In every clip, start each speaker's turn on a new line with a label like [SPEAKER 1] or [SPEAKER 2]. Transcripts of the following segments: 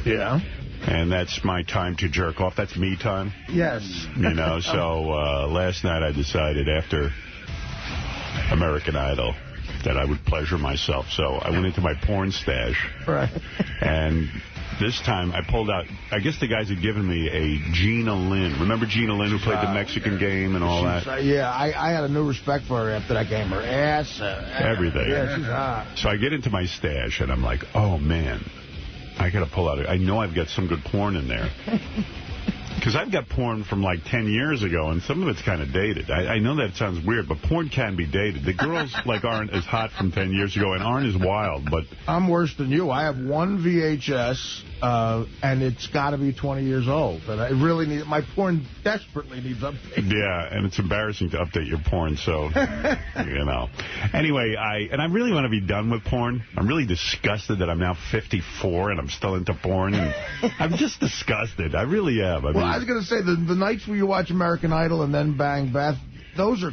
[SPEAKER 1] Yeah.
[SPEAKER 2] And that's my time to jerk off. That's me time.
[SPEAKER 1] Yes.
[SPEAKER 2] You know, so last night I decided after American Idol that I would pleasure myself. So I went into my porn stash.
[SPEAKER 1] Right.
[SPEAKER 2] And this time I pulled out, I guess the guys had given me a Gina Lynn. Remember Gina Lynn who played the Mexican game and all that?
[SPEAKER 1] Yeah, I had a new respect for her after that game. Her ass.
[SPEAKER 2] Everything.
[SPEAKER 1] Yeah, she's hot.
[SPEAKER 2] So I get into my stash and I'm like, oh, man. I got to pull out. I know I've got some good porn in there. Because I've got porn from like 10 years ago, and some of it's kind of dated. I know that sounds weird, but porn can be dated. The girls like aren't as hot from 10 years ago and aren't as wild, but... I'm
[SPEAKER 1] worse than you. I have one VHS, and it's got to be 20 years old. And I really need... My porn desperately needs updating.
[SPEAKER 2] Yeah, and it's embarrassing to update your porn, so, you know. Anyway, I really want to be done with porn. I'm really disgusted that I'm now 54 and I'm still into porn. And I'm just disgusted. I really am.
[SPEAKER 1] I was going to say, the nights where you watch American Idol and then Bang Beth, those are...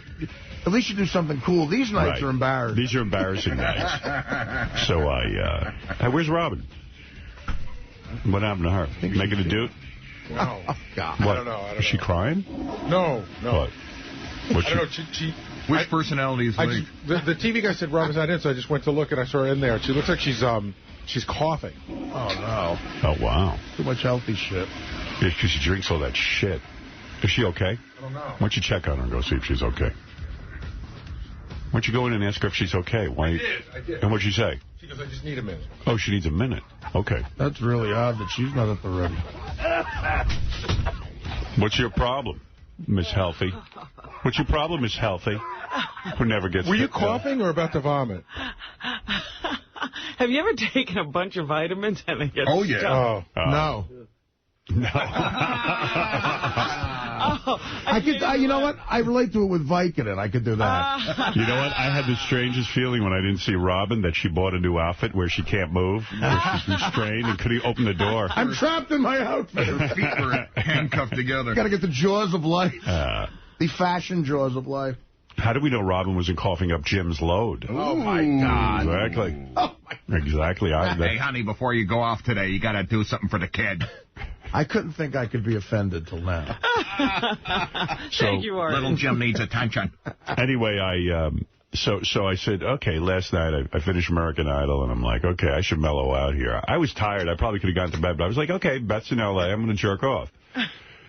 [SPEAKER 1] At least you do something cool. These nights are embarrassing.
[SPEAKER 2] These are embarrassing nights. So where's Robin? What happened to her? Making a dude?
[SPEAKER 3] No.
[SPEAKER 1] Oh, God.
[SPEAKER 2] What?
[SPEAKER 3] I don't know.
[SPEAKER 2] Is she crying?
[SPEAKER 3] No.
[SPEAKER 2] What?
[SPEAKER 3] I don't know.
[SPEAKER 4] Which personality is late?
[SPEAKER 3] The TV guy said Robin's not in, so I just went to look, and I saw her in there. She looks like she's coughing.
[SPEAKER 1] Oh, no.
[SPEAKER 2] Oh, wow.
[SPEAKER 1] Too much healthy shit.
[SPEAKER 2] Yeah, because she drinks all that shit. Is she okay?
[SPEAKER 3] I don't know.
[SPEAKER 2] Why don't you check on her and go see if she's okay? Why don't you go in and ask her if she's okay?
[SPEAKER 3] I did.
[SPEAKER 2] And what'd she say?
[SPEAKER 3] She goes, I just need a minute.
[SPEAKER 2] Oh, she needs a minute. Okay.
[SPEAKER 1] That's really odd that she's not at the ready.
[SPEAKER 2] What's your problem, Miss Healthy? What's your problem, Miss Healthy? Who never gets...
[SPEAKER 3] Were you coughing or about to vomit?
[SPEAKER 5] Have you ever taken a bunch of vitamins and it gets
[SPEAKER 3] Oh, yeah.
[SPEAKER 5] stuck?
[SPEAKER 1] No.
[SPEAKER 2] No.
[SPEAKER 1] You know what? I relate to it with Vicodin. I could do that.
[SPEAKER 2] You know what? I had the strangest feeling when I didn't see Robin that she bought a new outfit where she can't move, where she's restrained and couldn't open the door.
[SPEAKER 1] I'm trapped in my outfit.
[SPEAKER 4] Her feet were handcuffed together.
[SPEAKER 1] Got to get the jaws of life. The fashion jaws of life.
[SPEAKER 2] How do we know Robin wasn't coughing up Jim's load?
[SPEAKER 4] Oh, my God.
[SPEAKER 2] Exactly.
[SPEAKER 1] Oh, my God.
[SPEAKER 2] Exactly.
[SPEAKER 4] Hey, honey, before you go off today, you got to do something for the kid.
[SPEAKER 1] I couldn't think I could be offended till now.
[SPEAKER 5] Thank you, Artie.
[SPEAKER 4] Little Jim needs attention.
[SPEAKER 2] Anyway, So I said, okay, last night I finished American Idol, and I'm like, okay, I should mellow out here. I was tired. I probably could have gone to bed, but I was like, okay, Beth's in L.A. I'm going to jerk off.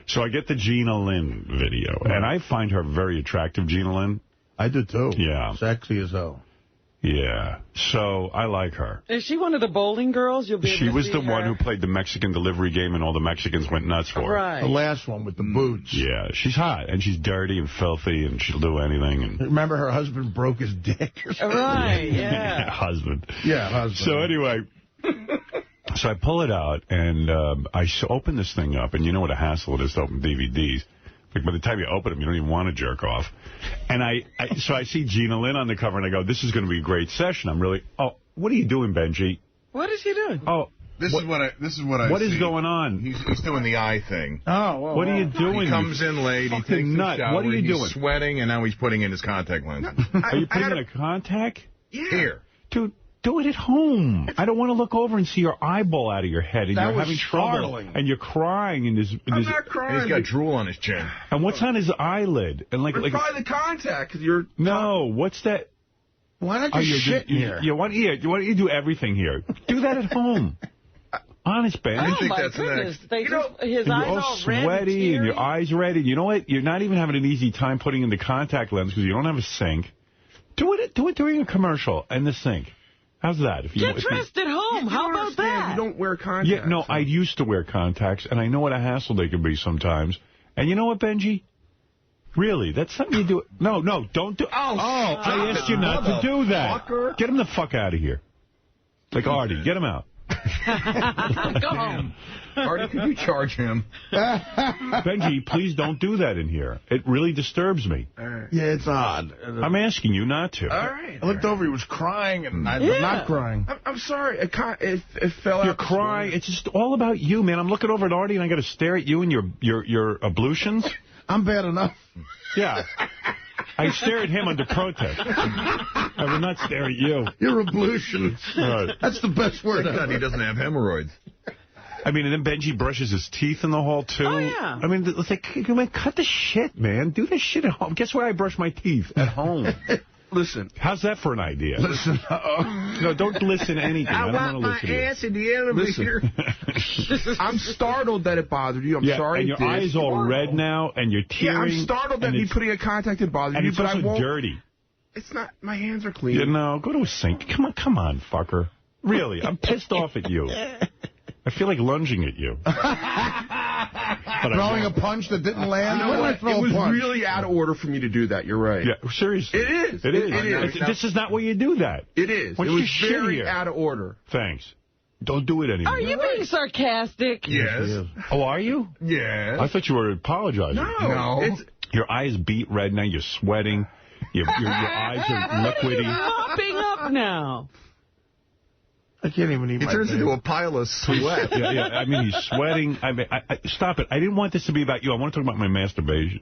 [SPEAKER 2] So I get the Gina Lynn video, and I find her very attractive, Gina Lynn.
[SPEAKER 1] I do, too.
[SPEAKER 2] Yeah.
[SPEAKER 1] Sexy as hell.
[SPEAKER 2] Yeah. So I like her.
[SPEAKER 5] Is she one of the bowling girls?
[SPEAKER 2] She was the one who played the Mexican delivery game, and all the Mexicans went nuts for her.
[SPEAKER 5] Right.
[SPEAKER 1] The last one with the boots.
[SPEAKER 2] Yeah. She's hot, and she's dirty and filthy, and she'll do anything. And
[SPEAKER 1] remember, her husband broke his dick or something?
[SPEAKER 5] Right, yeah.
[SPEAKER 2] Husband.
[SPEAKER 1] Yeah, husband.
[SPEAKER 2] So anyway... So I pull it out, and I open this thing up, and you know what a hassle it is to open DVDs. Like, by the time you open them, you don't even want to jerk off. And so I see Gina Lynn on the cover, and I go, this is going to be a great session. I'm really, oh, what are you doing, Benji?
[SPEAKER 5] What is he doing?
[SPEAKER 2] Oh,
[SPEAKER 4] This is what I
[SPEAKER 2] What
[SPEAKER 4] see.
[SPEAKER 2] is going on?
[SPEAKER 4] He's doing the eye thing.
[SPEAKER 1] Oh, well,
[SPEAKER 2] what are you doing?
[SPEAKER 4] He comes in late, he takes a shower,
[SPEAKER 2] what are you doing?
[SPEAKER 4] He's sweating, and now he's putting in his contact lens.
[SPEAKER 2] Are you putting in a contact?
[SPEAKER 4] Yeah. Here.
[SPEAKER 2] Dude, do it at home. I don't want to look over and see your eyeball out of your head, and you're having trouble, and you're crying, and there's
[SPEAKER 4] I'm not crying. And he's got drool on his chin.
[SPEAKER 2] And what's on his eyelid? And like
[SPEAKER 6] probably the contact, because you're...
[SPEAKER 2] No, what's that?
[SPEAKER 1] Why not just shit here?
[SPEAKER 2] Why don't you do everything here? Do that at home. Honest, Ben.
[SPEAKER 5] Oh, my goodness. His eyes all
[SPEAKER 2] sweaty, and your eyes red, and you know what? You're not even having an easy time putting in the contact lens because you don't have a sink. Do it during a commercial in the sink. How's that?
[SPEAKER 5] Get dressed at home. How about that?
[SPEAKER 6] You don't wear contacts.
[SPEAKER 2] Yeah, no, I used to wear contacts, and I know what a hassle they can be sometimes. And you know what, Benji? Really, that's something you do. No, don't do. I asked you not to do that.
[SPEAKER 6] Fucker.
[SPEAKER 2] Get him the fuck out of here. Like Artie, get him out.
[SPEAKER 5] Go home.
[SPEAKER 4] Artie, could you charge him?
[SPEAKER 2] Benji, please don't do that in here. It really disturbs me.
[SPEAKER 1] Yeah, it's odd.
[SPEAKER 2] I'm asking you not to.
[SPEAKER 6] All right.
[SPEAKER 1] I looked over, he was crying, and I'm not crying.
[SPEAKER 6] I'm sorry. It fell out.
[SPEAKER 2] You're crying. It's just all about you, man. I'm looking over at Artie, and I got to stare at you and your ablutions.
[SPEAKER 1] I'm bad enough.
[SPEAKER 2] Yeah. I stare at him under protest. I will not stare at you.
[SPEAKER 1] Your ablutions.
[SPEAKER 2] Right.
[SPEAKER 1] That's the best word
[SPEAKER 4] Thank God he doesn't have hemorrhoids.
[SPEAKER 2] I mean, and then Benji brushes his teeth in the hall, too.
[SPEAKER 5] Oh, yeah.
[SPEAKER 2] I mean, it's like, man, cut the shit, man. Do this shit at home. Guess where I brush my teeth? At home.
[SPEAKER 6] Listen.
[SPEAKER 2] How's that for an idea?
[SPEAKER 6] Listen.
[SPEAKER 2] No, don't listen to anything. I don't want to listen to you.
[SPEAKER 6] ass in the elevator. I'm startled that it bothered you. I'm sorry.
[SPEAKER 2] And your eyes all red now, and you're tearing.
[SPEAKER 6] Yeah, I'm startled that me putting a contact in bothered you, but I won't.
[SPEAKER 2] And it's also dirty.
[SPEAKER 6] It's not. My hands are clean.
[SPEAKER 2] You know, go to a sink. Come on, fucker. Really, I'm pissed off at you. I feel like lunging at you.
[SPEAKER 1] Throwing a punch that didn't land?
[SPEAKER 6] You know what? It was really out of order for me to do that. You're right.
[SPEAKER 2] Yeah, seriously.
[SPEAKER 6] It is.
[SPEAKER 2] It is. This is not where you do that.
[SPEAKER 6] It is.
[SPEAKER 2] It
[SPEAKER 6] was very out of order.
[SPEAKER 2] Thanks. Don't do it anymore.
[SPEAKER 5] Are you being sarcastic?
[SPEAKER 6] Yes.
[SPEAKER 2] Oh, are you?
[SPEAKER 6] Yes.
[SPEAKER 2] I thought you were apologizing.
[SPEAKER 6] No.
[SPEAKER 2] Your eyes beat red now. You're sweating. Your eyes are liquidy.
[SPEAKER 5] Mopping up now.
[SPEAKER 1] I can't even eat my
[SPEAKER 6] turns into a pile of sweat.
[SPEAKER 2] Yeah. I mean, he's sweating. I mean, stop it. I didn't want this to be about you. I want to talk about my masturbation.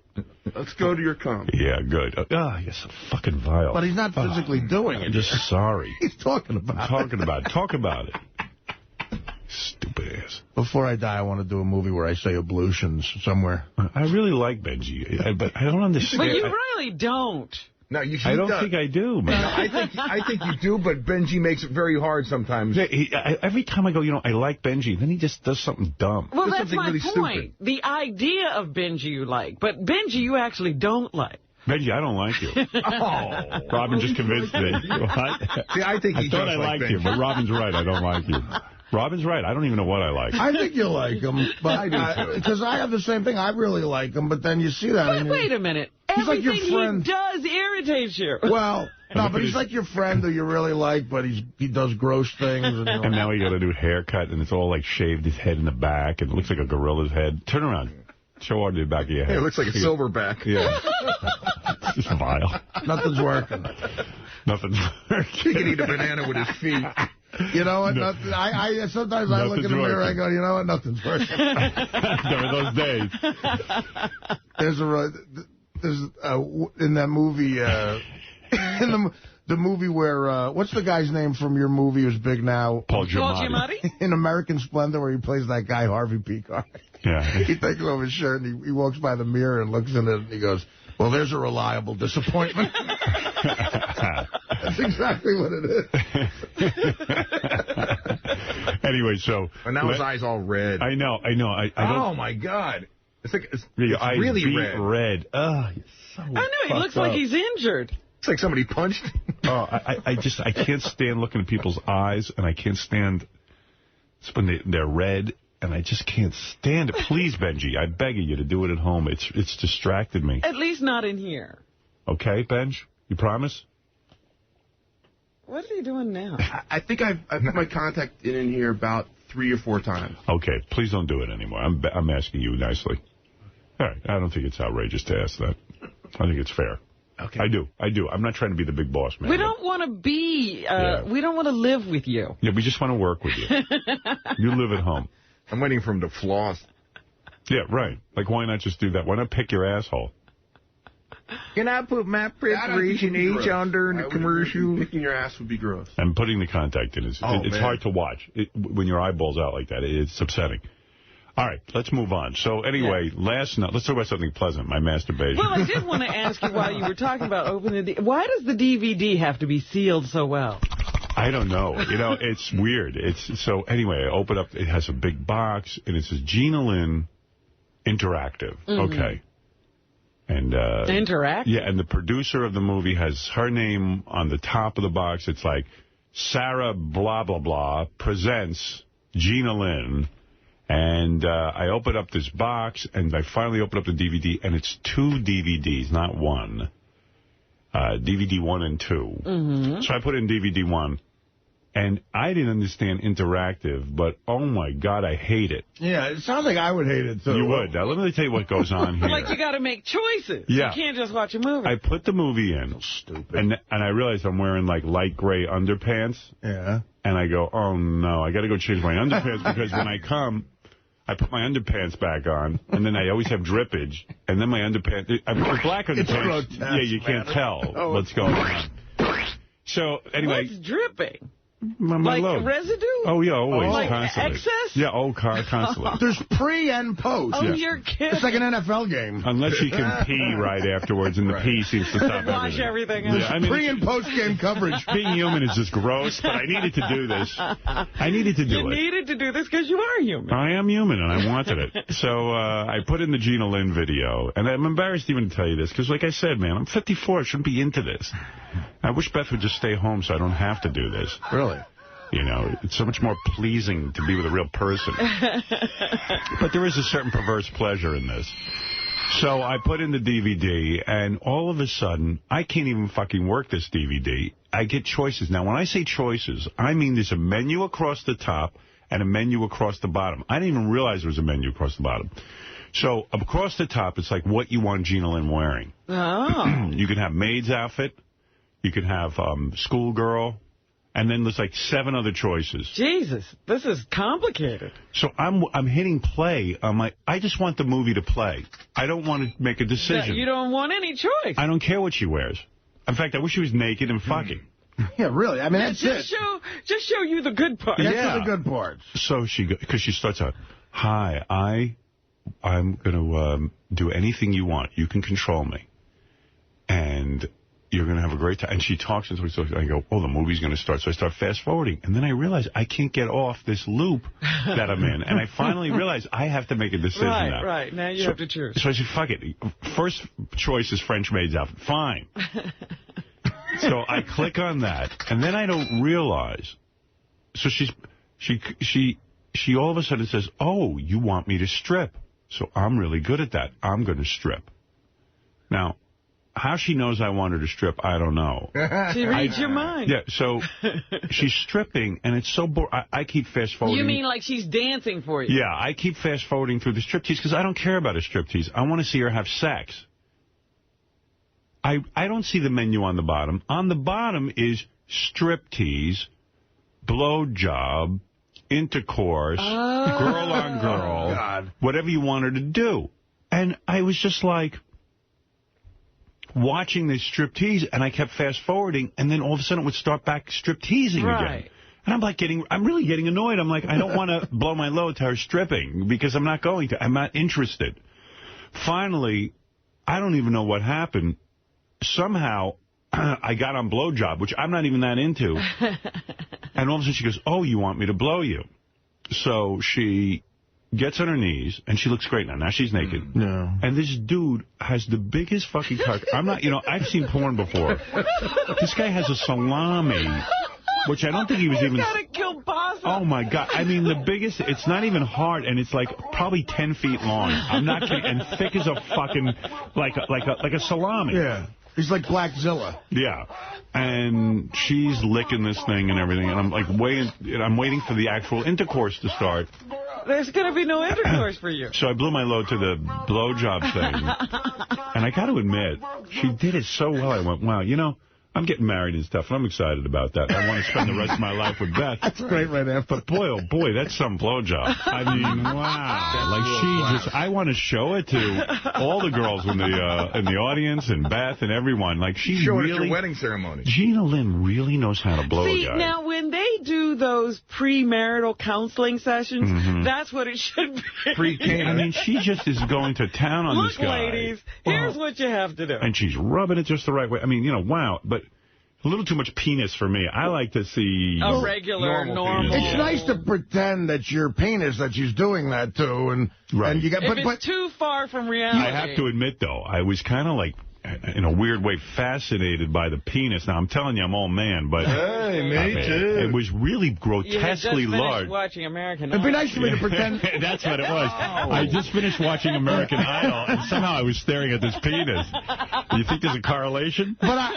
[SPEAKER 6] Let's go to your cum.
[SPEAKER 2] Yeah, good. You're so fucking vile.
[SPEAKER 1] But he's not physically doing it.
[SPEAKER 2] I'm just sorry.
[SPEAKER 1] He's talking about it.
[SPEAKER 2] Talk about it. Stupid ass.
[SPEAKER 1] Before I die, I want to do a movie where I say ablutions somewhere.
[SPEAKER 2] I really like Benji, but I don't understand.
[SPEAKER 5] But you really don't.
[SPEAKER 6] No,
[SPEAKER 2] I don't think I do, man.
[SPEAKER 6] No, I think you do, but Benji makes it very hard sometimes.
[SPEAKER 2] Yeah, every time I go, I like Benji, then he just does something dumb.
[SPEAKER 5] Well, that's my
[SPEAKER 6] really
[SPEAKER 5] point.
[SPEAKER 6] Stupid.
[SPEAKER 5] The idea of Benji you like, but Benji you actually don't like.
[SPEAKER 2] Benji, I don't like you. Robin just convinced me. What?
[SPEAKER 6] See, I think he
[SPEAKER 2] thought I liked you, but Robin's right. I don't like you. Robin's right. I don't even know what I like.
[SPEAKER 1] I think you like him, but I do too. Because I have the same thing. I really like him, but then you see that.
[SPEAKER 5] Wait a minute.
[SPEAKER 1] He's like your friend.
[SPEAKER 5] He does irritates you.
[SPEAKER 1] Well, no, but he's like your friend who you really like, but he does gross things. And
[SPEAKER 2] now he got a new haircut, and it's all like shaved his head in the back, and it looks like a gorilla's head. Turn around. Show Artie the back of your head.
[SPEAKER 6] It looks like a silverback.
[SPEAKER 2] Yeah. It's just vile.
[SPEAKER 1] Nothing's working.
[SPEAKER 2] Nothing's working.
[SPEAKER 6] He can eat a banana with his feet.
[SPEAKER 1] You know what?
[SPEAKER 2] No.
[SPEAKER 1] Sometimes I look in the mirror, I go, you know what? Nothing's working.
[SPEAKER 2] There were those days.
[SPEAKER 1] There's in that movie, the movie where, what's the guy's name from your movie who's big now?
[SPEAKER 2] Paul Giamatti.
[SPEAKER 1] In American Splendor, where he plays that guy, Harvey Peacock.
[SPEAKER 2] Yeah.
[SPEAKER 1] He takes off his shirt and he walks by the mirror and looks in it and he goes, well, there's a reliable disappointment. That's exactly what it is.
[SPEAKER 2] Anyway, so...
[SPEAKER 6] And now his eyes all red.
[SPEAKER 2] I know. I don't,
[SPEAKER 6] oh, my God. It's
[SPEAKER 2] your eyes
[SPEAKER 6] really
[SPEAKER 2] red. Oh, you're so
[SPEAKER 5] I know. He looks like he's injured.
[SPEAKER 6] It's like somebody punched.
[SPEAKER 2] I can't stand looking at people's eyes, and I can't stand when they're red, and I just can't stand it. Please, Benji, I beg of you to do it at home. It's distracted me.
[SPEAKER 5] At least not in here.
[SPEAKER 2] Okay, Benj? You promise?
[SPEAKER 5] What are you doing now?
[SPEAKER 6] I think I've put my contact in here about 3 or 4 times.
[SPEAKER 2] Okay, please don't do it anymore. I'm asking you nicely. All right, I don't think it's outrageous to ask that. I think it's fair.
[SPEAKER 6] Okay.
[SPEAKER 2] I do. I'm not trying to be the big boss, man.
[SPEAKER 5] We don't want to be, we don't want to live with you.
[SPEAKER 2] Yeah, we just want to work with you. You live at home.
[SPEAKER 6] I'm waiting for him to floss.
[SPEAKER 2] Yeah, right. Like, why not just do that? Why not pick your asshole?
[SPEAKER 6] Can I put my preparation age under in the commercial? Picking your ass would be gross.
[SPEAKER 2] And putting the contact in it's hard to watch. When your eyeball's out like that, it's upsetting. All right, let's move on. So anyway, last night, let's talk about something pleasant, my masturbation.
[SPEAKER 5] Well, I did want to ask you while you were talking about opening the... Why does the DVD have to be sealed so well?
[SPEAKER 2] I don't know. It's weird. So anyway, I open up. It has a big box, and it says Gina Lynn Interactive. Mm-hmm. Okay. And
[SPEAKER 5] Interactive?
[SPEAKER 2] Yeah, and the producer of the movie has her name on the top of the box. It's like, Sarah blah, blah, blah presents Gina Lynn. And I open up this box, and I finally open up the DVD, and it's 2 DVDs, not one. DVD 1 and 2. Mm-hmm. So I put in DVD 1, and I didn't understand interactive, but oh my God, I hate it.
[SPEAKER 1] Yeah, it sounds like I would hate it, too.
[SPEAKER 2] You would. Now, let me tell you what goes on here.
[SPEAKER 5] Like you got to make choices.
[SPEAKER 2] Yeah.
[SPEAKER 5] You can't just watch a movie.
[SPEAKER 2] I put the movie in,
[SPEAKER 1] so stupid.
[SPEAKER 2] and I realized I'm wearing, like, light gray underpants.
[SPEAKER 1] Yeah.
[SPEAKER 2] And I go, oh, no, I got to go change my underpants, because when I come... I put my underpants back on, and then I always have drippage, and then my underpants... I put black underpants. Yeah, you can't tell what's going on. So, anyway...
[SPEAKER 5] What's dripping?
[SPEAKER 2] my load.
[SPEAKER 5] Residue?
[SPEAKER 2] Oh, yeah, always,
[SPEAKER 5] like
[SPEAKER 2] constantly.
[SPEAKER 5] Excess?
[SPEAKER 2] Yeah, constantly.
[SPEAKER 1] There's pre and post.
[SPEAKER 5] Oh, you're kidding.
[SPEAKER 1] It's like an NFL game.
[SPEAKER 2] Unless you can pee right afterwards, and the pee seems to stop
[SPEAKER 5] Wash everything out.
[SPEAKER 2] Yeah, I mean,
[SPEAKER 1] Pre and post game coverage.
[SPEAKER 2] Being human is just gross, but I needed to do this. I needed to do it.
[SPEAKER 5] You needed to do this because you are human.
[SPEAKER 2] I am human, and I wanted it. So I put in the Gina Lynn video, and I'm embarrassed even to tell you this, because like I said, man, I'm 54. I shouldn't be into this. I wish Beth would just stay home so I don't have to do this.
[SPEAKER 1] Really?
[SPEAKER 2] You know, it's so much more pleasing to be with a real person. But there is a certain perverse pleasure in this. So I put in the DVD, and all of a sudden, I can't even fucking work this DVD. I get choices. Now, when I say choices, I mean there's a menu across the top and a menu across the bottom. I didn't even realize there was a menu across the bottom. So across the top, it's like what you want Gina Lynn wearing.
[SPEAKER 5] Oh.
[SPEAKER 2] You can have maid's outfit. You can have schoolgirl. And then there's like 7 other choices.
[SPEAKER 5] Jesus, this is complicated.
[SPEAKER 2] So I'm hitting play. I'm like, I just want the movie to play. I don't want to make a decision.
[SPEAKER 5] You don't want any choice.
[SPEAKER 2] I don't care what she wears. In fact, I wish she was naked and fucking.
[SPEAKER 1] Yeah, really. I mean, that's it.
[SPEAKER 5] Just show you the good parts.
[SPEAKER 1] That's the good parts.
[SPEAKER 2] So because she starts out, hi, I'm going to do anything you want. You can control me. And you're going to have a great time. And she talks, and so I go, oh, the movie's going to start. So I start fast-forwarding. And then I realize I can't get off this loop that I'm in. And I finally realize I have to make a decision now.
[SPEAKER 5] Right. Now you have to choose.
[SPEAKER 2] So I said, fuck it. First choice is French maid's outfit. Fine. So I click on that. And then I don't realize. So she all of a sudden says, oh, you want me to strip. So I'm really good at that. I'm going to strip. Now, how she knows I want her to strip, I don't know.
[SPEAKER 5] She reads your mind.
[SPEAKER 2] Yeah, so she's stripping, and it's so boring. I keep fast-forwarding.
[SPEAKER 5] You mean like she's dancing for you?
[SPEAKER 2] Yeah, I keep fast-forwarding through the striptease because I don't care about a striptease. I want to see her have sex. I don't see the menu on the bottom. On the bottom is striptease, blowjob, intercourse, girl on girl, whatever you want her to do. And I was just like watching this striptease, and I kept fast-forwarding, and then all of a sudden it would start back stripteasing again. And I'm really getting annoyed. I'm like, I don't want to blow my load to her stripping, because I'm not going to. I'm not interested. Finally, I don't even know what happened. Somehow, I got on blowjob, which I'm not even that into. And all of a sudden she goes, oh, you want me to blow you? So she gets on her knees, and she looks great now. Now she's naked.
[SPEAKER 1] No.
[SPEAKER 2] And this dude has the biggest fucking cock. I'm not, I've seen porn before. This guy has a salami, which I don't think he was even...
[SPEAKER 5] gotta kill Bossa.
[SPEAKER 2] Oh, my God. I mean, the biggest... It's not even hard, and it's like probably 10 feet long. I'm not kidding. And thick as a fucking... Like a salami.
[SPEAKER 1] Yeah. He's like Blackzilla.
[SPEAKER 2] Yeah. And she's licking this thing and everything, and I'm like waiting for the actual intercourse to start.
[SPEAKER 5] There's going to be no intercourse for you.
[SPEAKER 2] So I blew my load to the blowjob thing. And I got to admit, she did it so well. I went, wow, I'm getting married and stuff, and I'm excited about that. I want to spend the rest of my life with Beth.
[SPEAKER 1] That's great right after.
[SPEAKER 2] But boy, oh boy, that's some blowjob. I mean, wow. Like I want to show it to all the girls in the audience and Beth and everyone. Like she
[SPEAKER 6] show
[SPEAKER 2] really.
[SPEAKER 6] It at your wedding ceremony.
[SPEAKER 2] Gina Lynn really knows how to blow a guy.
[SPEAKER 5] Now when they do those premarital counseling sessions, that's what it should be.
[SPEAKER 6] Pre-cane.
[SPEAKER 2] I mean, she just is going to town on this guy.
[SPEAKER 5] Look, ladies, here's what you have to do.
[SPEAKER 2] And she's rubbing it just the right way. I mean, wow, but a little too much penis for me. I like to see
[SPEAKER 5] a regular, normal.
[SPEAKER 1] It's nice to pretend that your penis that she's doing that to, and you got.
[SPEAKER 5] If it's too far from reality.
[SPEAKER 2] I have to admit, though, I was kind of like, in a weird way, fascinated by the penis. Now, I'm telling you, I'm all man, but...
[SPEAKER 6] Hey, me too.
[SPEAKER 2] It was really grotesquely large.
[SPEAKER 5] Watching American
[SPEAKER 1] Idol. It'd be nice for me to pretend...
[SPEAKER 2] That's what it was. I just finished watching American Idol, and somehow I was staring at this penis. You think there's a correlation?
[SPEAKER 1] But,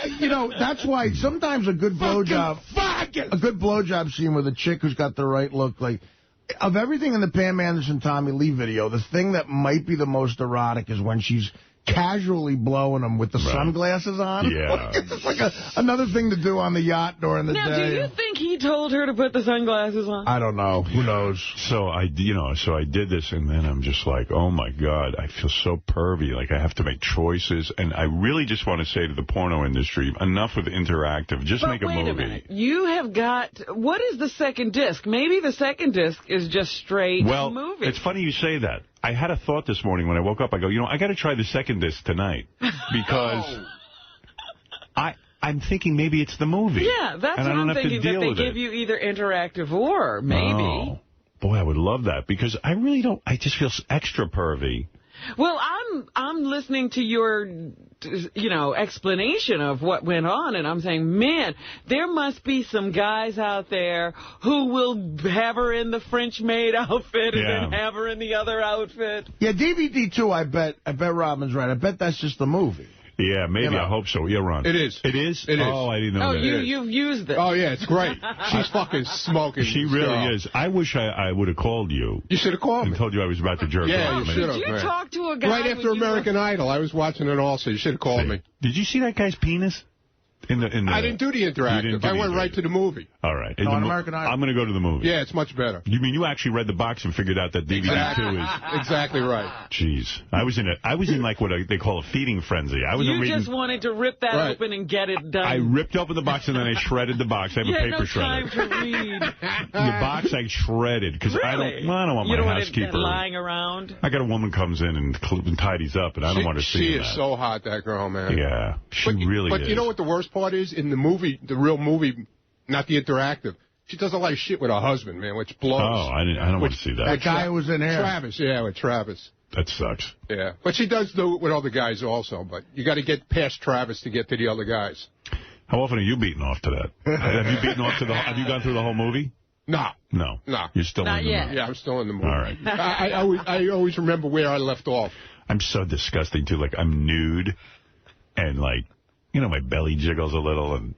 [SPEAKER 1] that's why sometimes a good blowjob... A good blowjob scene with a chick who's got the right look, like... Of everything in the Pam Anderson, Tommy Lee video, the thing that might be the most erotic is when she's casually blowing them with the sunglasses on.
[SPEAKER 2] Yeah.
[SPEAKER 1] It's just like another thing to do on the yacht during the day.
[SPEAKER 5] Now, do you think he told her to put the sunglasses on?
[SPEAKER 1] I don't know. Who knows?
[SPEAKER 2] So I did this, and then I'm just like, oh, my God, I feel so pervy. Like, I have to make choices. And I really just want to say to the porno industry, enough with interactive. Just make a movie.
[SPEAKER 5] Wait a minute. You have got... What is the second disc? Maybe the second disc is just straight movie.
[SPEAKER 2] It's funny you say that. I had a thought this morning when I woke up. I go, I got to try the second disc tonight because I'm thinking maybe it's the movie.
[SPEAKER 5] Yeah, that's what I'm thinking, that they give you either interactive or maybe.
[SPEAKER 2] Oh, boy, I would love that because I really don't. I just feel extra pervy.
[SPEAKER 5] Well, I'm listening to your, explanation of what went on, and I'm saying, man, there must be some guys out there who will have her in the French maid outfit and then have her in the other outfit.
[SPEAKER 1] Yeah, DVD too. I bet Robin's right. I bet that's just the movie.
[SPEAKER 2] Yeah, maybe. I hope so. Yeah, Ron.
[SPEAKER 3] It is.
[SPEAKER 2] It is?
[SPEAKER 3] It is.
[SPEAKER 2] Oh, I didn't know that.
[SPEAKER 5] You've used it.
[SPEAKER 3] Oh, yeah, it's great. She's fucking smoking.
[SPEAKER 2] She really is. I wish I would have called you.
[SPEAKER 3] You should have called me.
[SPEAKER 2] And told you I was about to jerk off.
[SPEAKER 3] Yeah, you should have.
[SPEAKER 5] Did you talk to a guy?
[SPEAKER 3] Right after American Idol. I was watching it also. You should have called me.
[SPEAKER 2] Did you see that guy's penis? I
[SPEAKER 3] didn't do the interactive. I went right to the movie.
[SPEAKER 2] All right.
[SPEAKER 1] On American Idol.
[SPEAKER 2] I'm going to go to the movie.
[SPEAKER 3] Yeah, it's much better.
[SPEAKER 2] You mean you actually read the box and figured out that DVD 2 is...
[SPEAKER 3] Exactly right.
[SPEAKER 2] Jeez. I was in like what they call a feeding frenzy.
[SPEAKER 5] You just wanted to rip that open and get it done.
[SPEAKER 2] I ripped open the box and then I shredded the box. I have a paper shredder.
[SPEAKER 5] You had no time to read.
[SPEAKER 2] The box I shredded because I don't want my housekeeper.
[SPEAKER 5] You don't want it lying around?
[SPEAKER 2] I got a woman comes in and tidies up and I don't want to see that.
[SPEAKER 3] She is so hot, that girl, man.
[SPEAKER 2] Yeah, she really is.
[SPEAKER 3] But you know what the worst part is? In the movie, the real movie, not the interactive, she does a lot of shit with her husband, man, which blows.
[SPEAKER 2] Oh, I don't want to see that.
[SPEAKER 1] That guy who was in here.
[SPEAKER 3] Travis, with Travis.
[SPEAKER 2] That sucks.
[SPEAKER 3] Yeah, but she does do it with other guys also, but you got to get past Travis to get to the other guys.
[SPEAKER 2] How often are you beating off to that? Have you beaten off to have you gone through the whole movie?
[SPEAKER 3] No.
[SPEAKER 2] You're still in the movie.
[SPEAKER 3] Yeah, I'm still in the movie.
[SPEAKER 2] All right.
[SPEAKER 3] I always remember where I left off.
[SPEAKER 2] I'm so disgusting, too. Like, I'm nude, and, like, my belly jiggles a little, and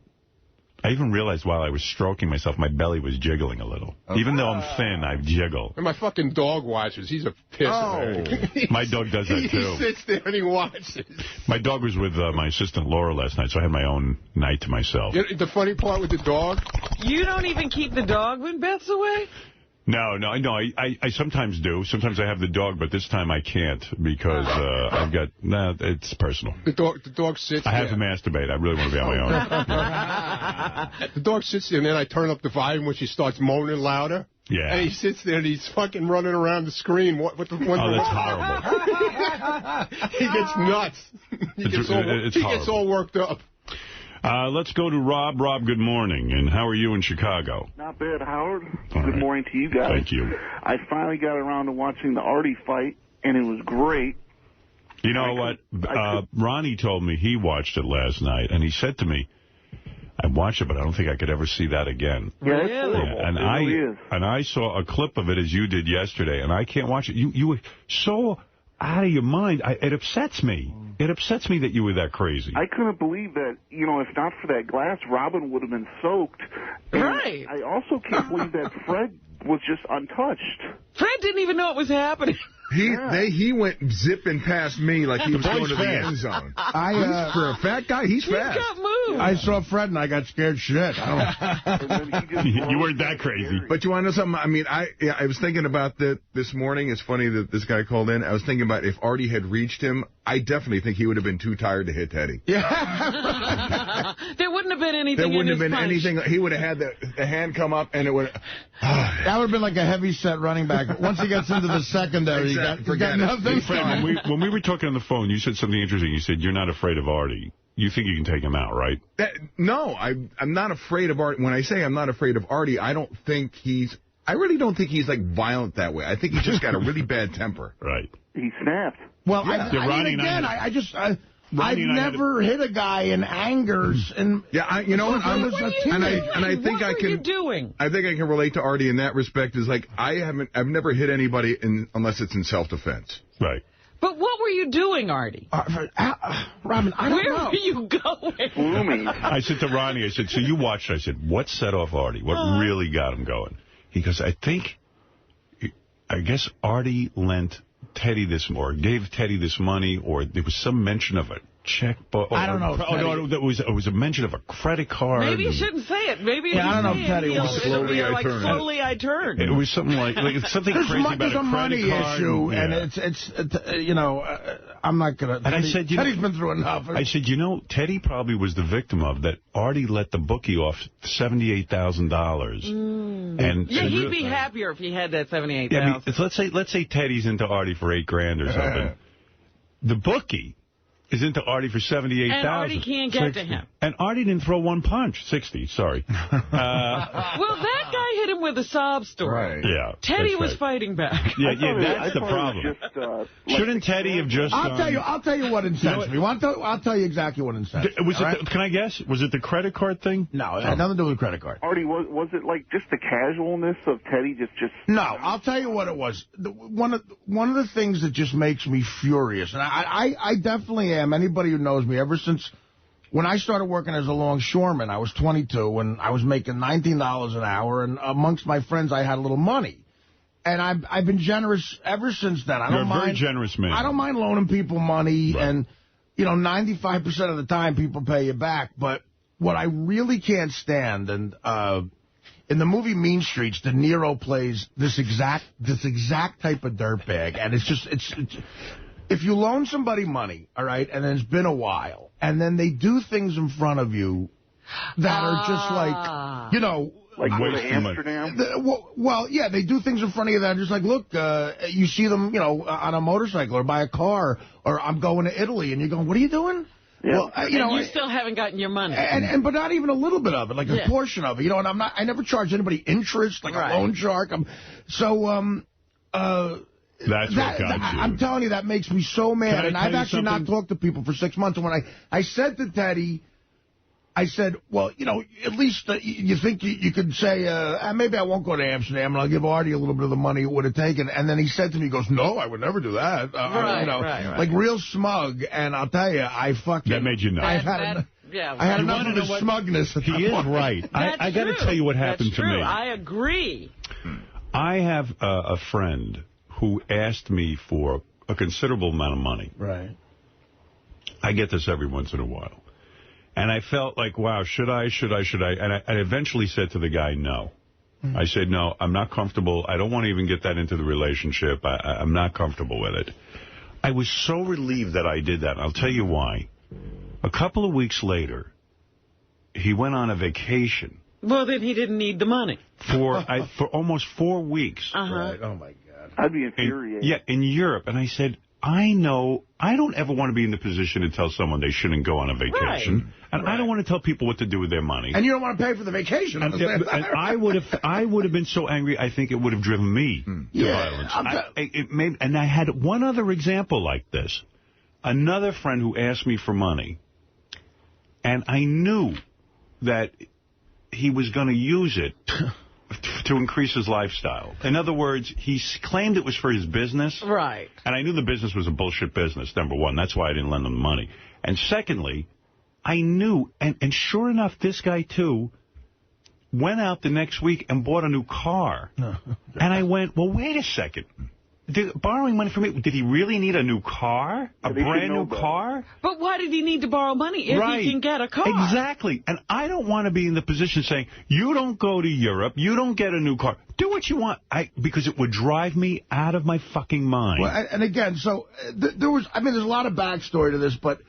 [SPEAKER 2] I even realized while I was stroking myself, my belly was jiggling a little. Even though I'm thin, I jiggle.
[SPEAKER 3] And my fucking dog watches. He's a pisser.
[SPEAKER 2] My dog does that, too.
[SPEAKER 3] He sits there and he watches.
[SPEAKER 2] My dog was with my assistant, Laura, last night, so I had my own night to myself.
[SPEAKER 3] The funny part with the dog?
[SPEAKER 5] You don't even keep the dog when Beth's away?
[SPEAKER 2] No, I sometimes do. Sometimes I have the dog, but this time I can't because I've got... it's personal.
[SPEAKER 3] The dog sits
[SPEAKER 2] I have to masturbate. I really want to be on
[SPEAKER 3] my own. The dog sits there, and then I turn up the volume when she starts moaning louder.
[SPEAKER 2] Yeah.
[SPEAKER 3] And he sits there, and he's fucking running around the screen. What the one?
[SPEAKER 2] Oh, that's horrible.
[SPEAKER 3] He gets nuts. He gets all worked up.
[SPEAKER 2] Let's go to Rob. Rob, good morning. And how are you in Chicago?
[SPEAKER 7] Not bad, Howard. Good morning to you guys.
[SPEAKER 2] Thank you.
[SPEAKER 7] I finally got around to watching the Artie fight, and it was great.
[SPEAKER 2] You know what? Ronnie told me he watched it last night, and he said to me, I watched it, but I don't think I could ever see that again.
[SPEAKER 7] Yeah, it's horrible.
[SPEAKER 2] And
[SPEAKER 7] it really is.
[SPEAKER 2] And I saw a clip of it as you did yesterday, and I can't watch it. You were so out of your mind. It upsets me. It upsets me that you were that crazy.
[SPEAKER 7] I couldn't believe that, if not for that glass, Robin would have been soaked. And
[SPEAKER 5] right.
[SPEAKER 7] I also can't believe that Fred was just untouched.
[SPEAKER 5] Fred didn't even know it was happening.
[SPEAKER 6] He went zipping past me like he was going to the end zone. For a fat guy, he's fast.
[SPEAKER 5] Got moved.
[SPEAKER 1] I saw Fred and I got scared shit.
[SPEAKER 2] You weren't that crazy.
[SPEAKER 6] But you want to know something? I mean, I was thinking about that this morning. It's funny that this guy called in. I was thinking about if Artie had reached him, I definitely think he would have been too tired to hit Teddy.
[SPEAKER 5] Yeah. There wouldn't have been anything.
[SPEAKER 6] There wouldn't have been anything. He would have had the hand come up and it would.
[SPEAKER 1] That would have been like a heavy set running back. Once he gets into the secondary,
[SPEAKER 6] exactly.
[SPEAKER 1] you got nothing.
[SPEAKER 2] Fred, when we were talking on the phone, you said something interesting. You said you're not afraid of Artie. You think you can take him out, right?
[SPEAKER 6] No, I'm not afraid of Artie. When I say I'm not afraid of Artie, I really don't think he's like violent that way. I think he's just got a really bad temper.
[SPEAKER 2] Right.
[SPEAKER 7] He snapped.
[SPEAKER 1] Well, I've never hit a guy in angers. And
[SPEAKER 6] you know what? I think I can.
[SPEAKER 5] Doing?
[SPEAKER 6] I think I can relate to Artie in that respect. Is like I've never hit anybody unless it's in self-defense.
[SPEAKER 2] Right.
[SPEAKER 5] But what were you doing, Artie?
[SPEAKER 1] Robin, I don't know.
[SPEAKER 5] Where were you going?
[SPEAKER 2] I said to Ronnie, I said, so you watched it. I said, what set off Artie? What really got him going? He goes, I guess Artie lent Teddy this or gave Teddy this money, or there was some mention of a checkbook.
[SPEAKER 1] I don't know.
[SPEAKER 2] No, it was a mention of a credit card.
[SPEAKER 5] Maybe you shouldn't say it. Maybe if
[SPEAKER 1] I don't know if Teddy
[SPEAKER 5] was
[SPEAKER 6] slowly I turn.
[SPEAKER 5] Slowly I turn.
[SPEAKER 2] It was something like something crazy about a credit
[SPEAKER 1] money
[SPEAKER 2] card.
[SPEAKER 1] issue,
[SPEAKER 2] Yeah.
[SPEAKER 1] and it's I'm not gonna.
[SPEAKER 2] And I said,
[SPEAKER 1] Teddy's been through enough.
[SPEAKER 2] I said, Teddy probably was the victim of that. Artie let the bookie off $78,000. And
[SPEAKER 5] yeah, he'd be happier if he had that $78,000.
[SPEAKER 2] Yeah, let's say Teddy's into Artie for $8,000 or something. The bookie is into Artie for $78,000.
[SPEAKER 5] And Artie can't get to him.
[SPEAKER 2] And Artie didn't throw one punch. 60, sorry.
[SPEAKER 5] Well, that guy hit him with a sob story.
[SPEAKER 6] Right.
[SPEAKER 2] Yeah.
[SPEAKER 5] Teddy was fighting back.
[SPEAKER 2] Yeah, that's the problem. Shouldn't Teddy have just...
[SPEAKER 1] I'll tell you what incensed me. I'll tell you exactly what incensed me.
[SPEAKER 2] Can I guess? Was it the credit card thing?
[SPEAKER 1] No, it had nothing to do with the credit card.
[SPEAKER 7] Artie, was it like just the casualness of Teddy just...
[SPEAKER 1] No, I'll tell you what it was. One of the things that just makes me furious, and I definitely am, anybody who knows me, ever since when I started working as a longshoreman, I was 22, and I was making $19 an hour, and amongst my friends, I had a little money. And I've been generous ever since then.
[SPEAKER 2] You're a very generous man.
[SPEAKER 1] I don't mind loaning people money, right. And, 95% of the time people pay you back. But what I really can't stand, and in the movie Mean Streets, De Niro plays this exact type of dirtbag, and it's if you loan somebody money, all right, and then it's been a while, and then they do things in front of you that are just like,
[SPEAKER 7] like go to Amsterdam?
[SPEAKER 1] Well, yeah, they do things in front of you that are just like, look, you see them, on a motorcycle or by a car, or I'm going to Italy, and you're going, what are you doing?
[SPEAKER 7] Yeah.
[SPEAKER 1] Well,
[SPEAKER 5] and you still haven't gotten your money.
[SPEAKER 1] But not even a little bit of it, like a portion of it. And I never charge anybody interest, like a loan shark.
[SPEAKER 2] That's what got you.
[SPEAKER 1] I'm telling you, that makes me so mad. And I've actually not talked to people for 6 months. And when I said to Teddy, I said, well, at least you think you could say, maybe I won't go to Amsterdam and I'll give Artie a little bit of the money it would have taken. And then he said to me, he goes, no, I would never do that.
[SPEAKER 5] Right.
[SPEAKER 1] Like real smug. And I'll tell you, that
[SPEAKER 2] made you nuts.
[SPEAKER 1] I had enough of his smugness.
[SPEAKER 2] He is right. I got to tell you what happened to me.
[SPEAKER 5] I agree.
[SPEAKER 2] I have a friend who asked me for a considerable amount of money.
[SPEAKER 1] Right.
[SPEAKER 2] I get this every once in a while. And I felt like, wow, should I? And I eventually said to the guy, no. I said, no, I'm not comfortable. I don't want to even get that into the relationship. I'm not comfortable with it. I was so relieved that I did that. And I'll tell you why. A couple of weeks later, he went on a vacation.
[SPEAKER 5] Well, then he didn't need the money.
[SPEAKER 2] For almost 4 weeks.
[SPEAKER 1] Right. Oh, my God.
[SPEAKER 7] I'd be infuriated.
[SPEAKER 2] In Europe. And I said, I don't ever want to be in the position to tell someone they shouldn't go on a vacation. Right. And I don't want to tell people what to do with their money.
[SPEAKER 1] And you don't want to pay for the vacation.
[SPEAKER 2] And I would have been so angry, I think it would have driven me to violence. And I had one other example like this. Another friend who asked me for money, and I knew that he was going to use it to increase his lifestyle. In other words, he claimed it was for his business.
[SPEAKER 5] Right.
[SPEAKER 2] And I knew the business was a bullshit business, number one. That's why I didn't lend him the money. And secondly, I knew, and sure enough, this guy, too, went out the next week and bought a new car. And I went, well, wait a second. Borrowing money from me, did he really need a new car? A brand new car?
[SPEAKER 5] But why did he need to borrow money if he can get a car?
[SPEAKER 2] Exactly. And I don't want to be in the position saying, you don't go to Europe, you don't get a new car. Do what you want. Because it would drive me out of my fucking mind.
[SPEAKER 1] Well, and again, so there's a lot of backstory to this, but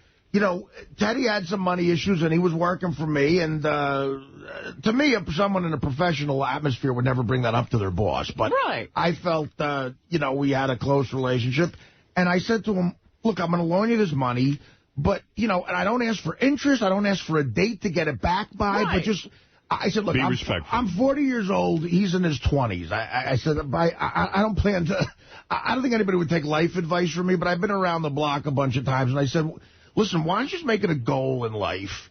[SPEAKER 1] Teddy had some money issues, and he was working for me. And to me, someone in a professional atmosphere would never bring that up to their boss. But I felt, we had a close relationship. And I said to him, look, I'm going to loan you this money. But, and I don't ask for interest. I don't ask for a date to get it back by. But just, I said, look, I'm 40 years old. He's in his 20s. I said, I don't plan to, I don't think anybody would take life advice from me. But I've been around the block a bunch of times. And I said, listen, why don't you just make it a goal in life?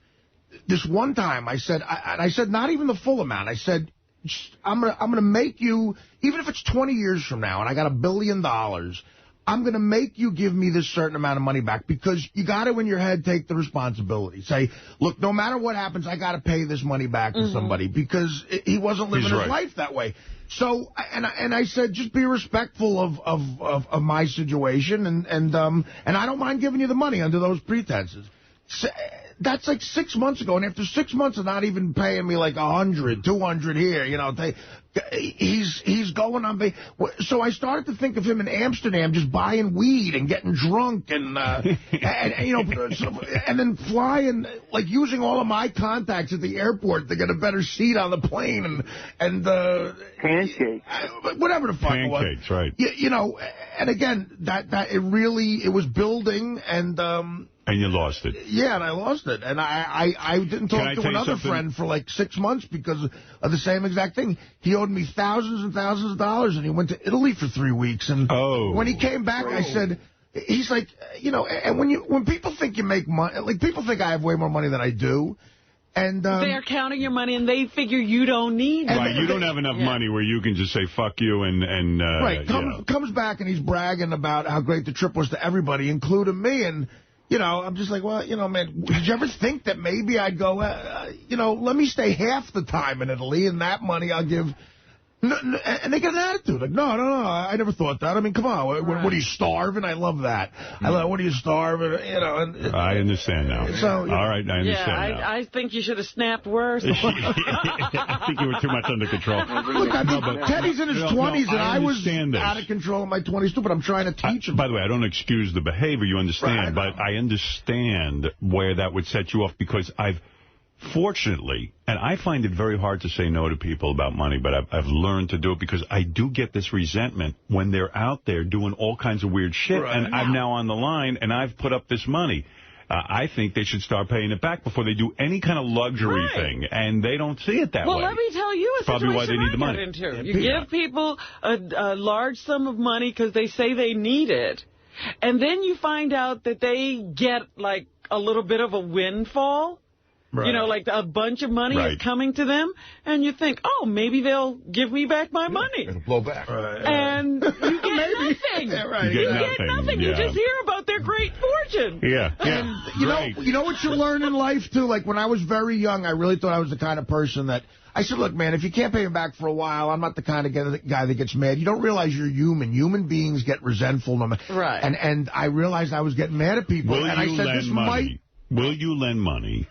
[SPEAKER 1] This one time, I said, not even the full amount. I said, I'm gonna make you, even if it's 20 years from now, and I got $1 billion, I'm going to make you give me this certain amount of money back, because you got to, in your head, take the responsibility. Say, look, no matter what happens, I got to pay this money back to somebody, because he wasn't living his life that way. So, and I said, just be respectful of my situation, and I don't mind giving you the money under those pretenses. So, that's like 6 months ago, and after 6 months of not even paying me like 100, 200 here, you know, he's going on. So I started to think of him in Amsterdam just buying weed and getting drunk and you know, and then flying, like using all of my contacts at the airport to get a better seat on the plane and
[SPEAKER 7] pancakes,
[SPEAKER 1] whatever the fuck it was.
[SPEAKER 2] Pancakes, right?
[SPEAKER 1] You know, and again, that it was building
[SPEAKER 2] and you lost it.
[SPEAKER 1] Yeah, and I lost it. And I didn't talk to another friend for like 6 months because of the same exact thing. He owed me thousands and thousands of dollars, and he went to Italy for 3 weeks. And when he came back, I said, he's like, you know, and when people think you make money, like people think I have way more money than I do. And
[SPEAKER 5] they're counting your money, and they figure you don't need it.
[SPEAKER 2] Right, you don't have enough money where you can just say, fuck you, and
[SPEAKER 1] right, comes back, and he's bragging about how great the trip was to everybody, including me, and... You know, I'm just like, well, you know, man, did you ever think that maybe I'd go, you know, let me stay half the time in Italy, and that money I'll give... And they get an attitude. Like, no, I never thought that. I mean, come on. What are you, starving? I love that. I love, what are you, starving? You know. And,
[SPEAKER 2] I understand now.
[SPEAKER 1] So,
[SPEAKER 2] all right, I understand now.
[SPEAKER 5] I think you should have snapped worse.
[SPEAKER 2] I think you were too much under control.
[SPEAKER 1] Look, I mean, Teddy's in his 20s, and I was out of control in my 20s, too, but I'm trying to teach him.
[SPEAKER 2] By the way, I don't excuse the behavior, you understand, but I understand where that would set you off, because fortunately, and I find it very hard to say no to people about money, but I've learned to do it, because I do get this resentment when they're out there doing all kinds of weird shit, and I'm now on the line, and I've put up this money. I think they should start paying it back before they do any kind of luxury thing, and they don't see it that way.
[SPEAKER 5] Well, let me tell you a
[SPEAKER 2] probably why they need the money.
[SPEAKER 5] Into. You give people a large sum of money because they say they need it, and then you find out that they get, like, a little bit of a windfall. Right. You know, like a bunch of money is coming to them, and you think, oh, maybe they'll give me back my money.
[SPEAKER 6] It'll blow back.
[SPEAKER 5] And you get nothing.
[SPEAKER 2] You get nothing.
[SPEAKER 5] You just hear about their great fortune.
[SPEAKER 1] And you know what you learn in life, too? Like, when I was very young, I really thought I was the kind of person that... I said, look, man, if you can't pay me back for a while, I'm not the kind of guy that gets mad. You don't realize you're human. Human beings get resentful.
[SPEAKER 5] Right.
[SPEAKER 1] And I realized I was getting mad at people.
[SPEAKER 2] Will you lend money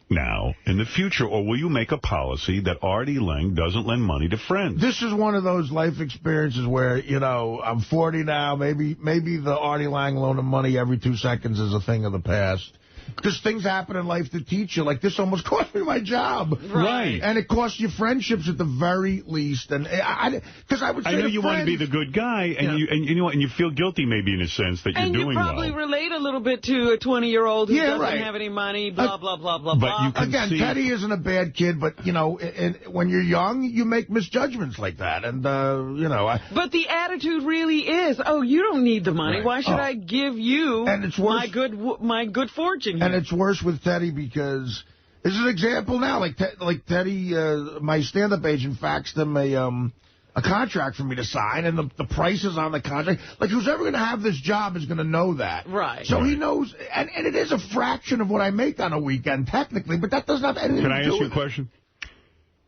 [SPEAKER 2] now in the future, or will you make a policy that Artie Lange doesn't lend money to friends?
[SPEAKER 1] This is one of those life experiences where, you know, I'm 40 now. Maybe the Artie Lange loan of money every 2 seconds is a thing of the past. Because things happen in life to teach you. Like, this almost cost me my job.
[SPEAKER 2] Right.
[SPEAKER 1] And it cost you friendships at the very least. And because I would say,
[SPEAKER 2] I know you want to be the good guy, and you know, and you feel guilty maybe in a sense that you're doing well.
[SPEAKER 5] And you probably relate a little bit to a 20-year-old who doesn't have any money, blah, blah, blah, blah, blah.
[SPEAKER 1] Again, Teddy isn't a bad kid, but, you know, when you're young, you make misjudgments like that. And, you know.
[SPEAKER 5] But the attitude really is, oh, you don't need the money. Right. Why should I give you my good fortune?
[SPEAKER 1] And it's worse with Teddy because this is an example now. Like Teddy, my stand-up agent faxed him a contract for me to sign, and the prices on the contract. Like, who's ever going to have this job is going to know that.
[SPEAKER 5] Right.
[SPEAKER 1] So he knows, and it is a fraction of what I make on a weekend, technically, but that doesn't have anything to do with it.
[SPEAKER 2] Can I ask you a question?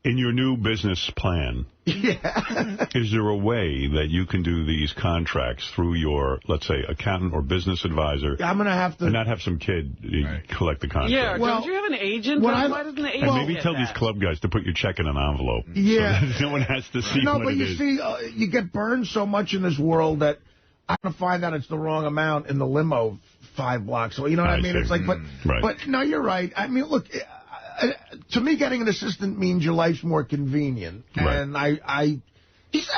[SPEAKER 2] In your new business plan, is there a way that you can do these contracts through your, let's say, accountant or business advisor?
[SPEAKER 1] I'm going to have to...
[SPEAKER 2] And not have some kid collect the contract.
[SPEAKER 5] Yeah, don't you have an agent? Why doesn't the agent
[SPEAKER 2] And maybe tell these club guys to put your check in an envelope.
[SPEAKER 1] Yeah.
[SPEAKER 2] So that no one has to see
[SPEAKER 1] what it is.
[SPEAKER 2] No,
[SPEAKER 1] but you see, you get burned so much in this world that I'm going to find out it's the wrong amount in the limo 5 blocks. So, you know what I mean? It's like, but no, you're right. I mean, look... to me, getting an assistant means your life's more convenient. Right. And I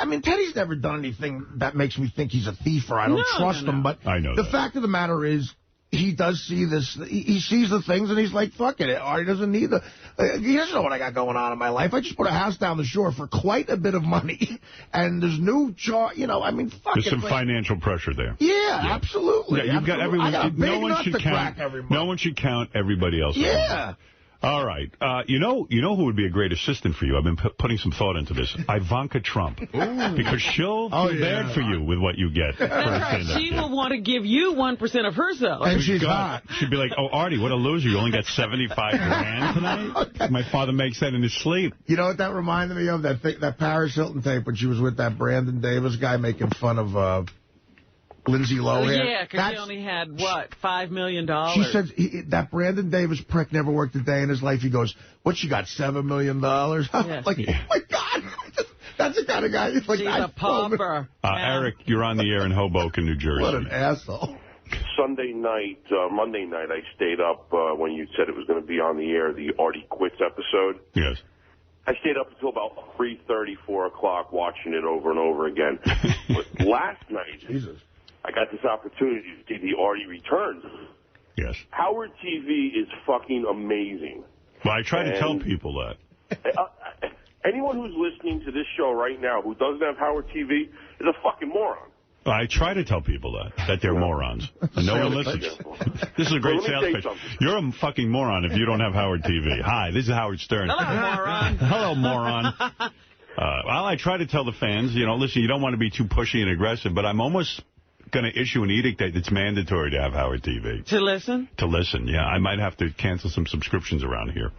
[SPEAKER 1] mean, Teddy's never done anything that makes me think he's a thief or I don't trust him. But the fact of the matter is, he does see this. He sees the things, and he's like, fuck it. Artie doesn't need he doesn't know what I got going on in my life. I just put a house down the shore for quite a bit of money. And there's new you know, I mean, fuck it.
[SPEAKER 2] There's some financial pressure there.
[SPEAKER 1] Yeah, absolutely.
[SPEAKER 2] Yeah, you've got everyone.
[SPEAKER 1] I got a big nut to crack every month.
[SPEAKER 2] No one should count everybody else.
[SPEAKER 1] Yeah.
[SPEAKER 2] All right. You know who would be a great assistant for you? I've been putting some thought into this. Ivanka Trump. Because she'll feel bad for you with what you get.
[SPEAKER 5] That's right. She will want to give you 1% of herself.
[SPEAKER 1] And she's hot.
[SPEAKER 2] She'd be like, oh, Artie, what a loser. You only got 75 grand tonight? My father makes that in his sleep.
[SPEAKER 1] You know what that reminded me of? That Paris Hilton tape when she was with that Brandon Davis guy making fun of Lindsay Lohan.
[SPEAKER 5] Yeah, because she only had, what, $5 million?
[SPEAKER 1] She said that Brandon Davis prick never worked a day in his life. He goes, what, she got $7 million?
[SPEAKER 5] Yes.
[SPEAKER 1] Like, oh, my God. That's the kind of guy. Like,
[SPEAKER 5] she's a pauper.
[SPEAKER 2] Eric, you're on the air in Hoboken, New Jersey.
[SPEAKER 1] What an asshole.
[SPEAKER 8] Monday night, I stayed up when you said it was going to be on the air, the Artie Quits episode.
[SPEAKER 2] Yes.
[SPEAKER 8] I stayed up until about 3:30, 4 o'clock watching it over and over again. But last night, I got this opportunity to see the Artie Returns.
[SPEAKER 2] Yes.
[SPEAKER 8] Howard TV is fucking amazing.
[SPEAKER 2] Well, I try to tell people that.
[SPEAKER 8] Anyone who's listening to this show right now who doesn't have Howard TV is a fucking moron.
[SPEAKER 2] I try to tell people that they're morons. And no one listens. This is a great sales pitch. You're a fucking moron if you don't have Howard TV. Hi, this is Howard Stern.
[SPEAKER 5] Hello, moron.
[SPEAKER 2] Hello, moron. Well, I try to tell the fans, listen, you don't want to be too pushy and aggressive, but I'm almost going to issue an edict that it's mandatory to have Howard TV.
[SPEAKER 5] To listen? To
[SPEAKER 2] listen, yeah. I might have to cancel some subscriptions around here.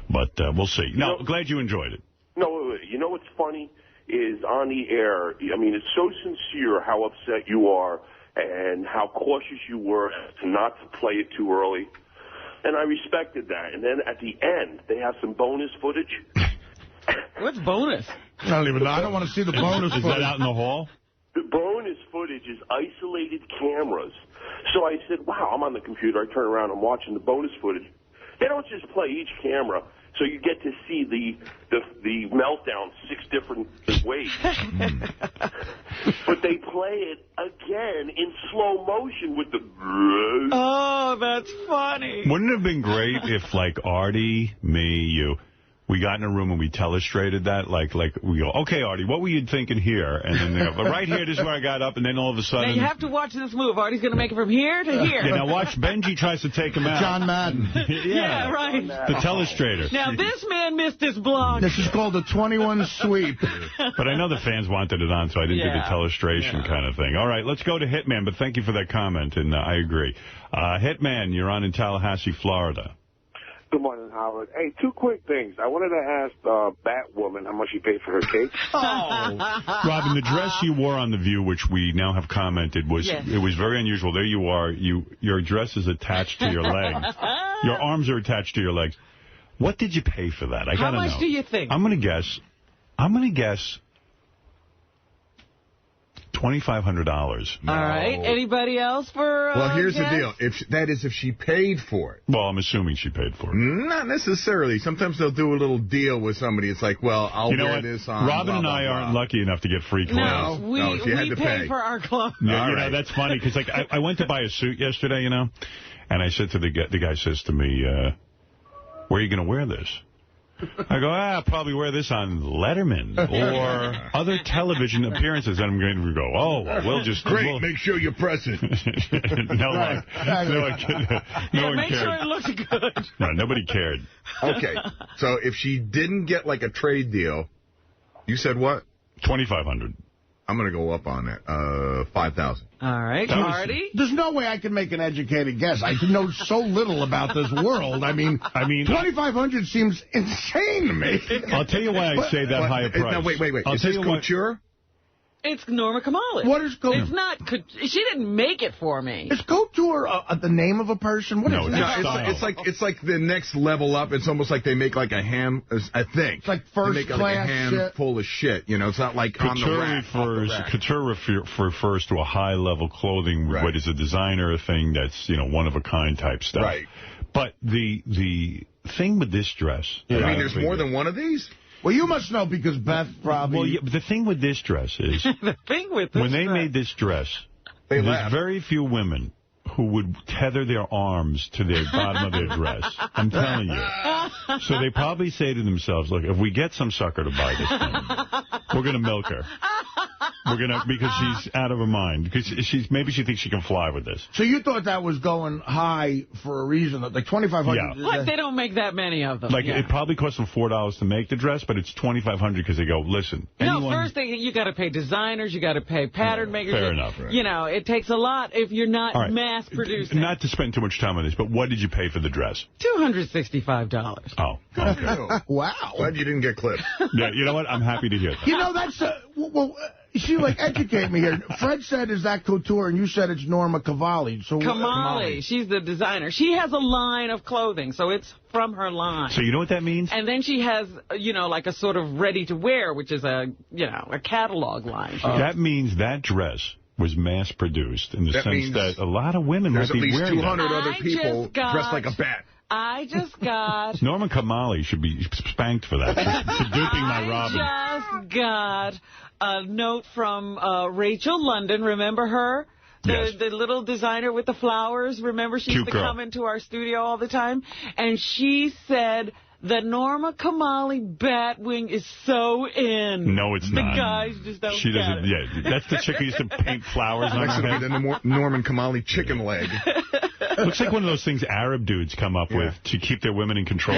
[SPEAKER 2] But we'll see. No, glad you enjoyed it.
[SPEAKER 8] No, you know what's funny is on the air, I mean, it's so sincere how upset you are and how cautious you were to not to play it too early. And I respected that. And then at the end, they have some bonus footage.
[SPEAKER 5] What's bonus?
[SPEAKER 1] I don't even know. I don't want to see the bonus footage.
[SPEAKER 2] Is that out in the hall?
[SPEAKER 8] The bonus footage is isolated cameras. So I said, wow, I'm on the computer. I turn around, I'm watching the bonus footage. They don't just play each camera, so you get to see the meltdown 6 different ways. But they play it again in slow motion with the...
[SPEAKER 5] Oh, that's funny.
[SPEAKER 2] Wouldn't it have been great if, like, Artie, me, you... We got in a room and we telestrated that, like we go, okay, Artie, what were you thinking here? And then they go, but right here, this is where I got up, and then all of a sudden...
[SPEAKER 5] Now, you have to watch this move. Artie's going to make it from here to here.
[SPEAKER 2] Yeah, now watch, Benji tries to take him out.
[SPEAKER 1] John Madden.
[SPEAKER 5] Yeah, right.
[SPEAKER 2] The telestrator.
[SPEAKER 5] Now, this man missed his block.
[SPEAKER 1] This is called a 21 sweep.
[SPEAKER 2] But I know the fans wanted it on, so I didn't do the telestration kind of thing. All right, let's go to Hitman, but thank you for that comment, and I agree. Hitman, you're on in Tallahassee, Florida.
[SPEAKER 9] Good morning, Howard. Hey, 2 quick things. I wanted to ask Batwoman how much she paid for her cake.
[SPEAKER 2] Robin, the dress you wore on The View, which we now have commented, it was very unusual. There you are. Your dress is attached to your legs. Your arms are attached to your legs. What did you pay for that? I gotta know.
[SPEAKER 5] How much do you think?
[SPEAKER 2] I'm going to guess $2,500.
[SPEAKER 5] No. All right. Anybody else for
[SPEAKER 6] Well, here's the deal. If she paid for it.
[SPEAKER 2] Well, I'm assuming she paid for it.
[SPEAKER 6] Not necessarily. Sometimes they'll do a little deal with somebody. It's like, well, I'll wear this on.
[SPEAKER 2] Robin and I aren't lucky enough to get free clothes.
[SPEAKER 5] No,
[SPEAKER 6] she had to pay
[SPEAKER 5] for our clothes.
[SPEAKER 2] Yeah, that's funny, because like I went to buy a suit yesterday, and I said to the guy says to me, where are you going to wear this? I go, I'll probably wear this on Letterman or other television appearances. And I'm going to go, oh, well, we'll just...
[SPEAKER 6] Great, make sure you press it.
[SPEAKER 2] No one
[SPEAKER 5] make
[SPEAKER 2] cared.
[SPEAKER 5] sure it looks good.
[SPEAKER 2] No, nobody cared.
[SPEAKER 6] Okay, so if she didn't get, like, a trade deal, you said what?
[SPEAKER 2] $2,500.
[SPEAKER 6] I'm going to go up on that. 5,000.
[SPEAKER 5] All right. Artie?
[SPEAKER 1] There's no way I can make an educated guess. I know so little about this world. I mean, $2,500 seems insane to me.
[SPEAKER 2] I'll tell you why I say that higher price.
[SPEAKER 6] No, wait. Is this couture?
[SPEAKER 5] It's Norma Kamali.
[SPEAKER 1] What is couture?
[SPEAKER 5] It's not. She didn't make it for me.
[SPEAKER 1] Is couture the name of a person? What is that?
[SPEAKER 6] No, it's like the next level up. It's almost like they make like a ham. I think
[SPEAKER 1] it's like first class
[SPEAKER 6] like a ham full of shit. It's not like
[SPEAKER 2] couture
[SPEAKER 6] on the rack.
[SPEAKER 2] Couture refers to a high level clothing, what is a designer thing that's one of a kind type stuff.
[SPEAKER 6] Right.
[SPEAKER 2] But the thing with this dress,
[SPEAKER 6] there's more than one of these.
[SPEAKER 1] Well, you must know because Beth probably...
[SPEAKER 2] Well, the thing with this dress is... when they made this dress, there's very few women who would tether their arms to the bottom of their dress. I'm telling you. So they probably say to themselves, look, if we get some sucker to buy this thing, we're going to milk her. because she's out of her mind. Because maybe she thinks she can fly with this.
[SPEAKER 1] So you thought that was going high for a reason, like $2,500?
[SPEAKER 2] Yeah.
[SPEAKER 5] What? They don't make that many of them.
[SPEAKER 2] Like, it probably cost them $4 to make the dress, but it's $2,500 because they go, listen.
[SPEAKER 5] No, first thing, you got to pay designers, you got to pay pattern makers.
[SPEAKER 2] Fair enough. Right.
[SPEAKER 5] You know, it takes a lot if you're not mass producing.
[SPEAKER 2] Not to spend too much time on this, but what did you pay for the dress?
[SPEAKER 5] $265.
[SPEAKER 2] Oh, okay.
[SPEAKER 1] Wow.
[SPEAKER 6] Glad you didn't get clipped.
[SPEAKER 2] Yeah, you know what? I'm happy to hear that.
[SPEAKER 1] You know, that's... she, educate me here. Fred said, is that couture, and you said it's Norma Cavalli. So
[SPEAKER 5] Kamali, she's the designer. She has a line of clothing, so it's from her line.
[SPEAKER 2] So you know what that means?
[SPEAKER 5] And then she has, like a sort of ready-to-wear, which is a catalog line.
[SPEAKER 2] That means that dress was mass-produced in the sense that a lot of women might be wearing that.
[SPEAKER 6] There's at least 200 other people dressed like a bat.
[SPEAKER 5] I just got...
[SPEAKER 2] Norma Kamali should be spanked for that, for duping my Robin.
[SPEAKER 5] I just got a note from Rachel London. Remember her? The little designer with the flowers. Remember she used to come into our studio all the time? And she said... The Norma Kamali Batwing is so in.
[SPEAKER 2] No, it's not.
[SPEAKER 5] The guys just don't
[SPEAKER 2] get it. Yeah, that's the chick who used to paint flowers on her head.
[SPEAKER 6] The Norman Kamali chicken leg.
[SPEAKER 2] Looks like one of those things Arab dudes come up with to keep their women in control.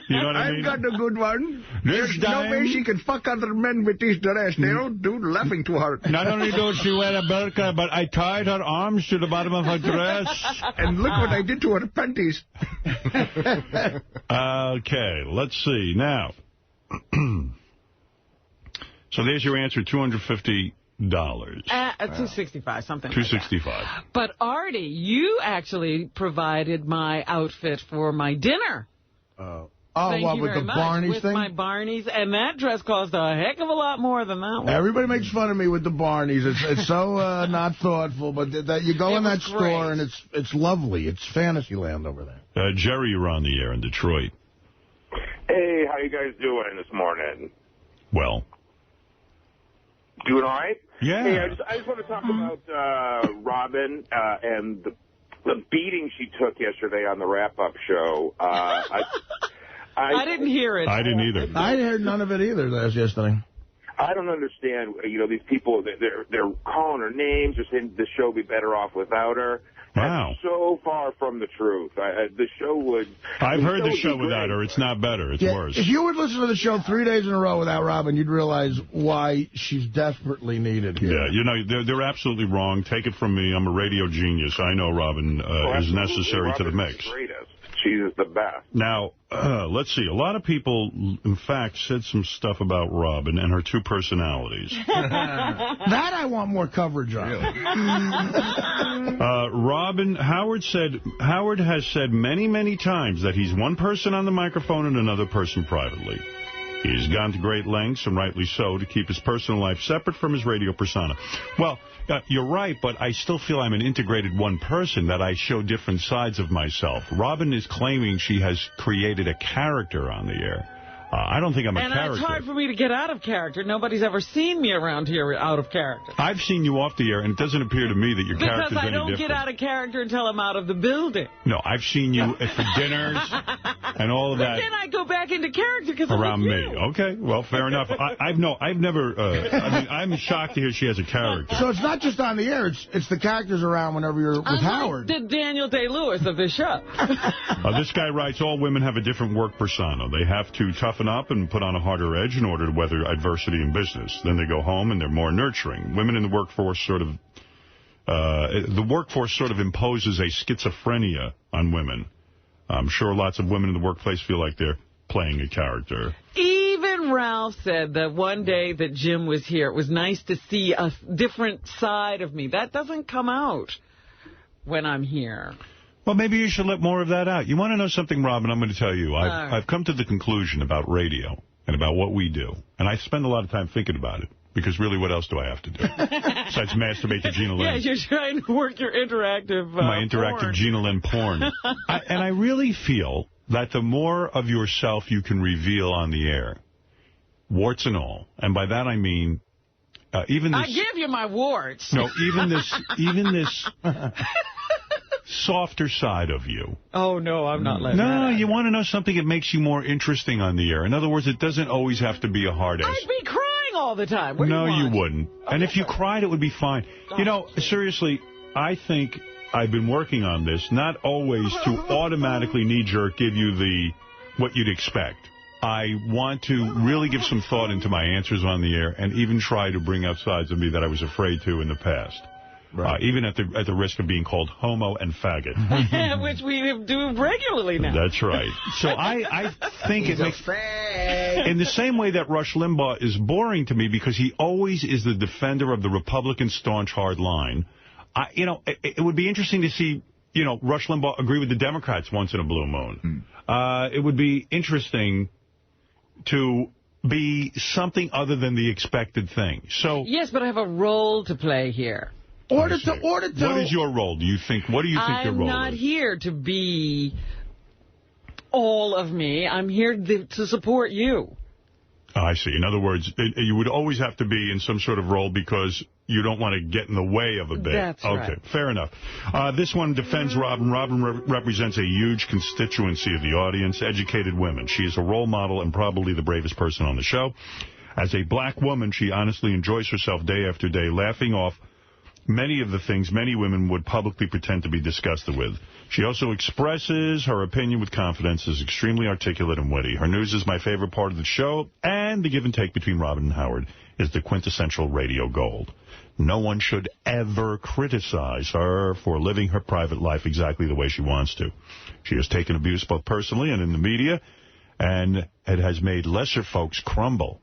[SPEAKER 2] You know what I mean?
[SPEAKER 6] I've got a good one. There's no way she can fuck other men with this dress. They don't do laughing too hard.
[SPEAKER 2] Not only does she wear a burqa, but I tied her arms to the bottom of her dress.
[SPEAKER 6] And look what I did to her panties.
[SPEAKER 2] Okay, let's see. Now, so there's your answer, $250.
[SPEAKER 5] $265, something like that.
[SPEAKER 2] $265.
[SPEAKER 5] But, Artie, you actually provided my outfit for my dinner.
[SPEAKER 1] Thank you with the Barneys
[SPEAKER 5] with
[SPEAKER 1] thing?
[SPEAKER 5] With my Barneys, and that dress cost a heck of a lot more than that one.
[SPEAKER 1] Everybody makes fun of me with the Barneys. It's so not thoughtful, but that you go in that store and it's lovely. It's Fantasyland over there.
[SPEAKER 2] Jerry, you're on the air in Detroit.
[SPEAKER 9] Hey, how you guys doing this morning?
[SPEAKER 2] Well.
[SPEAKER 9] Doing all right?
[SPEAKER 2] Yeah.
[SPEAKER 9] Hey, I just want to talk about Robin and the beating she took yesterday on the wrap-up show.
[SPEAKER 5] I didn't hear it.
[SPEAKER 2] I didn't either.
[SPEAKER 1] I heard none of it either yesterday.
[SPEAKER 9] I don't understand, these people, they're calling her names, they're saying the show would be better off without her.
[SPEAKER 2] Wow.
[SPEAKER 9] That's so far from the truth. The show would...
[SPEAKER 2] I've heard the show without her. It's not better. It's worse.
[SPEAKER 1] If you would listen to the show 3 days in a row without Robin, you'd realize why she's desperately needed here.
[SPEAKER 2] Yeah, they're absolutely wrong. Take it from me. I'm a radio genius. I know Robin is necessary to the mix.
[SPEAKER 9] She's the best.
[SPEAKER 2] Now, let's see. A lot of people, in fact, said some stuff about Robin and her two personalities.
[SPEAKER 1] That I want more coverage on.
[SPEAKER 2] Robin, Howard has said many, many times that he's one person on the microphone and another person privately. He's gone to great lengths, and rightly so, to keep his personal life separate from his radio persona. Well, you're right, but I still feel I'm an integrated one person, that I show different sides of myself. Robin is claiming she has created a character on the air. I don't think I'm a character.
[SPEAKER 5] And it's hard for me to get out of character. Nobody's ever seen me around here out of character.
[SPEAKER 2] I've seen you off the air, and it doesn't appear to me that your character's any different.
[SPEAKER 5] Because I don't get out of character until I'm out of the building.
[SPEAKER 2] No, I've seen you for dinners and all of that.
[SPEAKER 5] But then I go back into character because
[SPEAKER 2] around me. Okay, well, fair enough. I've never. I'm shocked to hear she has a character.
[SPEAKER 1] So it's not just on the air. It's the characters around whenever you're with Howard.
[SPEAKER 5] The Daniel Day-Lewis of this show.
[SPEAKER 2] This guy writes, all women have a different work persona. They have to toughen up and put on a harder edge in order to weather adversity in business. Then they go home and they're more nurturing. Women in the workforce sort of imposes a schizophrenia on women. I'm sure lots of women in the workplace feel like they're playing a character.
[SPEAKER 5] Even Ralph said that one day that Jim was here, it was nice to see a different side of me. That doesn't come out when I'm here.
[SPEAKER 2] Well, maybe you should let more of that out. You want to know something, Robin? I'm going to tell you. I've come to the conclusion about radio and about what we do, and I spend a lot of time thinking about it, because really, what else do I have to do besides masturbate to Gina Lynn?
[SPEAKER 5] Yeah, you're trying to work your interactive
[SPEAKER 2] My interactive
[SPEAKER 5] porn.
[SPEAKER 2] Gina Lynn porn. And I really feel that the more of yourself you can reveal on the air, warts and all, and by that I mean even this...
[SPEAKER 5] I give you my warts.
[SPEAKER 2] No, even this softer side of you.
[SPEAKER 5] Oh, no, I'm not letting that
[SPEAKER 2] No,
[SPEAKER 5] out.
[SPEAKER 2] you want to know something that makes you more interesting on the air. In other words, it doesn't always have to be a hard ass.
[SPEAKER 5] I'd be crying all the time. What do
[SPEAKER 2] No,
[SPEAKER 5] you want?
[SPEAKER 2] you wouldn't. And if you cried, it would be fine. You know, seriously, I think I've been working on this, not always to automatically knee-jerk give you what you'd expect. I want to really give some thought into my answers on the air and even try to bring up sides of me that I was afraid to in the past. Right. Even at the risk of being called homo and faggot.
[SPEAKER 5] Which we do regularly now.
[SPEAKER 2] That's right. So I think it makes... In the same way that Rush Limbaugh is boring to me because he always is the defender of the Republican staunch hard line, it would be interesting to see, Rush Limbaugh agree with the Democrats once in a blue moon. It would be interesting to be something other than the expected thing. So yes,
[SPEAKER 5] but I have a role to play here.
[SPEAKER 2] What is your role? What do you think your role is?
[SPEAKER 5] I'm not here to be all of me. I'm here to support you.
[SPEAKER 2] I see. In other words, you would always have to be in some sort of role because you don't want to get in the way of a bit.
[SPEAKER 5] That's right.
[SPEAKER 2] Okay, fair enough. This one defends Robin. Robin represents a huge constituency of the audience, educated women. She is a role model and probably the bravest person on the show. As a black woman, she honestly enjoys herself day after day, laughing off many of the things many women would publicly pretend to be disgusted with. She also expresses her opinion with confidence, is extremely articulate and witty. Her news is my favorite part of the show, and the give and take between Robin and Howard is the quintessential radio gold. No one should ever criticize her for living her private life exactly the way she wants to. She has taken abuse both personally and in the media, and it has made lesser folks crumble.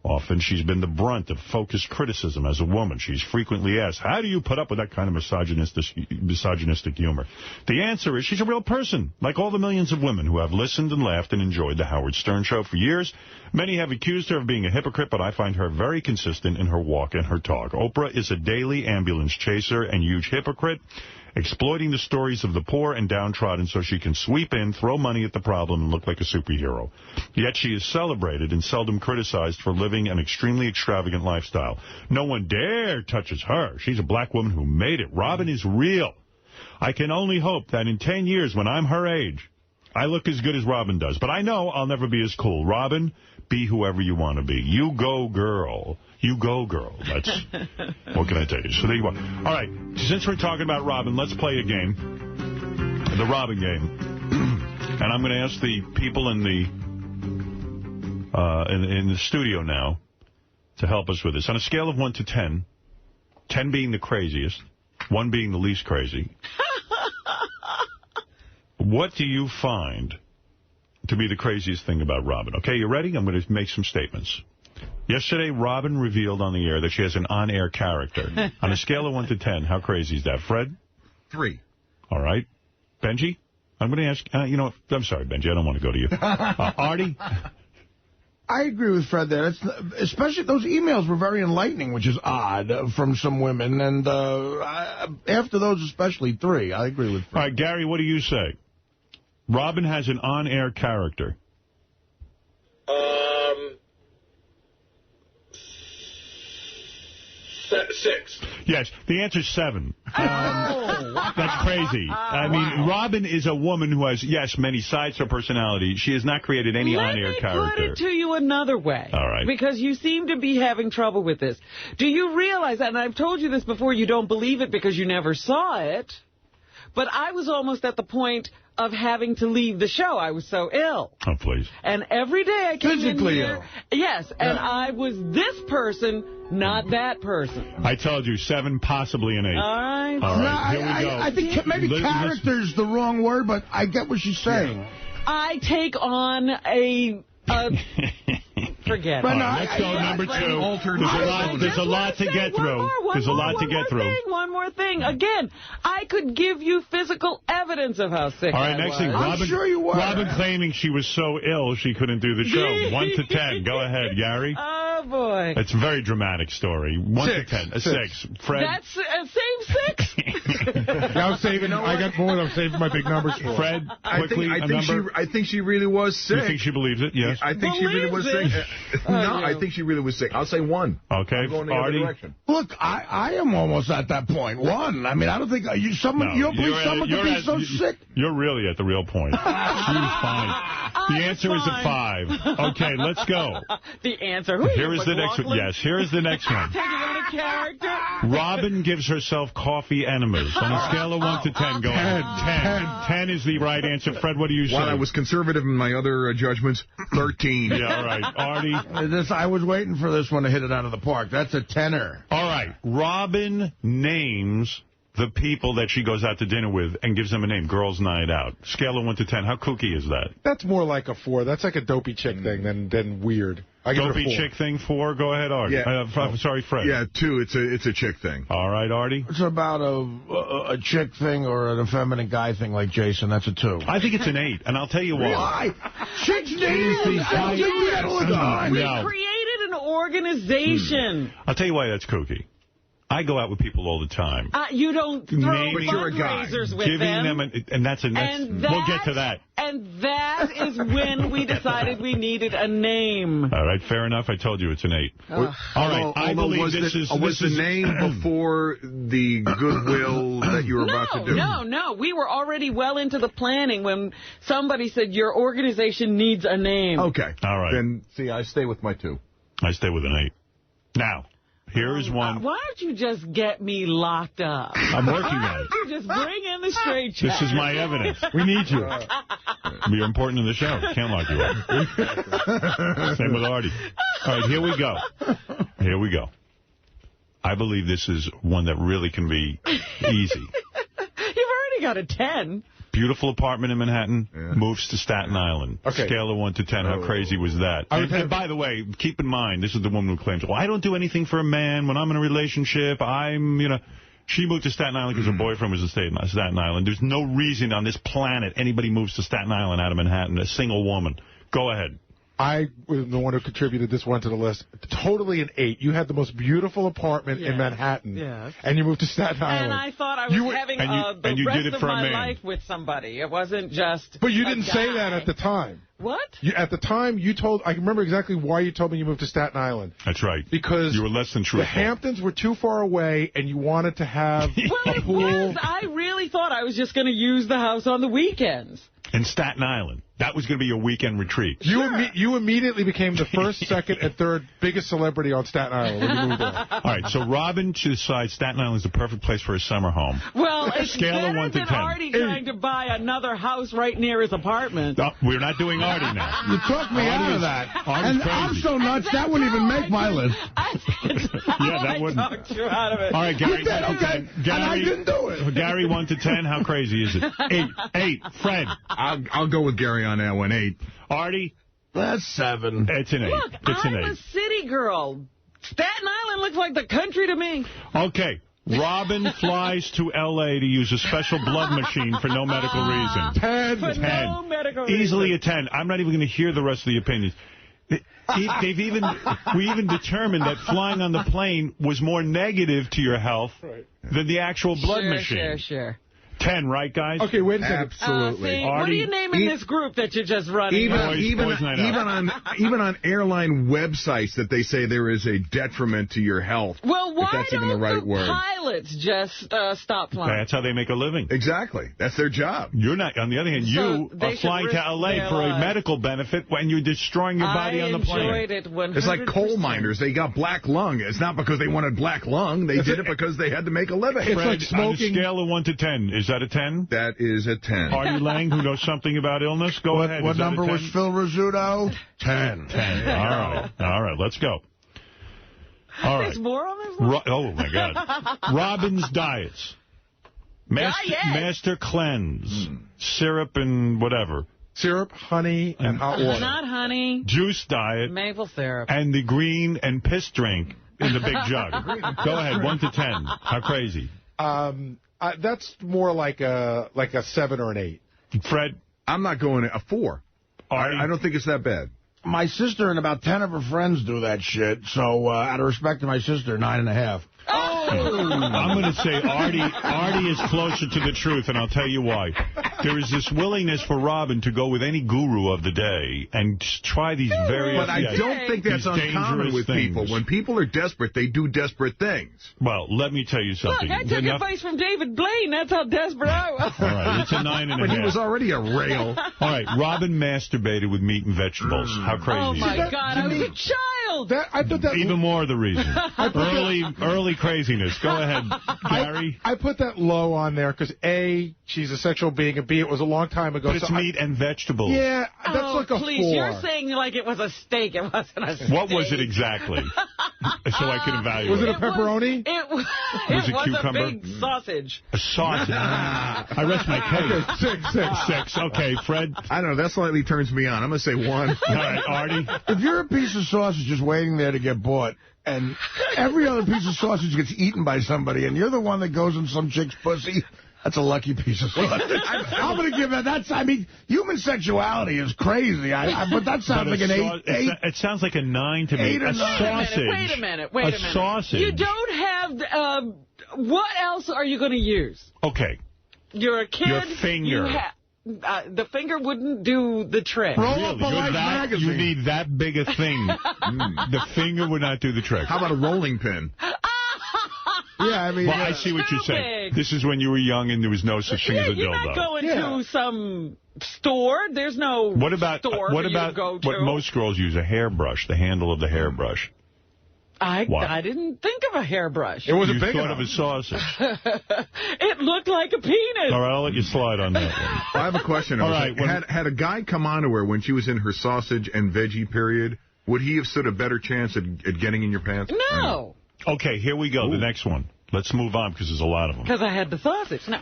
[SPEAKER 2] Often she's been the brunt of focused criticism as a woman. She's frequently asked, how do you put up with that kind of misogynistic humor? The answer is she's a real person, like all the millions of women who have listened and laughed and enjoyed The Howard Stern Show for years. Many have accused her of being a hypocrite, but I find her very consistent in her walk and her talk. Oprah is a daily ambulance chaser and huge hypocrite, exploiting the stories of the poor and downtrodden so she can sweep in, throw money at the problem, and look like a superhero. Yet she is celebrated and seldom criticized for living an extremely extravagant lifestyle. No one dare touches her. She's a black woman who made it. Robin is real. I can only hope that in 10 years, when I'm her age, I look as good as Robin does. But I know I'll never be as cool. Robin, be whoever you want to be. You go, girl. You go, girl. That's what can I tell you? So there you are. All right. Since we're talking about Robin, let's play a game. The Robin game. And I'm going to ask the people in the studio now to help us with this. On a scale of 1 to 10, 10 being the craziest, 1 being the least crazy, what do you find to be the craziest thing about Robin? Okay, you ready? I'm going to make some statements. Yesterday, Robin revealed on the air that she has an on-air character. On a scale of 1 to 10, how crazy is that? Fred?
[SPEAKER 6] 3.
[SPEAKER 2] All right. Benji? I'm going to ask, you know what? I'm sorry, Benji, I don't want to go to you. Artie?
[SPEAKER 1] I agree with Fred there. Especially those emails were very enlightening, which is odd from some women. And after those, especially 3. I agree with Fred.
[SPEAKER 2] All right, Gary, what do you say? Robin has an on-air character.
[SPEAKER 10] 6.
[SPEAKER 2] Yes, the answer's 7. That's crazy. I mean, Robin is a woman who has, yes, many sides to her personality. She has not created any on-air character.
[SPEAKER 5] Let me put it to you another way.
[SPEAKER 2] All right.
[SPEAKER 5] Because you seem to be having trouble with this. Do you realize, and I've told you this before, you don't believe it because you never saw it, but I was almost at the point of having to leave the show. I was so ill.
[SPEAKER 2] Oh, please.
[SPEAKER 5] And every day I came
[SPEAKER 1] Physically
[SPEAKER 5] in here.
[SPEAKER 1] ill.
[SPEAKER 5] Yes, and I was this person, not that person.
[SPEAKER 2] I told you, 7, possibly an 8.
[SPEAKER 5] All right.
[SPEAKER 2] All right, here we go.
[SPEAKER 1] I think maybe character's the wrong word, but I get what she's saying.
[SPEAKER 5] Yeah. I take on a forget it.
[SPEAKER 2] Let's go number 2. There's a lot to get through. There's a lot to get through.
[SPEAKER 5] One more thing. Again, I could give you physical evidence of how sick I was.
[SPEAKER 2] All right, next thing.
[SPEAKER 1] I'm sure you were.
[SPEAKER 2] Robin claiming she was so ill she couldn't do the show. 1 to 10. Go ahead, Gary.
[SPEAKER 5] Oh, boy.
[SPEAKER 2] It's a very dramatic story. 1 to 10. A 6. Fred?
[SPEAKER 5] That's same 6?
[SPEAKER 3] I'm saving. I got more. I'm saving my big numbers for.
[SPEAKER 2] Fred, quickly,
[SPEAKER 6] I think she really was sick.
[SPEAKER 2] You think she believes it? Yes.
[SPEAKER 6] I think she really was sick. I think she really was sick. I'll say 1.
[SPEAKER 2] Okay,
[SPEAKER 6] I'm going the other direction.
[SPEAKER 1] Look, I am almost at that point. 1. I mean, I don't think someone could be so sick.
[SPEAKER 2] You're really at the real point. She's fine. The answer is a 5. Okay, let's go.
[SPEAKER 5] The answer.
[SPEAKER 2] Here is Here's the next one. Yes, here's the next one.
[SPEAKER 5] Taking on a character.
[SPEAKER 2] Robin gives herself coffee enemas. On a scale of 1 to 10, go ahead. 10 is the right answer. Fred, what do you say?
[SPEAKER 6] While I was conservative in my other judgments, 13.
[SPEAKER 2] Yeah, all right. Artie?
[SPEAKER 1] I was waiting for this one to hit it out of the park. That's a 10-er.
[SPEAKER 2] All right. Robin names the people that she goes out to dinner with and gives them a name. Girls' night out. Scale of 1 to 10. How kooky is that?
[SPEAKER 10] That's more like a 4. That's like a dopey chick thing than weird. I give
[SPEAKER 2] Dopey
[SPEAKER 10] it a 4.
[SPEAKER 2] chick thing, 4. Go ahead, Artie.
[SPEAKER 6] Yeah.
[SPEAKER 2] Sorry, Fred.
[SPEAKER 6] Yeah, 2. It's a chick thing.
[SPEAKER 2] All right, Artie.
[SPEAKER 1] It's about a chick thing or an effeminate guy thing like Jason. That's a 2.
[SPEAKER 2] I think it's an 8, and I'll tell you why.
[SPEAKER 1] Why? Chicks dating these guys. We
[SPEAKER 5] created an organization.
[SPEAKER 2] I'll tell you why that's kooky. I go out with people all the time.
[SPEAKER 5] You don't throw fundraisers with
[SPEAKER 2] Giving them and that's we'll get to that.
[SPEAKER 5] And that is when we decided we needed a name.
[SPEAKER 2] All right, fair enough. I told you it's an 8. All right, I believe this is...
[SPEAKER 6] Was the name before the goodwill that you were about to do?
[SPEAKER 5] No. We were already well into the planning when somebody said your organization needs a name.
[SPEAKER 6] Okay.
[SPEAKER 2] All right.
[SPEAKER 6] Then, see, I stay with my 2.
[SPEAKER 2] I stay with an 8. Now... Here is one.
[SPEAKER 5] Why don't you just get me locked up?
[SPEAKER 2] I'm working on it.
[SPEAKER 5] Why don't you just bring in the straight check?
[SPEAKER 2] This is my evidence. We need you. You're important in the show. Can't lock you up. Same with Artie. All right, here we go. Here we go. I believe this is one that really can be easy.
[SPEAKER 5] You've already got a 10.
[SPEAKER 2] Beautiful apartment in Manhattan, moves to Staten Island.
[SPEAKER 10] Okay.
[SPEAKER 2] Scale of 1 to 10, how crazy was that? And by the way, keep in mind, this is the woman who claims, well, I don't do anything for a man. When I'm in a relationship, she moved to Staten Island because her boyfriend was in Staten Island. There's no reason on this planet anybody moves to Staten Island out of Manhattan, a single woman. Go ahead.
[SPEAKER 10] I was the one who contributed this one to the list. Totally an 8. You had the most beautiful apartment in Manhattan, and you moved to Staten Island.
[SPEAKER 5] And I thought I was having the rest of my life with somebody. It wasn't just
[SPEAKER 10] But you didn't say that at the time.
[SPEAKER 5] What?
[SPEAKER 10] At the time, you told... I remember exactly why you told me you moved to Staten Island.
[SPEAKER 2] That's right.
[SPEAKER 10] Because
[SPEAKER 2] you were less than truthful.
[SPEAKER 10] The Hamptons were too far away, and you wanted to have a pool.
[SPEAKER 5] I really thought I was just going to use the house on the weekends.
[SPEAKER 2] In Staten Island. That was going to be your weekend retreat.
[SPEAKER 10] You immediately became the first, second, and third biggest celebrity on Staten Island when you moved there.
[SPEAKER 2] All right, so Robin decides Staten Island is the perfect place for a summer home.
[SPEAKER 5] Well, it's
[SPEAKER 2] Scale
[SPEAKER 5] better
[SPEAKER 2] of 1 to
[SPEAKER 5] than
[SPEAKER 2] 10.
[SPEAKER 5] Artie trying to buy another house right near his apartment.
[SPEAKER 2] No, we're not doing Artie now.
[SPEAKER 1] You talked me out of that.
[SPEAKER 2] Artie's
[SPEAKER 1] And
[SPEAKER 2] crazy.
[SPEAKER 1] I'm so nuts, that wouldn't even make my list.
[SPEAKER 2] Yeah, that wouldn't.
[SPEAKER 5] I talked you out of it.
[SPEAKER 2] All right, Gary.
[SPEAKER 1] You did, okay.
[SPEAKER 2] Gary,
[SPEAKER 1] and I didn't do it.
[SPEAKER 2] Gary, 1 to 10, how crazy is it? 8. Fred.
[SPEAKER 6] I'll go with Gary on that one, 8.
[SPEAKER 2] Artie?
[SPEAKER 1] That's 7.
[SPEAKER 2] It's an 8.
[SPEAKER 5] Look, I'm a city girl. Staten Island looks like the country to me.
[SPEAKER 2] Okay. Robin flies to L.A. to use a special blood machine for no medical reason.
[SPEAKER 10] 10.
[SPEAKER 5] For no medical reason.
[SPEAKER 2] Easily a 10. I'm not even going to hear the rest of the opinions. We even determined that flying on the plane was more negative to your health than the actual blood machine.
[SPEAKER 5] Sure.
[SPEAKER 2] 10, right, guys?
[SPEAKER 10] Okay, wait a second.
[SPEAKER 6] Absolutely.
[SPEAKER 5] What are you naming this group that you're just running?
[SPEAKER 6] Even on airline websites that they say there is a detriment to your health.
[SPEAKER 5] Well, why
[SPEAKER 6] if that's even
[SPEAKER 5] don't
[SPEAKER 6] the right
[SPEAKER 5] the
[SPEAKER 6] word.
[SPEAKER 5] pilots just stop flying?
[SPEAKER 2] That's how they make a living.
[SPEAKER 6] Exactly. That's their job.
[SPEAKER 2] You're not. On the other hand, you are flying to L.A. for a medical benefit when you're destroying your body on the plane.
[SPEAKER 5] I enjoyed it 100%.
[SPEAKER 6] It's like coal miners. They got black lung. It's not because they wanted black lung. They did it because they had to make a living.
[SPEAKER 2] It's like smoking. On a scale of 1 to 10, is that a 10?
[SPEAKER 6] That is a 10.
[SPEAKER 2] Artie Lang, who knows something about illness, go ahead.
[SPEAKER 1] What number was Phil Rizzuto? 10.
[SPEAKER 2] 10. All right, let's go. All right.
[SPEAKER 5] There's more on this one?
[SPEAKER 2] Oh, my God. Robin's diets. Master cleanse. Syrup and whatever.
[SPEAKER 10] Syrup, honey, and hot water.
[SPEAKER 5] Not honey.
[SPEAKER 2] Juice diet.
[SPEAKER 5] Maple syrup.
[SPEAKER 2] And the green and piss drink in the big jug. Go ahead, 1 to 10. How crazy?
[SPEAKER 10] That's more like a 7 or an 8.
[SPEAKER 2] Fred?
[SPEAKER 6] I'm not going a 4. I don't think it's that bad.
[SPEAKER 1] My sister and about 10 of her friends do that shit, so out of respect to my sister, 9.5.
[SPEAKER 2] I'm going to say Artie is closer to the truth, and I'll tell you why. There is this willingness for Robin to go with any guru of the day and try these various...
[SPEAKER 6] But I don't think that's uncommon with people. When people are desperate, they do desperate things.
[SPEAKER 2] Well, let me tell you something.
[SPEAKER 5] Look, I took advice from David Blaine. That's how desperate I was.
[SPEAKER 2] All right, it's a 9.5.
[SPEAKER 6] But he was already a rail.
[SPEAKER 2] All right, Robin masturbated with meat and vegetables. How crazy
[SPEAKER 5] is that? Oh, my God, I was a child. child.
[SPEAKER 10] I put that
[SPEAKER 2] even more of the reason. Early craziness. Go ahead, Gary.
[SPEAKER 10] I put that low on there because A, she's a sexual being, and B, it was a long time ago.
[SPEAKER 2] But it's meat and vegetables.
[SPEAKER 10] Yeah, that's like a 4.
[SPEAKER 5] You're saying like it was a steak. It wasn't a steak.
[SPEAKER 2] What was it exactly? So I can evaluate.
[SPEAKER 10] Was it a pepperoni?
[SPEAKER 5] It was
[SPEAKER 2] a cucumber?
[SPEAKER 5] a big sausage.
[SPEAKER 2] A sausage. I rest my case.
[SPEAKER 10] Okay, 6.
[SPEAKER 2] Okay, Fred.
[SPEAKER 6] I don't know. That slightly turns me on. I'm going to say 1.
[SPEAKER 2] All right, Artie.
[SPEAKER 1] If you're a piece of sausage just waiting there to get bought, and every other piece of sausage gets eaten by somebody, and you're the one that goes in some chick's pussy, that's a lucky piece of sausage. I'm going to give that. I mean, human sexuality is crazy. But that sounds like an 8.
[SPEAKER 2] It sounds like a 9 to me.
[SPEAKER 1] 8 or 9.
[SPEAKER 2] Sausage.
[SPEAKER 5] Wait a minute. A
[SPEAKER 2] sausage.
[SPEAKER 5] You don't have... what else are you going to use?
[SPEAKER 2] Okay.
[SPEAKER 5] You're a kid.
[SPEAKER 2] Your finger.
[SPEAKER 5] The finger wouldn't do the trick.
[SPEAKER 1] Roll up a Life magazine.
[SPEAKER 2] You need that big a thing. The finger would not do the trick.
[SPEAKER 6] How about a rolling pin?
[SPEAKER 1] Yeah, I mean...
[SPEAKER 2] Well, I see what you're saying. This is when you were young and there was no such thing as a dildo.
[SPEAKER 5] You're not going to some store. There's no store for you to go to.
[SPEAKER 2] What most girls use, a hairbrush, the handle of the hairbrush.
[SPEAKER 5] I didn't think of a hairbrush.
[SPEAKER 10] It wasn't
[SPEAKER 2] big
[SPEAKER 10] enough.
[SPEAKER 2] You thought of a sausage.
[SPEAKER 5] It looked like a penis.
[SPEAKER 2] All right, I'll let you slide on that one.
[SPEAKER 6] I have a question.
[SPEAKER 2] All right,
[SPEAKER 6] had a guy come on to her when she was in her sausage and veggie period, would he have stood a better chance at getting in your pants?
[SPEAKER 5] No.
[SPEAKER 2] Okay, here we go. The next one. Let's move on because there's a lot of them.
[SPEAKER 5] Because I had the sausage. No.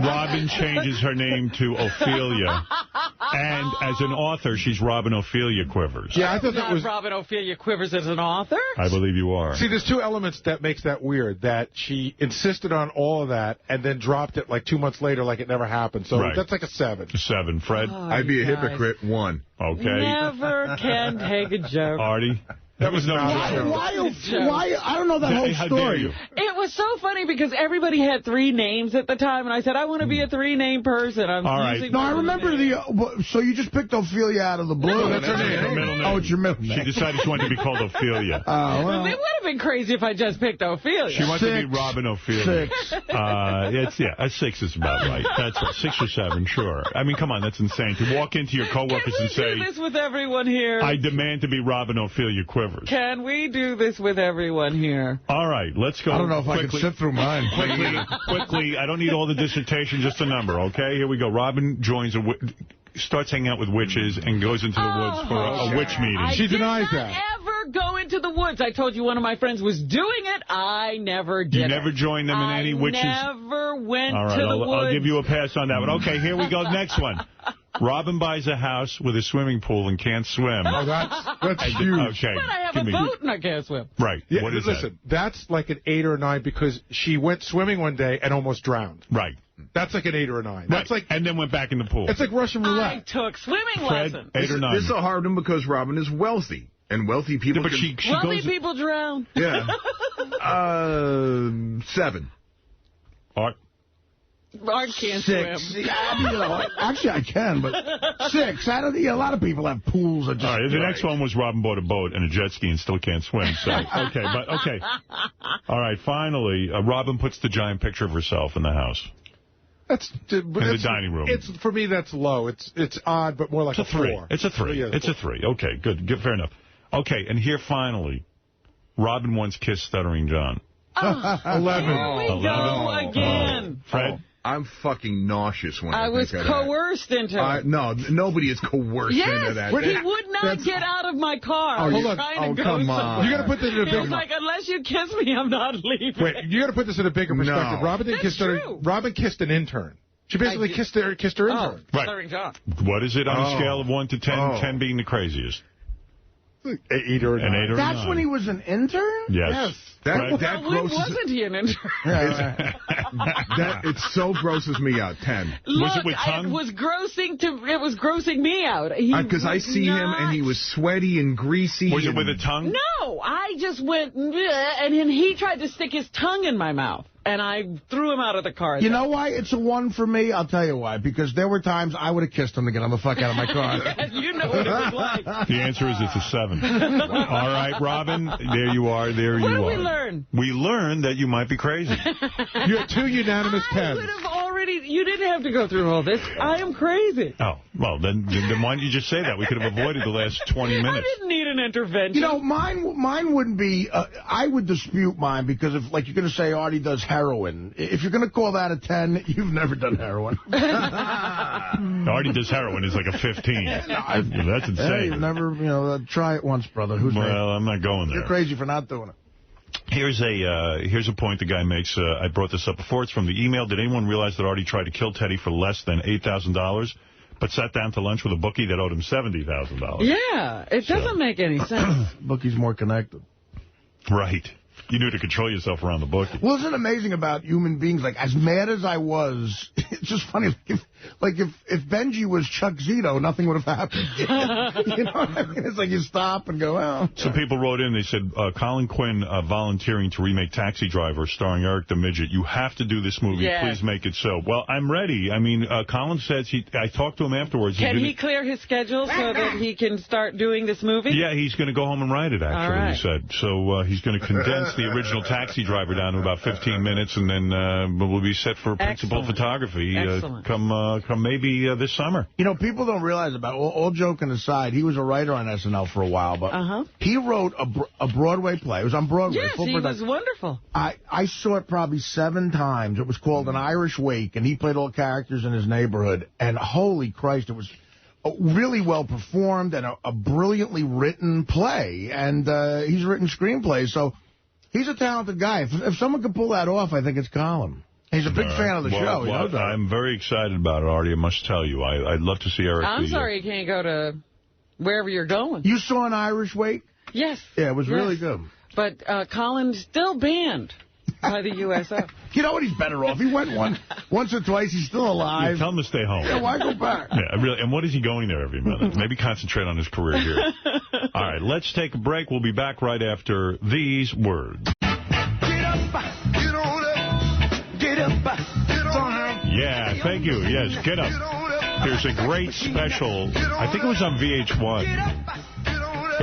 [SPEAKER 2] Robin changes her name to Ophelia. And as an author, she's Robin Ophelia Quivers.
[SPEAKER 10] Yeah, I thought that was...
[SPEAKER 5] Robin Ophelia Quivers as an author?
[SPEAKER 2] I believe you are.
[SPEAKER 10] See, there's 2 elements that makes that weird. That she insisted on all of that and then dropped it like 2 months later like it never happened. So that's like a 7.
[SPEAKER 2] 7. Fred?
[SPEAKER 6] I'd be a hypocrite. 1.
[SPEAKER 2] Okay.
[SPEAKER 5] Never can take a joke.
[SPEAKER 2] Artie? That was no
[SPEAKER 1] Why? I don't know that whole story.
[SPEAKER 5] It was so funny because everybody had 3 names at the time, and I said, I want to be a 3-name person.
[SPEAKER 2] All right.
[SPEAKER 1] No, I remember so you just picked Ophelia out of the blue.
[SPEAKER 5] No,
[SPEAKER 2] that's her name. Her middle name.
[SPEAKER 1] Oh, it's your middle name.
[SPEAKER 2] She decided she wanted to be called Ophelia.
[SPEAKER 1] Well.
[SPEAKER 5] It would have been crazy if I just picked Ophelia.
[SPEAKER 2] She wanted to be Robin Ophelia.
[SPEAKER 1] 6.
[SPEAKER 2] A 6 is about right. That's right. 6 or 7, sure. I mean, come on, that's insane. To walk into your coworkers and say,
[SPEAKER 5] Can we do this with everyone here?
[SPEAKER 2] I demand to be Robin Ophelia Quivers.
[SPEAKER 5] Can we do this with everyone here?
[SPEAKER 2] All right, let's go.
[SPEAKER 1] I don't know if I can sit through mine.
[SPEAKER 2] Quickly, I don't need all the dissertation, just a number, okay? Here we go. Robin joins starts hanging out with witches and goes into the woods for a witch meeting.
[SPEAKER 10] She denies that.
[SPEAKER 5] I did not ever go into the woods. I told you one of my friends was doing it. I never did.
[SPEAKER 2] You never joined them in any witches?
[SPEAKER 5] I never went
[SPEAKER 2] all right,
[SPEAKER 5] to the woods.
[SPEAKER 2] I'll give you a pass on that one. Okay, here we go. Next one. Robin buys a house with a swimming pool and can't swim.
[SPEAKER 10] Oh, that's huge.
[SPEAKER 2] Okay.
[SPEAKER 5] But I have a boat and I can't swim.
[SPEAKER 2] Right.
[SPEAKER 10] Yeah,
[SPEAKER 2] what is
[SPEAKER 10] listen, that's like an 8 or a 9 because she went swimming one day and almost drowned.
[SPEAKER 2] Right.
[SPEAKER 10] That's like an 8 or a 9. That's like,
[SPEAKER 2] and then went back in the pool.
[SPEAKER 10] It's like Russian roulette.
[SPEAKER 5] I took swimming
[SPEAKER 2] Fred,
[SPEAKER 5] lessons.
[SPEAKER 2] 8 or 9.
[SPEAKER 6] This is a hard one because Robin is wealthy. And wealthy people
[SPEAKER 5] wealthy people drown.
[SPEAKER 6] Yeah. 7.
[SPEAKER 2] Art?
[SPEAKER 5] Art can't
[SPEAKER 1] 6.
[SPEAKER 5] swim.
[SPEAKER 1] Actually, I can, but 6. A lot of people have pools. All
[SPEAKER 2] right, the next one was Robin bought a boat and a jet ski and still can't swim. So okay. All right, finally, Robin puts the giant picture of herself in the house.
[SPEAKER 10] In
[SPEAKER 2] the dining room.
[SPEAKER 10] For me, that's low. It's odd, but more like a 4.
[SPEAKER 2] It's a 3.
[SPEAKER 10] Yeah,
[SPEAKER 2] it's a 3. Okay, good. Fair enough. Okay, and here finally, Robin once kissed Stuttering John.
[SPEAKER 10] 11.
[SPEAKER 5] Here we go again.
[SPEAKER 2] Fred?
[SPEAKER 6] I'm fucking nauseous when
[SPEAKER 5] I was
[SPEAKER 6] think of
[SPEAKER 5] coerced
[SPEAKER 6] that.
[SPEAKER 5] into it.
[SPEAKER 6] No, nobody is coerced into that.
[SPEAKER 5] He would not get out of my car.
[SPEAKER 10] Hold on.
[SPEAKER 5] Trying to go
[SPEAKER 6] come on.
[SPEAKER 10] You got to put this in a bigger...
[SPEAKER 5] He was like, unless you kiss me, I'm not leaving.
[SPEAKER 10] Wait, you got to put this in a bigger perspective.
[SPEAKER 6] No.
[SPEAKER 10] Robin kissed an intern. She basically kissed her intern.
[SPEAKER 2] Right.
[SPEAKER 5] Stuttering John.
[SPEAKER 2] What is it on a scale of 1 to 10, 10 being the craziest?
[SPEAKER 10] 8 or 9.
[SPEAKER 2] 8 or 9.
[SPEAKER 1] That's when he was an intern?
[SPEAKER 2] Yes.
[SPEAKER 6] That
[SPEAKER 5] when wasn't he an intern?
[SPEAKER 6] It so grosses me out. 10.
[SPEAKER 5] Look,
[SPEAKER 2] was it with tongue?
[SPEAKER 5] It was grossing me out.
[SPEAKER 6] Because I see him and he was sweaty and greasy.
[SPEAKER 2] Was it with a tongue?
[SPEAKER 5] No, I just went, and then he tried to stick his tongue in my mouth. And I threw him out of the car.
[SPEAKER 1] You know why it's a 1 for me? I'll tell you why. Because there were times I would have kissed him to get him the fuck out of my car.
[SPEAKER 5] You know what it was like.
[SPEAKER 2] The answer is it's a 7. All right, Robin, there you are.
[SPEAKER 5] What did we learn?
[SPEAKER 2] We learned that you might be crazy.
[SPEAKER 10] You had 2 unanimous 10s.
[SPEAKER 5] You didn't have to go through all this. I am crazy.
[SPEAKER 2] Oh, well, then why don't you just say that? We could have avoided the last 20 minutes.
[SPEAKER 5] I didn't need an intervention.
[SPEAKER 1] You know, mine wouldn't be, I would dispute mine because if, like, you're going to say Artie does heroin, if you're going to call that a 10, you've never done heroin.
[SPEAKER 2] Artie does heroin is like a 15. That's insane.
[SPEAKER 1] Hey, you've never, try it once, brother.
[SPEAKER 2] Well, I'm not going there.
[SPEAKER 1] You're crazy for not doing it.
[SPEAKER 2] Here's a point the guy makes. I brought this up before. It's from the email. Did anyone realize that Artie tried to kill Teddy for less than $8,000, but sat down to lunch with a bookie that owed him $70,000?
[SPEAKER 5] Yeah, it doesn't make any sense.
[SPEAKER 1] Bookie's more connected.
[SPEAKER 2] Right. You knew to control yourself around the bookie.
[SPEAKER 1] Well, isn't it amazing about human beings? Like, as mad as I was, it's just funny. If Benji was Chuck Zito, nothing would have happened. You know what I mean? It's like you stop and go, oh.
[SPEAKER 2] Some people wrote in, they said, Colin Quinn volunteering to remake Taxi Driver starring Eric the Midget. You have to do this movie. Yes. Please make it so. Well, I'm ready. I mean, Colin says I talked to him afterwards.
[SPEAKER 5] Can he clear his schedule so that he can start doing this movie?
[SPEAKER 2] Yeah, he's going to go home and write it, actually, he said. So he's going to condense the original Taxi Driver down to about 15 minutes, and then we'll be set for principal photography come maybe this summer.
[SPEAKER 1] You know, people don't realize about, all joking aside, he was a writer on SNL for a while, but he wrote a Broadway play. It was on Broadway.
[SPEAKER 5] Yes, he was wonderful.
[SPEAKER 1] I saw it probably 7 times. It was called An Irish Wake, and he played all characters in his neighborhood, and holy Christ, it was really well performed and a brilliantly written play, and he's written screenplays, so he's a talented guy. If someone could pull that off, I think it's Colin. He's a big fan of the show.
[SPEAKER 2] Well, I'm very excited about it, Artie, I must tell you. I'd love to see Eric.
[SPEAKER 5] I'm sorry you can't go to wherever you're going.
[SPEAKER 1] You saw An Irish Wake?
[SPEAKER 5] Yes.
[SPEAKER 1] Yeah, it was really good.
[SPEAKER 5] But Colin's still banned by the USO.
[SPEAKER 1] You know what? He's better off. He went once or twice. He's still alive.
[SPEAKER 2] Yeah, tell him to stay home.
[SPEAKER 1] Yeah, why go back?
[SPEAKER 2] Yeah, really. And what is he going there every minute? Maybe concentrate on his career here. All right, let's take a break. We'll be back right after these words. Yeah, thank you. Yes, get up. There's a great special. I think it was on VH1.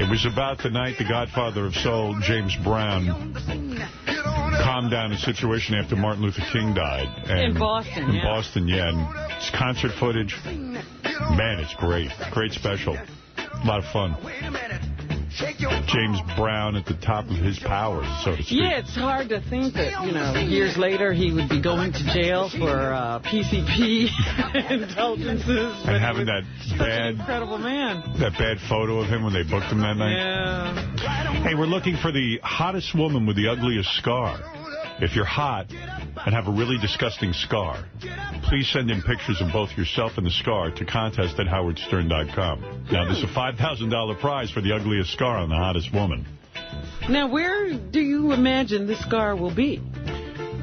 [SPEAKER 2] It was about the night the Godfather of Soul, James Brown, calmed down a situation after Martin Luther King died.
[SPEAKER 5] And in Boston,
[SPEAKER 2] In Boston, yeah. And it's concert footage. Man, it's great. Great special. A lot of fun. James Brown at the top of his powers, so to speak.
[SPEAKER 5] Yeah, it's hard to think that, years later he would be going to jail for PCP indulgences.
[SPEAKER 2] And having that bad,
[SPEAKER 5] incredible man.
[SPEAKER 2] That bad photo of him when they booked him that night.
[SPEAKER 5] Yeah.
[SPEAKER 2] Hey, we're looking for the hottest woman with the ugliest scar. If you're hot and have a really disgusting scar, please send in pictures of both yourself and the scar to contest@howardstern.com. Now, there's a $5,000 prize for the ugliest scar on the hottest woman.
[SPEAKER 5] Now, where do you imagine this scar will be?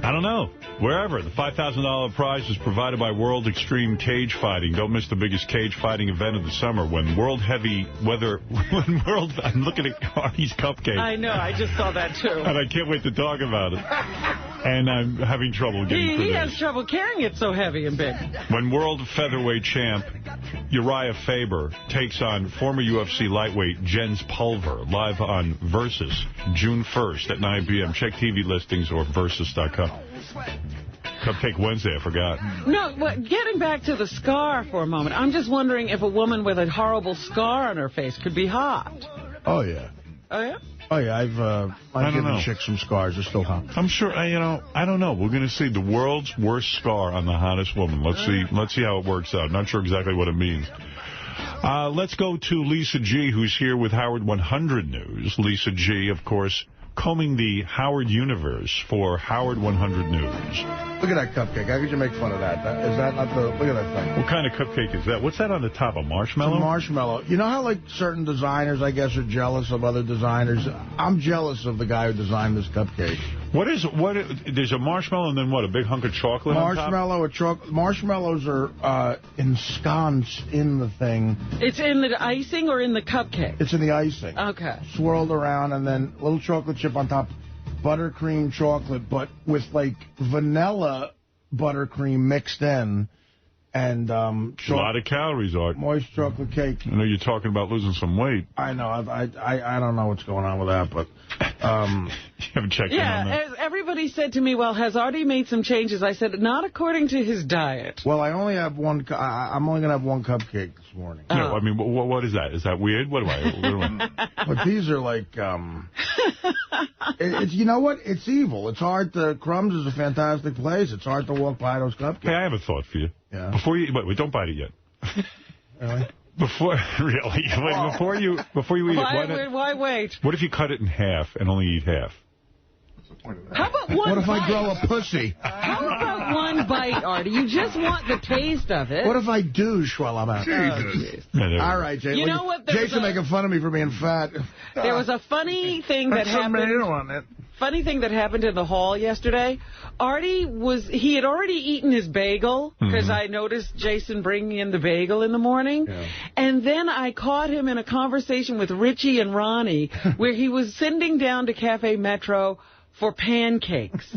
[SPEAKER 2] I don't know. Wherever. The $5,000 prize is provided by World Extreme Cage Fighting. Don't miss the biggest cage fighting event of the summer when I'm looking at Artie's cupcake.
[SPEAKER 5] I know, I just saw that too.
[SPEAKER 2] And I can't wait to talk about it. And I'm having trouble getting
[SPEAKER 5] He has trouble carrying it so heavy and big.
[SPEAKER 2] When world featherweight champ Uriah Faber takes on former UFC lightweight Jens Pulver live on Versus June 1st at 9 p.m. Check TV listings or Versus.com. Cupcake Wednesday, I forgot.
[SPEAKER 5] No, getting back to the scar for a moment, I'm just wondering if a woman with a horrible scar on her face could be hot.
[SPEAKER 1] Oh, yeah.
[SPEAKER 5] Oh, yeah?
[SPEAKER 1] Oh, yeah, I've given chicks some scars. They're still hot.
[SPEAKER 2] I'm sure, I don't know. We're going to see the world's worst scar on the hottest woman. Let's see how it works out. Not sure exactly what it means. Let's go to Lisa G., who's here with Howard 100 News. Lisa G., of course, combing the Howard universe for Howard 100 News.
[SPEAKER 1] Look at that cupcake. How could you make fun of that? Is that not the... Look at that thing.
[SPEAKER 2] What kind of cupcake is that? What's that on the top? A marshmallow?
[SPEAKER 1] It's a marshmallow. You know how, like, certain designers, I guess, are jealous of other designers? I'm jealous of the guy who designed this cupcake.
[SPEAKER 2] There's a marshmallow and then what, a big hunk of chocolate on top?
[SPEAKER 1] Marshmallows are ensconced in the thing.
[SPEAKER 5] It's in the icing or in the cupcake?
[SPEAKER 1] It's in the icing.
[SPEAKER 5] Okay.
[SPEAKER 1] Swirled around and then a little chocolate chip on top. Buttercream chocolate, but with, like, vanilla buttercream mixed in. And
[SPEAKER 2] a lot of calories, Art.
[SPEAKER 1] Moist chocolate cake.
[SPEAKER 2] I know you're talking about losing some weight.
[SPEAKER 1] I know. I don't know what's going on with that, but
[SPEAKER 2] You haven't checked in on that?
[SPEAKER 5] Yeah, everybody said to me, well, has Artie made some changes? I said, not according to his diet.
[SPEAKER 1] Well, I only have one. I'm only going to have one cupcake this morning.
[SPEAKER 2] No, I mean, what is that? Is that weird? What do I...
[SPEAKER 1] But these are like, it's, you know what? It's evil. It's hard to, Crumbs is a fantastic place. It's hard to walk by those cupcakes.
[SPEAKER 2] Hey, I have a thought for you.
[SPEAKER 1] Yeah.
[SPEAKER 2] Before you, wait, don't bite it yet.
[SPEAKER 1] Really?
[SPEAKER 2] Before you eat it,
[SPEAKER 5] why wait?
[SPEAKER 2] What if you cut it in half and only eat half?
[SPEAKER 5] How about one
[SPEAKER 1] What if
[SPEAKER 5] bite?
[SPEAKER 1] I grow a pussy?
[SPEAKER 5] How about one bite, Artie? You just want the taste of it.
[SPEAKER 1] What if I douche while I'm out?
[SPEAKER 6] Jesus.
[SPEAKER 1] All right, Jason.
[SPEAKER 5] You know what?
[SPEAKER 1] Jason making fun of me for being fat.
[SPEAKER 5] There was a funny thing that happened. Funny thing that happened in the hall yesterday. Artie he had already eaten his bagel, because I noticed Jason bringing in the bagel in the morning. Yeah. And then I caught him in a conversation with Richie and Ronnie, where he was sitting down to Cafe Metro for pancakes.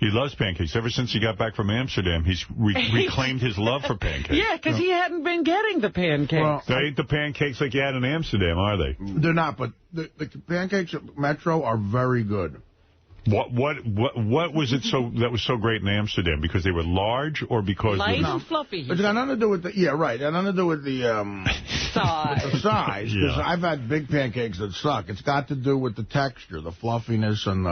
[SPEAKER 2] He loves pancakes. Ever since he got back from Amsterdam, he's reclaimed his love for pancakes.
[SPEAKER 5] Yeah, because he hadn't been getting the pancakes.
[SPEAKER 1] Well,
[SPEAKER 2] they ain't the pancakes like you had in Amsterdam, are they?
[SPEAKER 1] They're not, but the pancakes at Metro are very good.
[SPEAKER 2] What was it that was so great in Amsterdam? Because they were large, or because
[SPEAKER 5] light and fluffy?
[SPEAKER 1] It's got nothing to do with the It got nothing to do with the
[SPEAKER 5] size.
[SPEAKER 1] The size, because I've had big pancakes that suck. It's got to do with the texture, the fluffiness, and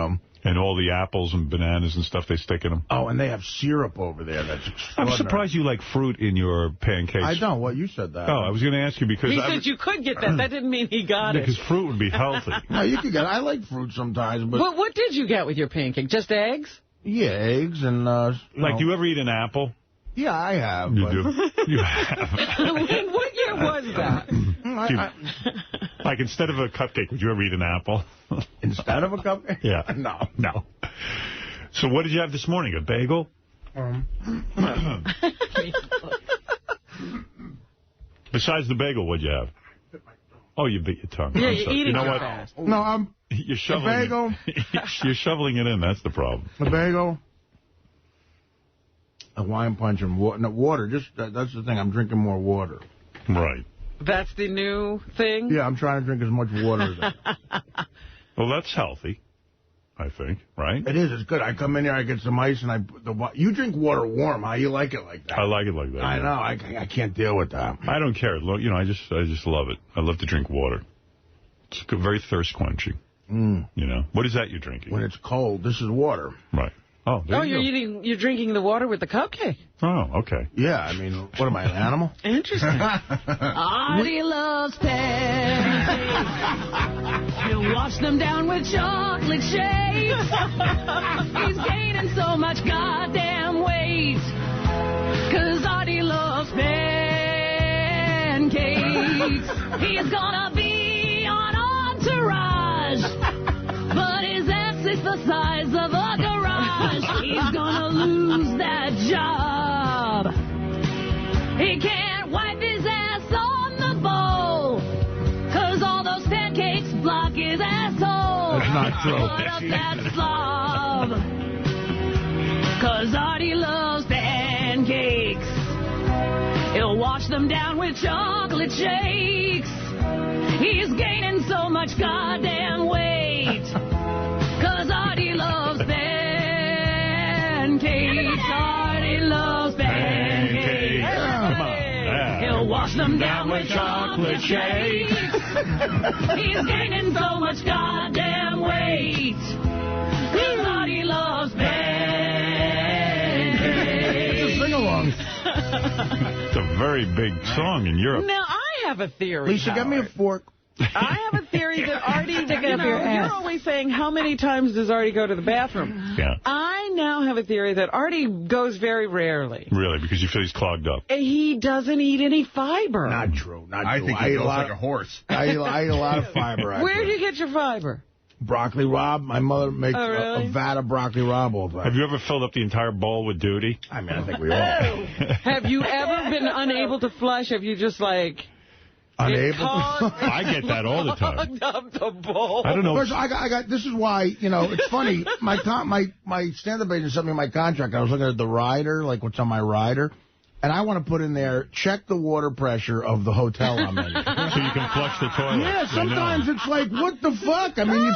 [SPEAKER 2] all the apples and bananas and stuff they stick in them.
[SPEAKER 1] Oh, and they have syrup over there. That's extraordinary.
[SPEAKER 2] I'm surprised you like fruit in your pancakes.
[SPEAKER 1] I don't. Well, you said that.
[SPEAKER 2] Oh, I was going to ask you because...
[SPEAKER 5] He said you could get that. That didn't mean he got it.
[SPEAKER 2] Because fruit would be healthy.
[SPEAKER 1] No, you could get it. I like fruit sometimes. But
[SPEAKER 5] what did you get with your pancake? Just eggs?
[SPEAKER 1] Yeah, eggs and...
[SPEAKER 2] do you ever eat an apple?
[SPEAKER 1] Yeah, I have.
[SPEAKER 2] You do? You have.
[SPEAKER 5] What year was that?
[SPEAKER 2] Like, instead of a cupcake, would you ever eat an apple?
[SPEAKER 1] Instead of a cupcake?
[SPEAKER 2] Yeah.
[SPEAKER 1] No.
[SPEAKER 2] So what did you have this morning? A bagel? Besides the bagel, what'd you have? Oh, you bit your tongue.
[SPEAKER 5] Yeah, you're eating
[SPEAKER 2] you know what?
[SPEAKER 5] fast.
[SPEAKER 1] No,
[SPEAKER 2] you're shoveling
[SPEAKER 1] a bagel.
[SPEAKER 2] You're shoveling it in. That's the problem.
[SPEAKER 1] A bagel. A wine punch and water. No, water. That's the thing. I'm drinking more water.
[SPEAKER 2] Right.
[SPEAKER 5] That's the new thing?
[SPEAKER 1] Yeah, I'm trying to drink as much water as I can.
[SPEAKER 2] Well, that's healthy, I think, right?
[SPEAKER 1] It is. It's good. I come in here, I get some ice, and you drink water warm, huh? You like it like that.
[SPEAKER 2] I like it like that.
[SPEAKER 1] I know. I can't deal with that.
[SPEAKER 2] I don't care. You know, I just love it. I love to drink water. It's very thirst quenching. You know. What is that you're drinking?
[SPEAKER 1] When it's cold, this is water.
[SPEAKER 2] Right. Oh,
[SPEAKER 5] you're drinking the water with the cupcake.
[SPEAKER 2] Oh, okay.
[SPEAKER 1] Yeah, I mean, what am I, an animal?
[SPEAKER 5] Interesting. Artie loves pancakes. He'll wash them down with chocolate shakes. He's gaining so much goddamn weight. 'Cause Artie loves pancakes. He's gonna be on Entourage. But his ass is the size of a garage. He's gonna lose that job. He can't wipe his ass on the bowl, 'cause all those pancakes block his asshole.
[SPEAKER 1] That's not true.
[SPEAKER 5] Put up that slob, 'cause Artie loves pancakes. He'll wash them down with chocolate shakes. He's gaining so much goddamn weight, 'cause Artie loves pancakes. Artie loves pancakes.
[SPEAKER 2] Come on. Yeah.
[SPEAKER 5] He'll wash them down with chocolate shakes. He's gaining so much goddamn weight, 'cause Artie loves pancakes.
[SPEAKER 1] It's a sing-along.
[SPEAKER 2] It's a very big song in Europe.
[SPEAKER 5] Now, I have a theory.
[SPEAKER 1] Lisa, get me a fork.
[SPEAKER 5] I have a theory that Artie, you're always saying, how many times does Artie go to the bathroom?
[SPEAKER 2] Yeah.
[SPEAKER 5] I now have a theory that Artie goes very rarely.
[SPEAKER 2] Really? Because you feel he's clogged up?
[SPEAKER 5] He doesn't eat any fiber.
[SPEAKER 1] Not true.
[SPEAKER 6] I think he goes like a horse.
[SPEAKER 1] I eat a lot of fiber, actually.
[SPEAKER 5] Where do you get your fiber?
[SPEAKER 1] Broccoli Rob. My mother makes
[SPEAKER 5] really?
[SPEAKER 1] a vat of broccoli Rob all the time.
[SPEAKER 2] Have you ever filled up the entire bowl with duty?
[SPEAKER 1] I mean, I think we all.
[SPEAKER 5] Have you ever been unable to flush? Have you just, like...
[SPEAKER 1] Unable?
[SPEAKER 2] I get that all the time.
[SPEAKER 5] Clogged up the bowl.
[SPEAKER 2] I don't know.
[SPEAKER 1] First, I got. This is why, you know, it's funny. My stand-up agent sent me my contract. I was looking at the rider, like what's on my rider. And I want to put in there, check the water pressure of the hotel I'm in.
[SPEAKER 2] So you can flush the toilet.
[SPEAKER 1] Yeah, sometimes it's like, what the fuck? I mean,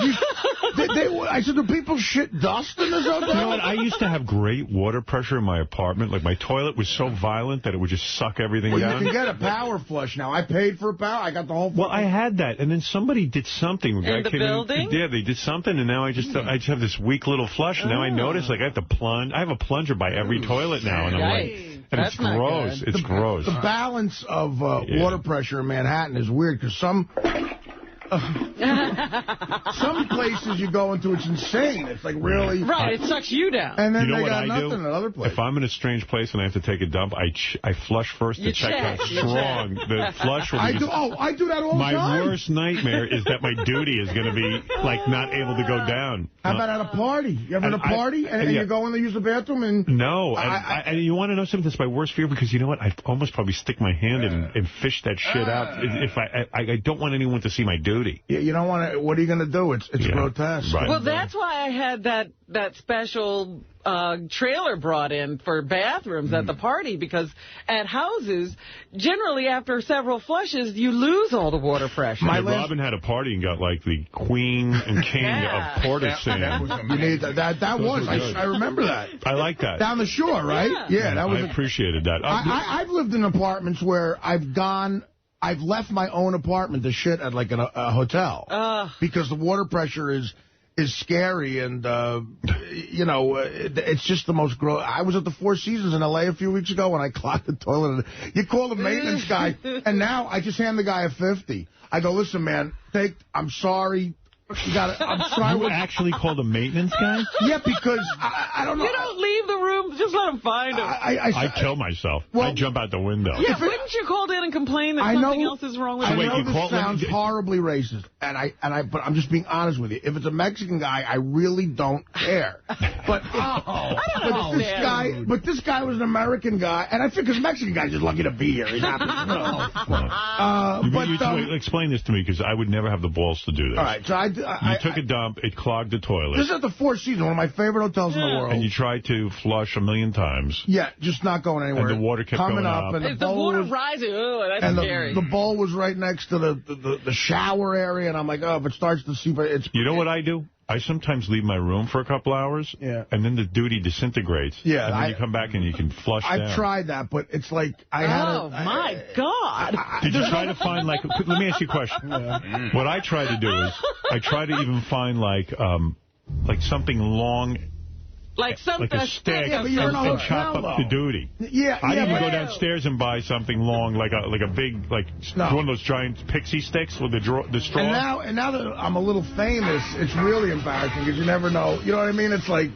[SPEAKER 1] I said, do people shit dust in this hotel?
[SPEAKER 2] You know what? I used to have great water pressure in my apartment. Like, my toilet was so violent that it would just suck everything down.
[SPEAKER 1] Well, you can get a power flush now. I paid for a power. I got the whole...
[SPEAKER 2] Well, I had that, and then somebody did something.
[SPEAKER 5] In the building?
[SPEAKER 2] Yeah, they did something, and now I just have this weak little flush. And now I notice, like, I have to plunge. I have a plunger by every toilet now, and I'm like... And it's gross. It's gross.
[SPEAKER 1] The balance of water pressure in Manhattan is weird because some places you go into, it's insane. It's like really...
[SPEAKER 5] Right, it sucks you down.
[SPEAKER 1] And then
[SPEAKER 2] you know
[SPEAKER 1] they
[SPEAKER 2] what
[SPEAKER 1] got
[SPEAKER 2] I
[SPEAKER 1] nothing
[SPEAKER 2] do?
[SPEAKER 1] in other places.
[SPEAKER 2] If I'm in a strange place and I have to take a dump, I flush first to check how strong the flush will be.
[SPEAKER 1] I do that all the time.
[SPEAKER 2] My worst nightmare is that my duty is going to be, like, not able to go down.
[SPEAKER 1] How about at a party? You ever at a party and you go in to use the bathroom? And
[SPEAKER 2] no. And you want to know something? That's my worst fear because, you know what? I'd almost probably stick my hand in and fish that shit out. If I don't want anyone to see my duty.
[SPEAKER 1] You don't want to... What are you going to do? It's grotesque.
[SPEAKER 5] Right. Well, that's why I had that special trailer brought in for bathrooms at the party, because at houses, generally after several flushes, you lose all the water pressure.
[SPEAKER 2] Robin had a party and got, like, the queen and king of Porter Sand.
[SPEAKER 1] I remember that.
[SPEAKER 2] I like that.
[SPEAKER 1] Down the shore, right? Yeah, that was.
[SPEAKER 2] I appreciated that.
[SPEAKER 1] I've lived in apartments where I've left my own apartment to shit at, like, a hotel. Because the water pressure is scary, and, you know, it's just the most gross. I was at the Four Seasons in L.A. a few weeks ago, and I clogged the toilet. You call the maintenance guy, and now I just hand the guy a 50. I go, listen, man, I'm sorry. I'm sorry.
[SPEAKER 2] You actually called a maintenance guy?
[SPEAKER 1] Yeah, because I don't know.
[SPEAKER 5] You don't leave the room. Just let him find him.
[SPEAKER 2] I'd kill myself. I'd jump out the window.
[SPEAKER 5] Yeah, wouldn't you call in and complain that something else is wrong with you?
[SPEAKER 1] I know this sounds horribly racist, but I'm just being honest with you. If it's a Mexican guy, I really don't care. But this guy was an American guy, and I think because Mexican guy's just lucky to be here. He's happy.
[SPEAKER 2] Explain this to me, because I would never have the balls to do this.
[SPEAKER 1] All right, so
[SPEAKER 2] you took a dump, it clogged the toilet.
[SPEAKER 1] This is at the Four Seasons, one of my favorite hotels in the world.
[SPEAKER 2] And you tried to flush a million times.
[SPEAKER 1] Yeah, just not going anywhere.
[SPEAKER 2] And the water kept
[SPEAKER 1] coming
[SPEAKER 2] going up.
[SPEAKER 1] And
[SPEAKER 5] the water rising. Oh, that's scary.
[SPEAKER 1] The bowl was right next to the shower area, and I'm like, oh, if it starts to seep, it's...
[SPEAKER 2] You know what I do? I sometimes leave my room for a couple hours, and then the duty disintegration.
[SPEAKER 1] Yeah,
[SPEAKER 2] and then you come back and you can flush down.
[SPEAKER 1] I've tried that, but it's like
[SPEAKER 5] my God.
[SPEAKER 2] Did you try to find, like, let me ask you a question. What I try to do is, I try to even find, like something long...
[SPEAKER 5] Like
[SPEAKER 2] a stick,
[SPEAKER 1] and
[SPEAKER 2] chop up the duty.
[SPEAKER 1] Yeah,
[SPEAKER 2] I even go downstairs and buy something long, like a big, one of those giant pixie sticks with the straw.
[SPEAKER 1] And now that I'm a little famous, it's really embarrassing because you never know. You know what I mean? It's like.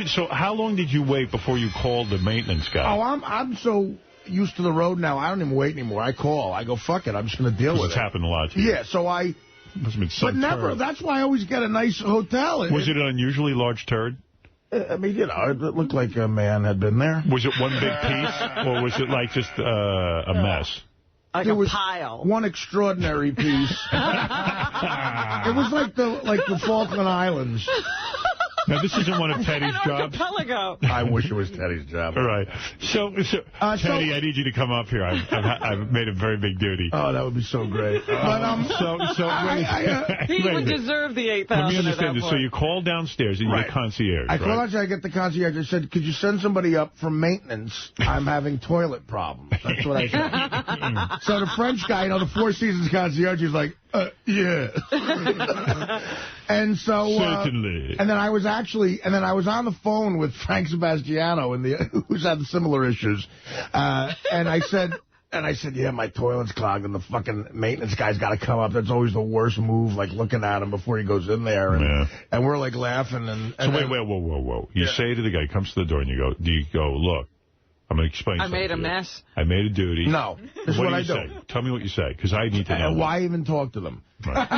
[SPEAKER 2] So how long did you wait before you called the maintenance guy?
[SPEAKER 1] Oh, I'm so used to the road now. I don't even wait anymore. I call. I go, fuck it. I'm just going to deal with it.
[SPEAKER 2] It's happened a lot to you.
[SPEAKER 1] Yeah. So I.
[SPEAKER 2] Must have been so
[SPEAKER 1] never. That's why I always get a nice hotel.
[SPEAKER 2] Was it an unusually large turd?
[SPEAKER 1] I mean, you know, it looked like a man had been there.
[SPEAKER 2] Was it one big piece, or was it like just a mess?
[SPEAKER 5] Like a pile.
[SPEAKER 1] One extraordinary piece. It was like the Falkland Islands.
[SPEAKER 2] Now, this isn't one of Teddy's jobs.
[SPEAKER 1] I wish it was Teddy's job.
[SPEAKER 2] All right. So Teddy, I need you to come up here. I've made a very big duty.
[SPEAKER 1] Oh, that would be so great.
[SPEAKER 5] He would deserve the $8,000.
[SPEAKER 2] Let me understand this. So you call downstairs and you get concierge,
[SPEAKER 1] I call downstairs, I get the concierge. I said, could you send somebody up for maintenance? I'm having toilet problems. That's what I said. So the French guy, the Four Seasons concierge, he's like, yeah. And so,
[SPEAKER 2] certainly.
[SPEAKER 1] And then I was on the phone with Frank Sebastiano, who's had similar issues. And I said, yeah, my toilet's clogged, and the fucking maintenance guy's got to come up. That's always the worst move, like looking at him before he goes in there. And we're like laughing. So
[SPEAKER 2] wait, whoa. You say to the guy, comes to the door, and do you go, look, I'm going to explain something.
[SPEAKER 5] I made a mess.
[SPEAKER 2] I made a duty.
[SPEAKER 1] No. This is what I do.
[SPEAKER 2] Tell me what you say, because I need to know.
[SPEAKER 1] And why even talk to them?
[SPEAKER 5] Right.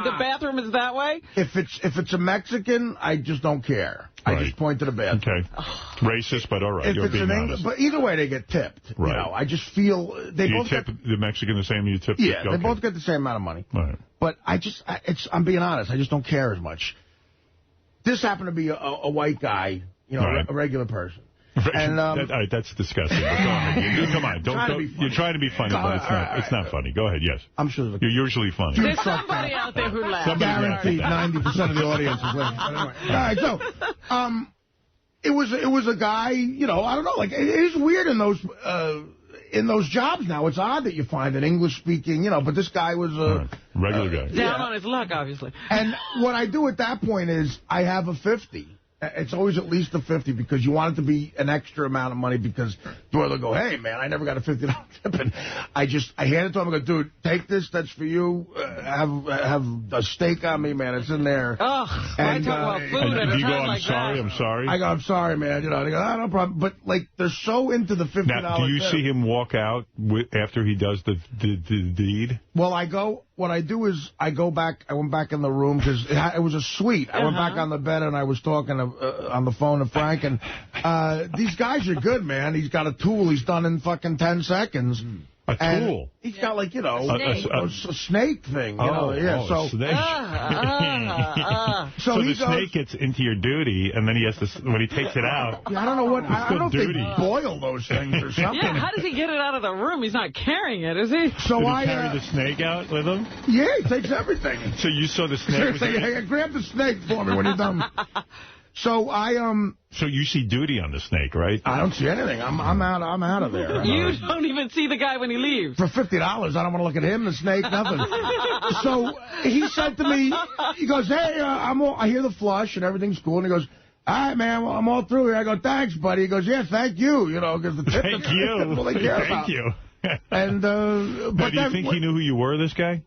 [SPEAKER 5] The bathroom is that way?
[SPEAKER 1] If it's a Mexican, I just don't care.
[SPEAKER 2] Right.
[SPEAKER 1] I just point to the bathroom.
[SPEAKER 2] Okay. Racist, but all right. You're being honest.
[SPEAKER 1] But either way, they get tipped.
[SPEAKER 2] Right.
[SPEAKER 1] You know, I just feel...
[SPEAKER 2] Do you tip the Mexican the same you tip?
[SPEAKER 1] Yeah, they both get the same amount of money.
[SPEAKER 2] Right.
[SPEAKER 1] But I'm being honest, I just don't care as much. This happened to be a white guy, a regular person. And
[SPEAKER 2] all right, that's disgusting. But go ahead. Come on, you're trying to be funny, but it's not funny. Go ahead. Yes,
[SPEAKER 1] I'm sure
[SPEAKER 2] you're usually funny.
[SPEAKER 5] There's somebody out there who laughs.
[SPEAKER 1] Guaranteed 90% of the audience is listening. All right, so it was a guy. You know, I don't know. Like it is weird in those jobs now. It's odd that you find an English-speaking, you know, but this guy was a
[SPEAKER 2] regular guy.
[SPEAKER 5] Down on his luck, obviously.
[SPEAKER 1] And what I do at that point is I have a 50. It's always at least a 50 because you want it to be an extra amount of money because Doyle will go, hey, man, I never got a $50 tip. And I hand it to him. I go, dude, take this. That's for you. Have a steak on me, man. It's in there.
[SPEAKER 5] Oh, I talk about food at a time like that.
[SPEAKER 2] I'm sorry.
[SPEAKER 1] I go, I'm sorry, man. You know, they go, oh, no problem. But, like, they're so into the $50
[SPEAKER 2] Now, do you see him walk out after he does the deed?
[SPEAKER 1] Well, what I do is I went back in the room because it was a suite. I went back on the bed and I was talking on the phone to Frank. And these guys are good, man. He's got a tool he's done in fucking 10 seconds.
[SPEAKER 2] A tool?
[SPEAKER 1] He's got, like, you know, a snake thing. You know? Yeah, so
[SPEAKER 2] snake. So the snake gets into your duty, and then he has to, when he takes it out.
[SPEAKER 1] Yeah, I don't know what. I don't know if they boil those things or something.
[SPEAKER 5] Yeah, how does he get it out of the room? He's not carrying it, is he?
[SPEAKER 1] So
[SPEAKER 2] Did he carry the snake out with him?
[SPEAKER 1] Yeah, he takes everything.
[SPEAKER 2] So you saw the snake?
[SPEAKER 1] Hey, grab the snake for me when you're done. So
[SPEAKER 2] So you see duty on the snake, right?
[SPEAKER 1] I don't see anything. I'm out of there.
[SPEAKER 5] You don't even see the guy when he leaves.
[SPEAKER 1] For $50, I don't want to look at him, the snake, nothing. So he said to me, he goes, hey, I hear the flush and everything's cool. And he goes, all right, man, well, I'm all through here. I go, thanks, buddy. He goes, yeah, thank you. You know, because the tip
[SPEAKER 2] Thank you.
[SPEAKER 1] Well, they care
[SPEAKER 2] thank
[SPEAKER 1] about.
[SPEAKER 2] you.
[SPEAKER 1] And
[SPEAKER 2] but do you think he knew who you were, this guy?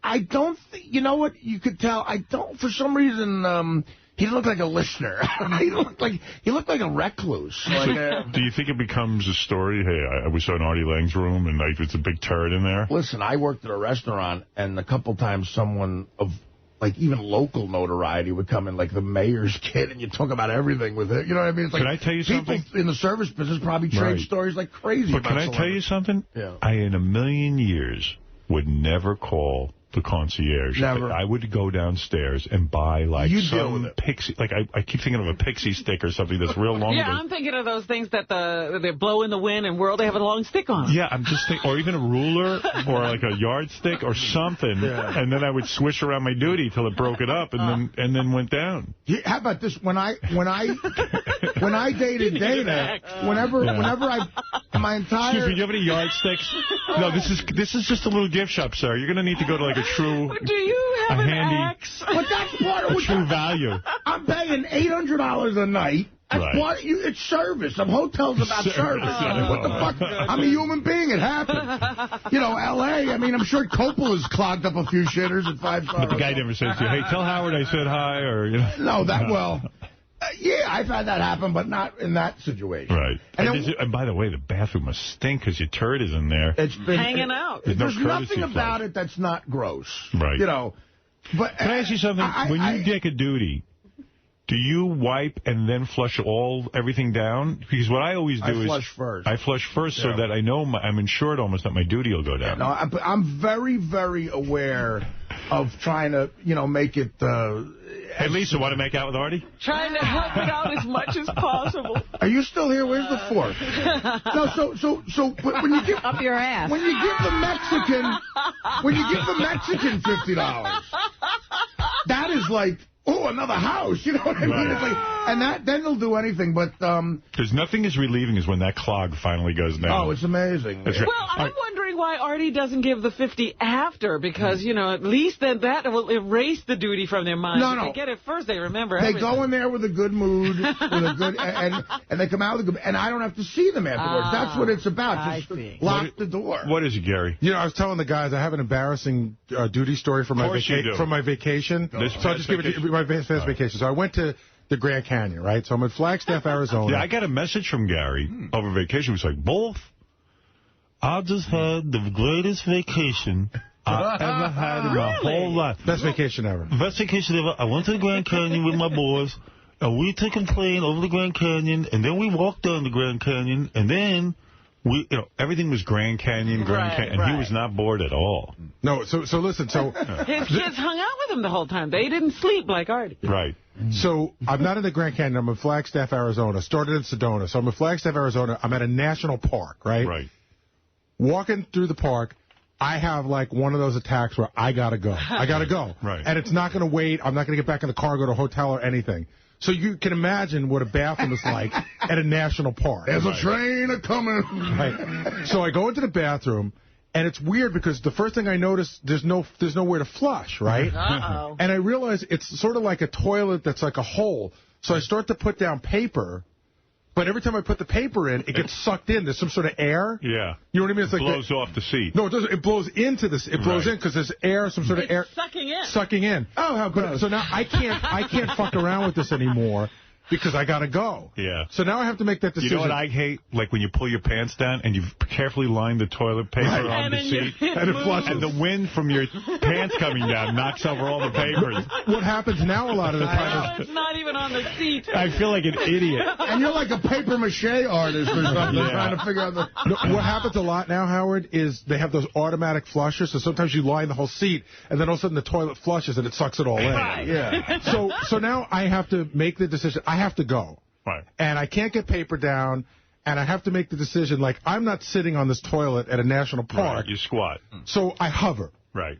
[SPEAKER 1] I don't think, you know what, you could tell. I don't, for some reason, he didn't look like a listener. He looked like a recluse. Like,
[SPEAKER 2] do you think it becomes a story? Hey, I was in Artie Lang's room, and like it's a big turd in there.
[SPEAKER 1] Listen, I worked at a restaurant, and a couple times someone of like even local notoriety would come in, like the mayor's kid, and you talk about everything with it. You know what I mean? It's like,
[SPEAKER 2] can I tell you something?
[SPEAKER 1] People in the service business probably trade stories like crazy.
[SPEAKER 2] But can I tell you something?
[SPEAKER 1] Yeah.
[SPEAKER 2] I, in a million years, would never call the concierge.
[SPEAKER 1] Never.
[SPEAKER 2] I would go downstairs and buy like
[SPEAKER 1] some
[SPEAKER 2] pixie, like I keep thinking of a pixie stick or something that's real long.
[SPEAKER 5] Yeah, I'm thinking of those things that they blow in the wind and whirl. They have a long stick on.
[SPEAKER 2] Yeah, I'm just thinking, or even a ruler or like a yardstick or something. Yeah. And then I would swish around my duty till it broke it up and then went down.
[SPEAKER 1] Yeah, how about this? When I dated Dana, whenever my entire.
[SPEAKER 2] Excuse me, do you have any yardsticks? No, this is just a little gift shop, sir. You're gonna need to go to like a true.
[SPEAKER 5] Do you have an
[SPEAKER 2] handy
[SPEAKER 5] axe?
[SPEAKER 1] But that's part of
[SPEAKER 2] true value.
[SPEAKER 1] I'm paying $800 a night. That's part, it's service. Some hotels about service. What the fuck? I'm a human being. It happens. You know, L.A., I mean, I'm sure Coppola's clogged up a few shitters at 5-star.
[SPEAKER 2] But the guy never says to you, hey, tell Howard I said hi, or, you know.
[SPEAKER 1] No, well... yeah, I've had that happen, but not in that situation.
[SPEAKER 2] Right. And by the way, the bathroom must stink because your turd is in there.
[SPEAKER 1] It's been
[SPEAKER 5] hanging out.
[SPEAKER 1] There's nothing about it that's not gross.
[SPEAKER 2] Right.
[SPEAKER 1] You know. But
[SPEAKER 2] can I ask you something? When you take a duty, do you wipe and then flush everything down? Because what I always do is I flush first so that I know I'm insured almost that my duty will go down.
[SPEAKER 1] No, I'm very, very aware of trying to, make it...
[SPEAKER 2] Hey, Lisa, want to make out with Artie?
[SPEAKER 5] Trying to help it out as much as possible.
[SPEAKER 1] Are you still here? Where's the fork? No, so when you give
[SPEAKER 11] up your ass,
[SPEAKER 1] when you give the Mexican $50, that is like, oh, another house. You know what I mean? Right. It's like, and then they'll do anything. But
[SPEAKER 2] there's nothing as relieving as when that clog finally goes down.
[SPEAKER 1] Oh, it's amazing.
[SPEAKER 2] That's
[SPEAKER 5] well, I'm wondering why Artie doesn't give the 50 after, because at least then that will erase the duty from their mind.
[SPEAKER 1] No,
[SPEAKER 5] if they get it first, they remember.
[SPEAKER 1] They
[SPEAKER 5] everything.
[SPEAKER 1] go in there with a good mood, with a good, and they come out with a good, and I don't have to see them afterwards. That's what it's about. Just lock the door.
[SPEAKER 2] What is it, Gary?
[SPEAKER 10] I was telling the guys I have an embarrassing duty story from my vacation. So I'll just give it to you. My fast vacation. So I went to the Grand Canyon, right? So I'm in Flagstaff, Arizona.
[SPEAKER 2] Yeah, I got a message from Gary over vacation. He was like, both. I just had the greatest vacation I ever had in my whole life.
[SPEAKER 10] Best vacation ever.
[SPEAKER 2] Best vacation ever. I went to the Grand Canyon with my boys, and we took a plane over the Grand Canyon, and then we walked down the Grand Canyon, and then everything was Grand Canyon, and he was not bored at all.
[SPEAKER 10] No, so listen,
[SPEAKER 5] his kids hung out with him the whole time. They didn't sleep like Artie.
[SPEAKER 2] Right.
[SPEAKER 10] So I'm not in the Grand Canyon. I'm in Flagstaff, Arizona. Started in Sedona. So I'm in Flagstaff, Arizona. I'm at a national park, right?
[SPEAKER 2] Right.
[SPEAKER 10] Walking through the park, I have like one of those attacks where I got to go. I got to go.
[SPEAKER 2] Right.
[SPEAKER 10] And it's not going to wait. I'm not going to get back in the car, go to a hotel or anything. So you can imagine what a bathroom is like at a national park.
[SPEAKER 1] There's a train a-coming.
[SPEAKER 10] Right. So I go into the bathroom, and it's weird because the first thing I notice, there's nowhere to flush, right?
[SPEAKER 5] Uh-oh.
[SPEAKER 10] And I realize it's sort of like a toilet that's like a hole. So I start to put down paper, but every time I put the paper in, it gets sucked in. There's some sort of air.
[SPEAKER 2] Yeah.
[SPEAKER 10] You know what I mean? It's like
[SPEAKER 2] blows off the seat.
[SPEAKER 10] No, it doesn't. It blows into this. It blows in because there's air, some sort of air.
[SPEAKER 5] Sucking in.
[SPEAKER 10] Oh, how gross. So now I can't fuck around with this anymore because I got to go.
[SPEAKER 2] Yeah.
[SPEAKER 10] So now I have to make that decision.
[SPEAKER 2] You know what I hate? Like when you pull your pants down and you've carefully lined the toilet paper on the seat.
[SPEAKER 10] And it flushes.
[SPEAKER 2] And the wind from your pants coming down knocks over all the papers.
[SPEAKER 10] What happens now a lot of the time
[SPEAKER 5] is... it's not even on the seat.
[SPEAKER 2] I feel like an idiot.
[SPEAKER 1] And you're like a papier-mâché artist or something trying to figure out the...
[SPEAKER 10] No, what happens a lot now, Howard, is they have those automatic flushers, so sometimes you line the whole seat, and then all of a sudden the toilet flushes and it sucks it all in.
[SPEAKER 5] Right.
[SPEAKER 10] Yeah. So now I have to make the decision. I have to go.
[SPEAKER 2] Right.
[SPEAKER 10] And I can't get paper down, and I have to make the decision, like, I'm not sitting on this toilet at a national park.
[SPEAKER 2] Right, you squat.
[SPEAKER 10] So I hover.
[SPEAKER 2] Right.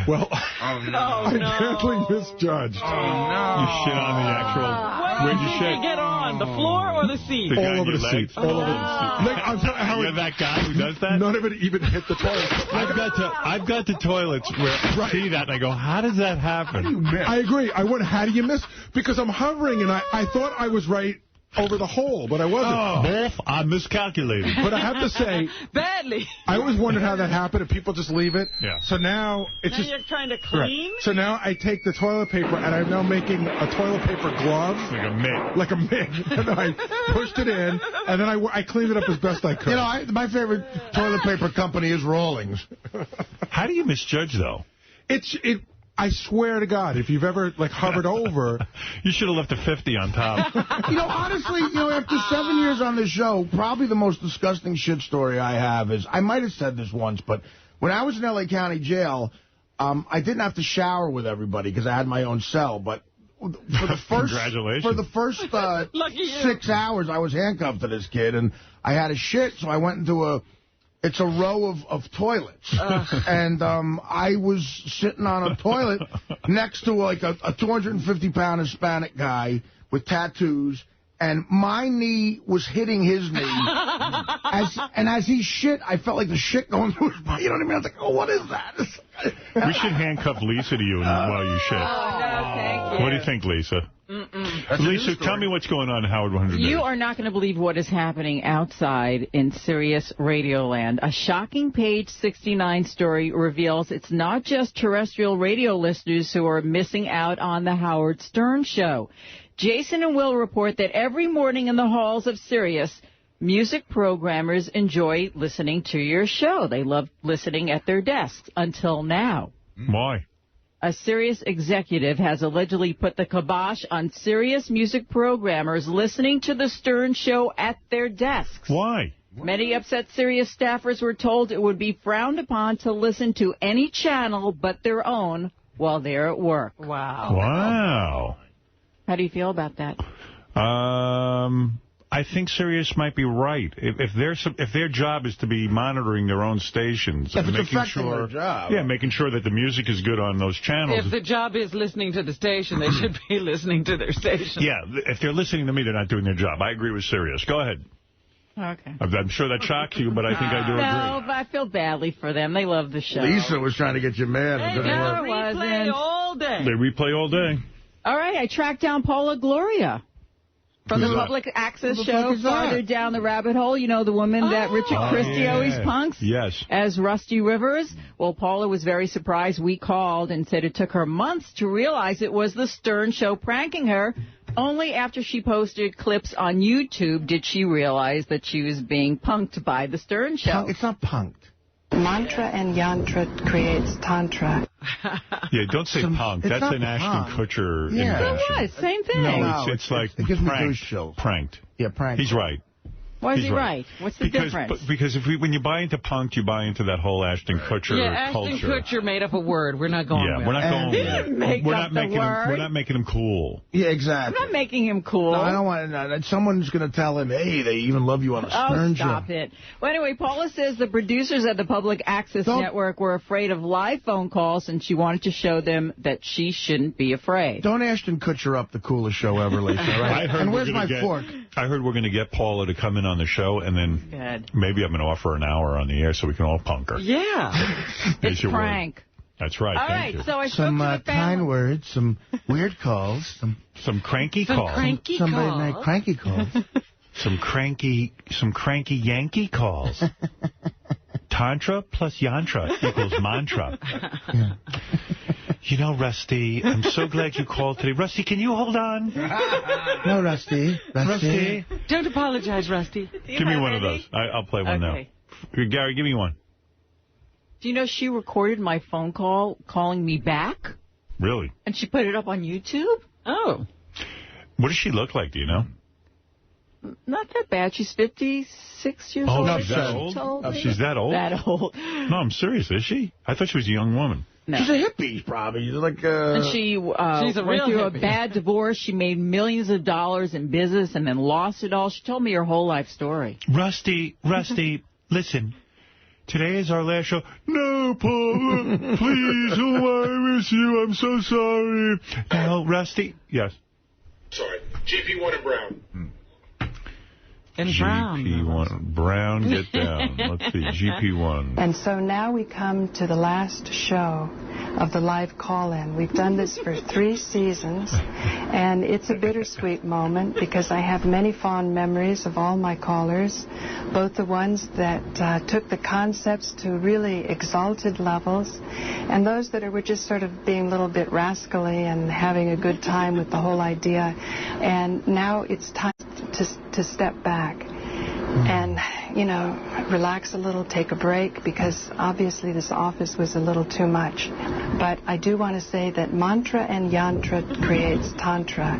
[SPEAKER 10] Well, I badly misjudged.
[SPEAKER 2] Oh, no. You shit on the actual... Where'd you shit?
[SPEAKER 5] You get on? The floor or the seat?
[SPEAKER 10] All over the seat. All over the seat. Like, I'm telling Howard,
[SPEAKER 2] you're that guy who does that?
[SPEAKER 10] None of it even hit the toilet.
[SPEAKER 2] I've got to toilets where I see that and I go, how does that happen?
[SPEAKER 10] How do you miss? I agree. I went, how do you miss? Because I'm hovering and I thought I was right over the hole, but I wasn't.
[SPEAKER 2] Wolf, I miscalculated.
[SPEAKER 10] But I have to say...
[SPEAKER 5] badly.
[SPEAKER 10] I always wondered how that happened, and people just leave it.
[SPEAKER 2] Yeah.
[SPEAKER 10] So now... it's
[SPEAKER 5] you're trying to clean?
[SPEAKER 10] Right. So now I take the toilet paper, and I'm now making a toilet paper glove.
[SPEAKER 2] Like a mitt.
[SPEAKER 10] Like a mitt. And I pushed it in, and then I cleaned it up as best I could.
[SPEAKER 1] You know, my favorite toilet paper company is Rawlings.
[SPEAKER 2] How do you misjudge, though?
[SPEAKER 10] I swear to God, if you've ever, like, hovered over...
[SPEAKER 2] You should have left a 50 on top.
[SPEAKER 1] You know, honestly, after 7 years on this show, probably the most disgusting shit story I have is... I might have said this once, but when I was in L.A. County Jail, I didn't have to shower with everybody because I had my own cell, but... For the first,
[SPEAKER 2] congratulations.
[SPEAKER 1] For the first 6 hours, I was handcuffed to this kid, and I had a shit, so I went into it's a row of toilets. And I was sitting on a toilet next to like a 250-pound Hispanic guy with tattoos, and my knee was hitting his knee. As he shit, I felt like the shit going through his body. You know what I mean? I was like, oh, what is that?
[SPEAKER 2] We should handcuff Lisa to you while you shit.
[SPEAKER 11] Oh, no, thank you.
[SPEAKER 2] What do you think, Lisa? Lisa, tell me what's going on in Howard 100 Days.
[SPEAKER 11] You are not going to believe what is happening outside in Sirius Radioland. A shocking Page 69 story reveals it's not just terrestrial radio listeners who are missing out on the Howard Stern Show. Jason and Will report that every morning in the halls of Sirius, music programmers enjoy listening to your show. They love listening at their desks until now.
[SPEAKER 2] Why?
[SPEAKER 11] A Sirius executive has allegedly put the kibosh on Sirius music programmers listening to the Stern Show at their desks.
[SPEAKER 2] Why?
[SPEAKER 11] Many upset Sirius staffers were told it would be frowned upon to listen to any channel but their own while they're at work.
[SPEAKER 5] Wow.
[SPEAKER 2] Wow.
[SPEAKER 11] How do you feel about that?
[SPEAKER 2] I think Sirius might be right. If their job is to be monitoring their own stations,
[SPEAKER 1] if
[SPEAKER 2] and
[SPEAKER 1] it's affecting their job.
[SPEAKER 2] Yeah, making sure that the music is good on those channels.
[SPEAKER 5] If the job is listening to the station, they should be listening to their station.
[SPEAKER 2] Yeah, if they're listening to me, they're not doing their job. I agree with Sirius. Go ahead.
[SPEAKER 11] Okay.
[SPEAKER 2] I'm sure that shocks you, but I think I do agree.
[SPEAKER 11] No, but I feel badly for them. They love the show.
[SPEAKER 1] Lisa was trying to get you mad.
[SPEAKER 5] They replay all day.
[SPEAKER 2] They replay all day.
[SPEAKER 11] All right, I tracked down Paula Gloria from the Public Access show, Farther Down the Rabbit Hole. You know, the woman that Richard Christie always punks?
[SPEAKER 2] Yes.
[SPEAKER 11] As Rusty Rivers. Well, Paula was very surprised. We called and said it took her months to realize it was the Stern Show pranking her. Only after she posted clips on YouTube did she realize that she was being punked by the Stern Show.
[SPEAKER 1] It's not punked.
[SPEAKER 12] Mantra and yantra creates tantra.
[SPEAKER 2] Yeah, don't say punk. That's an Ashton Kutcher invention.
[SPEAKER 11] It was. Same thing.
[SPEAKER 2] No, it's like
[SPEAKER 1] it gives me goose chills.
[SPEAKER 2] Pranked.
[SPEAKER 1] Yeah, pranked.
[SPEAKER 2] He's right.
[SPEAKER 11] Why is he right? What's the difference?
[SPEAKER 2] Because when you buy into punk, you buy into that whole Ashton Kutcher culture.
[SPEAKER 5] Ashton Kutcher made up a word. We're not going with it.
[SPEAKER 2] We're not going with it. We're not making him cool.
[SPEAKER 1] Yeah, exactly.
[SPEAKER 11] I'm not making him cool.
[SPEAKER 1] No, I don't want someone's going to tell him, hey, they even love you on a Stern show.
[SPEAKER 11] Stop it. Well, anyway, Paula says the producers at the Public Access Network were afraid of live phone calls, and she wanted to show them that she shouldn't be afraid.
[SPEAKER 1] Don't Ashton Kutcher up the coolest show ever, Lisa, right? And where's my fork?
[SPEAKER 2] I heard we're going to get Paula to come in on the show, and then maybe I'm going to offer an hour on the air so we can all punk her.
[SPEAKER 5] Yeah.
[SPEAKER 11] It's prank.
[SPEAKER 2] That's right.
[SPEAKER 11] All right, so I spoke
[SPEAKER 1] some
[SPEAKER 11] to the
[SPEAKER 1] kind words, some weird calls,
[SPEAKER 2] some cranky calls.
[SPEAKER 1] Somebody make cranky calls.
[SPEAKER 2] some cranky Yankee calls. Tantra plus yantra equals mantra.
[SPEAKER 1] Yeah.
[SPEAKER 2] You know, Rusty, I'm so glad you called today. Rusty, can you hold on?
[SPEAKER 1] No, Rusty.
[SPEAKER 5] Don't apologize, Rusty.
[SPEAKER 2] Give me one of those. I'll play one now. Gary, give me one.
[SPEAKER 11] Do you know she recorded my phone call calling me back?
[SPEAKER 2] Really?
[SPEAKER 11] And she put it up on YouTube?
[SPEAKER 5] Oh.
[SPEAKER 2] What does she look like, do you know?
[SPEAKER 11] Not that bad. She's 56 years old.
[SPEAKER 2] Oh, she's that old? She's that old?
[SPEAKER 11] That old.
[SPEAKER 2] No, I'm serious. Is she? I thought she was a young woman.
[SPEAKER 11] No.
[SPEAKER 1] She's a hippie, probably.
[SPEAKER 11] And she
[SPEAKER 5] she's a
[SPEAKER 11] went through
[SPEAKER 5] hippie.
[SPEAKER 11] a bad divorce. She made millions of dollars in business and then lost it all. She told me her whole life story.
[SPEAKER 2] Rusty, listen. Today is our last show. No, Paula, please, I miss you. I'm so sorry. Now, Rusty. Yes.
[SPEAKER 3] Sorry. GP1 and Brown.
[SPEAKER 5] And Brown.
[SPEAKER 2] GP1. Brown, get down. Let's see. GP1.
[SPEAKER 12] And so now we come to the last show of the live call-in. We've done this for 3 seasons, and it's a bittersweet moment because I have many fond memories of all my callers, both the ones that took the concepts to really exalted levels, and those that were just sort of being a little bit rascally and having a good time with the whole idea. And now it's time to step back and, you know, relax a little, take a break, because obviously this office was a little too much. But I do want to say that mantra and yantra creates tantra.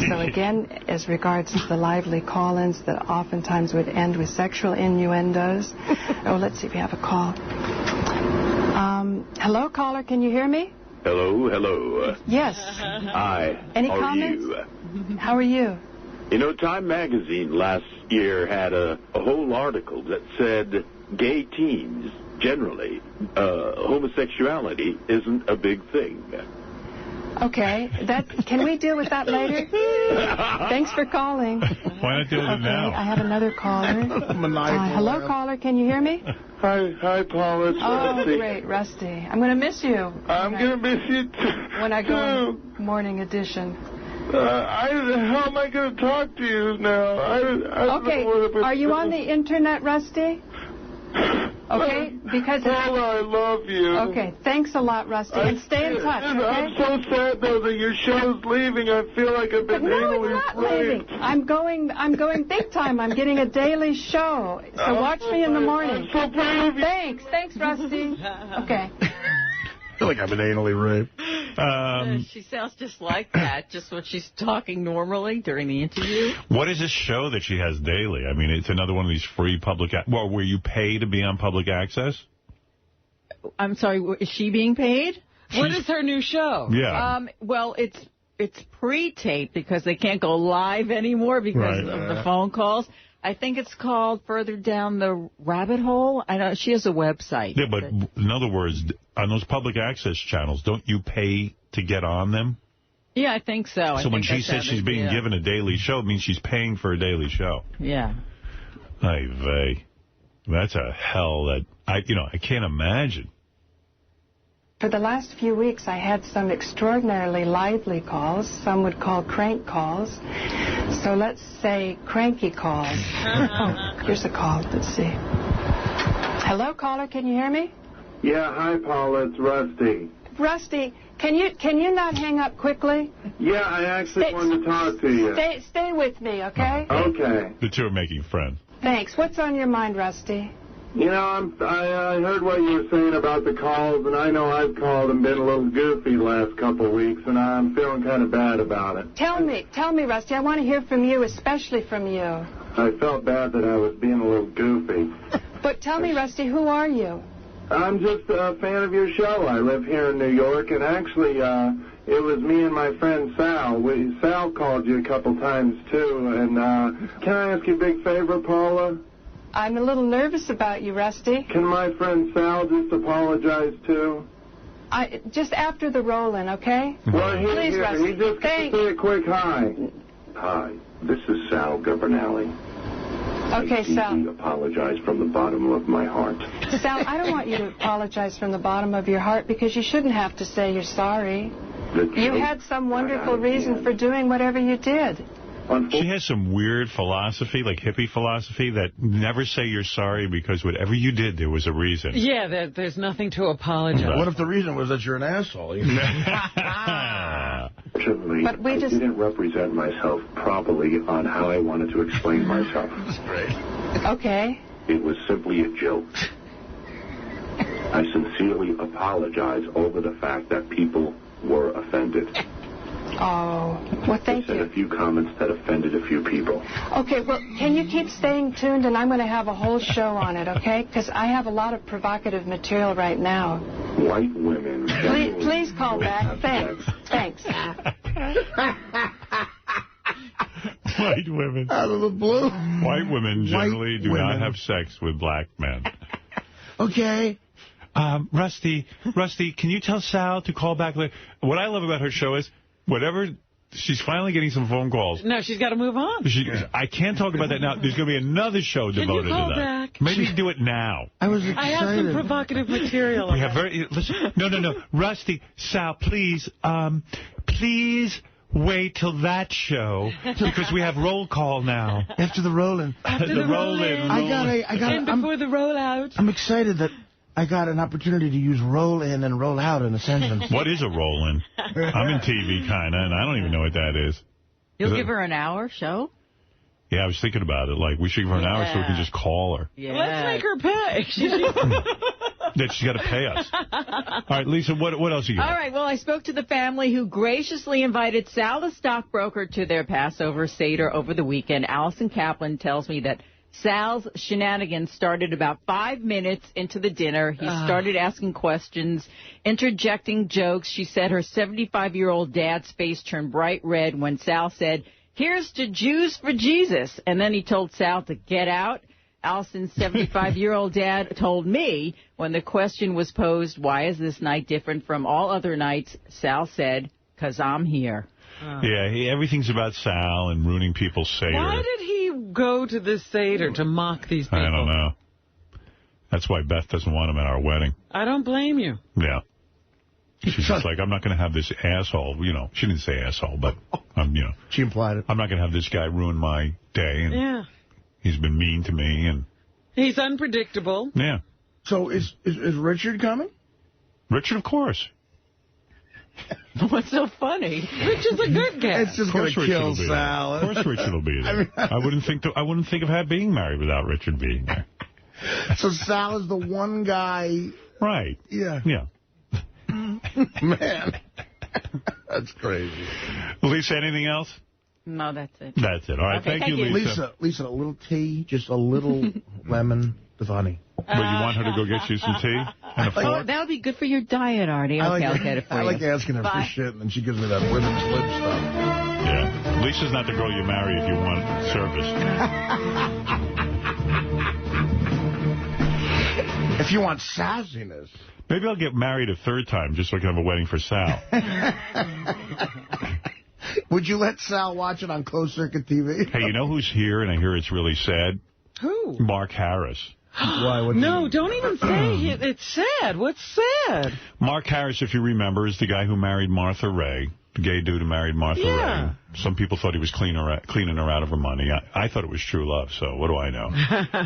[SPEAKER 12] So again, as regards to the lively call-ins that oftentimes would end with sexual innuendos. Oh, let's see if we have a call. Hello, caller, can you hear me?
[SPEAKER 13] Hello.
[SPEAKER 12] Yes.
[SPEAKER 13] Hi.
[SPEAKER 12] Any
[SPEAKER 13] How
[SPEAKER 12] comments?
[SPEAKER 13] are you?
[SPEAKER 12] How are you?
[SPEAKER 13] You know, Time Magazine last year had a whole article that said gay teens, generally, homosexuality isn't a big thing.
[SPEAKER 12] Okay. Can we deal with that later? Thanks for calling.
[SPEAKER 2] Why not deal with it now?
[SPEAKER 12] I have another caller. Hello, caller. Can you hear me?
[SPEAKER 13] Hi, Paula. It's Rusty.
[SPEAKER 12] Great, Rusty. I'm going to miss you.
[SPEAKER 13] I'm going to miss you, too.
[SPEAKER 12] When I go in morning edition.
[SPEAKER 13] How am I going to talk to you now? I don't know
[SPEAKER 12] are you on the internet, Rusty? Okay, because...
[SPEAKER 13] Paula, I love you.
[SPEAKER 12] Okay, thanks a lot, Rusty, and stay in touch, okay?
[SPEAKER 13] I'm so sad, though, that your show's leaving. I feel like I've been anally
[SPEAKER 12] it's not leaving. I'm going big time. I'm getting a daily show, so watch me in the morning.
[SPEAKER 13] I'm so proud of you.
[SPEAKER 12] Thanks, Rusty. Okay.
[SPEAKER 1] I feel like I've been anally raped.
[SPEAKER 11] She sounds just like that, just when she's talking normally during the interview.
[SPEAKER 2] What is this show that she has daily? I mean, it's another one of these free public... Well, where you pay to be on public access?
[SPEAKER 11] I'm sorry, is she being paid?
[SPEAKER 5] What is her new show?
[SPEAKER 2] Yeah.
[SPEAKER 11] Well, it's pre-taped because they can't go live anymore because of the phone calls. I think it's called Further Down the Rabbit Hole. I know she has a website.
[SPEAKER 2] Yeah, but in other words, on those public access channels, don't you pay to get on them?
[SPEAKER 11] Yeah, I think so.
[SPEAKER 2] So when she says she's being given a daily show, it means she's paying for a daily show.
[SPEAKER 11] Yeah.
[SPEAKER 2] Ay vey. That's a hell that I can't imagine.
[SPEAKER 12] For the last few weeks, I had some extraordinarily lively calls. Some would call crank calls. So let's say cranky calls. Here's a call. Let's see. Hello, caller. Can you hear me?
[SPEAKER 13] Yeah, hi, Paula. It's Rusty.
[SPEAKER 12] Rusty, can you not hang up quickly?
[SPEAKER 13] Yeah, I actually wanted to talk to you.
[SPEAKER 12] Stay with me, okay?
[SPEAKER 13] Okay.
[SPEAKER 2] The two are making friends.
[SPEAKER 12] Thanks. What's on your mind, Rusty?
[SPEAKER 14] You know, I heard what you were saying about the calls, and I know I've called and been a little goofy the last couple of weeks, and I'm feeling kind of bad about it.
[SPEAKER 12] Tell me, Rusty. I want to hear from you, especially from you.
[SPEAKER 14] I felt bad that I was being a little goofy.
[SPEAKER 12] But tell me, Rusty, who are you?
[SPEAKER 14] I'm just a fan of your show. I live here in New York, and actually, it was me and my friend Sal. Sal called you a couple times, too, and can I ask you a big favor, Paula?
[SPEAKER 12] I'm a little nervous about you, Rusty.
[SPEAKER 14] Can my friend Sal just apologize, too?
[SPEAKER 12] Just after the roll-in, okay?
[SPEAKER 14] Well,
[SPEAKER 12] Please, Rusty.
[SPEAKER 14] He just can say a quick hi. Hi, this is Sal Governale.
[SPEAKER 12] Okay, Sal.
[SPEAKER 14] I apologize from the bottom of my heart.
[SPEAKER 12] Sal, I don't want you to apologize from the bottom of your heart because you shouldn't have to say you're sorry. You had some wonderful reason for doing whatever you did.
[SPEAKER 2] She has some weird philosophy, like hippie philosophy, that never say you're sorry because whatever you did, there was a reason.
[SPEAKER 5] Yeah, there's nothing to apologize.
[SPEAKER 1] What if the reason was that you're an asshole?
[SPEAKER 14] But I didn't represent myself properly on how I wanted to explain myself.
[SPEAKER 1] That's great.
[SPEAKER 12] Okay.
[SPEAKER 14] It was simply a joke. I sincerely apologize over the fact that people were offended.
[SPEAKER 12] Oh, well, thank you.
[SPEAKER 14] I said a few comments that offended a few people.
[SPEAKER 12] Okay, well, can you keep staying tuned, and I'm going to have a whole show on it, okay? Because I have a lot of provocative material right now.
[SPEAKER 14] White women...
[SPEAKER 12] Please call back. Thanks.
[SPEAKER 2] White women.
[SPEAKER 1] Out of the blue.
[SPEAKER 2] White women generally do not have sex with black men.
[SPEAKER 1] Okay.
[SPEAKER 2] Rusty, can you tell Sal to call back later? What I love about her show is, she's finally getting some phone calls.
[SPEAKER 5] No, she's got to move on.
[SPEAKER 2] I can't talk about that now. There's going to be another show devoted to that.
[SPEAKER 5] Can you call back?
[SPEAKER 2] Maybe do it now.
[SPEAKER 1] I was excited.
[SPEAKER 5] I have some provocative material.
[SPEAKER 2] We have listen. No. Rusty, Sal, please wait till that show because we have roll call now.
[SPEAKER 1] After the roll-in.
[SPEAKER 5] After the roll-in. Before the roll-out.
[SPEAKER 1] I'm excited that I got an opportunity to use roll-in and roll-out in a sentence.
[SPEAKER 2] What is a roll-in? I'm in TV, kind of, and I don't even know what that is.
[SPEAKER 11] You'll give her an hour show?
[SPEAKER 2] Yeah, I was thinking about it. Like, we should give her an hour so we can just call her.
[SPEAKER 5] Yeah. Let's make her pay.
[SPEAKER 2] That she's got to pay us. All right, Lisa, what else you got?
[SPEAKER 11] All right, well, I spoke to the family who graciously invited Sal, the stockbroker, to their Passover Seder over the weekend. Allison Kaplan tells me that Sal's shenanigans started about 5 minutes into the dinner. He started asking questions, interjecting jokes. She said her 75-year-old dad's face turned bright red when Sal said, "Here's to Jews for Jesus." And then he told Sal to get out. Allison's 75-year-old dad told me when the question was posed, why is this night different from all other nights? Sal said, "'Cause I'm here."
[SPEAKER 2] Yeah, everything's about Sal and ruining people's Seder.
[SPEAKER 5] Why did he go to this Seder to mock these people?
[SPEAKER 2] I don't know. That's why Beth doesn't want him at our wedding.
[SPEAKER 5] I don't blame you.
[SPEAKER 2] Yeah. She's just like, I'm not going to have this asshole, she didn't say asshole, but,
[SPEAKER 1] she implied it.
[SPEAKER 2] I'm not going to have this guy ruin my day. And he's been mean to me. And
[SPEAKER 5] he's unpredictable.
[SPEAKER 2] Yeah.
[SPEAKER 1] So is Richard coming?
[SPEAKER 2] Richard, of course.
[SPEAKER 11] What's so funny?
[SPEAKER 5] Richard's a good guy.
[SPEAKER 1] It's just going to kill Sal.
[SPEAKER 2] Of course Richard will be there. I wouldn't think of being married without Richard being there.
[SPEAKER 1] So Sal is the one guy.
[SPEAKER 2] Right.
[SPEAKER 1] Yeah.
[SPEAKER 2] Yeah.
[SPEAKER 1] Man. That's crazy.
[SPEAKER 2] Lisa, anything else?
[SPEAKER 11] No, that's it.
[SPEAKER 2] That's it. All right,
[SPEAKER 11] okay,
[SPEAKER 2] thank you, Lisa.
[SPEAKER 1] Lisa, a little tea, just a little lemon with honey.
[SPEAKER 2] But you want her to go get you some tea and a fork?
[SPEAKER 11] Oh, that would be good for your diet, Artie. Okay, I'll get it for you.
[SPEAKER 1] I like asking her for shit, and then she gives me that women's lib stuff.
[SPEAKER 2] Yeah. Lisa's not the girl you marry if you want service.
[SPEAKER 1] If you want sassiness.
[SPEAKER 2] Maybe I'll get married a third time just so I can have a wedding for Sal.
[SPEAKER 1] Would you let Sal watch it on closed-circuit TV?
[SPEAKER 2] Hey, you know who's here, and I hear it's really sad?
[SPEAKER 5] Who?
[SPEAKER 2] Mark Harris.
[SPEAKER 1] Why?
[SPEAKER 5] No, don't even say it. It's sad. What's sad?
[SPEAKER 2] Mark Harris, if you remember, is the guy who married Martha Ray, the gay dude who married Martha Ray. Some people thought he was cleaning her out of her money. I thought it was true love, so what do I know?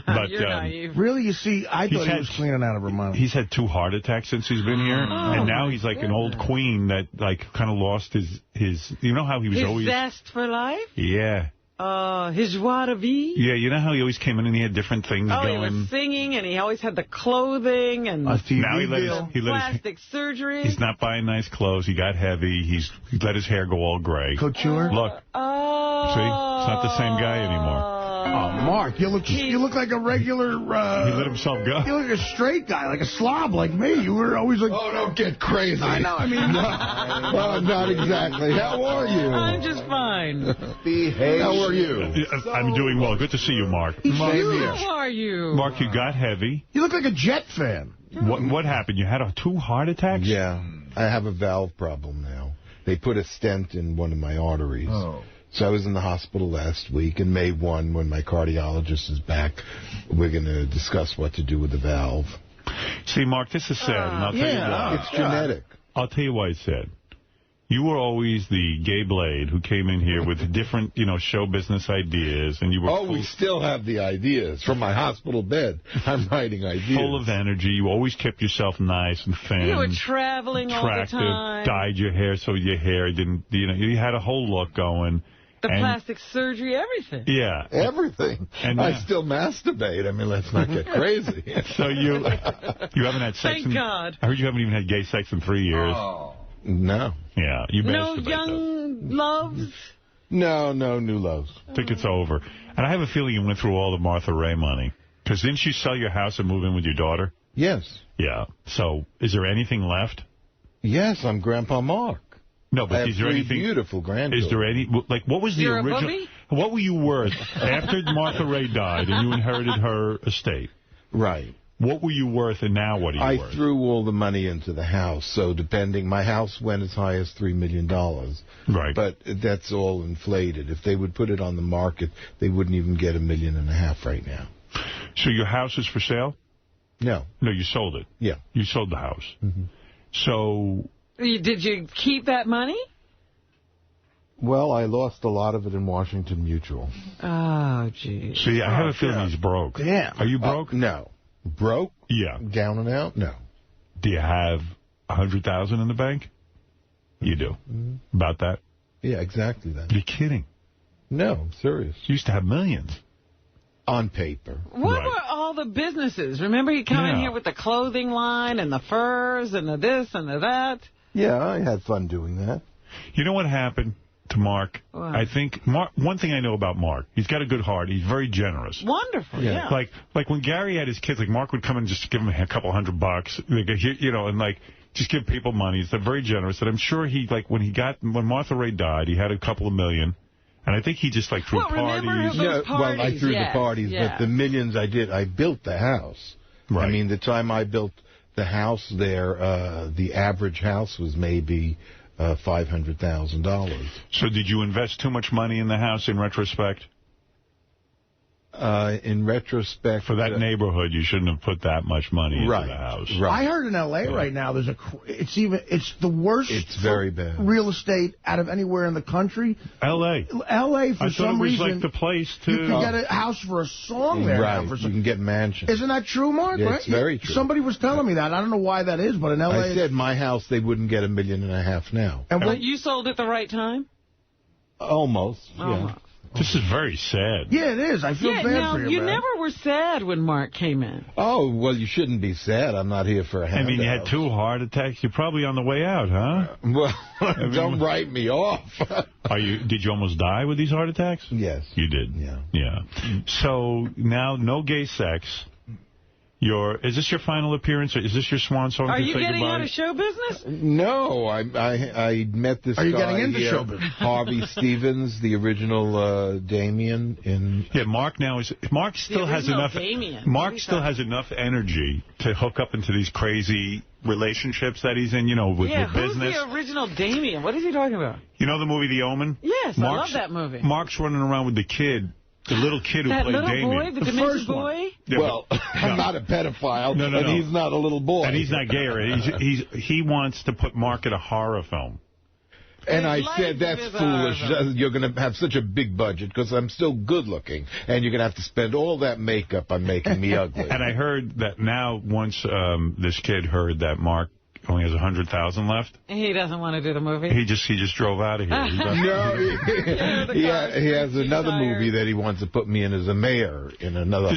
[SPEAKER 2] But
[SPEAKER 5] You're naive.
[SPEAKER 1] Really, you see, I thought he was cleaning out of her money.
[SPEAKER 2] He's had 2 heart attacks since he's been here, and now he's like an old queen that kind of lost his. You know how he was
[SPEAKER 5] his
[SPEAKER 2] always
[SPEAKER 5] zest for life?
[SPEAKER 2] Yeah.
[SPEAKER 5] His joie de vie.
[SPEAKER 2] Yeah, you know how he always came in and he had different things going?
[SPEAKER 5] He was singing, and he always had the clothing and
[SPEAKER 2] now he let
[SPEAKER 5] plastic surgery.
[SPEAKER 2] He's not buying nice clothes. He got heavy. He let his hair go all gray.
[SPEAKER 1] Couture?
[SPEAKER 2] Look. See? It's not the same guy anymore.
[SPEAKER 1] Oh, Mark, you look like a regular...
[SPEAKER 2] he let himself go.
[SPEAKER 1] You look like a straight guy, like a slob like me. You were always like...
[SPEAKER 6] Oh, don't get crazy.
[SPEAKER 1] I know, I mean...
[SPEAKER 6] Well, not exactly. How are you?
[SPEAKER 5] I'm just fine.
[SPEAKER 6] Behave. How are you?
[SPEAKER 2] I'm doing well. Good to see you, Mark.
[SPEAKER 5] How are you?
[SPEAKER 2] Mark, you got heavy.
[SPEAKER 1] You look like a Jet fan.
[SPEAKER 2] What happened? You had 2 heart attacks?
[SPEAKER 15] Yeah. I have a valve problem now. They put a stent in one of my arteries.
[SPEAKER 1] Oh.
[SPEAKER 15] So I was in the hospital last week, and May 1, when my cardiologist is back, we're going to discuss what to do with the valve.
[SPEAKER 2] See, Mark, this is sad, and I'll tell you why.
[SPEAKER 15] It's genetic.
[SPEAKER 2] I'll tell you why it's sad. You were always the gay Blade who came in here with different, show business ideas, and you were
[SPEAKER 15] we still have the ideas. From my hospital bed, I'm writing ideas.
[SPEAKER 2] Full of energy. You always kept yourself nice and thin.
[SPEAKER 5] You were traveling all the time.
[SPEAKER 2] Dyed your hair so your hair didn't, you had a whole look going.
[SPEAKER 5] The plastic surgery, everything.
[SPEAKER 2] Yeah.
[SPEAKER 15] Everything. And I still masturbate. I mean, let's not get crazy.
[SPEAKER 2] So you haven't had sex
[SPEAKER 5] Thank God.
[SPEAKER 2] I heard you haven't even had gay sex in 3 years.
[SPEAKER 15] Oh. No.
[SPEAKER 2] Yeah. You
[SPEAKER 5] no
[SPEAKER 2] masturbate,
[SPEAKER 5] young loves?
[SPEAKER 15] No new loves.
[SPEAKER 2] I think it's over. And I have a feeling you went through all the Martha Raye money. Because didn't you sell your house and move in with your daughter?
[SPEAKER 15] Yes.
[SPEAKER 2] Yeah. So is there anything left?
[SPEAKER 15] Yes, I'm Grandpa Mark.
[SPEAKER 2] No, but is there anything
[SPEAKER 15] beautiful grandchildren?
[SPEAKER 2] Is there any what was the original? What were you worth after Martha Raye died and you inherited her estate?
[SPEAKER 15] Right.
[SPEAKER 2] What were you worth, and now what are you worth?
[SPEAKER 15] I threw all the money into the house, so my house went as high as $3 million.
[SPEAKER 2] Right.
[SPEAKER 15] But that's all inflated. If they would put it on the market, they wouldn't even get $1.5 million right now.
[SPEAKER 2] So your house is for sale?
[SPEAKER 15] No.
[SPEAKER 2] No, you sold it.
[SPEAKER 15] Yeah.
[SPEAKER 2] You sold the house.
[SPEAKER 15] Mm-hmm.
[SPEAKER 2] So...
[SPEAKER 5] Did you keep that money?
[SPEAKER 15] Well, I lost a lot of it in Washington Mutual.
[SPEAKER 5] Oh, geez.
[SPEAKER 2] See, I have a feeling he's broke.
[SPEAKER 15] Yeah.
[SPEAKER 2] Are you broke?
[SPEAKER 15] No. Broke?
[SPEAKER 2] Yeah.
[SPEAKER 15] Down and out? No.
[SPEAKER 2] Do you have $100,000 in the bank? You do.
[SPEAKER 15] Mm-hmm.
[SPEAKER 2] About that?
[SPEAKER 15] Yeah, exactly that.
[SPEAKER 2] You're kidding.
[SPEAKER 15] No, I'm serious.
[SPEAKER 2] You used to have millions.
[SPEAKER 15] On paper.
[SPEAKER 5] What were all the businesses? Remember you come in here with the clothing line and the furs and the this and the that?
[SPEAKER 15] Yeah, I had fun doing that.
[SPEAKER 2] You know what happened to Mark?
[SPEAKER 5] What?
[SPEAKER 2] I think one thing I know about Mark, he's got a good heart. He's very generous.
[SPEAKER 5] Wonderful, yeah.
[SPEAKER 2] Like when Gary had his kids, like Mark would come and just give him a couple $100, and just give people money. He's very generous. And I'm sure when Martha Raye died, he had a couple of million. And I think he just threw parties.
[SPEAKER 5] Parties.
[SPEAKER 15] Well, I threw the parties,
[SPEAKER 5] yes.
[SPEAKER 15] But the millions I did, I built the house.
[SPEAKER 2] Right.
[SPEAKER 15] I mean, the time I built the house there, the average house was maybe $500,000.
[SPEAKER 2] So did you invest too much money in the house in retrospect?
[SPEAKER 15] In retrospect,
[SPEAKER 2] for that neighborhood, you shouldn't have put that much money into the house.
[SPEAKER 1] Right. I heard in L.A. right now, it's the worst.
[SPEAKER 15] It's very bad.
[SPEAKER 1] Real estate out of anywhere in the country.
[SPEAKER 2] L.A.
[SPEAKER 1] L.A. for some reason.
[SPEAKER 2] I thought it was like the place to.
[SPEAKER 1] You can get a house for a song there.
[SPEAKER 15] Right.
[SPEAKER 1] Now
[SPEAKER 15] you can get mansions.
[SPEAKER 1] Isn't that true, Mark?
[SPEAKER 15] Yeah,
[SPEAKER 1] right?
[SPEAKER 15] It's very true.
[SPEAKER 1] Somebody was telling me that. I don't know why that is, but in L.A.
[SPEAKER 15] I said my house, they wouldn't get $1.5 million now.
[SPEAKER 5] But you sold at the right time?
[SPEAKER 15] Almost. Yeah.
[SPEAKER 2] This is very sad.
[SPEAKER 1] Yeah, it is. I feel bad for you,
[SPEAKER 5] you
[SPEAKER 1] man.
[SPEAKER 5] never were sad when Mark came in.
[SPEAKER 15] Oh, well, you shouldn't be sad. I'm not here for a handout.
[SPEAKER 2] I mean, you had 2 heart attacks. You're probably on the way out, huh?
[SPEAKER 15] Well, don't write me off.
[SPEAKER 2] Did you almost die with these heart attacks?
[SPEAKER 15] Yes.
[SPEAKER 2] You did?
[SPEAKER 15] Yeah.
[SPEAKER 2] So now, no gay sex. Is this your final appearance, or is this your swan song?
[SPEAKER 5] Are
[SPEAKER 2] to
[SPEAKER 5] you
[SPEAKER 2] say
[SPEAKER 5] getting
[SPEAKER 2] goodbye?
[SPEAKER 5] out of show business?
[SPEAKER 15] No, I met this guy.
[SPEAKER 1] Are you getting into show business?
[SPEAKER 15] Harvey Stevens, the original Damien.
[SPEAKER 2] Yeah, Mark still has enough.
[SPEAKER 5] Damien.
[SPEAKER 2] Mark still has enough energy to hook up into these crazy relationships that he's in, with business.
[SPEAKER 5] Who's the original Damien? What is he talking about?
[SPEAKER 2] You know the movie The Omen?
[SPEAKER 5] Yes, I love that movie.
[SPEAKER 2] Mark's running around with the kid. The little kid who played Damien.
[SPEAKER 5] The first boy?
[SPEAKER 2] Yeah,
[SPEAKER 15] well, I'm not a pedophile, and he's not a little boy.
[SPEAKER 2] And he's not gay. He wants to put Mark in a horror film.
[SPEAKER 15] And I said, that's foolish. You're going to have such a big budget because I'm still good looking, and you're going to have to spend all that makeup on making me ugly.
[SPEAKER 2] And I heard that now once this kid heard that Mark only has 100,000 left.
[SPEAKER 5] He doesn't want to do the movie.
[SPEAKER 2] He just drove out of here.
[SPEAKER 15] He has another movie that he wants to put me in as a mayor in another.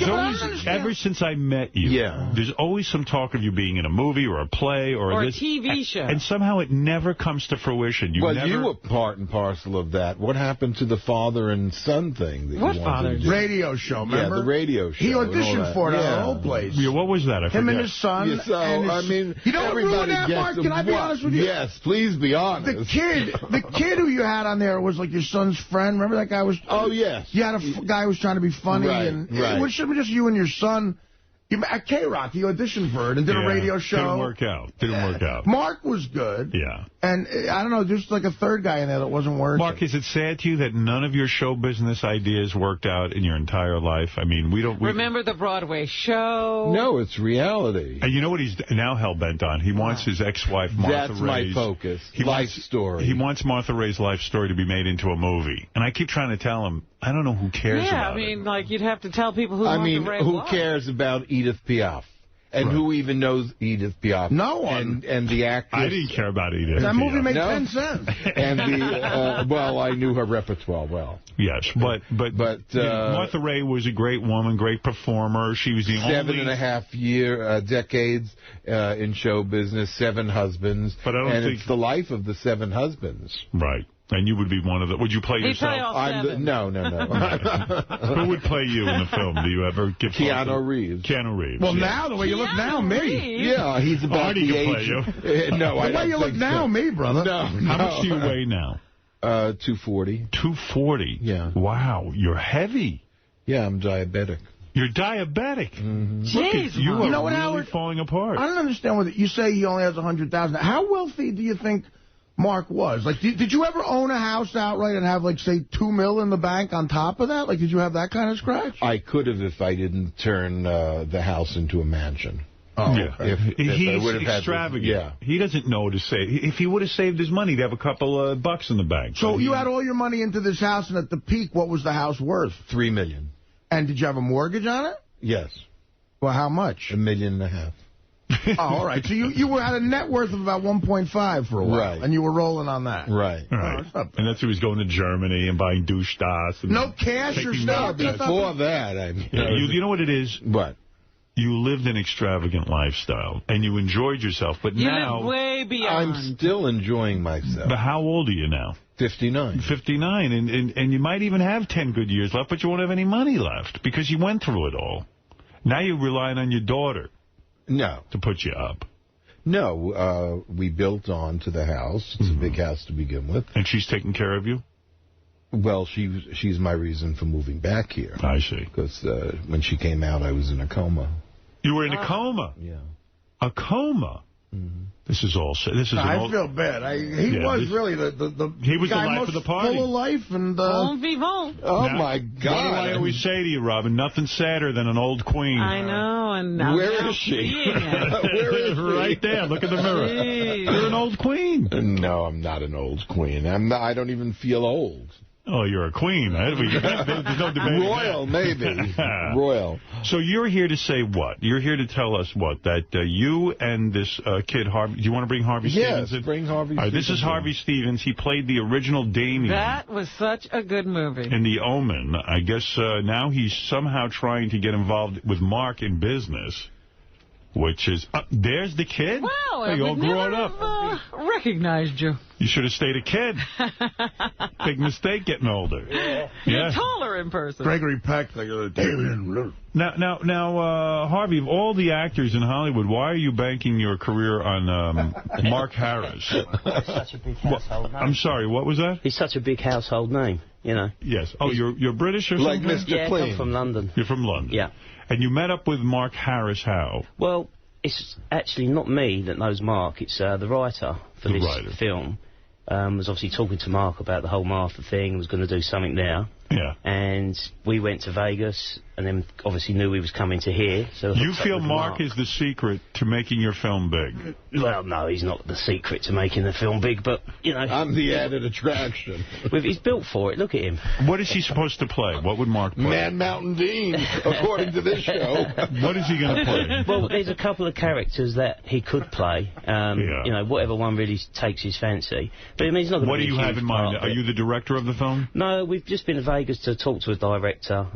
[SPEAKER 2] Ever since I met you, there's always some talk of you being in a movie or a play or
[SPEAKER 5] a TV show.
[SPEAKER 2] And somehow it never comes to fruition. You
[SPEAKER 15] were part and parcel of that. What happened to the father and son thing? That
[SPEAKER 5] what father?
[SPEAKER 1] Radio show, remember?
[SPEAKER 15] Yeah, the radio show.
[SPEAKER 1] He auditioned for it at our old place.
[SPEAKER 2] Yeah, what was that? I forget.
[SPEAKER 1] Him and his son.
[SPEAKER 15] Yeah, so, I mean,
[SPEAKER 1] you don't ruin that, Mark. Can I be honest with you?
[SPEAKER 15] Yes, please be honest.
[SPEAKER 1] The kid who you had on there was like your son's friend. Remember that guy was...
[SPEAKER 15] Oh, yes.
[SPEAKER 1] You had a guy who was trying to be funny.
[SPEAKER 15] Right,
[SPEAKER 1] and
[SPEAKER 15] right.
[SPEAKER 1] It should be just you and your son. At K-Rock, he auditioned for it and did a radio show.
[SPEAKER 2] Didn't work out.
[SPEAKER 1] Mark was good.
[SPEAKER 2] Yeah.
[SPEAKER 1] And I don't know, there's like a third guy in there that wasn't working.
[SPEAKER 2] Mark, is it sad to you that none of your show business ideas worked out in your entire life? I mean, we
[SPEAKER 5] remember the Broadway show?
[SPEAKER 15] No, it's reality.
[SPEAKER 2] And you know what he's now hell-bent on? He wants his ex-wife, Martha Ray's...
[SPEAKER 15] That's my focus. Life story.
[SPEAKER 2] He wants Martha Ray's life story to be made into a movie. And I keep trying to tell him, I don't know who cares about it.
[SPEAKER 5] Yeah, I mean, like, you'd have to tell people who Martha Ray
[SPEAKER 15] who
[SPEAKER 5] was.
[SPEAKER 15] cares about Edith Piaf? And who even knows Edith Piaf?
[SPEAKER 1] No one.
[SPEAKER 15] And the actress.
[SPEAKER 2] I didn't care about Edith Piaf.
[SPEAKER 1] That movie made 10 cents.
[SPEAKER 15] And well, I knew her repertoire well.
[SPEAKER 2] Yes, but Martha Ray was a great woman, great performer. She was the only
[SPEAKER 15] 7.5 decades in show business, 7 husbands.
[SPEAKER 2] But I don't think
[SPEAKER 15] it's the life of the 7 husbands.
[SPEAKER 2] Right. And you would be one of the... Would you play yourself?
[SPEAKER 15] No.
[SPEAKER 2] Who would play you in the film? Do you ever get...
[SPEAKER 15] Keanu Reeves.
[SPEAKER 2] Keanu Reeves.
[SPEAKER 1] Well, now, the way you look now, me.
[SPEAKER 15] Yeah, he's about
[SPEAKER 2] Artie
[SPEAKER 15] the
[SPEAKER 2] can
[SPEAKER 15] age...
[SPEAKER 2] play you.
[SPEAKER 15] No, I don't think so.
[SPEAKER 1] The way you look now, me, brother.
[SPEAKER 15] No.
[SPEAKER 2] How much do you weigh now?
[SPEAKER 15] 240.
[SPEAKER 2] 240?
[SPEAKER 15] Yeah.
[SPEAKER 2] Wow, you're heavy.
[SPEAKER 15] Yeah, I'm diabetic.
[SPEAKER 2] You're diabetic.
[SPEAKER 15] Mm-hmm.
[SPEAKER 5] Jeez,
[SPEAKER 2] you are
[SPEAKER 1] what,
[SPEAKER 2] really
[SPEAKER 1] Howard?
[SPEAKER 2] falling apart.
[SPEAKER 1] I don't understand what you say he only has 100,000. How wealthy do you think Mark was? Like, did you ever own a house outright and have, like, say, $2 million in the bank on top of that? Like, did you have that kind of scratch?
[SPEAKER 15] I could have if I didn't turn the house into a mansion.
[SPEAKER 2] Oh, yeah.
[SPEAKER 15] If
[SPEAKER 2] He's extravagant.
[SPEAKER 15] Yeah.
[SPEAKER 2] He doesn't know to save. If he would have saved his money, he'd have a couple of bucks in the bank.
[SPEAKER 1] So you had all your money into this house, and at the peak, what was the house worth?
[SPEAKER 15] $3 million.
[SPEAKER 1] And did you have a mortgage on it?
[SPEAKER 15] Yes.
[SPEAKER 1] Well, how much?
[SPEAKER 15] $1.5 million.
[SPEAKER 1] Oh, all right. So you were at a net worth of about 1.5 for a while,
[SPEAKER 15] right.
[SPEAKER 1] And you were rolling on that.
[SPEAKER 15] Right.
[SPEAKER 2] Right. And that's who was going to Germany and buying douche das.
[SPEAKER 1] No cash or stuff?
[SPEAKER 15] Before that, I mean.
[SPEAKER 2] Yeah, you know what it is?
[SPEAKER 15] What?
[SPEAKER 2] You lived an extravagant lifestyle, and you enjoyed yourself, but
[SPEAKER 5] you
[SPEAKER 2] now...
[SPEAKER 5] live way beyond.
[SPEAKER 15] I'm still enjoying myself.
[SPEAKER 2] But how old are you now?
[SPEAKER 15] 59.
[SPEAKER 2] 59, and you might even have 10 good years left, but you won't have any money left, because you went through it all. Now you're relying on your daughter.
[SPEAKER 15] No.
[SPEAKER 2] To put you up.
[SPEAKER 15] No, we built on to the house. It's a big house to begin with.
[SPEAKER 2] And she's taking care of you?
[SPEAKER 15] Well, she's my reason for moving back here.
[SPEAKER 2] I see.
[SPEAKER 15] Because when she came out, I was in a coma.
[SPEAKER 2] You were in a coma?
[SPEAKER 15] Yeah.
[SPEAKER 2] A coma? Mm-hmm. This is all...
[SPEAKER 1] I feel bad. He was really the
[SPEAKER 2] he was
[SPEAKER 1] guy
[SPEAKER 2] the life
[SPEAKER 1] most
[SPEAKER 2] of the party.
[SPEAKER 1] Full of life and...
[SPEAKER 5] Bon vivant.
[SPEAKER 15] Oh,
[SPEAKER 2] now,
[SPEAKER 15] my God.
[SPEAKER 2] What do I always say to you, Robin? Nothing sadder than an old queen.
[SPEAKER 5] I know. And now
[SPEAKER 15] where is she?
[SPEAKER 2] Where is she? Right there. Look in the mirror.
[SPEAKER 5] Jeez.
[SPEAKER 2] You're an old queen.
[SPEAKER 15] No, I'm not an old queen. I don't even feel old.
[SPEAKER 2] Oh, you're a queen. There's no debate.
[SPEAKER 15] Royal, maybe. Royal.
[SPEAKER 2] So you're here to say what? You're here to tell us what? That you and this kid, Harvey... Do you want to bring Harvey Stevens in?
[SPEAKER 15] Yes, bring Harvey Stevens.
[SPEAKER 2] This is Harvey Stevens. He played the original Damien.
[SPEAKER 5] That was such a good movie.
[SPEAKER 2] In The Omen. I guess now he's somehow trying to get involved with Mark in business. Which is... there's the kid?
[SPEAKER 5] Wow,
[SPEAKER 2] I all grown up.
[SPEAKER 5] Recognized you.
[SPEAKER 2] You should have stayed a kid. Big mistake getting older.
[SPEAKER 5] Yeah. You're taller in person.
[SPEAKER 1] Gregory Peck.
[SPEAKER 2] Now, Harvey, of all the actors in Hollywood, why are you banking your career on Mark Harris?
[SPEAKER 16] He's such a big household name.
[SPEAKER 2] I'm sorry, what was that?
[SPEAKER 16] He's such a big household name, you know.
[SPEAKER 2] Yes. Oh, you're British or
[SPEAKER 15] like
[SPEAKER 2] something?
[SPEAKER 15] Mr.
[SPEAKER 16] Yeah,
[SPEAKER 15] Clean.
[SPEAKER 16] I'm from London.
[SPEAKER 2] You're from London.
[SPEAKER 16] Yeah.
[SPEAKER 2] And you met up with Mark Harris how?
[SPEAKER 16] Well, it's actually not me that knows Mark. It's the writer for film. Was obviously talking to Mark about the whole Martha thing, was going to do something there.
[SPEAKER 2] Yeah.
[SPEAKER 16] And we went to Vegas, and then obviously knew he was coming to here. So
[SPEAKER 2] you feel Mark is the secret to making your film big?
[SPEAKER 16] Well, no, he's not the secret to making the film big, but, you know...
[SPEAKER 15] I'm the added attraction.
[SPEAKER 16] He's built for it. Look at him.
[SPEAKER 2] What is he supposed to play? What would Mark play?
[SPEAKER 15] Man Mountain Dean, according to this show.
[SPEAKER 2] What is he going to play?
[SPEAKER 16] Well, there's a couple of characters that he could play. You know, whatever one really takes his fancy. But I mean, he's not going to be a huge part.
[SPEAKER 2] What do you have in mind? Are you the director of the film?
[SPEAKER 16] No, we've just been to Vegas to talk to a director,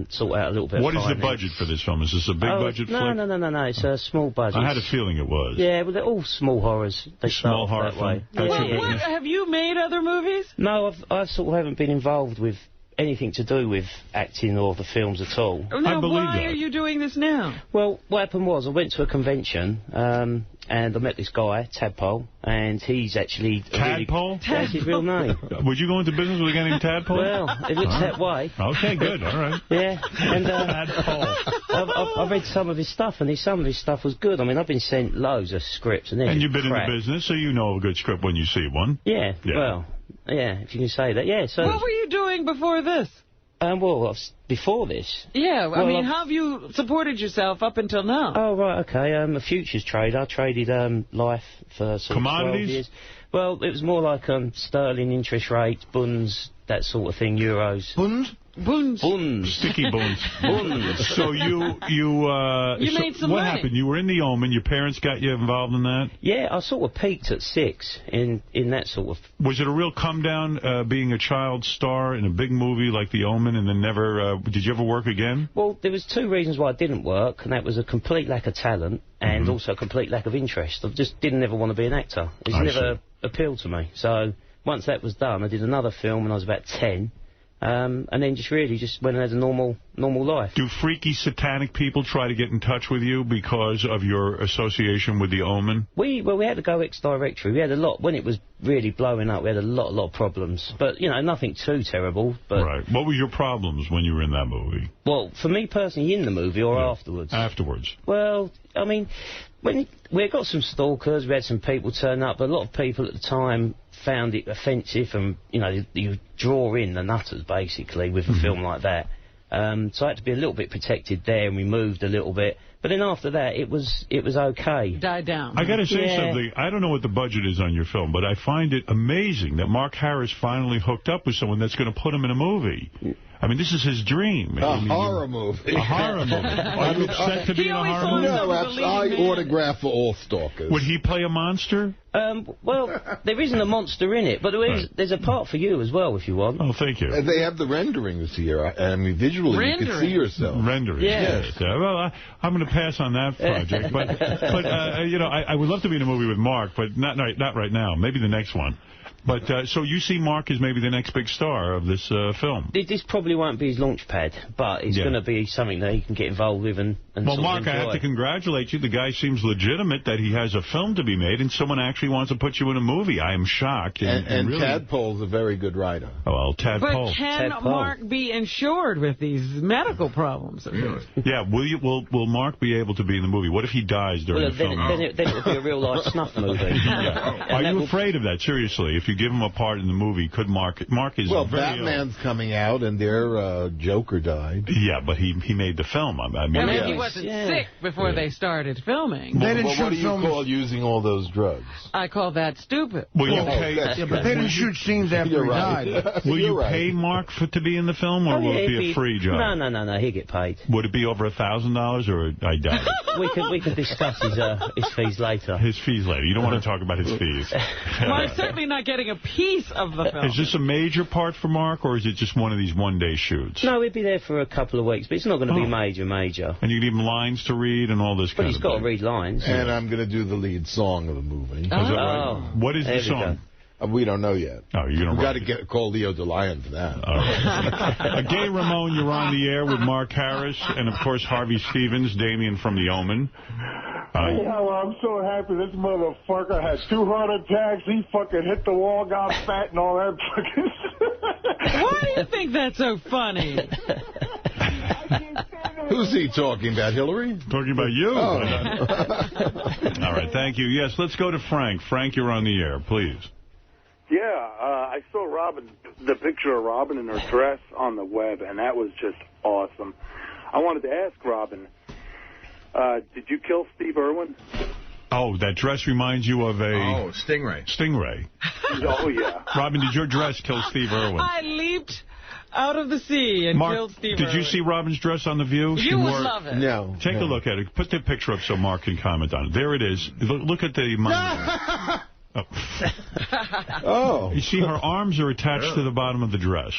[SPEAKER 16] sort out a little bit
[SPEAKER 2] What
[SPEAKER 16] of
[SPEAKER 2] is the budget for this film? Is this a big budget
[SPEAKER 16] flick? No. It's a small budget.
[SPEAKER 2] I had a feeling it was.
[SPEAKER 16] Yeah, well, they're all small horrors. They
[SPEAKER 2] small
[SPEAKER 16] start
[SPEAKER 2] horror
[SPEAKER 16] that way.
[SPEAKER 5] What, have you made other movies?
[SPEAKER 16] No, I sort of haven't been involved with anything to do with acting or the films at all.
[SPEAKER 5] Now, why are you doing this now?
[SPEAKER 16] Well, what happened was I went to a convention and I met this guy, Tadpole, and he's actually...
[SPEAKER 2] Tadpole?
[SPEAKER 16] That's his real name.
[SPEAKER 2] Would you go into business with a guy named Tadpole?
[SPEAKER 16] Well, it looks that way.
[SPEAKER 2] Okay, good, all right.
[SPEAKER 16] Yeah, and I've read some of his stuff, and some of his stuff was good. I mean, I've been sent loads of scripts. And
[SPEAKER 2] you've been in the business, so you know a good script when you see one.
[SPEAKER 16] Yeah, well... Yeah, if you can say that. Yeah. So
[SPEAKER 5] what were you doing before this?
[SPEAKER 16] Well, before this.
[SPEAKER 5] Yeah, I mean, how have you supported yourself up until now?
[SPEAKER 16] Oh, right, okay. A futures trader. I traded life for sort of 12 years. Well, it was more like sterling interest rates, bunds, that sort of thing, euros.
[SPEAKER 1] Bunds?
[SPEAKER 5] Bunds.
[SPEAKER 2] Sticky buns.
[SPEAKER 16] Buns.
[SPEAKER 2] So you
[SPEAKER 5] made some
[SPEAKER 2] what
[SPEAKER 5] money.
[SPEAKER 2] happened? You were in the Omen. Your parents got you involved in that?
[SPEAKER 16] Yeah, I sort of peaked at 6 in that sort of...
[SPEAKER 2] Was it a real come down being a child star in a big movie like The Omen and then never... did you ever work again?
[SPEAKER 16] Well, there was 2 reasons why I didn't work, and that was a complete lack of talent and also a complete lack of interest. I just didn't ever want to be an actor. It's never appealed to me. So once that was done, I did another film when I was about 10. And then just went and had a normal life.
[SPEAKER 2] Do freaky satanic people try to get in touch with you because of your association with The Omen?
[SPEAKER 16] We had to go ex-directory. We had a lot, when it was really blowing up, we had a lot of problems. But, you know, nothing too terrible. But
[SPEAKER 2] right. What were your problems when you were in that movie?
[SPEAKER 16] Well, for me personally, in the movie or afterwards?
[SPEAKER 2] Afterwards.
[SPEAKER 16] Well, I mean, we got some stalkers, we had some people turn up, but a lot of people at the time found it offensive, and, you know, you draw in the nutters, basically, with a film like that. So I had to be a little bit protected there, and we moved a little bit. But then after that, it was okay.
[SPEAKER 5] Died down.
[SPEAKER 2] I got to say something. I don't know what the budget is on your film, but I find it amazing that Mark Harris finally hooked up with someone that's going to put him in a movie. I mean, this is his dream.
[SPEAKER 15] Horror movie.
[SPEAKER 2] A horror movie. Are you upset to be in a horror movie?
[SPEAKER 15] No, I autograph for all stalkers.
[SPEAKER 2] Would he play a monster?
[SPEAKER 16] Well, there isn't a monster in it, but there's a part for you as well, if you want.
[SPEAKER 2] Oh, thank you.
[SPEAKER 15] They have the renderings here. I mean, visually, you can see yourself.
[SPEAKER 2] Renderings, yes. Well, I'm going to pass on that project. But you know, I would love to be in a movie with Mark, but not right now. Maybe the next one. But so you see Mark as maybe the next big star of this film.
[SPEAKER 16] This probably won't be his launch pad, but it's going to be something that he can get involved with and
[SPEAKER 2] well, Mark, I have to congratulate you. The guy seems legitimate that he has a film to be made and someone actually wants to put you in a movie. I am shocked.
[SPEAKER 15] And
[SPEAKER 2] really...
[SPEAKER 15] Tadpole's a very good writer.
[SPEAKER 2] Oh, well, Tadpole.
[SPEAKER 5] But can Mark be insured with these medical problems of yours?
[SPEAKER 2] Yeah, will Mark be able to be in the movie? What if he dies during the film?
[SPEAKER 16] Then it would be a real-life snuff movie.
[SPEAKER 2] Are you afraid of that, seriously? If you give him a part in the movie, could Mark is
[SPEAKER 15] well,
[SPEAKER 2] very
[SPEAKER 15] Batman's coming out, and their Joker died.
[SPEAKER 2] Yeah, but he made the film. I mean,
[SPEAKER 5] he wasn't sick before they started filming.
[SPEAKER 15] They didn't shoot what do you call using all those drugs?
[SPEAKER 5] I call that stupid.
[SPEAKER 2] Will you pay?
[SPEAKER 1] But they didn't shoot scenes after he died.
[SPEAKER 2] Will you pay Mark to be in the film, or will it be a free job?
[SPEAKER 16] No, he'll get paid.
[SPEAKER 2] Would it be over $1,000, or I doubt it?
[SPEAKER 16] we can discuss his fees later.
[SPEAKER 2] His fees later. You don't want to talk about his fees.
[SPEAKER 5] Well, certainly not getting a piece of the film.
[SPEAKER 2] Is this a major part for Mark, or is it just one of these one-day shoots?
[SPEAKER 16] No, he'd be there for a couple of weeks, but it's not going to be major.
[SPEAKER 2] And you give him lines to read and all this kind of
[SPEAKER 16] stuff. But he's got to read lines.
[SPEAKER 15] And I'm going to do the lead song of the movie.
[SPEAKER 2] Right? What is the song?
[SPEAKER 15] We don't know yet.
[SPEAKER 2] Oh, you're going to
[SPEAKER 15] We've got to call Leo DeLion for that.
[SPEAKER 2] All right. Gay Ramone, you're on the air with Mark Harris and, of course, Harvey Stevens, Damien from The Omen.
[SPEAKER 17] I'm so happy this motherfucker had 2 heart attacks. He fucking hit the wall, got fat, and all that fucking stuff.
[SPEAKER 5] Why do you think that's so funny?
[SPEAKER 15] Who's he talking about, Hillary?
[SPEAKER 2] Talking about you.
[SPEAKER 15] Oh.
[SPEAKER 2] All right, thank you. Yes, let's go to Frank. Frank, you're on the air, please.
[SPEAKER 9] Yeah, I saw the picture of Robin in her dress on the web, and that was just awesome. I wanted to ask Robin, did you kill Steve Irwin?
[SPEAKER 2] Oh, that dress reminds you of a...
[SPEAKER 6] Oh, Stingray.
[SPEAKER 2] Stingray.
[SPEAKER 9] Oh, yeah.
[SPEAKER 2] Robin, did your dress kill Steve Irwin?
[SPEAKER 5] I leaped out of the sea and killed Steve Irwin.
[SPEAKER 2] Did you see Robin's dress on The View?
[SPEAKER 5] You would love it.
[SPEAKER 6] No.
[SPEAKER 2] Take a look at it. Put the picture up so Mark can comment on it. There it is. Look at the monitor.
[SPEAKER 15] Oh.
[SPEAKER 2] You see, her arms are attached to the bottom of the dress.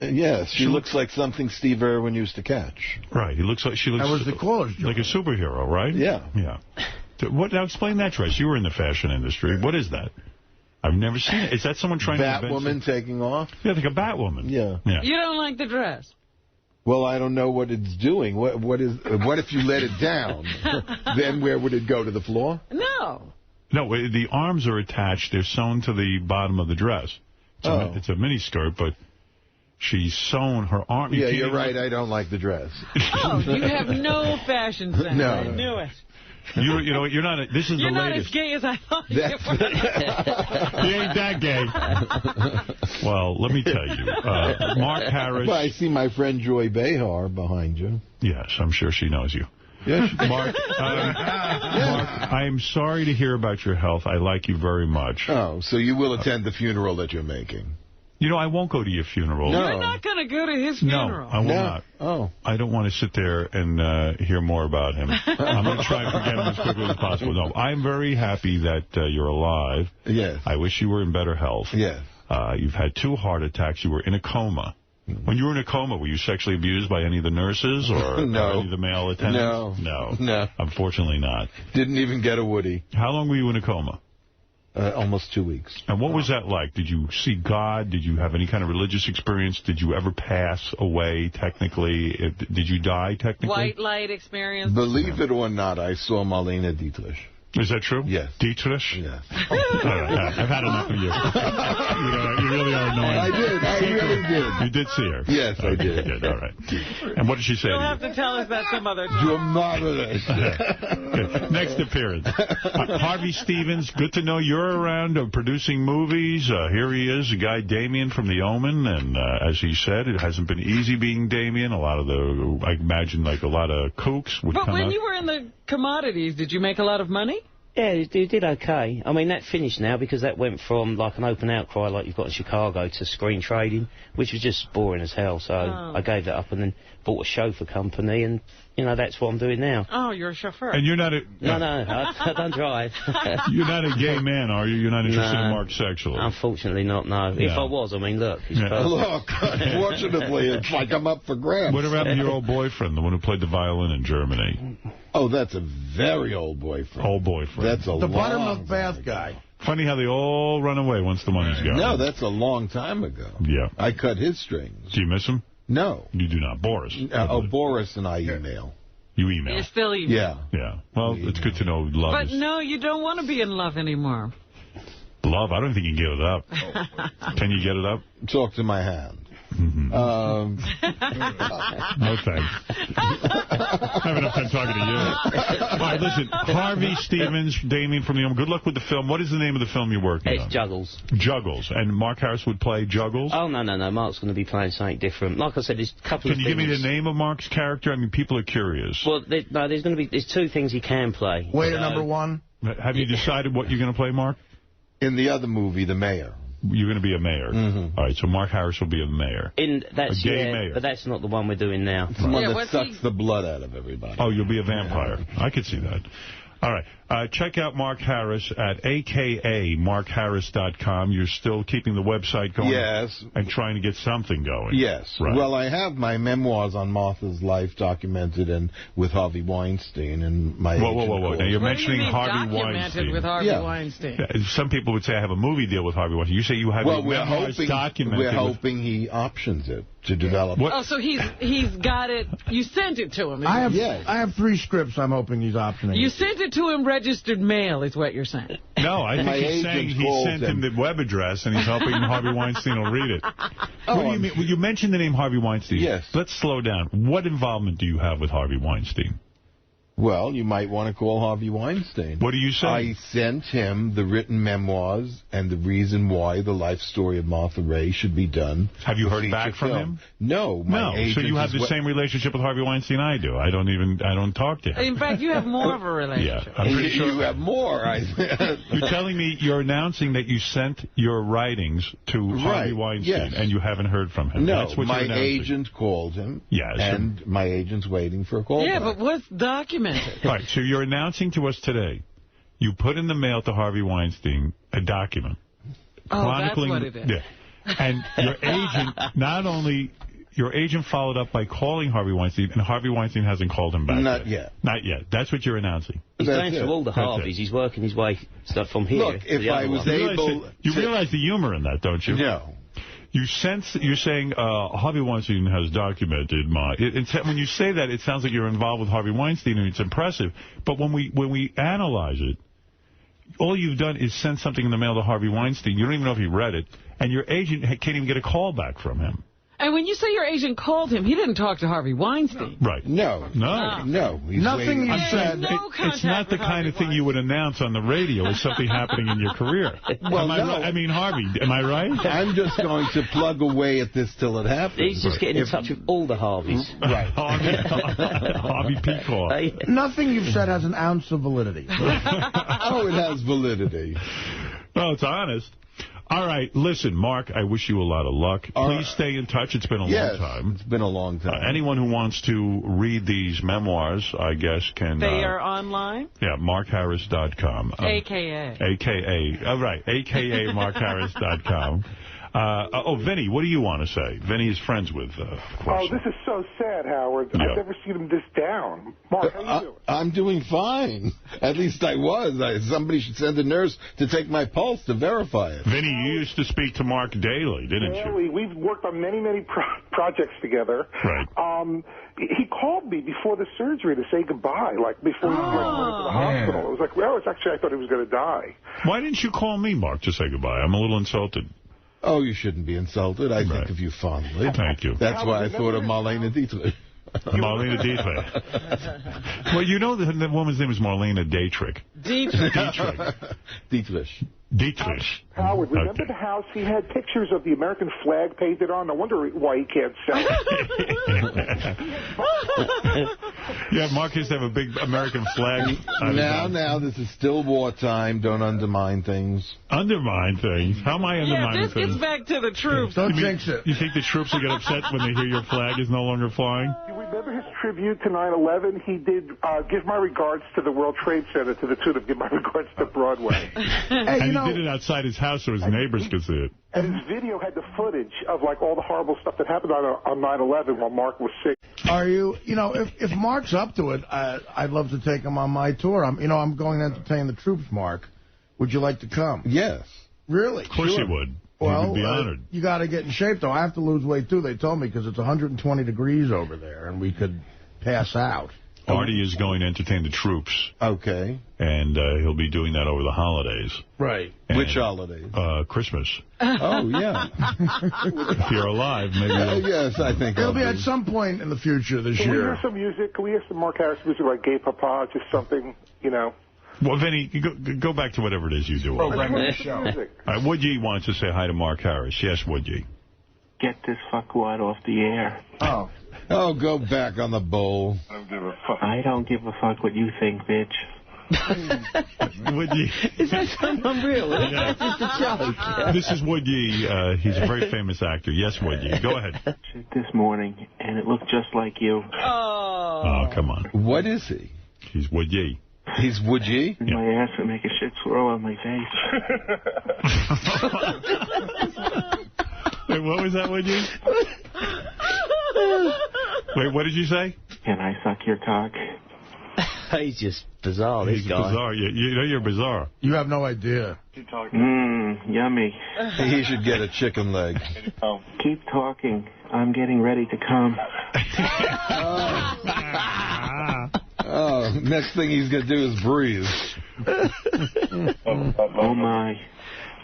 [SPEAKER 15] Yes, she looks like something Steve Irwin used to catch.
[SPEAKER 2] Right. She looks
[SPEAKER 1] that was the caller's joke.
[SPEAKER 2] Like a superhero, right?
[SPEAKER 15] Yeah.
[SPEAKER 2] Yeah. Now explain that dress. You were in the fashion industry. What is that? I've never seen it. Is that someone trying to
[SPEAKER 15] Batwoman taking off?
[SPEAKER 2] Yeah, like a Batwoman.
[SPEAKER 15] Yeah.
[SPEAKER 5] You don't like the dress?
[SPEAKER 15] Well, I don't know what it's doing. What if you let it down? Then where would it go, to the floor?
[SPEAKER 5] No.
[SPEAKER 2] No, the arms are attached. They're sewn to the bottom of the dress. It's a mini skirt, but she's sewn her arm.
[SPEAKER 15] Yeah, you're right. I don't like the dress.
[SPEAKER 5] Oh, you have no fashion sense.
[SPEAKER 15] No.
[SPEAKER 5] I knew it.
[SPEAKER 2] You know, you're not. This is
[SPEAKER 5] you're
[SPEAKER 2] the latest.
[SPEAKER 5] You're not as gay as I thought you were.
[SPEAKER 2] He ain't that gay. Well, let me tell you, Mark Harris.
[SPEAKER 15] Well, I see my friend Joy Behar behind you.
[SPEAKER 2] Yes, I'm sure she knows you.
[SPEAKER 15] Yes,
[SPEAKER 2] Mark, Mark, I'm sorry to hear about your health. I like you very much.
[SPEAKER 15] Oh, so you will attend the funeral that you're making?
[SPEAKER 2] You know, I won't go to your funeral.
[SPEAKER 5] No. You're not going to go to his funeral.
[SPEAKER 2] No, I will not.
[SPEAKER 15] Oh.
[SPEAKER 2] I don't want to sit there and hear more about him. I'm going to try and forget him as quickly as possible. No, I'm very happy that you're alive.
[SPEAKER 15] Yes.
[SPEAKER 2] I wish you were in better health.
[SPEAKER 15] Yes.
[SPEAKER 2] You've had 2 heart attacks. You were in a coma. When you were in a coma, were you sexually abused by any of the nurses or any of the male attendants?
[SPEAKER 15] No.
[SPEAKER 2] Unfortunately not.
[SPEAKER 15] Didn't even get a Woody.
[SPEAKER 2] How long were you in a coma?
[SPEAKER 15] Almost 2 weeks.
[SPEAKER 2] And what was that like? Did you see God? Did you have any kind of religious experience? Did you ever pass away, technically? Did you die, technically?
[SPEAKER 5] White light experience?
[SPEAKER 15] Believe it or not, I saw Marlene Dietrich.
[SPEAKER 2] Is that true?
[SPEAKER 15] Yes.
[SPEAKER 2] Dietrich?
[SPEAKER 15] Yes.
[SPEAKER 2] All right, I've had enough of you. You really are annoying.
[SPEAKER 15] I really did.
[SPEAKER 2] You did see her?
[SPEAKER 15] Yes, I did.
[SPEAKER 2] Good, all right. And what did she say
[SPEAKER 5] You'll
[SPEAKER 2] to
[SPEAKER 5] have
[SPEAKER 2] you?
[SPEAKER 5] to tell us that some other time.
[SPEAKER 15] You're marvelous.
[SPEAKER 2] Okay. Next appearance. Harvey Stevens, good to know you're around producing movies. Here he is, a guy, Damien from The Omen. And as he said, it hasn't been easy being Damien. I imagine like a lot of kooks would come out.
[SPEAKER 5] But when you were in the commodities, did you make a lot of money?
[SPEAKER 16] Yeah, you did okay. I mean, that finished now because that went from like an open outcry like you've got in Chicago to screen trading, which was just boring as hell. So I gave that up and then bought a chauffeur company, and, you know, that's what I'm doing now.
[SPEAKER 5] Oh, you're a chauffeur.
[SPEAKER 2] And you're not a...
[SPEAKER 16] No, I don't drive.
[SPEAKER 2] You're not a gay man, are you? You're not interested in Mark sexually?
[SPEAKER 16] Unfortunately not, no.
[SPEAKER 2] Yeah.
[SPEAKER 16] If I was, I mean, look.
[SPEAKER 15] Look, unfortunately, it's like I'm up for grabs.
[SPEAKER 2] What about your old boyfriend, the one who played the violin in Germany?
[SPEAKER 15] Oh, that's a very old boyfriend.
[SPEAKER 2] Old boyfriend.
[SPEAKER 15] That's
[SPEAKER 1] the buttermilk bath guy.
[SPEAKER 2] Funny how they all run away once the money's gone.
[SPEAKER 15] No, that's a long time ago.
[SPEAKER 2] Yeah.
[SPEAKER 15] I cut his strings.
[SPEAKER 2] Do you miss him?
[SPEAKER 15] No.
[SPEAKER 2] You do not. Boris.
[SPEAKER 15] Boris and I email.
[SPEAKER 2] You email?
[SPEAKER 5] You still email?
[SPEAKER 15] Yeah.
[SPEAKER 2] Yeah. Well, it's good to know love
[SPEAKER 5] But
[SPEAKER 2] is...
[SPEAKER 5] no, you don't want to be in love anymore.
[SPEAKER 2] Love? I don't think you can get it up. Can you get it up?
[SPEAKER 15] Talk to my hand.
[SPEAKER 2] Mm-hmm. No thanks. I have enough time talking to you. All right, listen. Harvey Stevens, Damien from The Omen. Good luck with the film. What is the name of the film you're working on?
[SPEAKER 16] It's Juggles.
[SPEAKER 2] Juggles. And Mark Harris would play Juggles?
[SPEAKER 16] Oh, no. Mark's going to be playing something different. Like I said, there's a couple of things.
[SPEAKER 2] Can you give me the name of Mark's character? I mean, people are curious.
[SPEAKER 16] Well, there's 2 things he can play.
[SPEAKER 1] Waiter number 1.
[SPEAKER 2] Have you decided what you're going to play, Mark?
[SPEAKER 15] In the other movie, The Mayor.
[SPEAKER 2] You're going to be a mayor.
[SPEAKER 15] Mm-hmm.
[SPEAKER 2] All right, so Mark Harris will be a mayor.
[SPEAKER 16] That's
[SPEAKER 2] a gay mayor.
[SPEAKER 16] But that's not the one we're doing now.
[SPEAKER 15] It's the one that sucks the blood out of everybody.
[SPEAKER 2] Oh, you'll be a vampire. I could see that. All right. Check out Mark Harris at akamarkharris.com. You're still keeping the website going?
[SPEAKER 15] Yes.
[SPEAKER 2] And trying to get something going?
[SPEAKER 15] Yes.
[SPEAKER 2] Right.
[SPEAKER 15] Well, I have my memoirs on Martha's life documented and with Harvey Weinstein and my
[SPEAKER 2] Whoa. Now, you're mentioning Harvey
[SPEAKER 5] Weinstein. With Harvey Weinstein.
[SPEAKER 2] Yeah, some people would say I have a movie deal with Harvey Weinstein. You say you have memoirs documented.
[SPEAKER 15] We're hoping he options it to develop.
[SPEAKER 5] Oh, so he's got it. You sent it to him.
[SPEAKER 1] I have 3 scripts I'm hoping he's optioning.
[SPEAKER 5] You sent it to him registered mail is what you're saying.
[SPEAKER 2] No, I think he's saying he sent him the web address and he's hoping Harvey Weinstein will read it. What do you mean? Well, you mentioned the name Harvey Weinstein.
[SPEAKER 15] Yes.
[SPEAKER 2] Let's slow down. What involvement do you have with Harvey Weinstein?
[SPEAKER 15] Well, you might want to call Harvey Weinstein.
[SPEAKER 2] What do you say?
[SPEAKER 15] I sent him the written memoirs and the reason why the life story of Martha Ray should be done.
[SPEAKER 2] Have you heard back from him?
[SPEAKER 15] No.
[SPEAKER 2] So you have the same relationship with Harvey Weinstein I do. I don't talk to him.
[SPEAKER 5] In fact, you have more of a relationship.
[SPEAKER 15] Yeah, I'm pretty sure you have more.
[SPEAKER 2] You're telling me you're announcing that you sent your writings to Harvey Weinstein and you haven't heard from him.
[SPEAKER 15] No,
[SPEAKER 2] That's what
[SPEAKER 15] my
[SPEAKER 2] you're announcing.
[SPEAKER 15] agent called him.
[SPEAKER 2] Yes.
[SPEAKER 15] And my agent's waiting for a call
[SPEAKER 5] Yeah,
[SPEAKER 15] back.
[SPEAKER 5] but what's documented?
[SPEAKER 2] All right, so you're announcing to us today, you put in the mail to Harvey Weinstein a document.
[SPEAKER 5] That's what it is.
[SPEAKER 2] Yeah. And your agent, your agent followed up by calling Harvey Weinstein, and Harvey Weinstein hasn't called him back
[SPEAKER 15] yet.
[SPEAKER 2] Not yet. That's what you're announcing.
[SPEAKER 16] He's going through all the Harveys. He's working his way stuff from here.
[SPEAKER 15] Look, if I was able...
[SPEAKER 2] You realize the humor in that, don't you?
[SPEAKER 15] No.
[SPEAKER 2] You're saying Harvey Weinstein has documented when you say that, it sounds like you're involved with Harvey Weinstein, and it's impressive. But when we analyze it, all you've done is send something in the mail to Harvey Weinstein. You don't even know if he read it, and your agent can't even get a call back from him.
[SPEAKER 5] And when you say your agent called him, he didn't talk to Harvey Weinstein.
[SPEAKER 2] Right.
[SPEAKER 15] No.
[SPEAKER 1] Nothing you said.
[SPEAKER 2] It's not the kind of thing you would announce on the radio as something happening in your career.
[SPEAKER 15] Well,
[SPEAKER 2] I mean, Harvey, am I right?
[SPEAKER 15] I'm just going to plug away at this till it happens.
[SPEAKER 16] He's just getting in touch with all the Harveys.
[SPEAKER 15] Right.
[SPEAKER 2] Harvey Peacock.
[SPEAKER 1] Nothing you've said has an ounce of validity.
[SPEAKER 15] Oh, it has validity.
[SPEAKER 2] Well, it's honest. All right, listen, Mark, I wish you a lot of luck. Please stay in touch. It's been a long time.
[SPEAKER 15] It's been a long time.
[SPEAKER 2] Anyone who wants to read these memoirs, I guess, can...
[SPEAKER 5] They are online?
[SPEAKER 2] Yeah, markharris.com.
[SPEAKER 5] A.K.A.
[SPEAKER 2] A.K.A. Oh, right, A.K.A. markharris.com. Vinny, what do you want to say? Vinny is friends with, of course.
[SPEAKER 17] Oh, this is so sad, Howard.
[SPEAKER 2] Yeah.
[SPEAKER 17] I've never seen him this down. Mark, how you doing?
[SPEAKER 15] I'm doing fine. At least I was. Somebody should send a nurse to take my pulse to verify it.
[SPEAKER 2] Vinny, you used to speak to Mark daily, didn't you?
[SPEAKER 17] We've worked on many projects together.
[SPEAKER 2] Right.
[SPEAKER 17] He called me before the surgery to say goodbye, like before he went to the hospital. It was like, well, actually, I thought he was going to die.
[SPEAKER 2] Why didn't you call me, Mark, to say goodbye? I'm a little insulted.
[SPEAKER 15] Oh, you shouldn't be insulted. I think of you fondly.
[SPEAKER 2] Thank you.
[SPEAKER 15] That's why I thought of Marlene Dietrich.
[SPEAKER 2] Marlene Dietrich. Well, you know the woman's name is Marlene Dietrich. Dietrich.
[SPEAKER 17] Howard, remember the house? He had pictures of the American flag painted on. I wonder why he can't sell it.
[SPEAKER 2] Yeah, Mark used to have a big American flag.
[SPEAKER 15] Now, this is still wartime. Don't undermine things.
[SPEAKER 2] Undermine things? How am I undermining things?
[SPEAKER 5] Yeah, this gets back to the troops.
[SPEAKER 1] Don't jinx it.
[SPEAKER 2] You think the troops will get upset when they hear your flag is no longer flying?
[SPEAKER 17] You remember his tribute to 9/11? He did give my regards to the World Trade Center to the tune of give my regards to Broadway.
[SPEAKER 2] And he did it outside his house so his neighbors could see it.
[SPEAKER 17] And his video had the footage of, like, all the horrible stuff that happened on 9/11 while Mark was sick.
[SPEAKER 1] Are you, if Mark's up to it, I'd love to take him on my tour. I'm going to entertain the troops, Mark. Would you like to come?
[SPEAKER 15] Yes.
[SPEAKER 1] Really?
[SPEAKER 2] Of course you would.
[SPEAKER 1] Well,
[SPEAKER 2] you would be honored.
[SPEAKER 1] You got to get in shape, though. I have to lose weight, too, they told me, because it's 120 degrees over there, and we could pass out.
[SPEAKER 2] Artie is going to entertain the troops.
[SPEAKER 15] Okay.
[SPEAKER 2] And he'll be doing that over the holidays.
[SPEAKER 1] Right.
[SPEAKER 2] And,
[SPEAKER 15] which holidays?
[SPEAKER 2] Christmas.
[SPEAKER 15] Oh, yeah.
[SPEAKER 2] If you're alive, maybe.
[SPEAKER 15] Yes, I think
[SPEAKER 1] it'll be at some point in the future this
[SPEAKER 17] year. Can we hear some music? Can we hear some Mark Harris music like Gay Papa? Just something,
[SPEAKER 2] Well, Vinny, go back to whatever it is you do.
[SPEAKER 17] Program show.
[SPEAKER 2] All right, Woodgie wants to say hi to Mark Harris. Yes, Woodgie.
[SPEAKER 13] Get this fuckwad off the air.
[SPEAKER 15] Oh, go back on the bowl.
[SPEAKER 13] I don't give a fuck. I don't give a fuck what you think, bitch.
[SPEAKER 2] Woodgie.
[SPEAKER 16] Is that something real? Yeah. That's just a joke.
[SPEAKER 2] This is Woodgie. He's a very famous actor. Yes, Woodgie. Go ahead.
[SPEAKER 13] This morning, and it looked just like you.
[SPEAKER 2] Oh, come on.
[SPEAKER 15] What is he?
[SPEAKER 2] He's Woodgie.
[SPEAKER 15] He's Woodgie?
[SPEAKER 13] Yeah. My ass would make a shit swirl on my face.
[SPEAKER 2] Wait, what was that, Woodgie? Wait, what did you say?
[SPEAKER 13] Can I suck your cock?
[SPEAKER 16] He's just bizarre, this
[SPEAKER 2] He's
[SPEAKER 16] guy.
[SPEAKER 2] Bizarre. You know you're bizarre.
[SPEAKER 1] You have no idea.
[SPEAKER 13] Yummy.
[SPEAKER 15] He should get a chicken leg.
[SPEAKER 13] Keep talking. I'm getting ready to come.
[SPEAKER 15] Next thing he's going to do is breathe.
[SPEAKER 13] Oh, my.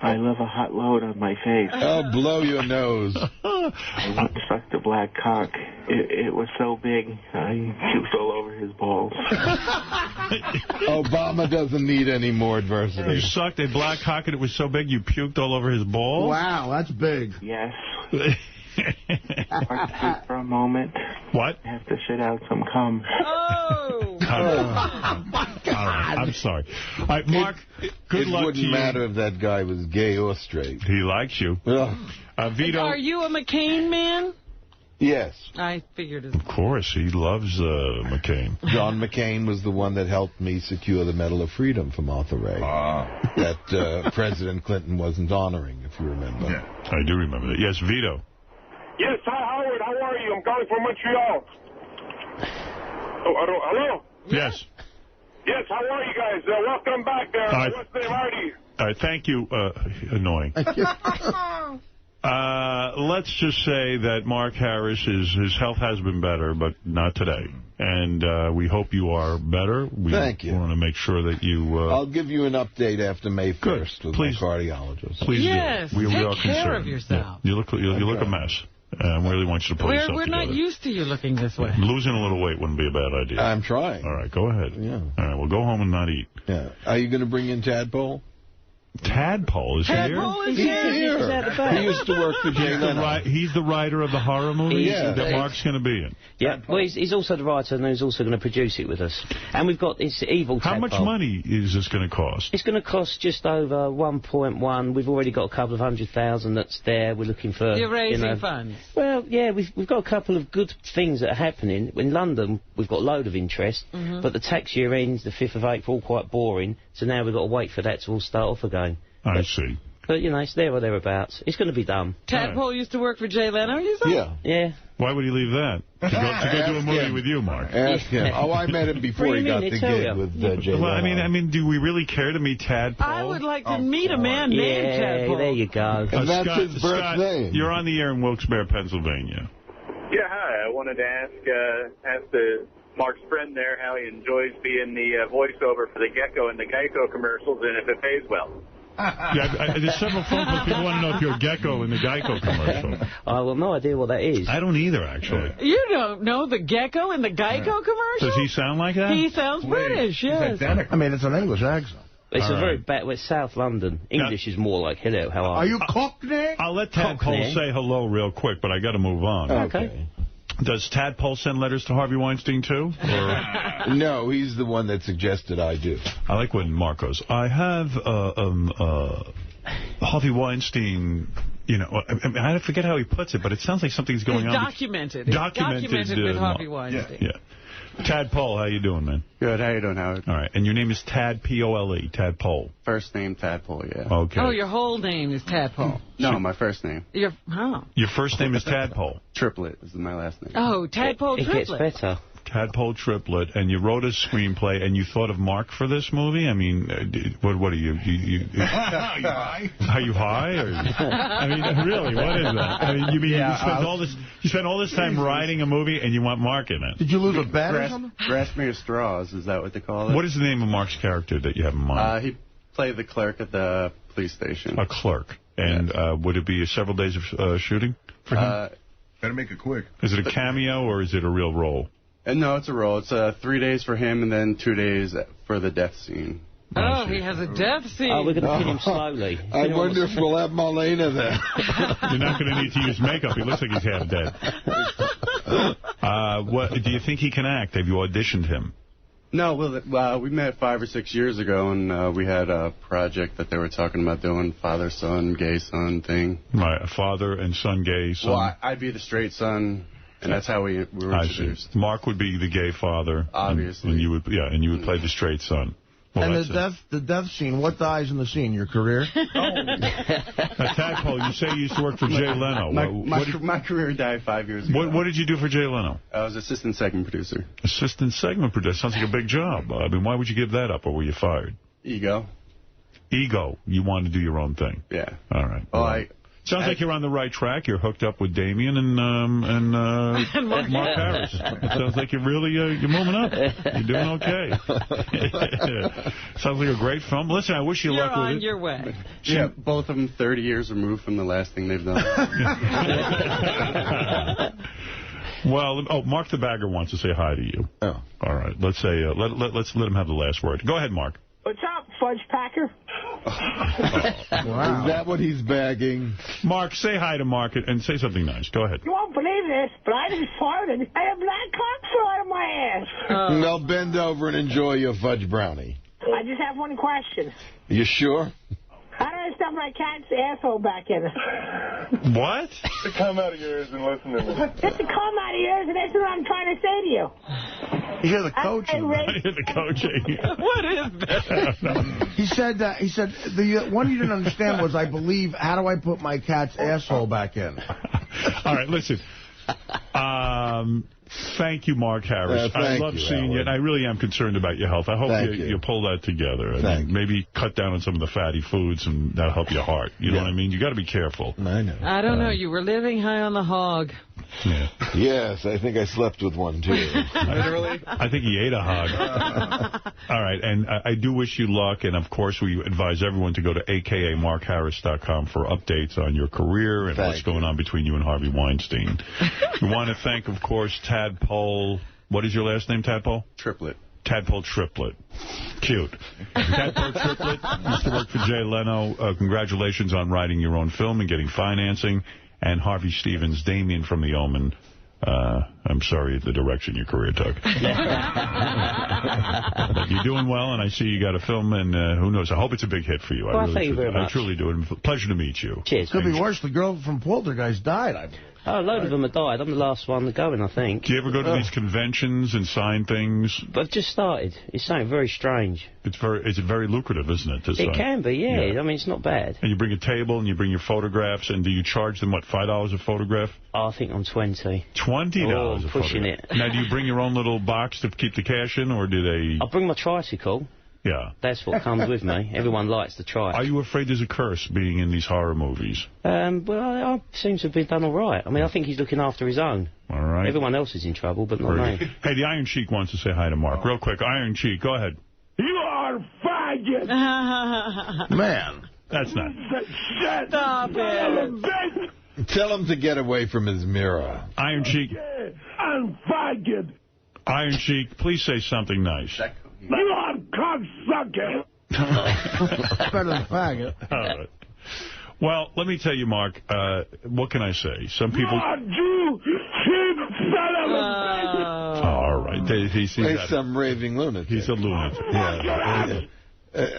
[SPEAKER 13] I love a hot load on my face.
[SPEAKER 15] Oh, blow your nose.
[SPEAKER 13] I want to suck the black cock.
[SPEAKER 18] It was so big, I puked all over his balls.
[SPEAKER 15] Obama doesn't need any more adversity.
[SPEAKER 2] You sucked a black cock and it was so big you puked all over his balls?
[SPEAKER 1] Wow, that's big.
[SPEAKER 18] Yes. For a moment.
[SPEAKER 2] What?
[SPEAKER 18] I have to shit out some cum.
[SPEAKER 5] Oh!
[SPEAKER 1] My God.
[SPEAKER 2] I'm sorry. All right, Mark, good luck to you.
[SPEAKER 15] It wouldn't matter if that guy was gay or straight.
[SPEAKER 2] He likes you. Vito.
[SPEAKER 5] Are you a McCain man?
[SPEAKER 15] Yes.
[SPEAKER 5] I figured it.
[SPEAKER 2] Of course, he loves McCain.
[SPEAKER 15] John McCain was the one that helped me secure the Medal of Freedom for Martha Ray. That President Clinton wasn't honoring, if you remember.
[SPEAKER 2] Yeah. I do remember that. Yes, Vito.
[SPEAKER 17] Yes, hi, Howard. How are you? I'm calling from Montreal. Oh, hello?
[SPEAKER 2] Yes.
[SPEAKER 17] Yes, how are you guys? Welcome back there. What's the name, Artie?
[SPEAKER 2] All right, thank you. Annoying. Let's just say that Mark Harris, his health has been better, but not today. And we hope you are better.
[SPEAKER 15] Thank you.
[SPEAKER 2] We want to make sure that you...
[SPEAKER 15] I'll give you an update after May 1st with my cardiologist.
[SPEAKER 2] Please
[SPEAKER 5] yes,
[SPEAKER 2] do. We are
[SPEAKER 5] take care
[SPEAKER 2] concerned.
[SPEAKER 5] of yourself.
[SPEAKER 2] Yeah. You look a mess. I really want you to pull yourself
[SPEAKER 5] We're
[SPEAKER 2] together.
[SPEAKER 5] not used to you looking this way.
[SPEAKER 2] Losing a little weight wouldn't be a bad idea.
[SPEAKER 15] I'm trying.
[SPEAKER 2] All right, go ahead.
[SPEAKER 15] Yeah.
[SPEAKER 2] All right, well, go home and not eat.
[SPEAKER 15] Yeah. Are you going to bring in Tadpole?
[SPEAKER 2] Tadpole is here?
[SPEAKER 5] Tadpole is
[SPEAKER 15] He's
[SPEAKER 5] here.
[SPEAKER 15] He used to work for Jay Leno.
[SPEAKER 2] He's the writer of the horror movie that Mark's going to be in.
[SPEAKER 16] Yeah, well, he's also the writer, and he's also going to produce it with us. And we've got this evil
[SPEAKER 2] How
[SPEAKER 16] Tadpole.
[SPEAKER 2] much money is this going to cost?
[SPEAKER 16] It's going to cost just over 1.1. We've already got a couple of 100,000 that's there. We're looking for...
[SPEAKER 5] You're raising funds.
[SPEAKER 16] Well, yeah, we've got a couple of good things that are happening. In London, we've got a load of interest, but the tax year ends the 5th of April, quite boring, so now we've got to wait for that to all start off again.
[SPEAKER 2] I see.
[SPEAKER 16] But, you know, it's there or thereabouts. It's going to be done.
[SPEAKER 5] Tadpole used to work for Jay Leno, you said?
[SPEAKER 15] Yeah.
[SPEAKER 16] Yeah.
[SPEAKER 2] Why would he leave that? To go do a movie with you, Mark.
[SPEAKER 15] Ask him. Oh, I met him before he got the gig with Jay Leno.
[SPEAKER 2] Well, I mean, do we really care to meet Tadpole?
[SPEAKER 5] I would like to meet a man named Tadpole.
[SPEAKER 16] There you go.
[SPEAKER 15] And that's his birth name.
[SPEAKER 2] You're on the air in Wilkes-Barre, Pennsylvania.
[SPEAKER 19] Yeah, hi. I wanted to ask Mark's friend there how he enjoys being the voiceover for the Gecko and the Geico commercials and if it pays well.
[SPEAKER 2] Yeah, there's several phone calls. People want to know if you're a Gecko in the Geico commercial.
[SPEAKER 16] I have no idea what that is.
[SPEAKER 2] I don't either, actually.
[SPEAKER 5] You don't know the Gecko in the Geico commercial?
[SPEAKER 2] Does he sound like that?
[SPEAKER 5] He sounds British, yes.
[SPEAKER 1] I mean, it's an English accent.
[SPEAKER 16] It's a very bad... It's South London. English is more like, hello, how are you?
[SPEAKER 1] Are you Cockney?
[SPEAKER 2] I'll let Tadpole say hello real quick, but I got to move on.
[SPEAKER 16] Okay.
[SPEAKER 2] Does Tadpole send letters to Harvey Weinstein, too? Or?
[SPEAKER 15] No, he's the one that suggested I do.
[SPEAKER 2] I like when Mark goes, I have Harvey Weinstein, you know, I forget how he puts it, but it sounds like something's going on.
[SPEAKER 5] Documented. Documented with Harvey Weinstein.
[SPEAKER 2] Yeah. Tadpole, how you doing, man?
[SPEAKER 20] Good. How you doing, Howard?
[SPEAKER 2] All right. And your name is Tad, P-O-L-E, Tadpole.
[SPEAKER 20] First name, Tadpole, yeah.
[SPEAKER 2] Okay.
[SPEAKER 5] Oh, your whole name is Tadpole.
[SPEAKER 20] No, my first name.
[SPEAKER 5] Your
[SPEAKER 2] first name is Tadpole.
[SPEAKER 20] Triplet is my last name.
[SPEAKER 5] Oh, Tadpole Triplet.
[SPEAKER 16] It gets better.
[SPEAKER 2] Tadpole Triplet, and you wrote a screenplay, and you thought of Mark for this movie? I mean, what are you? Are you high? Are you high? Or, I mean, really, what is that? I mean, you spent all this time writing a movie, and you want Mark in it.
[SPEAKER 1] Did you lose a bet or something?
[SPEAKER 20] Grasp me your straws, is that what they call it?
[SPEAKER 2] What is the name of Mark's character that you have in mind?
[SPEAKER 20] He played the clerk at the police station.
[SPEAKER 2] A clerk. And would it be several days of shooting for him?
[SPEAKER 6] Better make it quick.
[SPEAKER 2] Is it a cameo, or is it a real role?
[SPEAKER 20] No, it's a role. It's 3 days for him and then 2 days for the death scene.
[SPEAKER 5] Oh, he has a death scene.
[SPEAKER 16] Oh, we're going to kill him slowly.
[SPEAKER 15] I wonder if we'll have Marlena there.
[SPEAKER 2] You're not going to need to use makeup. He looks like he's half dead. What do you think he can act? Have you auditioned him?
[SPEAKER 20] No, well, we met 5 or 6 years ago, and we had a project that they were talking about doing, father-son, gay-son thing.
[SPEAKER 2] Right, a father and son, gay son.
[SPEAKER 20] Well, I'd be the straight son. And that's how we were introduced.
[SPEAKER 2] Mark would be the gay father.
[SPEAKER 20] Obviously.
[SPEAKER 2] And you would play the straight son. Well,
[SPEAKER 1] and the death scene, what dies in the scene? Your career?
[SPEAKER 2] Tadpole, you say you used to work for Jay Leno.
[SPEAKER 20] My career died 5 years ago.
[SPEAKER 2] What did you do for Jay Leno?
[SPEAKER 20] I was assistant segment producer.
[SPEAKER 2] Assistant segment producer. Sounds like a big job. I mean, why would you give that up, or were you fired?
[SPEAKER 20] Ego.
[SPEAKER 2] Ego. You wanted to do your own thing.
[SPEAKER 20] Yeah.
[SPEAKER 2] All right.
[SPEAKER 20] Well,
[SPEAKER 2] sounds like you're on the right track. You're hooked up with Damien and Mark Harris. It sounds like you're really you're moving up. You're doing okay. Sounds like a great film. Listen, I wish you luck with it.
[SPEAKER 5] You're on your way.
[SPEAKER 20] Yeah, both of them 30 years removed from the last thing they've done.
[SPEAKER 2] Well, Mark the Bagger wants to say hi to you.
[SPEAKER 15] Oh.
[SPEAKER 2] All right. Let's say, let's let him have the last word. Go ahead, Mark.
[SPEAKER 21] What's up, Fudge Packer?
[SPEAKER 15] Wow. Is that what he's bagging?
[SPEAKER 2] Mark, say hi to Mark and say something nice. Go ahead.
[SPEAKER 21] You won't believe this, but I just farted and a black cock flew out of my ass.
[SPEAKER 15] Well, bend over and enjoy your fudge brownie.
[SPEAKER 21] I just have one question.
[SPEAKER 15] You sure?
[SPEAKER 21] How do I stuff my cat's asshole back in?
[SPEAKER 2] What?
[SPEAKER 17] To come out of your ears and listen to me.
[SPEAKER 21] Just to come out of your ears, and that's what I'm trying to say to you.
[SPEAKER 1] You hear the coaching.
[SPEAKER 2] The coaching.
[SPEAKER 5] What is that?
[SPEAKER 1] He said the one you didn't understand was, I believe, how do I put my cat's asshole back in?
[SPEAKER 2] All right, listen. Thank you, Mark Harris. I love seeing you, and I really am concerned about your health. I hope you pull that together. And maybe cut down on some of the fatty foods, and that'll help your heart. You know what I mean? You got to be careful.
[SPEAKER 15] I know.
[SPEAKER 5] I don't know. You were living high on the hog.
[SPEAKER 2] Yeah.
[SPEAKER 15] Yes, I think I slept with one, too.
[SPEAKER 2] Literally? I think he ate a hog. All right, and I do wish you luck, and, of course, we advise everyone to go to akamarkharris.com for updates on your career and what's going on between you and Harvey Weinstein. We want to thank, of course, Tadpole. What is your last name, Tadpole?
[SPEAKER 20] Triplet.
[SPEAKER 2] Tadpole Triplet. Cute. Tadpole Triplet used to work for Jay Leno. Congratulations on writing your own film and getting financing. And Harvey Stevens, Damien from The Omen. I'm sorry the direction your career took. But you're doing well, and I see you got a film, and who knows? I hope it's a big hit for you.
[SPEAKER 16] Well, thank you very much.
[SPEAKER 2] I truly do. And pleasure to meet you.
[SPEAKER 16] Cheers.
[SPEAKER 1] Could be worse. The girl from Poltergeist died, I believe.
[SPEAKER 16] Oh, a load of them have died. I'm the last one going, I think.
[SPEAKER 2] Do you ever go to these conventions and sign things?
[SPEAKER 16] I've just started. It's something very strange.
[SPEAKER 2] It's very lucrative, isn't it?
[SPEAKER 16] It can be, yeah. I mean, it's not bad.
[SPEAKER 2] And you bring a table and you bring your photographs, and do you charge them, what, $5 a photograph?
[SPEAKER 16] Oh, I think I'm 20.
[SPEAKER 2] $20
[SPEAKER 16] oh,
[SPEAKER 2] I'm
[SPEAKER 16] pushing it.
[SPEAKER 2] Now, do you bring your own little box to keep the cash in, or do they...
[SPEAKER 16] I bring my tricycle.
[SPEAKER 2] Yeah.
[SPEAKER 16] That's what comes with me. Everyone likes the tricycle.
[SPEAKER 2] Are you afraid there's a curse being in these horror movies?
[SPEAKER 16] Well, I seem to have been done all right. I mean, I think he's looking after his own.
[SPEAKER 2] All right.
[SPEAKER 16] Everyone else is in trouble, but not me.
[SPEAKER 2] Hey, the Iron Sheik wants to say hi to Mark. Real quick, Iron Sheik, go ahead.
[SPEAKER 17] You are a faggot!
[SPEAKER 2] Man, that's not...
[SPEAKER 5] Stop it.
[SPEAKER 15] Tell him to get away from his mirror.
[SPEAKER 2] Iron Sheik.
[SPEAKER 17] I'm faggot!
[SPEAKER 2] Iron Sheik, please say something nice.
[SPEAKER 17] You are cocksucker!
[SPEAKER 1] Better than faggot.
[SPEAKER 2] All right. Well, let me tell you, Mark, what can I say? Some people...
[SPEAKER 17] You cheap son of a bitch!
[SPEAKER 2] All right. He's
[SPEAKER 15] some raving lunatic.
[SPEAKER 2] He's a lunatic.
[SPEAKER 15] Yeah.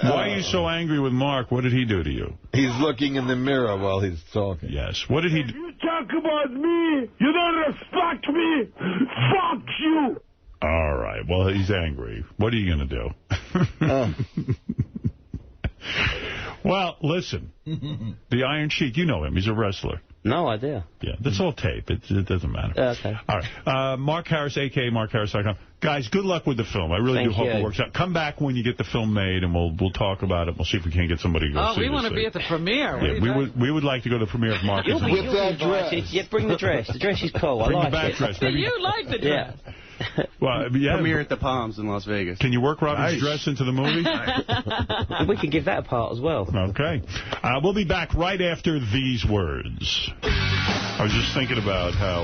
[SPEAKER 2] Why are you so angry with Mark? What did he do to you?
[SPEAKER 15] He's looking in the mirror while he's talking.
[SPEAKER 2] Yes. What did he do?
[SPEAKER 17] You talk about me, you don't respect me, fuck you!
[SPEAKER 2] All right. Well, he's angry. What are you going to do? Well, listen. The Iron Sheik, you know him. He's a wrestler.
[SPEAKER 16] No idea.
[SPEAKER 2] Yeah, that's all tape. It doesn't matter.
[SPEAKER 16] Okay.
[SPEAKER 2] All right. Mark Harris, a.k.a. MarkHarris.com. Guys, good luck with the film. I really do hope it works out. Come back when you get the film made, and we'll talk about it. We'll see if we can't get somebody to go see it.
[SPEAKER 5] Oh, we want to be at the premiere.
[SPEAKER 2] Yeah, we would like to go to the premiere of Mark.
[SPEAKER 16] With that dress. Yeah, bring the dress. The dress is cool. I like it.
[SPEAKER 2] Bring the back dress.
[SPEAKER 5] See, you like the dress.
[SPEAKER 16] Yeah.
[SPEAKER 2] Well, yeah.
[SPEAKER 20] Premiere at the Palms in Las Vegas.
[SPEAKER 2] Can you work Robin's dress into the movie?
[SPEAKER 16] We can give that a part as well.
[SPEAKER 2] Okay. We'll be back right after these words. I was just thinking about how...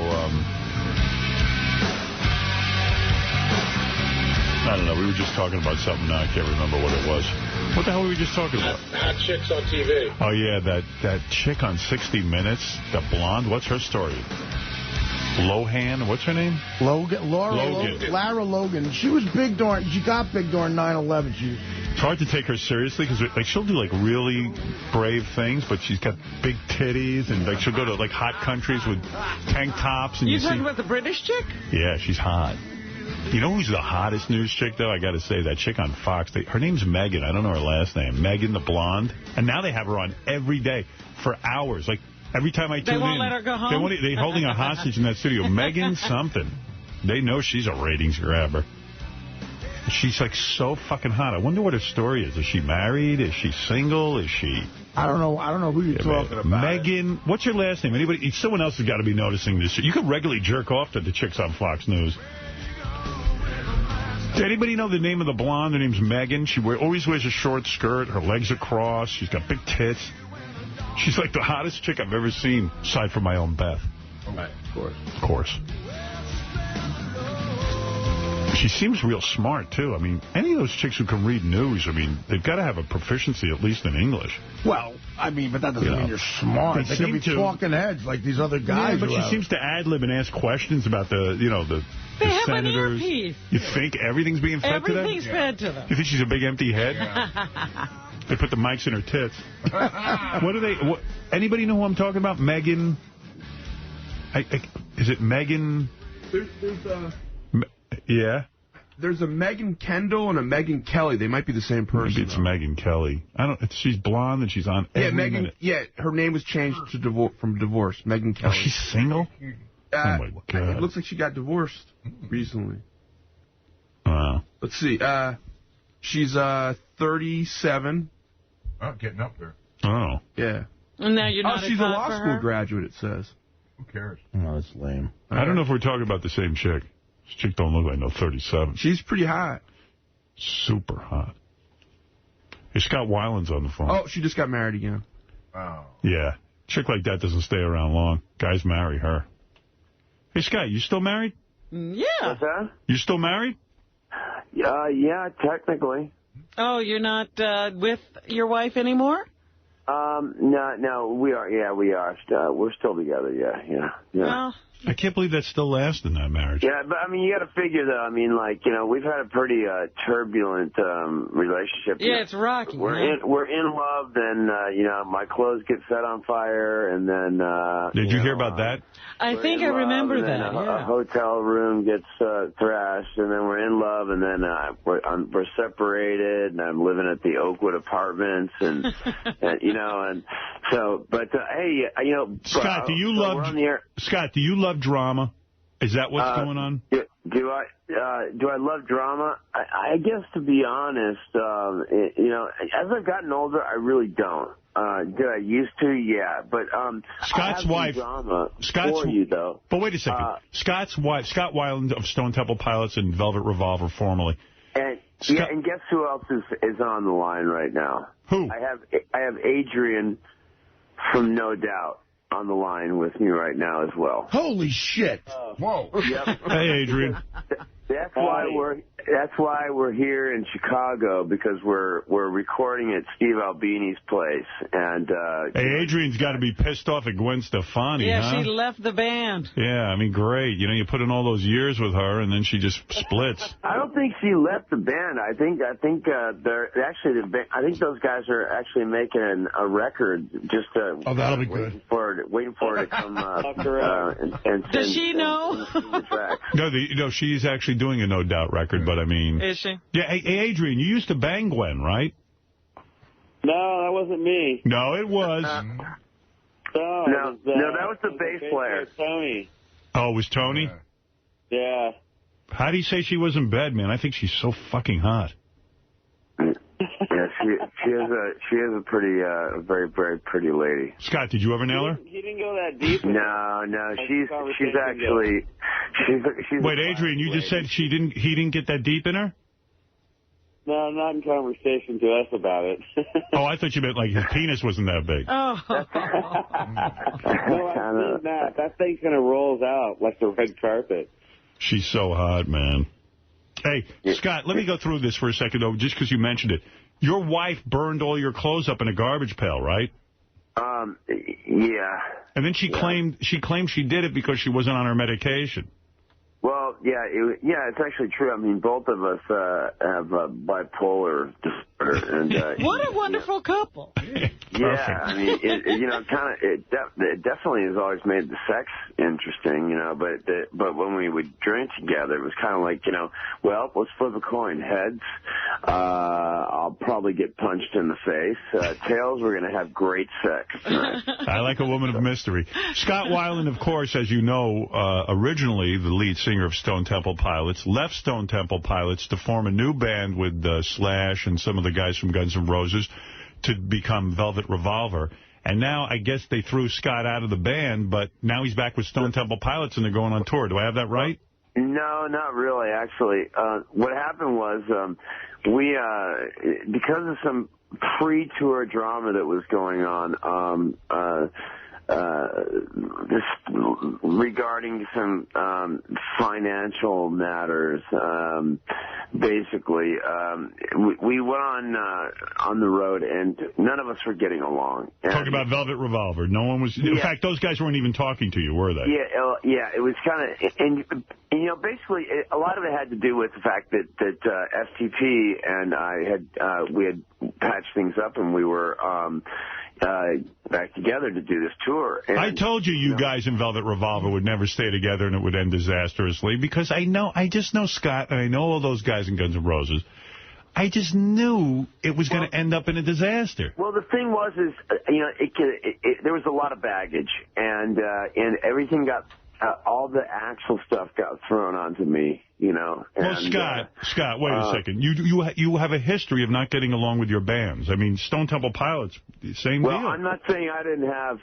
[SPEAKER 2] I don't know. We were just talking about something now. I can't remember what it was. What the hell were we just talking about?
[SPEAKER 3] Hot chicks on TV.
[SPEAKER 2] Oh, yeah. That chick on 60 Minutes, the blonde. What's her story? Lohan, what's her name?
[SPEAKER 1] Lara Logan. She was big during, she got big during 9/11.
[SPEAKER 2] It's hard to take her seriously because like she'll do like really brave things, but she's got big titties and like she'll go to like hot countries with tank tops. And
[SPEAKER 5] you talking about the British chick?
[SPEAKER 2] Yeah, she's hot. You know who's the hottest news chick, though? I got to say, that chick on Fox. Her name's Megan. I don't know her last name. Megan the blonde. And now they have her on every day for hours. Like, every time I tune in...
[SPEAKER 5] They won't let her go home?
[SPEAKER 2] They're holding a hostage in that studio. Megan something. They know she's a ratings grabber. She's, like, so fucking hot. I wonder what her story is. Is she married? Is she single? Is she...
[SPEAKER 1] I don't know who you're talking about.
[SPEAKER 2] Megan, what's your last name? Anybody? Someone else has got to be noticing this. You can regularly jerk off to the chicks on Fox News. Does anybody know the name of the blonde? Her name's Megan. She always wears a short skirt. Her legs are crossed. She's got big tits. She's like the hottest chick I've ever seen, aside from my own Beth.
[SPEAKER 15] Right, of course.
[SPEAKER 2] Of course. She seems real smart, too. I mean, any of those chicks who can read news, I mean, they've got to have a proficiency, at least in English.
[SPEAKER 1] Well, I mean, but that doesn't mean you're smart. They could be talking heads like these other guys.
[SPEAKER 2] Yeah, but she seems to ad-lib and ask questions about the senators. You think everything's being fed to them?
[SPEAKER 5] Everything's fed to them.
[SPEAKER 2] You think she's a big empty head? Yeah. They put the mics in her tits. What do they... anybody know who I'm talking about? Megan... is it Megan... Yeah?
[SPEAKER 4] There's a Megan Kendall and a Megan Kelly. They might be the same person.
[SPEAKER 2] Maybe it's Megan Kelly. She's blonde and she's on every minute.
[SPEAKER 4] Yeah, her name was changed to from divorce. Megan Kelly.
[SPEAKER 2] Oh, she's single? Oh, my God.
[SPEAKER 4] It looks like she got divorced recently.
[SPEAKER 2] Wow.
[SPEAKER 4] Let's see. She's 37.
[SPEAKER 10] Oh, getting up there.
[SPEAKER 2] Oh.
[SPEAKER 4] Yeah.
[SPEAKER 5] And now you're not
[SPEAKER 4] she's a law school graduate, it says.
[SPEAKER 10] Who cares?
[SPEAKER 1] Oh, that's lame.
[SPEAKER 2] I don't know if we're talking about the same chick. This chick don't look like 37.
[SPEAKER 4] She's pretty hot.
[SPEAKER 2] Super hot. Hey, Scott Weiland's on the phone.
[SPEAKER 4] Oh, she just got married again.
[SPEAKER 10] Oh.
[SPEAKER 2] Yeah. Chick like that doesn't stay around long. Guys marry her. Hey, Scott, you still married?
[SPEAKER 5] Yeah.
[SPEAKER 14] What's that?
[SPEAKER 2] You still married?
[SPEAKER 14] Yeah, technically.
[SPEAKER 5] Oh, you're not with your wife anymore?
[SPEAKER 14] No, we are. Yeah, we are. We're still together. Yeah.
[SPEAKER 5] Well,
[SPEAKER 2] I can't believe that's still lasting, that marriage.
[SPEAKER 14] Yeah, but, I mean, you got to figure, though, I mean, like, we've had a pretty turbulent relationship.
[SPEAKER 5] Yeah, it's rocky.
[SPEAKER 14] We're in love, then, my clothes get set on fire, and then...
[SPEAKER 2] Did you hear about that?
[SPEAKER 5] I think I remember that,
[SPEAKER 14] A hotel room gets thrashed, and then we're in love, and then we're separated, and I'm living at the Oakwood Apartments, and so, but, hey,
[SPEAKER 2] Scott, do you love drama? Is that what's going on?
[SPEAKER 14] Do I love drama? I guess, to be honest, as I've gotten older, I really don't. Did I used to? Yeah, but
[SPEAKER 2] Scott's wife.
[SPEAKER 14] For you, though.
[SPEAKER 2] But wait a second. Scott's wife, Scott Weiland of Stone Temple Pilots and Velvet Revolver, formerly.
[SPEAKER 14] And guess who else is on the line right now?
[SPEAKER 2] Who?
[SPEAKER 14] I have Adrian from No Doubt on the line with me right now as well.
[SPEAKER 1] Holy shit!
[SPEAKER 14] Whoa! Yep.
[SPEAKER 2] Hey, Adrian.
[SPEAKER 14] That's why we're here in Chicago, because we're recording at Steve Albini's place. And
[SPEAKER 2] hey, Adrian's got to be pissed off at Gwen Stefani.
[SPEAKER 5] Yeah,
[SPEAKER 2] huh?
[SPEAKER 5] she left the band.
[SPEAKER 2] Yeah, I mean, great. You put in all those years with her, and then she just splits.
[SPEAKER 14] I don't think she left the band. I think they're actually I think those guys are actually making a record just
[SPEAKER 1] that'll be good.
[SPEAKER 14] Waiting for her to come and
[SPEAKER 5] does she know?
[SPEAKER 2] No, she's actually doing a No Doubt record, but I mean...
[SPEAKER 5] Is she?
[SPEAKER 2] Yeah, hey, Adrian, you used to bang Gwen, right?
[SPEAKER 18] No, that wasn't me.
[SPEAKER 2] No, it was.
[SPEAKER 14] No, that was the bass player.
[SPEAKER 18] Tony.
[SPEAKER 2] Oh, it was Tony?
[SPEAKER 18] Yeah.
[SPEAKER 2] How do you say she was in bed, man? I think she's so fucking hot.
[SPEAKER 14] Yeah, she is a pretty, very, very pretty lady.
[SPEAKER 2] Scott, did you ever nail her?
[SPEAKER 18] He didn't go that deep.
[SPEAKER 14] No, she's actually, she's.
[SPEAKER 2] Wait, Adrian, you just said he didn't get that deep in her?
[SPEAKER 18] No, not in conversation to us about it.
[SPEAKER 2] Oh, I thought you meant like his penis wasn't that big.
[SPEAKER 5] Oh.
[SPEAKER 18] No, I've seen that. That thing kind of rolls out like the red carpet.
[SPEAKER 2] She's so hot, man. Hey, Scott, let me go through this for a second, though, just because you mentioned it. Your wife burned all your clothes up in a garbage pail, right?
[SPEAKER 14] Yeah.
[SPEAKER 2] And then she claimed she did it because she wasn't on her medication.
[SPEAKER 14] Well, it's actually true. I mean, both of us have bipolar disorder, and
[SPEAKER 5] what a wonderful couple.
[SPEAKER 14] Yeah, I mean, it definitely has always made the sex interesting, but when we would drink together, it was kind of like, well, let's flip a coin. Heads, I'll probably get punched in the face. Tails, we're going to have great sex. Right?
[SPEAKER 2] I like a woman of mystery. Scott Weiland, of course, as you know, originally the lead singer of Stone Temple Pilots, left Stone Temple Pilots to form a new band with Slash and some of the guys from Guns N' Roses to become Velvet Revolver. And now I guess they threw Scott out of the band, but now he's back with Stone Temple Pilots and they're going on tour. Do I have that right?
[SPEAKER 14] No, not really, actually. What happened was we, because of some pre-tour drama that was going on,
[SPEAKER 7] regarding some financial matters. Basically, we went on the road, and none of us were getting along.
[SPEAKER 2] Talking about Velvet Revolver. No one was... In fact, those guys weren't even talking to you, were they?
[SPEAKER 7] Yeah, it was kind of... And you know, basically, a lot of it had to do with the fact that FTP and we had patched things up, and we were back together to do this tour. And,
[SPEAKER 2] I told you guys in Velvet Revolver would never stay together and it would end disastrously, because I just know Scott, and I know all those guys in Guns N' Roses. I just knew it was going to end up in a disaster.
[SPEAKER 7] Well, the thing was, you know, there was a lot of baggage, and everything got... all the actual stuff got thrown onto me, you know.
[SPEAKER 2] Well, Scott, wait a second. You have a history of not getting along with your bands. I mean, Stone Temple Pilots, same deal.
[SPEAKER 7] Well, I'm not saying I didn't have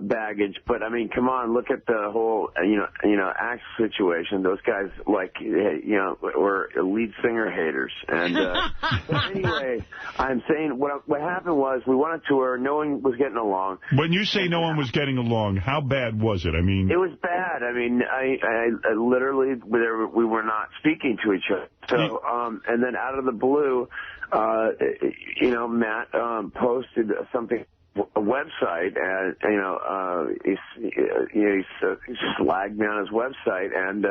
[SPEAKER 7] baggage, but I mean, come on, look at the whole, you know, Axl situation. Those guys, like, you know, were lead singer haters. And but anyway, I'm saying what happened was we went on tour. No one was getting along.
[SPEAKER 2] When you say no one was getting along, how bad was it? I mean,
[SPEAKER 7] it was bad. I mean, I literally, we were not speaking to each other. So, and then out of the blue, you know, Matt posted something, a website, and you know, he slagged me on his website, and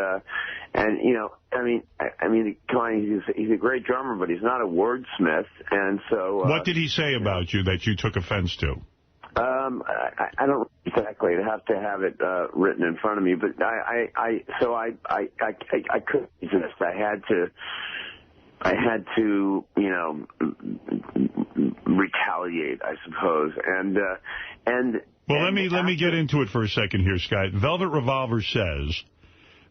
[SPEAKER 7] you know, I mean, he's a great drummer, but he's not a wordsmith, and so.
[SPEAKER 2] What did he say about you that you took offense to?
[SPEAKER 7] I don't exactly have to have it written in front of me, but I couldn't resist. I had to, you know, retaliate, I suppose, and. Well,
[SPEAKER 2] let me get into it for a second here, Scott. Velvet Revolver says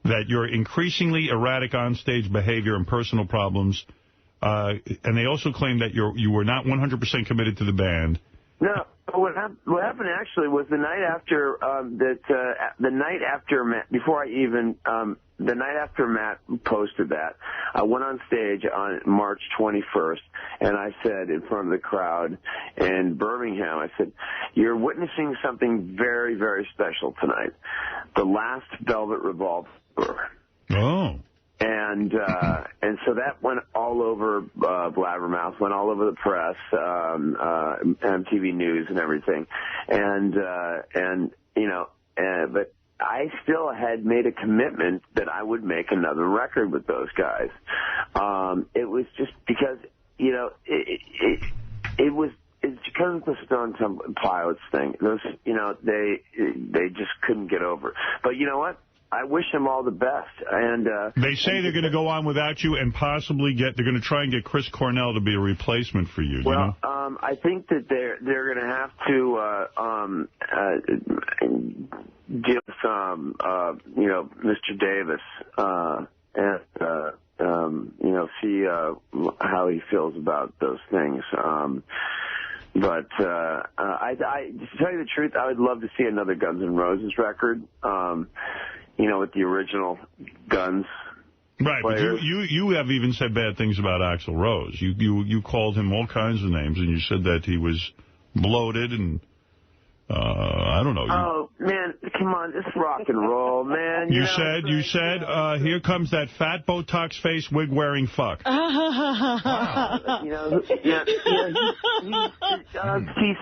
[SPEAKER 2] that your increasingly erratic onstage behavior and personal problems, and they also claim that you were not 100% committed to the band.
[SPEAKER 7] No. What happened actually was the night after the night after Matt, before I even the night after Matt posted that, I went on stage on March 21st, and I said in front of the crowd in Birmingham, I said, "You're witnessing something very, very special tonight. The last Velvet Revolver."
[SPEAKER 2] Oh.
[SPEAKER 7] And so that went all over Blabbermouth, went all over the press, MTV News and everything. And you know, but I still had made a commitment that I would make another record with those guys. It was just because, you know, it's because of the Stone Temple Pilots thing. Those, you know, they just couldn't get over. But you know what? I wish them all the best. And
[SPEAKER 2] they say they're going to go on without you and possibly they're going to try and get Chris Cornell to be a replacement for you.
[SPEAKER 7] Well,
[SPEAKER 2] do you know?
[SPEAKER 7] I think that they're going to have to give some, you know, Mr. Davis and you know, see how he feels about those things. But to tell you the truth, I would love to see another Guns N' Roses record. You know, with the original Guns.
[SPEAKER 2] Right, players. But you have even said bad things about Axl Rose. You called him all kinds of names, and you said that he was bloated and I don't know.
[SPEAKER 7] Oh man, come on, it's rock and roll, man.
[SPEAKER 2] You said here comes that fat Botox face wig wearing fuck.
[SPEAKER 7] Wow. You know, he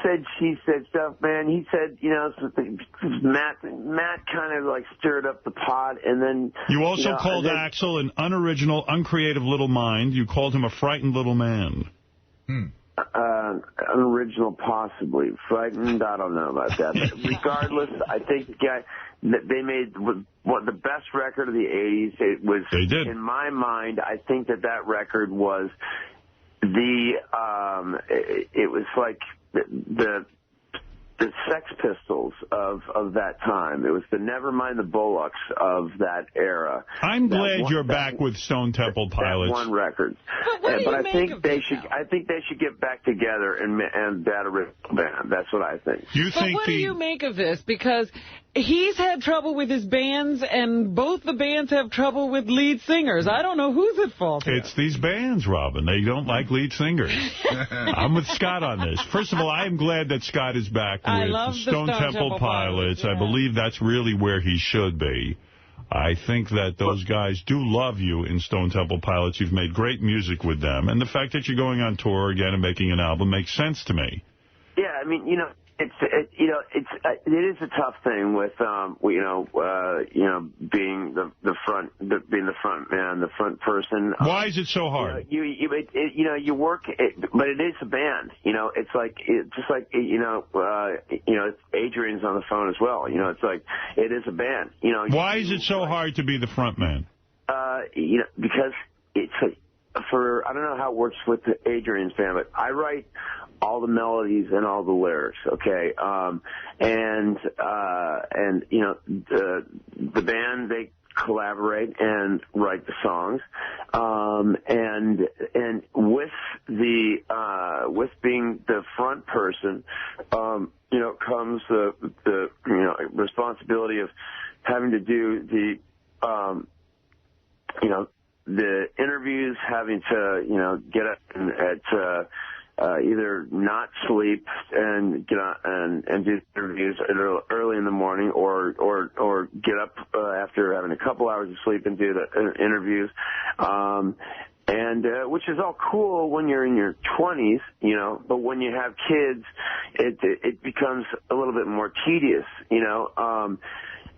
[SPEAKER 7] said, she said stuff, man. He said, you know, Matt kind of like stirred up the pot, and then
[SPEAKER 2] you also called Axl an unoriginal, uncreative little mind. You called him a frightened little man.
[SPEAKER 7] Unoriginal, possibly. Frightened, I don't know about that. But regardless, I think they made the best record of the 80s. It was,
[SPEAKER 2] they did.
[SPEAKER 7] In my mind, I think that record was it was like the Sex Pistols of that time. It was the Nevermind the Bollocks of that era.
[SPEAKER 2] I'm glad you're back with Stone Temple Pilots.
[SPEAKER 7] That one record. But I think they should get back together and that original band. That's what I think.
[SPEAKER 5] What do you make of this? Because he's had trouble with his bands, and both the bands have trouble with lead singers. I don't know who's at fault here.
[SPEAKER 2] It's these bands, Robin. They don't like lead singers. I'm with Scott on this. First of all, I am glad that Scott is back with the Stone Temple Pilots. Yeah. I believe that's really where he should be. I think that those guys do love you in Stone Temple Pilots. You've made great music with them. And the fact that you're going on tour again and making an album makes sense to me.
[SPEAKER 7] Yeah, I mean, it is a tough thing with being the front man, the front person.
[SPEAKER 2] Why is it so hard?
[SPEAKER 7] You work, but it is a band. It's like Adrian's on the phone as well. It's like it is a band.
[SPEAKER 2] Why is it so hard to be the front man?
[SPEAKER 7] Because it's I don't know how it works with Adrian's band, but I write all the melodies and all the lyrics, okay? The band, they collaborate and write the songs. And with being the front person, comes the responsibility of having to do the interviews, having to, get up at either not sleep and get on and do interviews early in the morning, or get up after having a couple hours of sleep and do the interviews, which is all cool when you're in your 20s, but when you have kids, it becomes a little bit more tedious,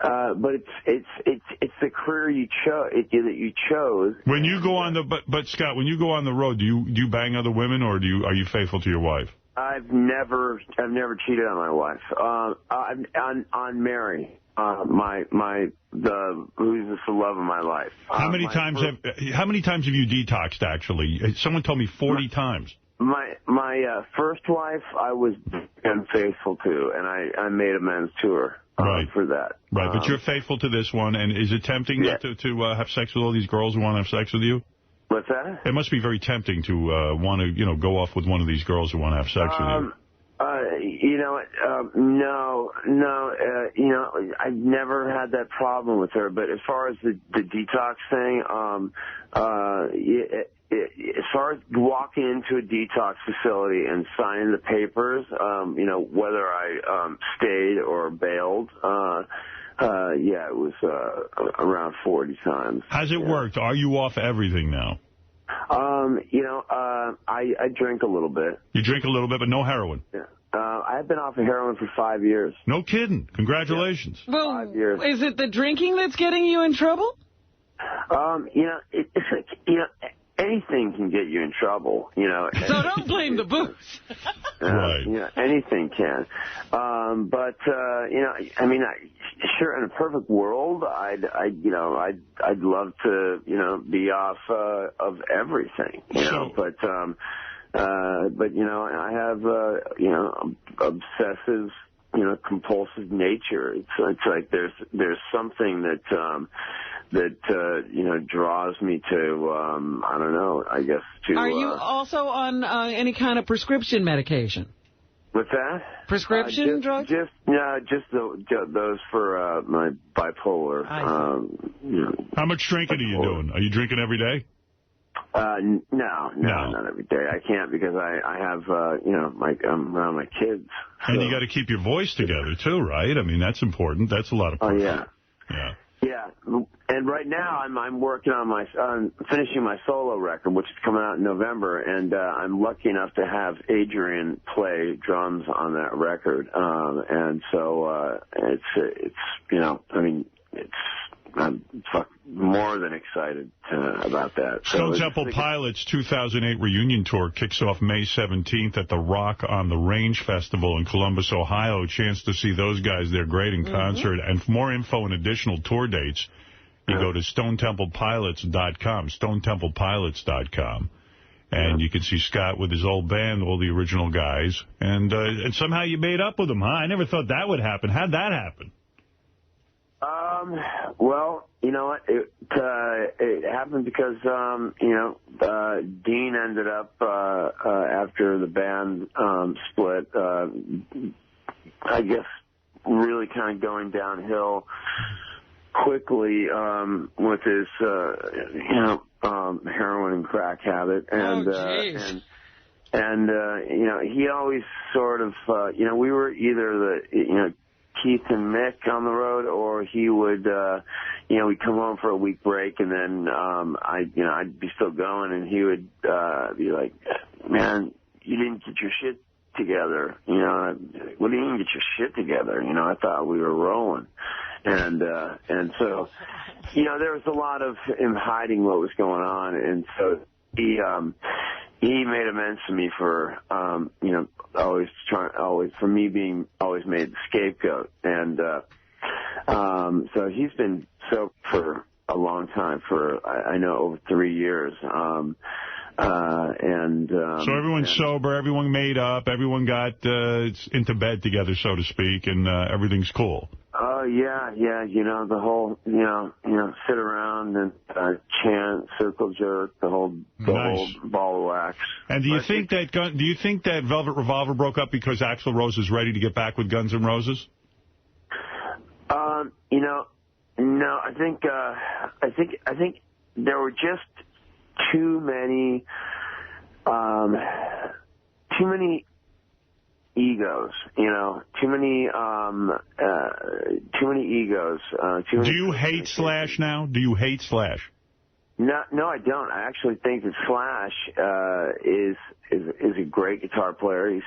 [SPEAKER 7] but it's the career that you chose.
[SPEAKER 2] When you go on but Scott, when you go on the road, do you bang other women, or are you faithful to your wife?
[SPEAKER 7] I've never cheated on my wife. On Mary, who's the love of my life.
[SPEAKER 2] How many times have you detoxed? Actually, someone told me 40 times.
[SPEAKER 7] My first wife, I was unfaithful to, and I made amends to her. For that.
[SPEAKER 2] Right, but you're faithful to this one, and is it tempting to have sex with all these girls who want to have sex with you?
[SPEAKER 7] What's that?
[SPEAKER 2] It must be very tempting to want to, go off with one of these girls who want to have sex with you.
[SPEAKER 7] No. I've never had that problem with her, but as far as the detox thing, as far as walking into a detox facility and signing the papers, whether I stayed or bailed, it was around 40 times.
[SPEAKER 2] How's it worked? Are you off everything now?
[SPEAKER 7] I drink a little bit.
[SPEAKER 2] You drink a little bit, but no heroin?
[SPEAKER 7] Yeah. I've been off of heroin for 5 years.
[SPEAKER 2] No kidding. Congratulations.
[SPEAKER 7] Yeah. Well, 5 years.
[SPEAKER 5] Is it the drinking that's getting you in trouble?
[SPEAKER 7] It's like, anything can get you in trouble,
[SPEAKER 5] So don't blame the booze.
[SPEAKER 2] Right.
[SPEAKER 7] Anything can. Sure, in a perfect world, I'd love to, be off of everything, but I have, obsessive, compulsive nature. It's like there's something that draws me to, I don't know, I guess to...
[SPEAKER 5] Are you also on any kind of prescription medication?
[SPEAKER 7] What's that?
[SPEAKER 5] Prescription drugs?
[SPEAKER 7] Just those for my bipolar.
[SPEAKER 2] How much drinking are you doing? Are you drinking every day?
[SPEAKER 7] No, not every day. I can't because I have, I'm around my kids. So.
[SPEAKER 2] And you got to keep your voice together, too, right? I mean, that's important. That's a lot of pressure.
[SPEAKER 7] Oh, yeah.
[SPEAKER 2] Yeah.
[SPEAKER 7] Yeah. And right now I'm working on finishing my solo record, which is coming out in November, and I'm lucky enough to have Adrian play drums on that record. And so I'm more than excited about that.
[SPEAKER 2] Stone Temple Pilots' 2008 reunion tour kicks off May 17th at the Rock on the Range Festival in Columbus, Ohio. A chance to see those guys. They're great in concert. And for more info and additional tour dates, you go to StoneTemplePilots.com, StoneTemplePilots.com. And you can see Scott with his old band, all the original guys. And somehow you made up with them, huh? I never thought that would happen. How'd that happen?
[SPEAKER 7] Well, you know what? It happened because, Dean ended up, after the band split, I guess really kind of going downhill quickly with his, heroin and crack habit. And, he always sort of, we were either Keith and Mick on the road, or he would, we'd come home for a week break, and then I'd be still going, and he would be like, man, you didn't get your shit together. What do you mean get your shit together? I thought we were rolling. And so, there was a lot of him hiding what was going on, and so he made amends to me for, always for me being always made the scapegoat. And, so he's been sober for a long time, for, I know, over 3 years. So
[SPEAKER 2] everyone's sober, everyone made up, everyone got into bed together, so to speak, and everything's cool.
[SPEAKER 7] Oh, yeah, the whole, sit around and chant, circle jerk, the whole ball of wax.
[SPEAKER 2] And do you think that Velvet Revolver broke up because Axl Rose is ready to get back with Guns N' Roses?
[SPEAKER 7] No, I think there were just too many egos, too many egos.
[SPEAKER 2] Do you hate Slash now? Do you hate Slash?
[SPEAKER 7] No, I don't. I actually think that Slash is a great guitar player. And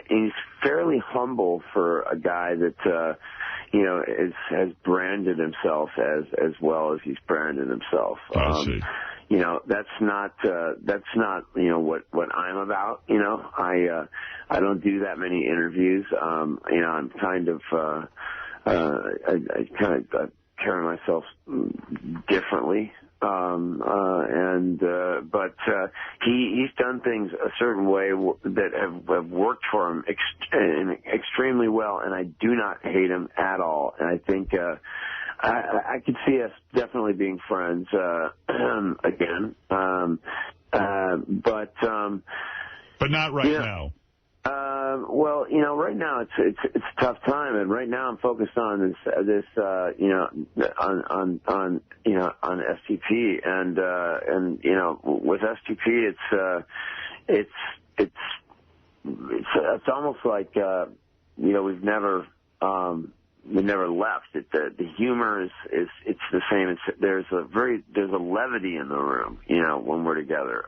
[SPEAKER 7] he's fairly humble for a guy that has branded himself as well as he's branded himself.
[SPEAKER 2] I see.
[SPEAKER 7] That's not what I'm about. I don't do that many interviews. I'm kind of I kind of carry myself differently. But he's done things a certain way that have worked for him extremely well, and I do not hate him at all. And I think I could see us definitely being friends again. But
[SPEAKER 2] not right now.
[SPEAKER 7] Well, right now it's a tough time, and right now I'm focused on this on STP, and with STP it's almost like we've never left. The humor is it's the same. There's a levity in the room, when we're together.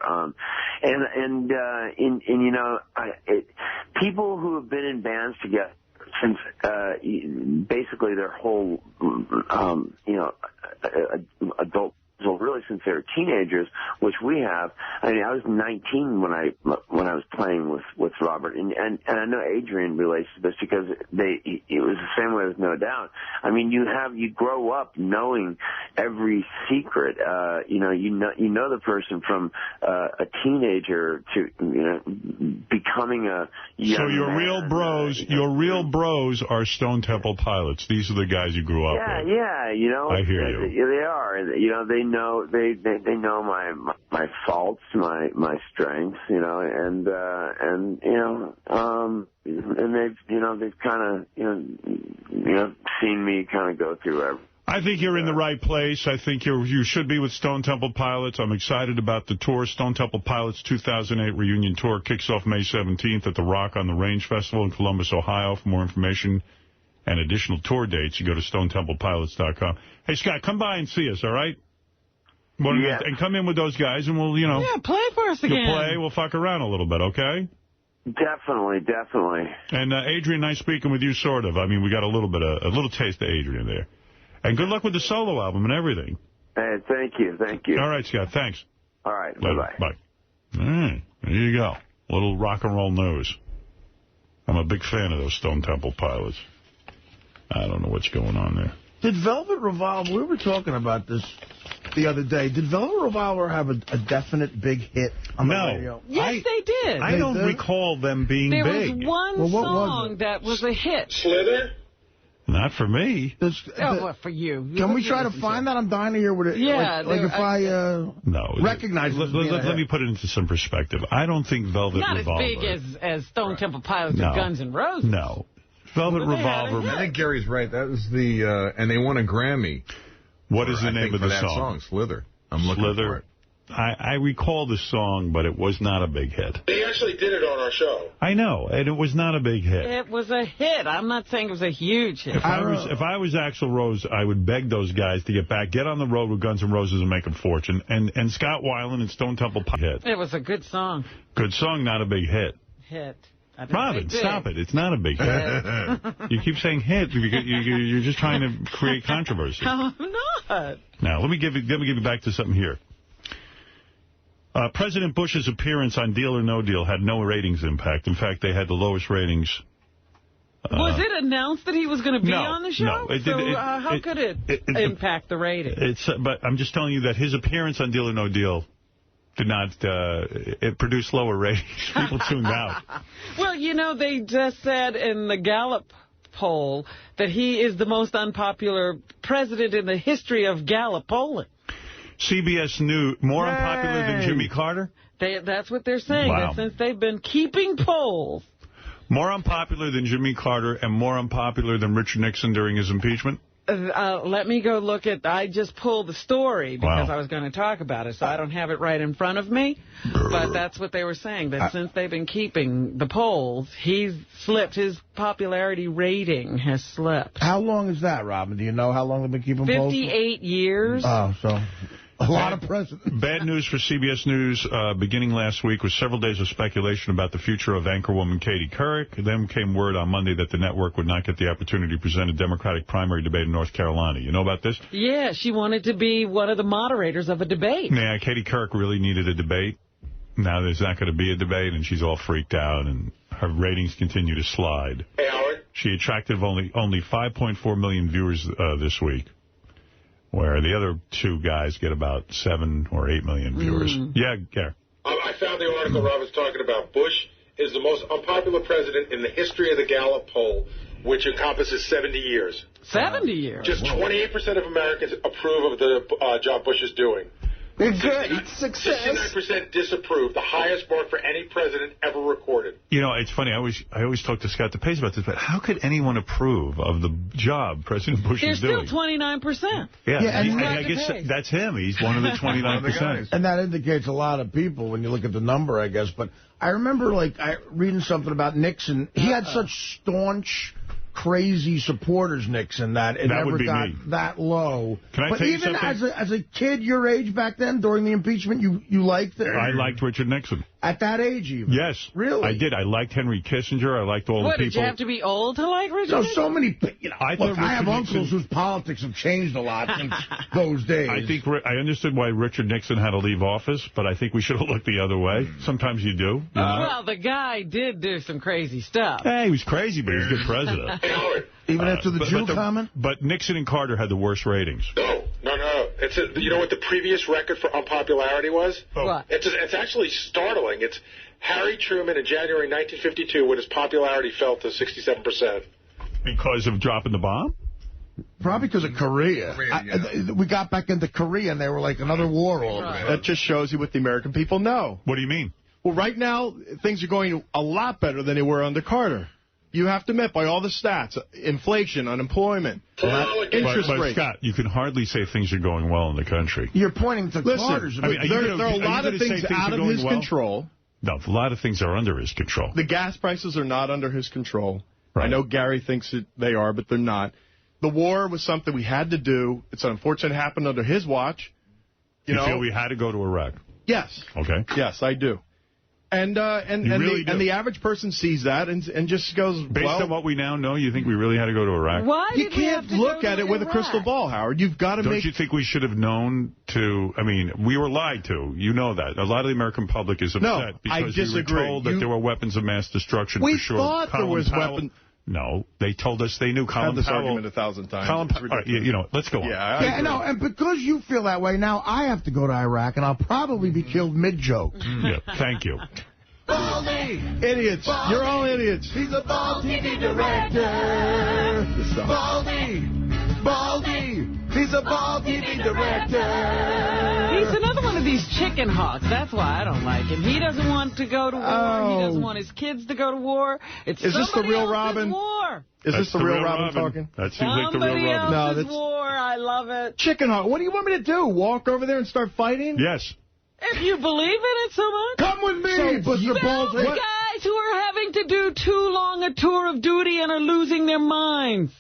[SPEAKER 7] People who have been in bands together since basically their whole adult. So really, since they were teenagers, which we have. I mean, I was 19 when I was playing with Robert, and I know Adrian relates to this because it was the same way with No Doubt. I mean, you grow up knowing every secret. You know the person from a teenager to becoming a young
[SPEAKER 2] So your
[SPEAKER 7] man.
[SPEAKER 2] real bros are Stone Temple Pilots. These are the guys you grew up with.
[SPEAKER 7] Yeah.
[SPEAKER 2] I hear you.
[SPEAKER 7] They are. They know my faults, my strengths, and they've kind of seen me kind of go through everything.
[SPEAKER 2] I think you're in the right place. I think you should be with Stone Temple Pilots. I'm excited about the tour. Stone Temple Pilots 2008 reunion tour kicks off May 17th at the Rock on the Range Festival in Columbus, Ohio. For more information and additional tour dates, you go to StoneTemplePilots.com. Hey, Scott, come by and see us, all right? And come in with those guys, and we'll,
[SPEAKER 5] Yeah, play for us again.
[SPEAKER 2] You'll play, we'll fuck around a little bit, okay?
[SPEAKER 7] Definitely.
[SPEAKER 2] And Adrian, nice speaking with you, sort of. I mean, we got a little taste of Adrian there. And good luck with the solo album and everything.
[SPEAKER 7] Hey, thank you.
[SPEAKER 2] All right, Scott, thanks.
[SPEAKER 7] All right,
[SPEAKER 2] bye-bye. Bye. All right, there you go. A little rock and roll news. I'm a big fan of those Stone Temple Pilots. I don't know what's going on there.
[SPEAKER 1] Did Velvet Revolver, we were talking about this the other day, did Velvet Revolver have a definite big hit on the radio?
[SPEAKER 5] Yes, they did.
[SPEAKER 2] I don't recall them being
[SPEAKER 5] big.
[SPEAKER 2] There
[SPEAKER 5] was one song that was a hit.
[SPEAKER 1] Slither?
[SPEAKER 2] Not for me.
[SPEAKER 5] What for you?
[SPEAKER 1] Can we try to find that? I'm dying to hear what it is.
[SPEAKER 5] Yeah.
[SPEAKER 1] If I recognize it.
[SPEAKER 2] Let me put it into some perspective. I don't think Velvet
[SPEAKER 5] Revolver...
[SPEAKER 2] Revolver...
[SPEAKER 5] Not as big as Stone Temple Pilots or Guns N' Roses.
[SPEAKER 2] No. Velvet Revolver.
[SPEAKER 6] I think Gary's right. That was the, and they won a Grammy.
[SPEAKER 2] What is the name of the song?
[SPEAKER 6] Slither. I'm looking for it.
[SPEAKER 2] I recall the song, but it was not a big hit.
[SPEAKER 3] They actually did it on our show.
[SPEAKER 2] I know, and it was not a big hit.
[SPEAKER 5] It was a hit. I'm not saying it was a huge hit.
[SPEAKER 2] If I was Axl Rose, I would beg those guys to get back, get on the road with Guns N' Roses and make a fortune. And Scott Weiland and Stone Temple Pilots hit.
[SPEAKER 5] It was a good song.
[SPEAKER 2] Good song, not a big hit.
[SPEAKER 5] Hit.
[SPEAKER 2] Robin, stop it. It's not a big hit. You keep saying hit. You're just trying to create controversy.
[SPEAKER 5] I'm not.
[SPEAKER 2] Now, let me give you back to something here. President Bush's appearance on Deal or No Deal had no ratings impact. In fact, they had the lowest ratings.
[SPEAKER 5] Was it announced that he was going to be on the show?
[SPEAKER 2] No.
[SPEAKER 5] How could it impact the ratings?
[SPEAKER 2] But I'm just telling you that his appearance on Deal or No Deal did not, it produced lower ratings. People tuned out.
[SPEAKER 5] Well, you know, they just said in the Gallup poll that he is the most unpopular president in the history of Gallup polling.
[SPEAKER 2] CBS News, more unpopular than Jimmy Carter?
[SPEAKER 5] That's what they're saying.
[SPEAKER 2] Wow.
[SPEAKER 5] That since they've been keeping polls.
[SPEAKER 2] More unpopular than Jimmy Carter and more unpopular than Richard Nixon during his impeachment?
[SPEAKER 5] Let me go look at... I just pulled the story because I was going to talk about it, so I don't have it right in front of me. But that's what they were saying, that since they've been keeping the polls, he's slipped. His popularity rating has slipped.
[SPEAKER 1] How long is that, Robin? Do you know how long they've been keeping polls?
[SPEAKER 5] 58 years.
[SPEAKER 1] Oh, so... A lot of presidents.
[SPEAKER 2] Bad news for CBS News beginning last week was several days of speculation about the future of anchorwoman Katie Couric. Then came word on Monday that the network would not get the opportunity to present a Democratic primary debate in North Carolina. You know about this?
[SPEAKER 5] Yeah, she wanted to be one of the moderators of a debate.
[SPEAKER 2] Yeah, Katie Couric really needed a debate. Now there's not going to be a debate, and she's all freaked out, and her ratings continue to slide.
[SPEAKER 3] Hey, Howard.
[SPEAKER 2] She attracted only 5.4 million viewers this week, where the other two guys get about 7 or 8 million viewers. Yeah, Gary.
[SPEAKER 3] I found the article Rob was talking about. Bush is the most unpopular president in the history of the Gallup poll, which encompasses 70 years.
[SPEAKER 5] 70 years?
[SPEAKER 3] Just 28% of Americans approve of the job Bush is doing.
[SPEAKER 1] Great success.
[SPEAKER 3] 69% disapprove, the highest mark for any president ever recorded.
[SPEAKER 2] You know, it's funny. I always talk to Scott DePace about this, but how could anyone approve of the job President Bush is doing?
[SPEAKER 5] There's still 29%.
[SPEAKER 2] Yeah, I guess that's him. He's one of the 29%.
[SPEAKER 1] And that indicates a lot of people when you look at the number, I guess. But I remember, reading something about Nixon. He had such staunch, crazy supporters, Nixon, that it never got that low.
[SPEAKER 2] Can I tell you something?
[SPEAKER 1] But even as a kid your age back then, during the impeachment, you liked it?
[SPEAKER 2] I liked Richard Nixon.
[SPEAKER 1] At that age, even?
[SPEAKER 2] Yes.
[SPEAKER 1] Really?
[SPEAKER 2] I did. I liked Henry Kissinger. I liked all the people.
[SPEAKER 5] Did you have to be old to like Richard Nixon?
[SPEAKER 1] So many, I have uncles whose politics have changed a lot since those days.
[SPEAKER 2] I understood why Richard Nixon had to leave office, but I think we should have looked the other way. Sometimes you do.
[SPEAKER 5] Well, the guy did do some crazy stuff.
[SPEAKER 2] Hey, he was crazy, but he was a good president.
[SPEAKER 1] Even after the Jew comment?
[SPEAKER 2] But Nixon and Carter had the worst ratings.
[SPEAKER 3] No. You know what the previous record for unpopularity was?
[SPEAKER 5] What?
[SPEAKER 3] It's actually startling. It's Harry Truman in January 1952 when his popularity fell to 67%.
[SPEAKER 2] Because of dropping the bomb?
[SPEAKER 1] Probably because of Korea. We got back into Korea, and they were like another war all over.
[SPEAKER 8] That just shows you what the American people know.
[SPEAKER 2] What do you mean?
[SPEAKER 8] Well, right now, things are going a lot better than they were under Carter. You have to admit, by all the stats, inflation, unemployment, interest rates.
[SPEAKER 2] Scott, you can hardly say things are going well in the country.
[SPEAKER 1] You're pointing to Carter's.
[SPEAKER 8] There are a lot of things out of his control.
[SPEAKER 2] No, a lot of things are under his control.
[SPEAKER 8] The gas prices are not under his control.
[SPEAKER 2] Right.
[SPEAKER 8] I know Gary thinks that they are, but they're not. The war was something we had to do. It's unfortunate it happened under his watch. You know?
[SPEAKER 2] Feel we had to go to Iraq?
[SPEAKER 8] Yes.
[SPEAKER 2] Okay.
[SPEAKER 8] Yes, I do. And the average person sees that and just goes,
[SPEAKER 2] Based on what we now know, you think we really had to go to Iraq?
[SPEAKER 5] Why
[SPEAKER 8] you can't look at it with a crystal ball, Howard. You've got to
[SPEAKER 2] Don't you think we should have known to, we were lied to. You know that. A lot of the American public is upset because we were told that there were weapons of mass destruction for sure.
[SPEAKER 8] We thought there was weapons.
[SPEAKER 2] No, they told us they knew.
[SPEAKER 8] I've had this argument 1,000 times.
[SPEAKER 2] Let's go on.
[SPEAKER 1] Yeah, no, and because you feel that way, now I have to go to Iraq, and I'll probably be killed mid-joke.
[SPEAKER 2] Yeah, thank you.
[SPEAKER 8] Baldy! Idiots. You're all idiots.
[SPEAKER 21] He's a bald TV director. Baldy! Baldy! He's
[SPEAKER 15] He's a ball TV director.
[SPEAKER 5] He's another one of these chicken hawks. That's why I don't like him. He doesn't want to go to war. He doesn't want his kids to go to war. Is this the real Robin? War.
[SPEAKER 8] Is this the real Robin talking?
[SPEAKER 2] That seems like the real Robin.
[SPEAKER 5] No, that's war. I love it.
[SPEAKER 8] Chicken hawk. What do you want me to do? Walk over there and start fighting?
[SPEAKER 2] Yes.
[SPEAKER 5] If you believe in it so much.
[SPEAKER 1] Come with me, Buster Balls.
[SPEAKER 5] The guys who are having to do too long a tour of duty and are losing their minds.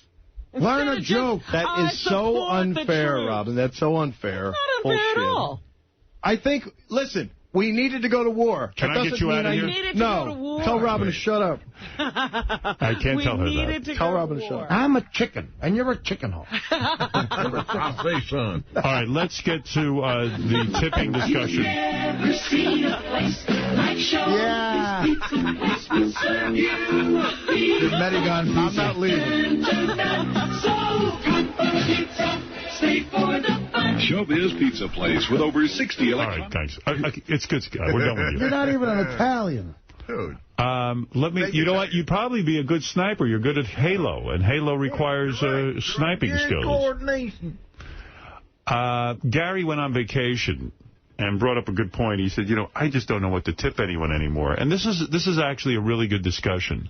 [SPEAKER 1] Learn a joke.
[SPEAKER 8] That is so unfair, Robin. That's so unfair.
[SPEAKER 5] Not unfair at all.
[SPEAKER 8] I think, listen, we needed to go to war.
[SPEAKER 2] Can I get you out of here?
[SPEAKER 8] No. Tell Robin to shut up.
[SPEAKER 2] I can't tell her that.
[SPEAKER 8] Tell Robin to shut up.
[SPEAKER 1] I'm a chicken, and you're a chicken hawk.
[SPEAKER 15] I'll say, son.
[SPEAKER 2] All right, let's get to the tipping discussion.
[SPEAKER 1] Yeah. Medigon pizza.
[SPEAKER 8] I'm not leaving.
[SPEAKER 12] Showbiz Pizza Place with over 60 electronic...
[SPEAKER 2] All right, thanks. It's good, Scott. We're done with you.
[SPEAKER 1] You're not even an Italian.
[SPEAKER 6] Dude.
[SPEAKER 2] You know what? You'd probably be a good sniper. You're good at Halo, and Halo requires sniping skills.
[SPEAKER 15] Coordination.
[SPEAKER 2] Gary went on vacation and brought up a good point. He said, I just don't know what to tip anyone anymore. And this is actually a really good discussion.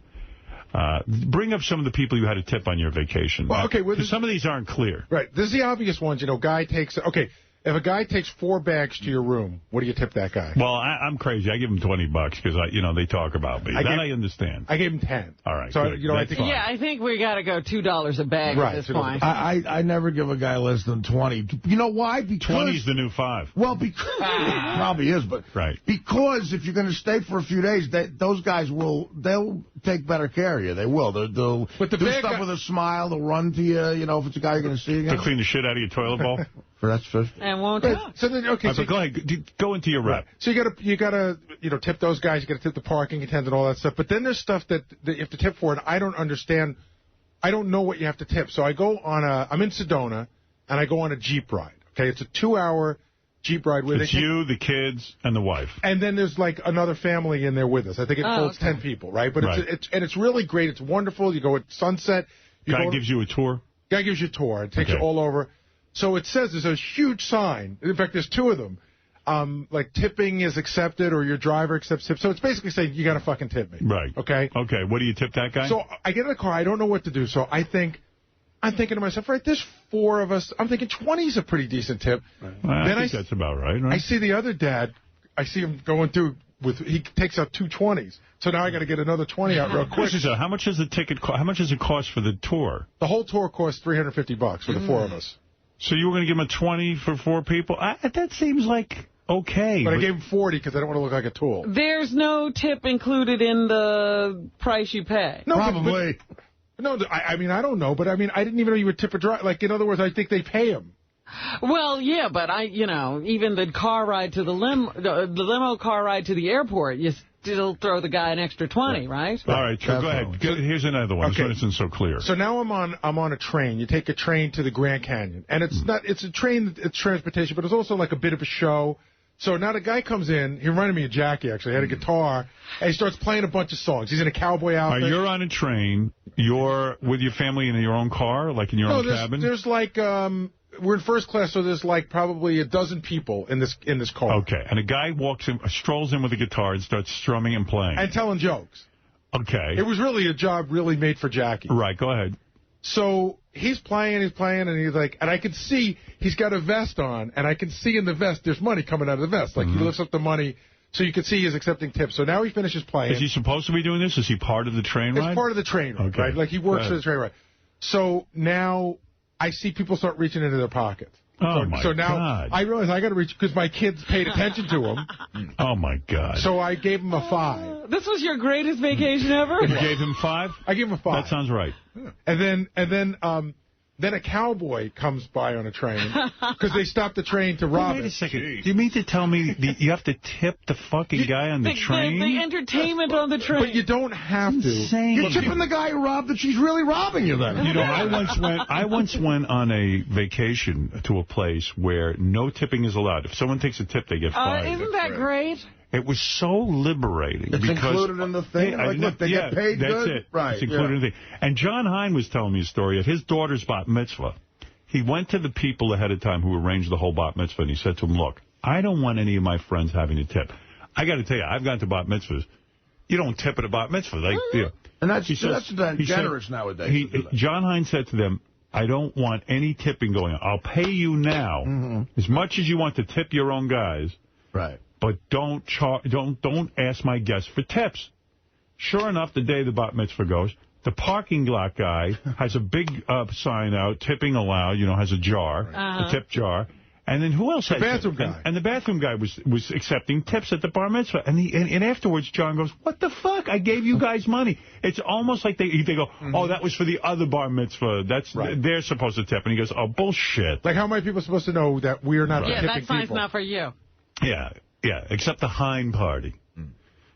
[SPEAKER 2] Bring up some of the people you had to tip on your vacation.
[SPEAKER 10] Well, okay,
[SPEAKER 2] some of these aren't clear.
[SPEAKER 10] Right. There's the obvious ones. Guy takes... Okay, if a guy takes 4 bags to your room, what do you tip that guy?
[SPEAKER 2] Well, I'm crazy. I give him $20 because they talk about me. I understand.
[SPEAKER 10] I gave him 10.
[SPEAKER 2] All right.
[SPEAKER 10] So
[SPEAKER 2] good.
[SPEAKER 5] I think we got to go $2 a bag at this point.
[SPEAKER 1] I never give a guy less than 20. You know why? Because
[SPEAKER 2] 20 is the new 5.
[SPEAKER 1] Well, because it probably is, but because if you're going to stay for a few days, those guys they'll take better care of you. They will. They'll do stuff with a smile. They'll run to you. If it's a guy you're going to see again.
[SPEAKER 2] They'll clean the shit out of your toilet bowl.
[SPEAKER 1] That's 50.
[SPEAKER 5] And won't talk.
[SPEAKER 10] So then, okay.
[SPEAKER 2] So go ahead. Go into your rep.
[SPEAKER 10] So you gotta tip those guys. You gotta tip the parking attendant and all that stuff. But then there's stuff that you have to tip for, and I don't understand. I don't know what you have to tip. So I'm in Sedona, and I go on a Jeep ride. Okay, it's a 2-hour Jeep ride with
[SPEAKER 2] it's you, the kids, and the wife.
[SPEAKER 10] And then there's like another family in there with us. I think it holds 10 people, right? But it's really great. It's wonderful. You go at sunset.
[SPEAKER 2] Guy gives you a tour.
[SPEAKER 10] Guy gives you a tour. It takes you all over. So it says there's a huge sign. In fact, there's 2 of them. Like tipping is accepted or your driver accepts tips. So it's basically saying you got to fucking tip me.
[SPEAKER 2] Right.
[SPEAKER 10] Okay?
[SPEAKER 2] Okay. What do you tip that guy?
[SPEAKER 10] So I get in the car. I don't know what to do. So I'm thinking to myself, right, there's 4 of us. I'm thinking 20 is a pretty decent tip.
[SPEAKER 2] Right. Well, I think that's about right?
[SPEAKER 10] I see the other dad. I see him going through he takes out 2 20s. So now I got to get another 20 out real quick.
[SPEAKER 2] How much does the ticket how much does it cost for the tour?
[SPEAKER 10] The whole tour costs $350 for the 4 of us.
[SPEAKER 2] So you were going to give him a 20 for 4 people? That seems like okay.
[SPEAKER 10] But I gave him 40 because I don't want to look like a tool.
[SPEAKER 5] There's no tip included in the price you pay.
[SPEAKER 10] No,
[SPEAKER 1] probably.
[SPEAKER 10] No, I mean, I don't know. But, I mean, I didn't even know you would tip a driver. Like, in other words, I think they pay him.
[SPEAKER 5] Well, yeah, but even the car ride to the limo car ride to the airport, you still throw the guy an extra 20, right?
[SPEAKER 2] All right, go ahead. Here's another one. Okay. This one isn't so clear.
[SPEAKER 10] So now I'm on a train. You take a train to the Grand Canyon, and it's a train. It's transportation, but it's also like a bit of a show. So now the guy comes in. He reminded me of Jackie, actually. He had a guitar, and he starts playing a bunch of songs. He's in a cowboy outfit.
[SPEAKER 2] You're on a train. You're with your family in your own car, like in your own cabin?
[SPEAKER 10] There's like... we're in first class, so there's like probably a dozen people in this car.
[SPEAKER 2] Okay, and a guy strolls in with a guitar and starts strumming and playing.
[SPEAKER 10] And telling jokes.
[SPEAKER 2] Okay.
[SPEAKER 10] It was really a job really made for Jackie.
[SPEAKER 2] Right, go ahead.
[SPEAKER 10] So he's playing, and he's like, and I can see he's got a vest on, and I can see in the vest there's money coming out of the vest. Like he lifts up the money, so you can see he's accepting tips. So now he finishes playing.
[SPEAKER 2] Is he supposed to be doing this? Is he part of the train ride?
[SPEAKER 10] It's part of the train ride, right? Like he works for the train ride. So now I see people start reaching into their pockets. So now
[SPEAKER 2] God.
[SPEAKER 10] I realize I got to reach because my kids paid attention to him.
[SPEAKER 2] Oh, my God.
[SPEAKER 10] So I gave him a 5.
[SPEAKER 5] This was your greatest vacation ever?
[SPEAKER 2] You gave him 5?
[SPEAKER 10] I gave him a 5.
[SPEAKER 2] That sounds right.
[SPEAKER 10] And then a cowboy comes by on a train because they stopped the train to rob
[SPEAKER 2] Wait a second. Do you mean to tell me you have to tip the fucking guy on the train?
[SPEAKER 5] The entertainment on the train.
[SPEAKER 10] But you don't have to.
[SPEAKER 1] You're tipping the guy who robbed that she's really robbing you then.
[SPEAKER 2] I once went on a vacation to a place where no tipping is allowed. If someone takes a tip, they get fined.
[SPEAKER 5] Isn't that great?
[SPEAKER 2] It was so liberating.
[SPEAKER 1] It's included in the thing? Look, they get paid good?
[SPEAKER 2] That's it. Right. It's included in the thing. And John Hein was telling me a story at his daughter's bat mitzvah. He went to the people ahead of time who arranged the whole bat mitzvah, and he said to them, look, I don't want any of my friends having to tip. I got to tell you, I've gone to bat mitzvahs. You don't tip at a bat mitzvah. Like, you know.
[SPEAKER 1] And that's generous nowadays.
[SPEAKER 2] John Hines said to them, I don't want any tipping going on. I'll pay you now as much as you want to tip your own guys.
[SPEAKER 1] Right.
[SPEAKER 2] But don't ask my guests for tips. Sure enough, the day the bat mitzvah goes, the parking lot guy has a big sign out, tipping allowed, has a jar, a tip jar. And then who else?
[SPEAKER 10] The bathroom guy.
[SPEAKER 2] And the bathroom guy was accepting tips at the bar mitzvah. And afterwards, John goes, what the fuck? I gave you guys money. It's almost like they go, oh, that was for the other bar mitzvah. They're supposed to tip. And he goes, oh, bullshit.
[SPEAKER 10] Like, how many people are supposed to know that we're not tipping people?
[SPEAKER 5] Yeah, that sign's not for you.
[SPEAKER 2] Yeah, except the Hine party.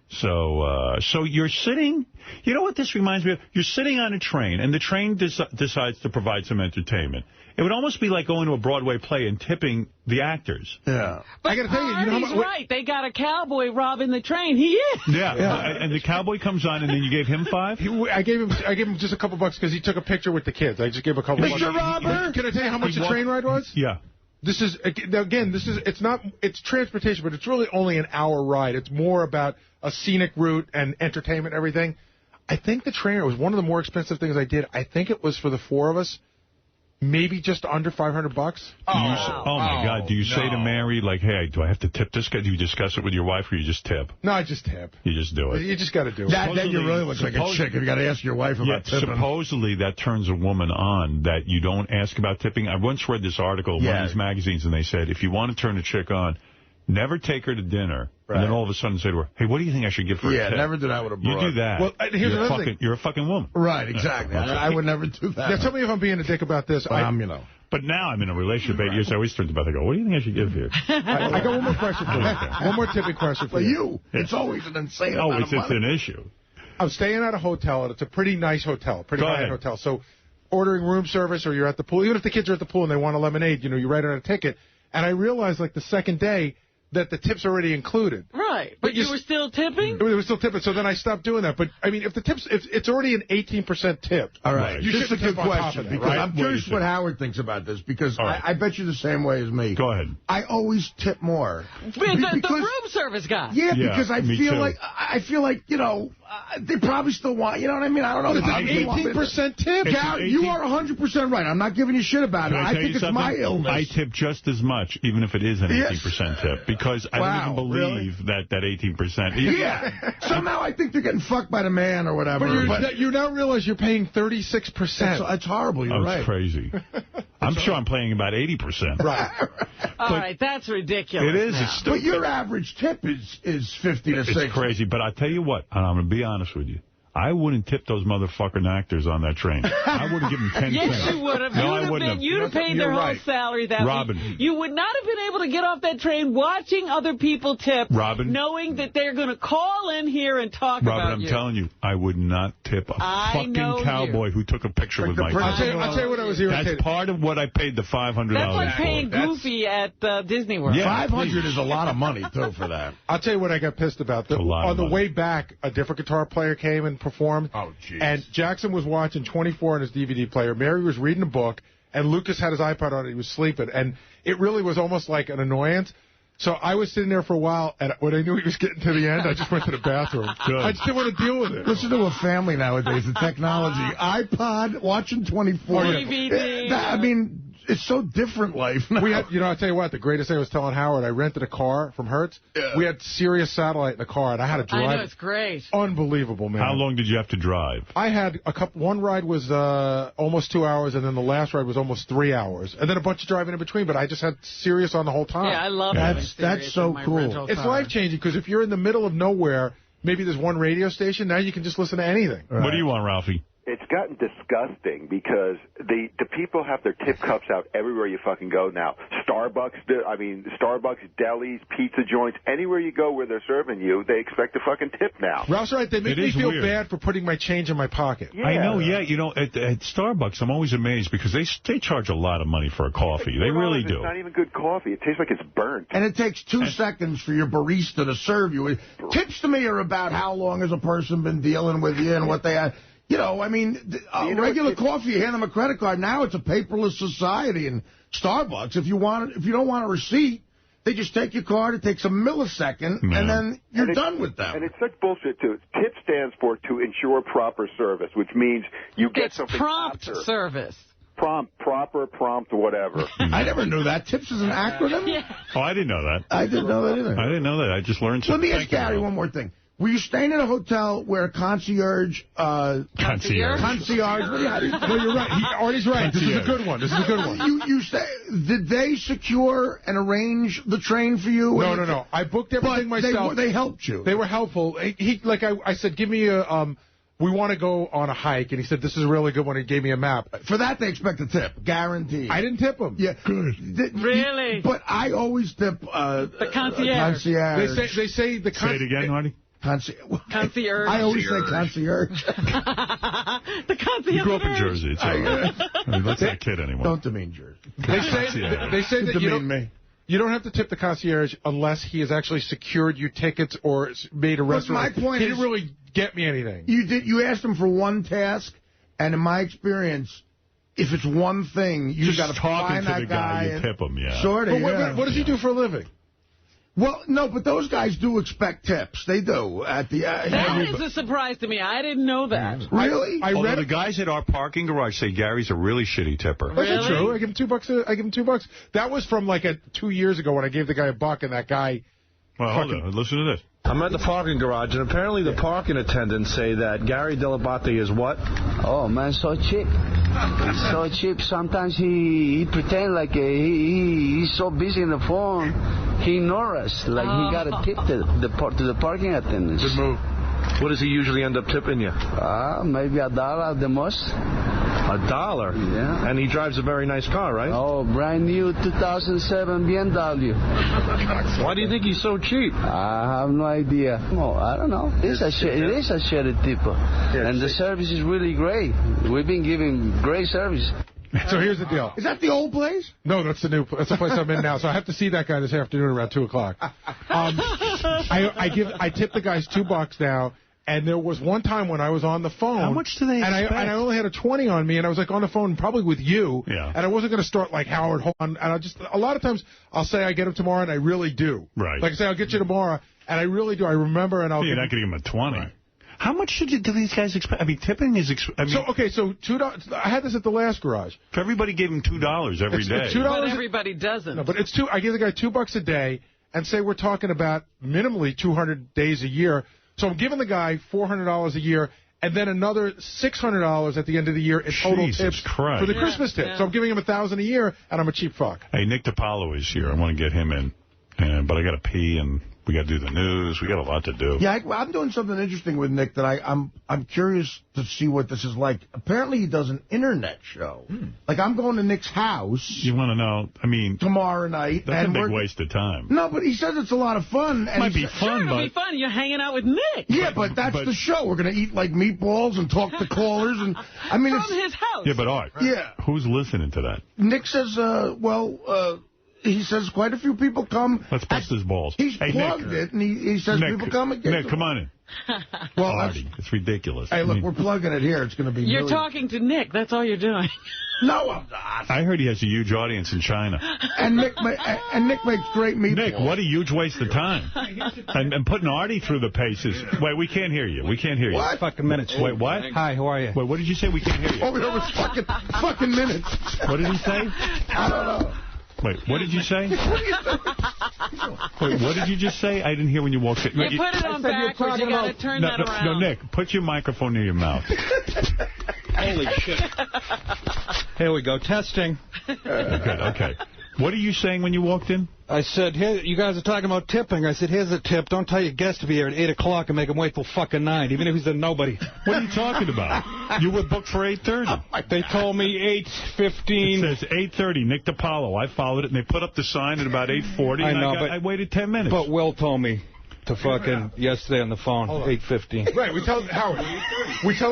[SPEAKER 2] So you're sitting, you know what this reminds me of? You're sitting on a train, and the train decides to provide some entertainment. It would almost be like going to a Broadway play and tipping the actors.
[SPEAKER 1] Yeah.
[SPEAKER 5] But I got to tell you, he's right. They got a cowboy robbing the train. He is.
[SPEAKER 2] Yeah. And the cowboy comes on, and then you gave him $5?
[SPEAKER 10] I gave him just a couple bucks because he took a picture with the kids. I just gave a couple bucks.
[SPEAKER 1] Mr. Robber!
[SPEAKER 10] Can I tell you how much the train ride was?
[SPEAKER 2] Yeah.
[SPEAKER 10] This is, again, it's transportation, but it's really only an hour ride. It's more about a scenic route and entertainment and everything. I think the train was one of the more expensive things I did. I think it was for the four of us, maybe just under $500.
[SPEAKER 2] Oh my God. Do you say to Mary, like, hey, do I have to tip this guy? Do you discuss it with your wife or you just tip?
[SPEAKER 10] No, I just tip.
[SPEAKER 2] You just do it.
[SPEAKER 10] You just got to do it.
[SPEAKER 1] Then you really look like a chick. You got to ask your wife about tipping.
[SPEAKER 2] Supposedly that turns a woman on, that you don't ask about tipping. I once read this article in one of these magazines, and they said, if you want to turn a chick on, never take her to dinner, and then all of a sudden say to her, hey, what do you think I should give for a tip?
[SPEAKER 1] Yeah, never do that with a broad.
[SPEAKER 2] You do that.
[SPEAKER 10] Well, here's another thing.
[SPEAKER 2] You're a fucking woman.
[SPEAKER 1] Right, exactly. I would never do that.
[SPEAKER 10] Now, tell me if I'm being a dick about this.
[SPEAKER 2] But now I'm in a relationship 8 years. I always turn to Beth and go, what do you think I should give here?
[SPEAKER 10] I got one more question for you. One more tipping question for
[SPEAKER 1] you. It's always an insane amount of money.
[SPEAKER 2] It's an issue.
[SPEAKER 10] I'm staying at a hotel, and it's a pretty nice hotel, pretty high-end hotel. So ordering room service, or you're at the pool, even if the kids are at the pool and they want a lemonade, you write on a ticket. And I realized, like, the second day, that the tip's already included.
[SPEAKER 5] Right. But you were still tipping?
[SPEAKER 10] We were still tipping, so then I stopped doing that. But, I mean, if it's already an 18% tip.
[SPEAKER 1] All right.
[SPEAKER 10] You
[SPEAKER 1] This is a good question, because
[SPEAKER 10] right?
[SPEAKER 1] I'm curious what Howard thinks about this, because I bet you the same way as me.
[SPEAKER 2] Go ahead.
[SPEAKER 1] I always tip more.
[SPEAKER 5] The room service guy.
[SPEAKER 1] Yeah, because I feel like, they probably still want, you know what I mean? I don't know.
[SPEAKER 10] It's an 18% tip.
[SPEAKER 1] Gary, you are 100% right. I'm not giving you shit about it. I think it's my illness.
[SPEAKER 2] I tip just as much, even if it is an 18% tip, because I don't even believe that 18%.
[SPEAKER 1] Yeah. Somehow I think they're getting fucked by the man or whatever.
[SPEAKER 10] But you now realize you're paying 36%.
[SPEAKER 1] That's horrible. You're right.
[SPEAKER 2] That's crazy. I'm sure I'm paying about 80%.
[SPEAKER 10] Right.
[SPEAKER 5] All right, that's ridiculous.
[SPEAKER 2] It is. It's
[SPEAKER 1] but your average tip is 50 to 60.
[SPEAKER 2] It's crazy. But I tell you what, and I'm going to be honest with you, I wouldn't tip those motherfucking actors on that train. I would have given them 10 cents.
[SPEAKER 5] Yes, you would have. You'd have paid their whole salary that week. You would not have been able to get off that train watching other people tip, knowing that they're going to call in here and talk about you.
[SPEAKER 2] I'm telling you, I would not tip a fucking cowboy who took a picture with my friend.
[SPEAKER 10] I'll tell you what I was irritated.
[SPEAKER 2] That's part of what I paid the $500
[SPEAKER 5] That's like paying Goofy at Disney World.
[SPEAKER 1] Yeah, $500 is a lot of money, too, for that.
[SPEAKER 10] I'll tell you what I got pissed about. On the way back, a different guitar player came and performed.
[SPEAKER 1] Oh, jeez.
[SPEAKER 10] And Jackson was watching 24 on his DVD player. Mary was reading a book, and Lucas had his iPod on. He was sleeping, and it really was almost like an annoyance. So I was sitting there for a while, and when I knew he was getting to the end, I just went to the bathroom. I just didn't want to deal with it.
[SPEAKER 1] Listen to a family nowadays, the technology. iPod, watching 24.
[SPEAKER 5] DVD.
[SPEAKER 1] I mean, it's so different life now.
[SPEAKER 10] We had, I'll tell you what, the greatest thing I was telling Howard, I rented a car from Hertz. Yeah. We had Sirius satellite in the car, and I had to drive.
[SPEAKER 5] I know, it's great.
[SPEAKER 10] Unbelievable, man.
[SPEAKER 2] How long did you have to drive?
[SPEAKER 10] I had one ride was almost 2 hours, and then the last ride was almost 3 hours. And then a bunch of driving in between, but I just had Sirius on the whole time.
[SPEAKER 5] Yeah, I love it.
[SPEAKER 1] That's so cool.
[SPEAKER 10] It's life-changing, because if you're in the middle of nowhere, maybe there's one radio station, now you can just listen to anything.
[SPEAKER 2] Right. What do you want, Ralphie?
[SPEAKER 7] It's gotten disgusting because the people have their tip cups out everywhere you fucking go now. Starbucks, delis, pizza joints, anywhere you go where they're serving you, they expect to fucking tip now.
[SPEAKER 10] Ralph's right. They make me feel bad for putting my change in my pocket.
[SPEAKER 7] Yeah.
[SPEAKER 2] I know, yeah. At Starbucks, I'm always amazed because they charge a lot of money for a coffee. They really do.
[SPEAKER 7] It's not even good coffee. It tastes like it's burnt.
[SPEAKER 1] And it takes 2 seconds for your barista to serve you. Tips to me are about how long has a person been dealing with you and what they had. You know, I mean, regular coffee, you hand them a credit card. Now it's a paperless society. And Starbucks, if you don't want a receipt, they just take your card. It takes a millisecond, and then you're done with them.
[SPEAKER 11] And it's such bullshit, too. TIP stands for to ensure proper service, which means you get something
[SPEAKER 5] prompt
[SPEAKER 11] after.
[SPEAKER 5] service.
[SPEAKER 11] Prompt, whatever.
[SPEAKER 1] I never knew that. TIPS is an acronym?
[SPEAKER 5] Yeah.
[SPEAKER 2] Oh, I didn't know that.
[SPEAKER 1] I didn't know that either.
[SPEAKER 2] I didn't know that. I just learned something.
[SPEAKER 1] Let me ask Gary one more thing. Were you staying in a hotel where a concierge...
[SPEAKER 2] Concierge?
[SPEAKER 1] Concierge. No,
[SPEAKER 10] you're right. Artie's right. This is a good one.
[SPEAKER 1] Did they secure and arrange the train for you?
[SPEAKER 10] No. I booked everything myself.
[SPEAKER 1] They helped you.
[SPEAKER 10] They were helpful. I said, give me a... we want to go on a hike, and he said, this is a really good one. He gave me a map.
[SPEAKER 1] For that, they expect a tip, guaranteed.
[SPEAKER 10] I didn't tip him.
[SPEAKER 1] Yeah, good.
[SPEAKER 5] Really?
[SPEAKER 1] But I always tip
[SPEAKER 5] the concierge.
[SPEAKER 10] They say the
[SPEAKER 2] Say it again, Marty.
[SPEAKER 5] Concierge.
[SPEAKER 1] I always say concierge.
[SPEAKER 5] The concierge.
[SPEAKER 2] You grew up in Jersey. It's all right. I mean, that's not a kid anymore.
[SPEAKER 1] Don't demean Jersey.
[SPEAKER 10] They say that you don't have to tip the concierge unless he has actually secured you tickets or made a restaurant.
[SPEAKER 1] My point
[SPEAKER 10] he didn't really get me anything.
[SPEAKER 1] You asked him for one task, and in my experience, if it's one thing, you got to find that guy.
[SPEAKER 2] You tip him, yeah.
[SPEAKER 1] Sort of.
[SPEAKER 10] But what does he do for a living?
[SPEAKER 1] Well, no, but those guys do expect tips. They do. At the
[SPEAKER 5] that is a surprise to me. I didn't know that.
[SPEAKER 1] Really?
[SPEAKER 2] Although the guys at our parking garage say Gary's a really shitty tipper.
[SPEAKER 10] Really? That's true. I give him $2. That was from 2 years ago when I gave the guy $1, and that guy...
[SPEAKER 2] Well, hold on. Listen to this.
[SPEAKER 22] I'm at the parking garage, and apparently the parking attendants say that Gary Dell'Abate is what?
[SPEAKER 23] Oh, man, so cheap. He's so cheap. Sometimes he pretend like he's so busy in the phone, he ignores us. Like he got a tip to the parking attendants.
[SPEAKER 22] Good move. What does he usually end up tipping you?
[SPEAKER 23] Maybe $1 at the most.
[SPEAKER 22] $1? Yeah. And he drives a very nice car, right?
[SPEAKER 23] Oh, brand new 2007 BMW.
[SPEAKER 22] Why do you think he's so cheap?
[SPEAKER 23] I have no idea. Oh, I don't know. It is a shitty tipper. Yeah, and the service is really great. We've been giving great service.
[SPEAKER 10] So here's the deal.
[SPEAKER 1] Is that the old place?
[SPEAKER 10] No, that's the new. That's the place I'm in now. So I have to see that guy this afternoon around 2 o'clock. I tip the guys $2 now. And there was one time when I was on the phone.
[SPEAKER 2] How much do they expect?
[SPEAKER 10] And I only had a 20 on me, and I was on the phone probably with you.
[SPEAKER 2] Yeah.
[SPEAKER 10] And I wasn't going to start like Howard Horn. And a lot of times I'll say I get him tomorrow, and I really do.
[SPEAKER 2] Right.
[SPEAKER 10] Like I say I'll get you tomorrow, and I really do. I remember, and
[SPEAKER 2] You're not going to give him a 20. Right. How much do these guys expect? I mean, tipping is... so
[SPEAKER 10] $2. I had this at the last garage.
[SPEAKER 2] If everybody gave him $2 every day.
[SPEAKER 5] But everybody doesn't.
[SPEAKER 10] No, but it's I give the guy $2 a day, and say we're talking about minimally 200 days a year. So I'm giving the guy $400 a year, and then another $600 at the end of the year in total tips for the Christmas tip. Yeah. So I'm giving him $1,000 a year, and I'm a cheap fuck.
[SPEAKER 2] Hey, Nick DiPaolo is here. I want to get him in, but I got to pee, and we got to do the news. We got a lot to do.
[SPEAKER 1] Yeah, I'm doing something interesting with Nick that I'm curious to see what this is like. Apparently, he does an internet show. Like, I'm going to Nick's house.
[SPEAKER 2] You want to know? I mean,
[SPEAKER 1] tomorrow night.
[SPEAKER 2] That's a big waste of time.
[SPEAKER 1] No, but he says it's a lot of fun.
[SPEAKER 2] It might be fun,
[SPEAKER 5] it'll be fun. You're hanging out with Nick.
[SPEAKER 1] Yeah, but that's the show. We're going to eat like meatballs and talk to callers, and I mean,
[SPEAKER 5] from his house.
[SPEAKER 2] Yeah, but Art.
[SPEAKER 1] Yeah.
[SPEAKER 2] Who's listening to that?
[SPEAKER 1] Nick says, he says quite a few people come.
[SPEAKER 2] Let's bust his balls.
[SPEAKER 1] He's plugged it, and he says people come and get
[SPEAKER 2] Nick, come on in.
[SPEAKER 1] Well,
[SPEAKER 2] Artie, it's ridiculous.
[SPEAKER 1] Hey, look, we're plugging it here. It's going to be
[SPEAKER 5] You're talking to Nick. That's all you're doing.
[SPEAKER 1] No, I'm not.
[SPEAKER 2] I heard he has a huge audience in China.
[SPEAKER 1] And Nick makes great meatballs.
[SPEAKER 2] Nick, what a huge waste of time. and putting Artie through the paces. Wait, we can't hear you. We can't hear you.
[SPEAKER 1] What?
[SPEAKER 22] Fucking minutes.
[SPEAKER 2] Wait, what?
[SPEAKER 22] Hi, how are you?
[SPEAKER 2] Wait, what did you say? We can't hear you.
[SPEAKER 1] All we heard was fucking minutes.
[SPEAKER 2] What did he say?
[SPEAKER 1] I don't know.
[SPEAKER 2] Wait, what did you say? Wait, what did you just say? I didn't hear when you walked in.
[SPEAKER 5] You put it on backwards. You got to turn that around.
[SPEAKER 2] No, Nick, put your microphone near your mouth.
[SPEAKER 22] Holy shit. Here we go. Testing.
[SPEAKER 2] Okay. What are you saying when you walked in?
[SPEAKER 22] I said, here, you guys are talking about tipping. I said, here's a tip. Don't tell your guest to be here at 8 o'clock and make him wait till fucking 9, even if he's a nobody.
[SPEAKER 2] What are you talking about? You were booked for 8:30.
[SPEAKER 22] They told me 8:15.
[SPEAKER 2] It says 8:30, Nick DiPaolo. I followed it, and they put up the sign at about 8:40.
[SPEAKER 22] I know,
[SPEAKER 2] I waited 10 minutes.
[SPEAKER 22] But Will told me to fucking yesterday on the phone, 8:15.
[SPEAKER 10] Right, we tell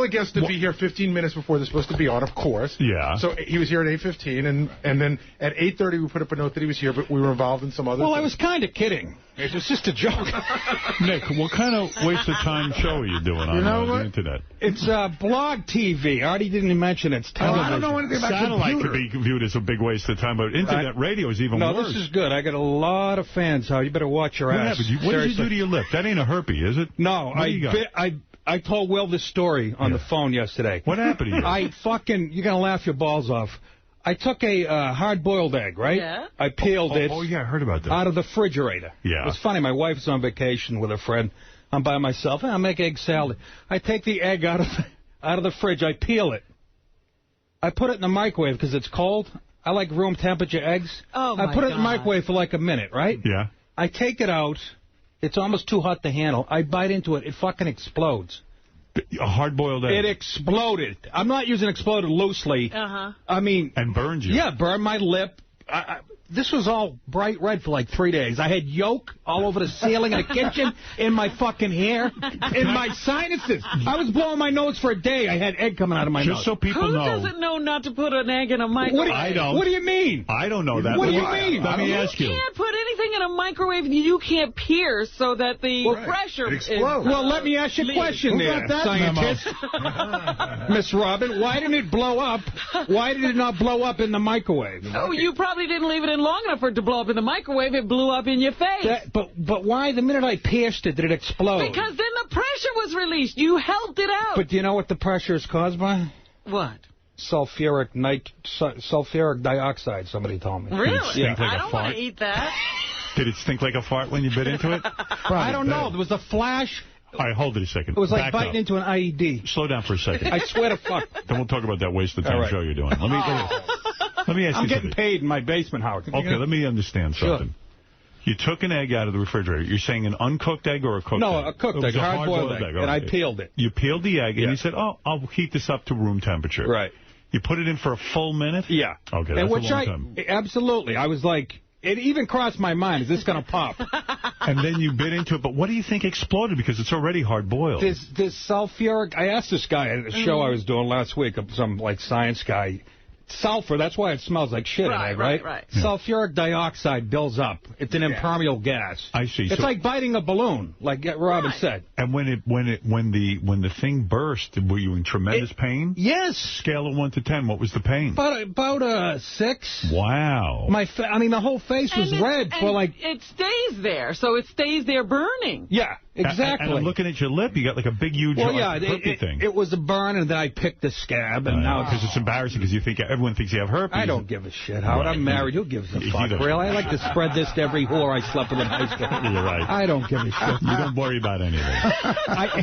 [SPEAKER 10] a guest to be here 15 minutes before they're supposed to be on, of course.
[SPEAKER 2] Yeah.
[SPEAKER 10] So he was here at 8:15, and then at 8:30 we put up a note that he was here, but we were involved in some other things.
[SPEAKER 22] I was kind of kidding. It's just a joke.
[SPEAKER 2] Nick, what kind of waste of time show are you doing on the internet?
[SPEAKER 22] It's blog TV. Artie didn't mention it's television.
[SPEAKER 1] I don't know anything about
[SPEAKER 2] Satellite
[SPEAKER 1] computer.
[SPEAKER 2] could be viewed as a big waste of time, but internet radio is even worse.
[SPEAKER 22] No, this is good. I got a lot of fans, Howard. You better watch your ass.
[SPEAKER 2] What happened? What did you do to your lip? That ain't a herpes, is it?
[SPEAKER 22] No, I told Will this story on the phone yesterday.
[SPEAKER 2] What happened to you?
[SPEAKER 22] You're going to laugh your balls off. I took a hard-boiled egg, right?
[SPEAKER 5] Yeah.
[SPEAKER 22] I peeled it.
[SPEAKER 2] Oh, yeah, I heard about that.
[SPEAKER 22] Out of the refrigerator.
[SPEAKER 2] Yeah.
[SPEAKER 22] It was funny. My wife's on vacation with a friend. I'm by myself. I make egg salad. I take the egg out of the fridge. I peel it. I put it in the microwave because it's cold. I like room temperature eggs.
[SPEAKER 5] Oh, my
[SPEAKER 22] I put it in the
[SPEAKER 5] God.
[SPEAKER 22] microwave for like a minute, right?
[SPEAKER 2] Yeah.
[SPEAKER 22] I take it out. It's almost too hot to handle. I bite into it. It fucking explodes.
[SPEAKER 2] A hard-boiled egg.
[SPEAKER 22] It exploded. I'm not using exploded loosely.
[SPEAKER 5] Uh-huh.
[SPEAKER 22] I mean...
[SPEAKER 2] And burned you.
[SPEAKER 22] Yeah, burned my lip. This was all bright red for like 3 days. I had yolk all over the ceiling in the kitchen, in my fucking hair, in my sinuses. I was blowing my nose for a day. I had egg coming out of my nose.
[SPEAKER 2] Just so people know.
[SPEAKER 5] Who doesn't know not to put an egg in a microwave?
[SPEAKER 2] I don't.
[SPEAKER 22] What do you mean?
[SPEAKER 2] I don't know that.
[SPEAKER 22] What do you mean?
[SPEAKER 2] Let me ask you.
[SPEAKER 5] You can't put anything in a microwave you can't pierce so that the pressure explodes.
[SPEAKER 22] Well, let me ask you a question there, scientist. Miss Robin, why didn't it blow up? Why did it not blow up in the microwave?
[SPEAKER 5] Oh, you probably didn't leave it in long enough for it to blow up in the microwave. It blew up in your face.
[SPEAKER 22] But why, the minute I pierced it, did it explode?
[SPEAKER 5] Because then the pressure was released. You helped it out.
[SPEAKER 22] But do you know what the pressure is caused by?
[SPEAKER 5] What?
[SPEAKER 22] Sulfuric dioxide, somebody told me.
[SPEAKER 5] Really?
[SPEAKER 22] Yeah.
[SPEAKER 5] I don't want to eat that.
[SPEAKER 2] Did it stink like a fart when you bit into it?
[SPEAKER 22] I don't know. There was a flash.
[SPEAKER 2] All right, hold it a second.
[SPEAKER 22] It was like
[SPEAKER 2] Back
[SPEAKER 22] biting
[SPEAKER 2] up.
[SPEAKER 22] into an IED.
[SPEAKER 2] Slow down for a second.
[SPEAKER 22] I swear to fuck.
[SPEAKER 2] Then we'll talk about that waste of time show you're doing. Let me ask
[SPEAKER 22] I'm
[SPEAKER 2] you
[SPEAKER 22] getting
[SPEAKER 2] something.
[SPEAKER 22] paid in my basement, Howard.
[SPEAKER 2] Okay, let me understand something. You took an egg out of the refrigerator. You're saying an uncooked egg or a cooked egg?
[SPEAKER 22] No, a cooked
[SPEAKER 2] It was
[SPEAKER 22] egg,
[SPEAKER 2] a
[SPEAKER 22] hard-boiled egg, and I peeled it.
[SPEAKER 2] You peeled the egg, and you said, oh, I'll heat this up to room temperature.
[SPEAKER 22] Right.
[SPEAKER 2] You put it in for a full minute?
[SPEAKER 22] Yeah.
[SPEAKER 2] Okay, that's a long time.
[SPEAKER 22] Absolutely. I was like, it even crossed my mind, is this going to pop?
[SPEAKER 2] And then you bit into it, but what do you think exploded? Because it's already hard-boiled.
[SPEAKER 22] This sulfuric, I asked this guy at a show I was doing last week, some like science guy, sulfur, that's why it smells like shit in egg, right?
[SPEAKER 2] Yeah.
[SPEAKER 22] Sulfuric dioxide builds up. It's an impermeable gas.
[SPEAKER 2] I see.
[SPEAKER 22] It's like biting a balloon, like Robin said.
[SPEAKER 2] And when the thing burst, were you in tremendous pain?
[SPEAKER 22] Yes.
[SPEAKER 2] Scale of 1 to 10, what was the pain?
[SPEAKER 22] About 6.
[SPEAKER 2] Wow.
[SPEAKER 22] I mean, the whole face was red for like...
[SPEAKER 5] It stays there, so it stays there burning.
[SPEAKER 22] Yeah, exactly.
[SPEAKER 2] And I'm looking at your lip, you got like a big, huge herpy thing.
[SPEAKER 22] It was a burn, and then I picked the scab, and now...
[SPEAKER 2] Because it's embarrassing, because you think everyone thinks you have herpes.
[SPEAKER 22] I don't give a shit, Howard. I'm married. Who gives a fuck, really? I like to spread this to every whore I slept with in high school.
[SPEAKER 2] You're right.
[SPEAKER 22] I don't give a shit.
[SPEAKER 2] You don't worry about anything.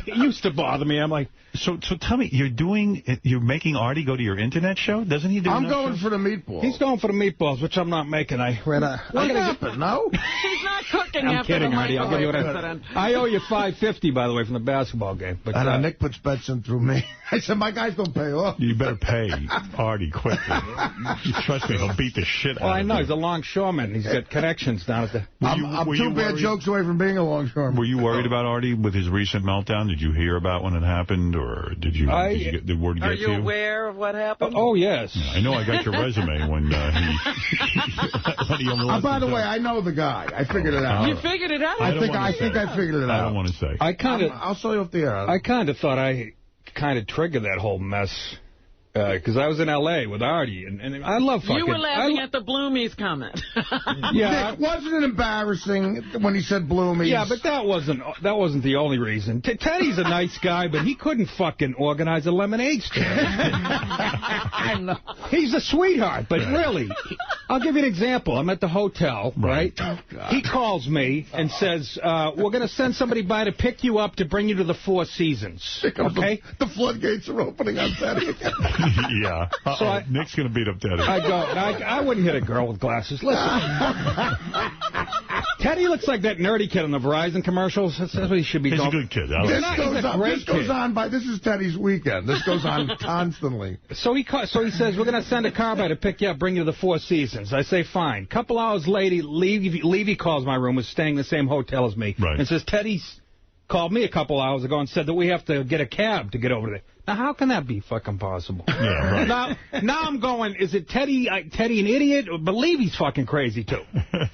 [SPEAKER 22] It used to bother me. I'm like...
[SPEAKER 2] So tell me, you're making Artie go to your internet show? Doesn't he do
[SPEAKER 1] I'm going for the meatballs.
[SPEAKER 22] He's going for the meatballs, which I'm not making.
[SPEAKER 1] What happened? No?
[SPEAKER 5] He's not cooking
[SPEAKER 22] I'm
[SPEAKER 5] after
[SPEAKER 22] kidding,
[SPEAKER 5] the
[SPEAKER 22] Artie. I'll give you what
[SPEAKER 5] incident.
[SPEAKER 22] I owe you $5.50, by the way, from the basketball game. But
[SPEAKER 1] Nick puts bets in through me. I said, my guy's going to pay off.
[SPEAKER 2] You better pay Artie quickly. Trust me, he'll beat the shit out of you.
[SPEAKER 22] I know. He's a longshoreman. He's got connections down at the...
[SPEAKER 1] I'm two bad jokes away from being a longshoreman.
[SPEAKER 2] Were you worried about Artie with his recent meltdown? Did you hear about when it happened, or did you get the word get to you?
[SPEAKER 5] Are you aware of what happened?
[SPEAKER 22] Oh, yes.
[SPEAKER 2] Yeah, I know I got your resume when he
[SPEAKER 1] by the way, I know the guy. I figured it out.
[SPEAKER 5] You figured it out?
[SPEAKER 1] I think I figured it out.
[SPEAKER 2] I don't want to say.
[SPEAKER 1] I'll show you off the air.
[SPEAKER 22] I kind of thought I kind of triggered that whole mess. Because I was in L.A. with Artie, and I love fucking...
[SPEAKER 5] You were laughing at the Bloomies comment.
[SPEAKER 1] Yeah, wasn't it embarrassing when he said Bloomies?
[SPEAKER 22] Yeah, but that wasn't the only reason. Teddy's a nice guy, but he couldn't fucking organize a lemonade stand. I know. He's a sweetheart, but really, I'll give you an example. I'm at the hotel, right?
[SPEAKER 1] Oh,
[SPEAKER 22] he calls me and says, we're going to send somebody by to pick you up to bring you to the Four Seasons. Okay?
[SPEAKER 1] The floodgates are opening on Teddy.
[SPEAKER 2] Yeah. So Nick's going to beat up Teddy.
[SPEAKER 22] I wouldn't hit a girl with glasses. Listen. Teddy looks like that nerdy kid in the Verizon commercials. That's what he should be doing.
[SPEAKER 2] He's a good kid.
[SPEAKER 1] This is Teddy's weekend. This goes on constantly.
[SPEAKER 22] So he says, we're going to send a car by to pick you up, bring you to the Four Seasons. I say, fine. Couple hours later, Levy calls my room, was staying in the same hotel as me, and says, Teddy's called me a couple hours ago and said that we have to get a cab to get over there. Now, how can that be fucking possible?
[SPEAKER 2] Yeah, right.
[SPEAKER 22] Now I'm going, is it Teddy an idiot? But Levy's fucking crazy, too.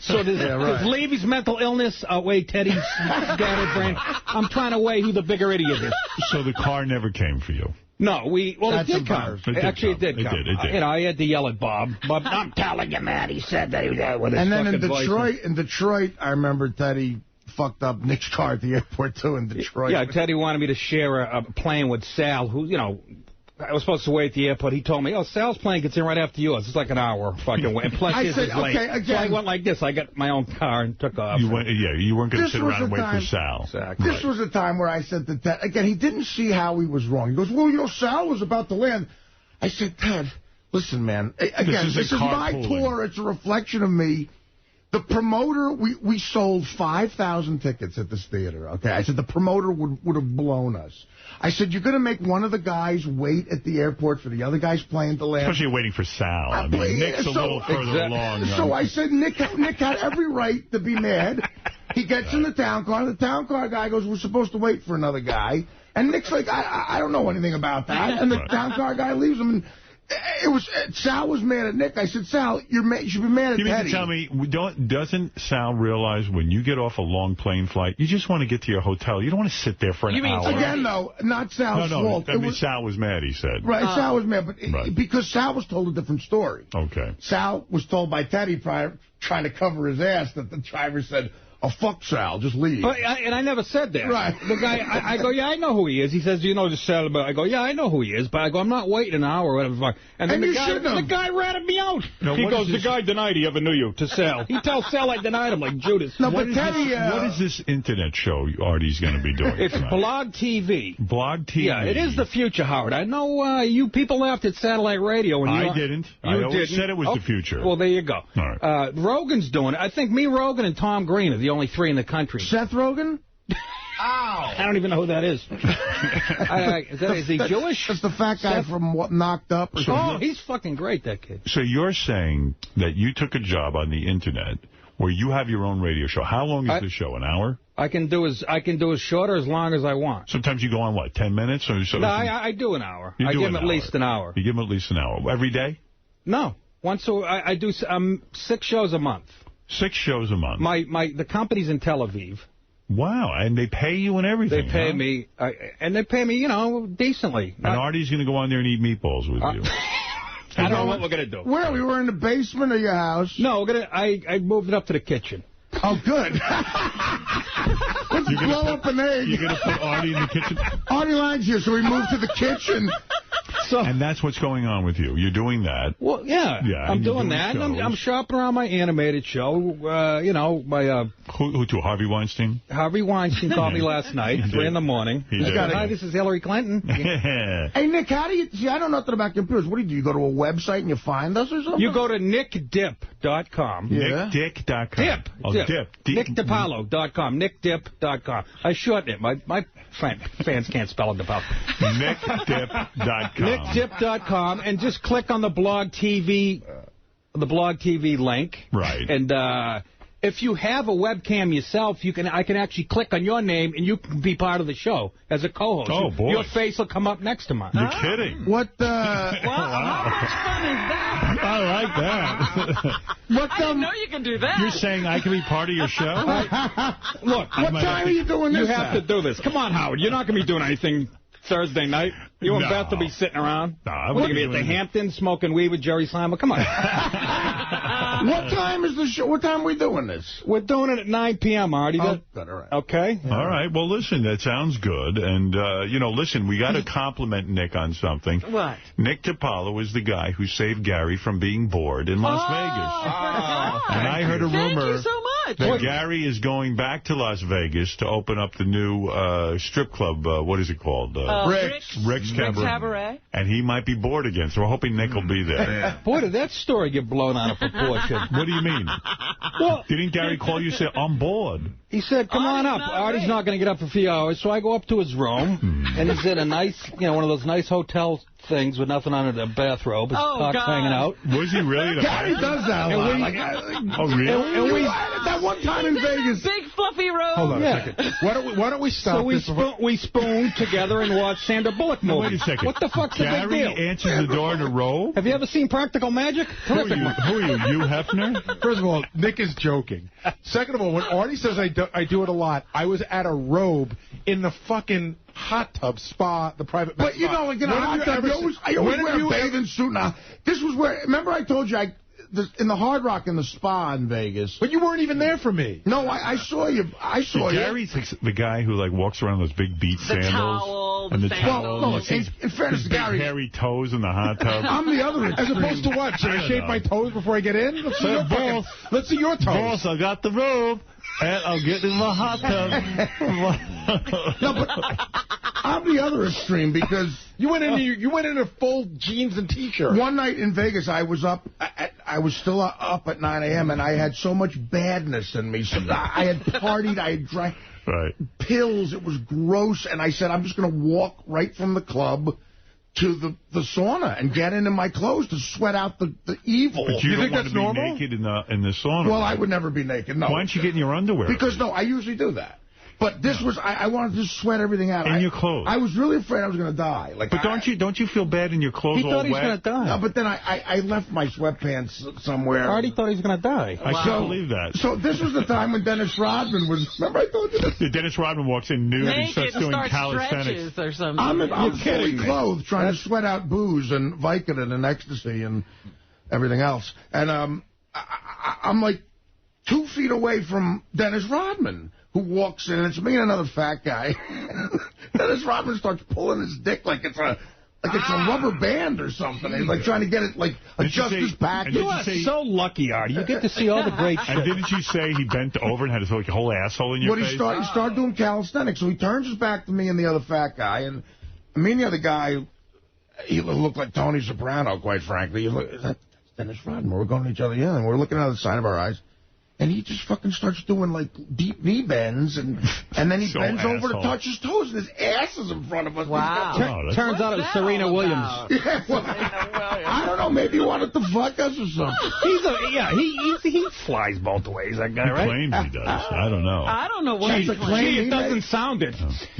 [SPEAKER 22] So does Levy's mental illness outweigh Teddy's scattered brain? I'm trying to weigh who the bigger idiot is.
[SPEAKER 2] So the car never came for you?
[SPEAKER 22] No, it did come. Actually, it did come.
[SPEAKER 2] It did.
[SPEAKER 22] You know, I had to yell at Bob. Bob, I'm telling you, man, he said that he was with his
[SPEAKER 1] And then in
[SPEAKER 22] fucking
[SPEAKER 1] Detroit, I remember Teddy fucked up Nick's car at the airport, too, in Detroit.
[SPEAKER 22] Yeah, Teddy wanted me to share a plane with Sal, who, you know, I was supposed to wait at the airport. He told me, oh, Sal's plane gets in right after yours. It's like an hour fucking wait. And plus,
[SPEAKER 1] I
[SPEAKER 22] his
[SPEAKER 1] said,
[SPEAKER 22] is late.
[SPEAKER 1] okay, again.
[SPEAKER 22] So I went like this. I got my own car and took off.
[SPEAKER 2] You weren't going to sit around and wait for Sal.
[SPEAKER 22] Exactly.
[SPEAKER 1] This was the time where I said to Ted, again, he didn't see how he was wrong. He goes, well, you know, Sal was about to land. I said, Ted, listen, man, again, this is my tour. It's a reflection of me. The promoter, we sold 5,000 tickets at this theater, okay? I said the promoter would have blown us. I said, you're going to make one of the guys wait at the airport for the other guy's plane to land.
[SPEAKER 2] Especially waiting for Sal. I mean, Nick's a little further along.
[SPEAKER 1] So I said, Nick had every right to be mad. He gets in the town car. The town car guy goes, we're supposed to wait for another guy. And Nick's like, I don't know anything about that. And the town car guy leaves him. And Sal was mad at Nick. I said, Sal, you should be mad at Teddy.
[SPEAKER 2] You mean to tell me, doesn't Sal realize when you get off a long plane flight, you just want to get to your hotel. You don't want to sit there for an hour.
[SPEAKER 1] Again, though, not Sal's fault.
[SPEAKER 2] I mean, Sal was mad, he said.
[SPEAKER 1] Right, Sal was mad, but because Sal was told a different story.
[SPEAKER 2] Okay.
[SPEAKER 1] Sal was told by Teddy trying to cover his ass that the driver said, oh, fuck Sal, just leave.
[SPEAKER 22] And I never said that.
[SPEAKER 1] Right.
[SPEAKER 22] The guy, I go, yeah, I know who he is. He says, do you know the Sal? I go, yeah, I know who he is. But I go, I'm not waiting an hour or whatever. And then the guy ratted me out.
[SPEAKER 2] No,
[SPEAKER 22] he goes, the guy denied he ever knew you, to Sal. He tells Sal I denied him like Judas.
[SPEAKER 1] No, but Teddy...
[SPEAKER 2] what is this internet show Artie's going to be doing
[SPEAKER 22] It's
[SPEAKER 2] tonight?
[SPEAKER 22] Blog TV.
[SPEAKER 2] Blog TV.
[SPEAKER 22] Yeah, it is the future, Howard. I know you people laughed at satellite radio. When
[SPEAKER 2] I didn't. I always said it was the future.
[SPEAKER 22] Well, there you go.
[SPEAKER 2] All right.
[SPEAKER 22] Rogan's doing it. I think me, Rogan, and Tom Green are the only three in the country.
[SPEAKER 1] Seth Rogen?
[SPEAKER 22] Ow! I don't even know who that is. Is he Jewish?
[SPEAKER 1] That's the fat guy from Knocked Up. Or something.
[SPEAKER 22] Oh, he's fucking great, that kid.
[SPEAKER 2] So you're saying that you took a job on the internet where you have your own radio show. How long is the show? An hour?
[SPEAKER 22] I can do as short or as long as I want.
[SPEAKER 2] Sometimes you go on, what, 10 minutes? Or so?
[SPEAKER 22] No, I do an hour. I give him at least an hour.
[SPEAKER 2] You give him at least an hour. Every day?
[SPEAKER 22] No. I do 6 shows a month.
[SPEAKER 2] 6 shows a month?
[SPEAKER 22] The company's in Tel Aviv.
[SPEAKER 2] Wow, and they pay you and everything.
[SPEAKER 22] They pay me, and they pay me, you know, decently.
[SPEAKER 2] And Artie's going to go on there and eat meatballs with you.
[SPEAKER 22] I don't know what we're going to do.
[SPEAKER 1] Where? We were in the basement of your house?
[SPEAKER 22] No, I moved it up to the kitchen.
[SPEAKER 1] Oh, good. Let's blow up an egg.
[SPEAKER 2] You're going to put Artie in the kitchen?
[SPEAKER 1] Artie Lang's here, so we moved to the kitchen.
[SPEAKER 2] And that's what's going on with you. You're doing that.
[SPEAKER 22] Well, yeah I'm doing that. And I'm shopping around my animated show. You know, my...
[SPEAKER 2] Who to? Harvey Weinstein?
[SPEAKER 22] Harvey Weinstein called me last night, 3 in the morning. He said, hi, this is Hillary Clinton.
[SPEAKER 1] Hey, Nick, how do you... See, I know nothing about computers. What do? You go to a website and you find us or something?
[SPEAKER 22] You go to nickdip.com.
[SPEAKER 2] Yeah. NickDip.com.
[SPEAKER 22] Dip. NickDiPaolo.com. NickDip.com. I shorten it. My fans can't spell it about.
[SPEAKER 2] NickDip.com.
[SPEAKER 22] NickDip.com, and just click on the Blog TV link.
[SPEAKER 2] Right.
[SPEAKER 22] And if you have a webcam yourself, I can actually click on your name, and you can be part of the show as a co-host.
[SPEAKER 2] Oh, boy.
[SPEAKER 22] Your face will come up next to mine.
[SPEAKER 2] You're kidding.
[SPEAKER 1] What
[SPEAKER 5] How much fun is that?
[SPEAKER 2] I like that.
[SPEAKER 5] I didn't know you can do that.
[SPEAKER 2] You're saying I can be part of your show?
[SPEAKER 22] Look,
[SPEAKER 1] what time are you doing this?
[SPEAKER 22] You have to do this. Come on, Howard. You're not going to be doing anything Thursday night. You and Beth will be sitting around.
[SPEAKER 2] No,
[SPEAKER 22] we're going to be at the Hamptons smoking weed with Jerry Seinfeld. Come on.
[SPEAKER 1] What time is the show? What time are we doing this?
[SPEAKER 22] We're doing it at 9 p.m., Artie.
[SPEAKER 1] Oh, good, all right.
[SPEAKER 22] Okay?
[SPEAKER 2] All right. Well, listen, that sounds good. And, you know, listen, we got to compliment Nick on something.
[SPEAKER 5] What?
[SPEAKER 2] Nick DiPaolo is the guy who saved Gary from being bored in Las Vegas. And I heard a rumor
[SPEAKER 5] Thank you so much.
[SPEAKER 2] that Gary is going back to Las Vegas to open up the new strip club. What is it called? Rick's Cabaret. And he might be bored again, so we're hoping Nick will be there.
[SPEAKER 22] Boy, did that story get blown out of proportion.
[SPEAKER 2] What do you mean?
[SPEAKER 22] Well,
[SPEAKER 2] didn't Gary call you and say, I'm bored?
[SPEAKER 22] He said, come on up. Artie's not going to get up for a few hours. So I go up to his room, and he's in a nice, you know, one of those nice hotel things with nothing under the bathrobe. His cock's hanging out.
[SPEAKER 2] Was he really?
[SPEAKER 1] Gary does that a lot.
[SPEAKER 2] Oh, really?
[SPEAKER 1] That one time in Vegas.
[SPEAKER 5] Big fluffy robe.
[SPEAKER 10] Hold on a second. Why don't we stop this?
[SPEAKER 22] We spooned together and watched Sandra Bullock movie.
[SPEAKER 2] Wait a second.
[SPEAKER 22] What the fuck's the big deal?
[SPEAKER 2] Gary answers the door in a robe?
[SPEAKER 22] Have you ever seen Practical Magic? Terrific.
[SPEAKER 2] Who are you, Hugh Hefner?
[SPEAKER 10] First of all, Nick is joking. Second of all, when Artie says I do it a lot, I was at a robe in the fucking hot tub spa, the private
[SPEAKER 1] But, you know, like in a hot tub, I always wear a bathing suit now. This was where, remember I told you in the Hard Rock in the spa in Vegas.
[SPEAKER 10] But you weren't even there for me.
[SPEAKER 1] No, I saw you. I saw you.
[SPEAKER 2] Gary's like the guy who like walks around with those big beat sandals.
[SPEAKER 5] Towel,
[SPEAKER 2] and the
[SPEAKER 5] sandals.
[SPEAKER 2] towel.
[SPEAKER 1] Well, no, in fairness to Gary,
[SPEAKER 2] hairy toes in the hot tub.
[SPEAKER 1] I'm the other
[SPEAKER 10] As opposed to what? Should I shave my toes before I get in? Let's see your toes.
[SPEAKER 2] Boss, I got the robe, and I'll get in the hot tub.
[SPEAKER 1] No, but I'm the other extreme because
[SPEAKER 10] you went in a full jeans and T-shirt.
[SPEAKER 1] One night in Vegas, I was still up at 9 a.m. and I had so much badness in me. So I had partied, I had drank pills. It was gross, and I said I'm just going to walk right from the club to the sauna and get into my clothes to sweat out the evil.
[SPEAKER 2] But you think that's normal? Naked in the sauna.
[SPEAKER 1] Well, I would never be naked. No.
[SPEAKER 2] Why don't you get in your underwear?
[SPEAKER 1] Because no, I usually do that. But this was, I wanted to sweat everything out.
[SPEAKER 2] In your clothes.
[SPEAKER 1] I was really afraid I was going to die. Like,
[SPEAKER 2] but don't you feel bad in your clothes all wet?
[SPEAKER 22] He thought he was going to die.
[SPEAKER 1] No, but then I left my sweatpants somewhere.
[SPEAKER 22] Artie thought he was going to die.
[SPEAKER 2] I can't believe that.
[SPEAKER 1] So this was the time when Dennis Rodman was, remember I told you this?
[SPEAKER 2] Yeah, Dennis Rodman walks in nude and starts doing
[SPEAKER 5] calisthenics. Or something.
[SPEAKER 1] I'm fully clothed trying to sweat out booze and Vicodin and ecstasy and everything else. And I'm like 2 feet away from Dennis Rodman, who walks in, and it's me and another fat guy. Dennis Rodman starts pulling his dick like it's a rubber band or something. He's like trying to get it, like, adjust his back.
[SPEAKER 22] You are so lucky, Artie. You get to see all the great shit.
[SPEAKER 2] And didn't you say he bent over and had his whole asshole in your face?
[SPEAKER 1] He started doing calisthenics, so he turns his back to me and the other fat guy, and me and the other guy, he looked like Tony Soprano, quite frankly. That's Dennis Rodman. We're going to each other, and we're looking out of the side of our eyes. And he just fucking starts doing, like, deep knee bends, and then he bends over to touch his toes, and his ass is in front of us.
[SPEAKER 22] Wow. Turns out it was Serena Williams.
[SPEAKER 1] Yeah, well, I don't know. Maybe he wanted to fuck us or something.
[SPEAKER 22] He flies both ways, that guy, right?
[SPEAKER 2] He claims he does. I don't know.
[SPEAKER 5] I don't know what he claims.
[SPEAKER 22] It doesn't sound it.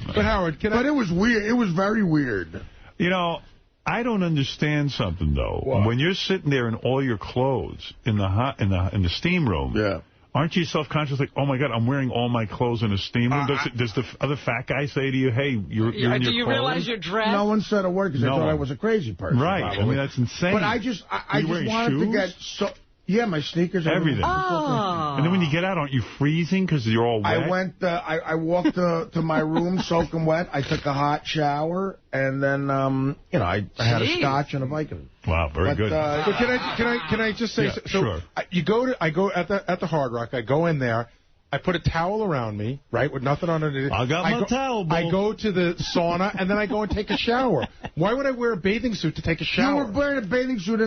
[SPEAKER 10] But, Howard,
[SPEAKER 1] But it was weird. It was very weird.
[SPEAKER 2] You know, I don't understand something, though. What? When you're sitting there in all your clothes in the steam room, aren't you self-conscious like, oh, my God, I'm wearing all my clothes in a steam room? Does the other fat guy say to you, hey, you're in your clothes?
[SPEAKER 5] Do you realize you're dressed?
[SPEAKER 1] No one said a word because they thought I was a crazy person.
[SPEAKER 2] Right.
[SPEAKER 1] Probably.
[SPEAKER 2] I mean, that's insane.
[SPEAKER 1] But I just wanted to get so... Yeah, my sneakers.
[SPEAKER 2] Everything.
[SPEAKER 5] Oh.
[SPEAKER 2] And then when you get out, aren't you freezing because you're all wet?
[SPEAKER 1] I walked to my room soaking wet. I took a hot shower, and then, I had a scotch and a Vicodin.
[SPEAKER 2] Wow, very good.
[SPEAKER 10] But can I just say,
[SPEAKER 2] sure.
[SPEAKER 10] I go at the Hard Rock, I go in there, I put a towel around me, right, with nothing underneath.
[SPEAKER 2] I got my towel, Bull.
[SPEAKER 10] I go to the sauna, and then I go and take a shower. Why would I wear a bathing suit to take a shower?
[SPEAKER 1] You were wearing a bathing suit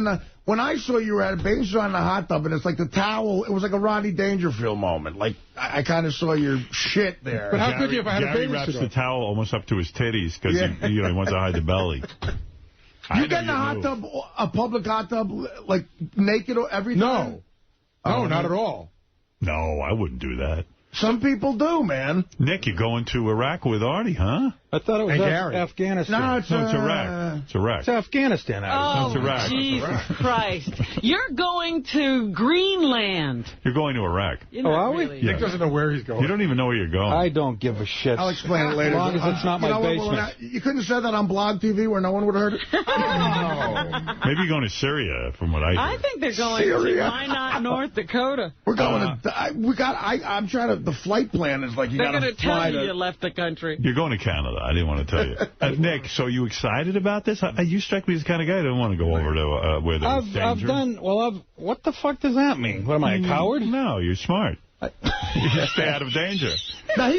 [SPEAKER 1] when I saw you were at a bathing suit in the hot tub, and it's like the towel, it was like a Rodney Dangerfield moment. Like, I kind of saw your shit there.
[SPEAKER 10] But how could you if I had a bathing
[SPEAKER 2] wraps
[SPEAKER 10] suit
[SPEAKER 2] the towel almost up to his titties because he wants to hide the belly.
[SPEAKER 1] You get in a hot tub, a public hot tub, like, naked or everything?
[SPEAKER 10] No. No, not at all.
[SPEAKER 2] No, I wouldn't do that.
[SPEAKER 1] Some people do, man.
[SPEAKER 2] Nick, you're going to Iraq with Artie, huh?
[SPEAKER 22] I thought it was Afghanistan.
[SPEAKER 1] No, it's
[SPEAKER 2] Iraq. It's Iraq.
[SPEAKER 22] It's Afghanistan.
[SPEAKER 5] Oh,
[SPEAKER 2] it's Iraq.
[SPEAKER 5] Jesus Christ. You're going to Greenland.
[SPEAKER 2] You're going to Iraq.
[SPEAKER 22] Are we?
[SPEAKER 5] Really.
[SPEAKER 10] Nick doesn't know where he's going.
[SPEAKER 2] You don't even know where you're going.
[SPEAKER 22] I don't give a shit.
[SPEAKER 1] I'll explain it later.
[SPEAKER 22] As long as it's not my basement.
[SPEAKER 1] You couldn't have said that on Blog TV where no one would have heard it?
[SPEAKER 2] Oh. Maybe you're going to Syria, from what I hear.
[SPEAKER 5] I think they're going to, why not North Dakota?
[SPEAKER 1] We're going I'm trying to, the flight plan is like,
[SPEAKER 5] they're going to tell you left the country.
[SPEAKER 2] You're going to Canada. I didn't want to tell you. Nick, so are you excited about this? You strike me as the kind of guy that don't want to go over to where there's danger.
[SPEAKER 22] What the fuck does that mean? What, am I, a coward?
[SPEAKER 2] No, you're smart. You stay out of danger.
[SPEAKER 1] Now,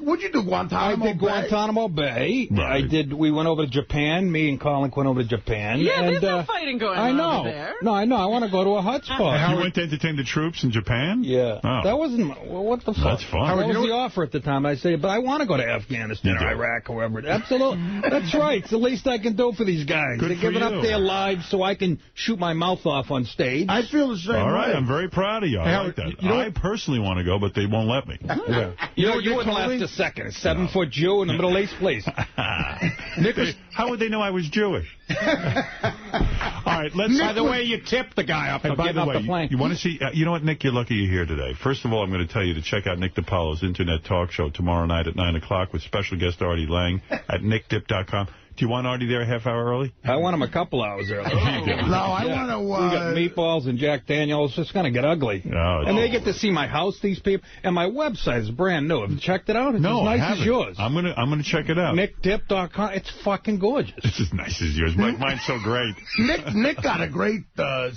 [SPEAKER 1] what'd you do, Guantanamo Bay?
[SPEAKER 22] I did Guantanamo Bay.
[SPEAKER 2] Right.
[SPEAKER 22] We went over to Japan. Me and Colin went over to Japan.
[SPEAKER 5] Yeah, there's no fighting going on over there.
[SPEAKER 22] No, I know. I want to go to a hot spot.
[SPEAKER 2] You went to entertain the troops in Japan?
[SPEAKER 22] Yeah.
[SPEAKER 2] Oh.
[SPEAKER 22] That wasn't, what the fuck?
[SPEAKER 2] That's fun.
[SPEAKER 22] That was the offer at the time. I said, but I want to go to Afghanistan or Iraq or wherever. Absolutely. That's right. It's the least I can do for these guys. They're giving up their lives so I can shoot my mouth off on stage.
[SPEAKER 1] I feel the same way.
[SPEAKER 2] All right, I'm very proud of you. I like that. I personally want to go, but they won't let me.
[SPEAKER 22] Yeah. You wouldn't last a second. A 7-foot Jew in the Middle East, please.
[SPEAKER 2] How would they know I was Jewish? All right, let's...
[SPEAKER 22] By the way, you tipped the guy up.
[SPEAKER 2] By the way, you want to see... you know what, Nick? You're lucky you're here today. First of all, I'm going to tell you to check out Nick DiPaolo's Internet Talk Show tomorrow night at 9 o'clock with special guest Artie Lang at nickdip.com. Do you want Artie there a half hour early?
[SPEAKER 22] I want him a couple hours early.
[SPEAKER 1] No, I want to...
[SPEAKER 22] We got meatballs and Jack Daniels. It's going to get ugly. And they get to see my house, these people. And my website is brand new. Have you checked it out? It's as nice as yours.
[SPEAKER 2] I'm gonna check it out.
[SPEAKER 22] NickDip.com. It's fucking gorgeous.
[SPEAKER 2] It's as nice as yours. Mine's so great.
[SPEAKER 1] Nick got a great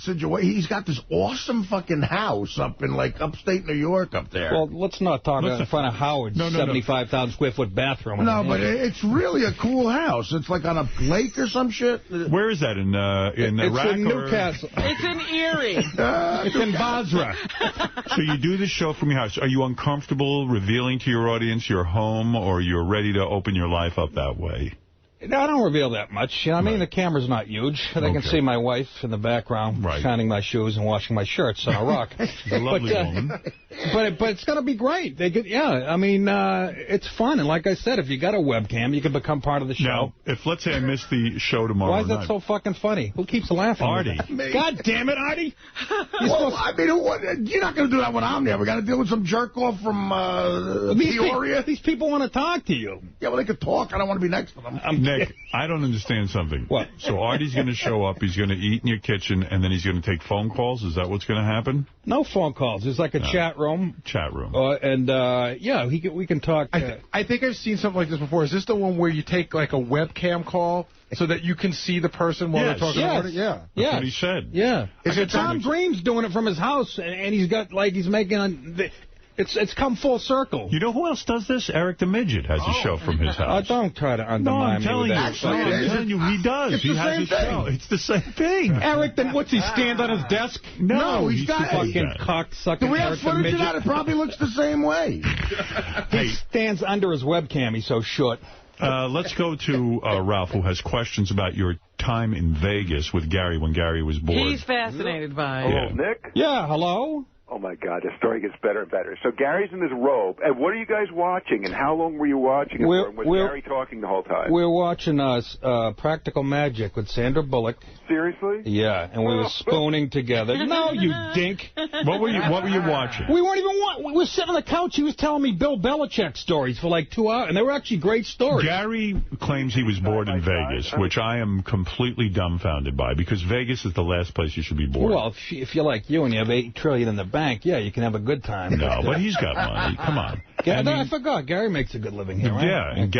[SPEAKER 1] situation. He's got this awesome fucking house up in, like, upstate New York up there.
[SPEAKER 22] Well, let's not talk in front of Howard's 75,000 square foot bathroom.
[SPEAKER 1] No, but it's really a cool house. It's like on a lake or some shit.
[SPEAKER 2] Where is that? In Iraq?
[SPEAKER 22] It's in Newcastle.
[SPEAKER 5] It's in Erie.
[SPEAKER 22] It's in Basra.
[SPEAKER 2] So you do this show from your house. Are you uncomfortable revealing to your audience your home, or you're ready to open your life up that way?
[SPEAKER 22] No, I don't reveal that much. You know, I mean, the camera's not huge. They can see my wife in the background shining my shoes and washing my shirts on a rock.
[SPEAKER 2] The lovely woman.
[SPEAKER 22] But it's going to be great. They get, I mean, it's fun. And like I said, if you got a webcam, you can become part of the show.
[SPEAKER 2] Now, if let's say I miss the show tomorrow
[SPEAKER 22] night. Why is that so fucking funny? Who keeps laughing?
[SPEAKER 2] Artie.
[SPEAKER 22] God damn it, Artie.
[SPEAKER 1] Well, I mean, you're not going to do that when I'm there. We got to deal with some jerk-off from Peoria.
[SPEAKER 22] These people want to talk to you.
[SPEAKER 1] Yeah, well, they could talk. I don't want to be next to them.
[SPEAKER 2] Nick, I don't understand something.
[SPEAKER 22] What?
[SPEAKER 2] So Artie's going to show up, he's going to eat in your kitchen, and then he's going to take phone calls? Is that what's going to happen?
[SPEAKER 22] No phone calls. There's like a chat room.
[SPEAKER 2] Chat room.
[SPEAKER 22] We can talk.
[SPEAKER 10] I think I've seen something like this before. Is this the one where you take like a webcam call so that you can see the person while they're talking about it? Yeah.
[SPEAKER 2] That's what he said.
[SPEAKER 22] Yeah. Tom Green's doing it from his house, and he's got, like, he's making... It's come full circle.
[SPEAKER 2] You know who else does this? Eric the Midget has a show from his house.
[SPEAKER 22] Don't try to undermine me with that.
[SPEAKER 2] I'm telling you, he does. He has a show. It's the same thing.
[SPEAKER 22] Eric, then what's he stand on his desk?
[SPEAKER 1] No, he's got
[SPEAKER 22] fucking cocksucking.
[SPEAKER 1] Do we have footage of that? It probably looks the same way.
[SPEAKER 22] He stands under his webcam. He's so short.
[SPEAKER 2] Let's go to Ralph, who has questions about your time in Vegas with Gary when Gary was bored.
[SPEAKER 5] He's fascinated by it.
[SPEAKER 11] Hello, Nick?
[SPEAKER 22] Yeah, hello?
[SPEAKER 11] Oh, my God, the story gets better and better. So Gary's in his robe. And what are you guys watching, and how long were you watching it for? And was Gary talking the whole time?
[SPEAKER 22] We're watching Practical Magic with Sandra Bullock.
[SPEAKER 11] Seriously?
[SPEAKER 22] Yeah, and we were spooning together. No, you dink.
[SPEAKER 2] What were you watching?
[SPEAKER 22] We weren't even we were sitting on the couch. He was telling me Bill Belichick stories for like 2 hours, and they were actually great stories.
[SPEAKER 2] Gary claims he was bored in Vegas, which I am completely dumbfounded by, because Vegas is the last place you should be bored.
[SPEAKER 22] Well, if you're like you and you have $8 trillion in the bank, yeah, you can have a good time.
[SPEAKER 2] No, but he's got money. Come on.
[SPEAKER 22] Yeah, I forgot. Gary makes a good living here, right?
[SPEAKER 2] Yeah, and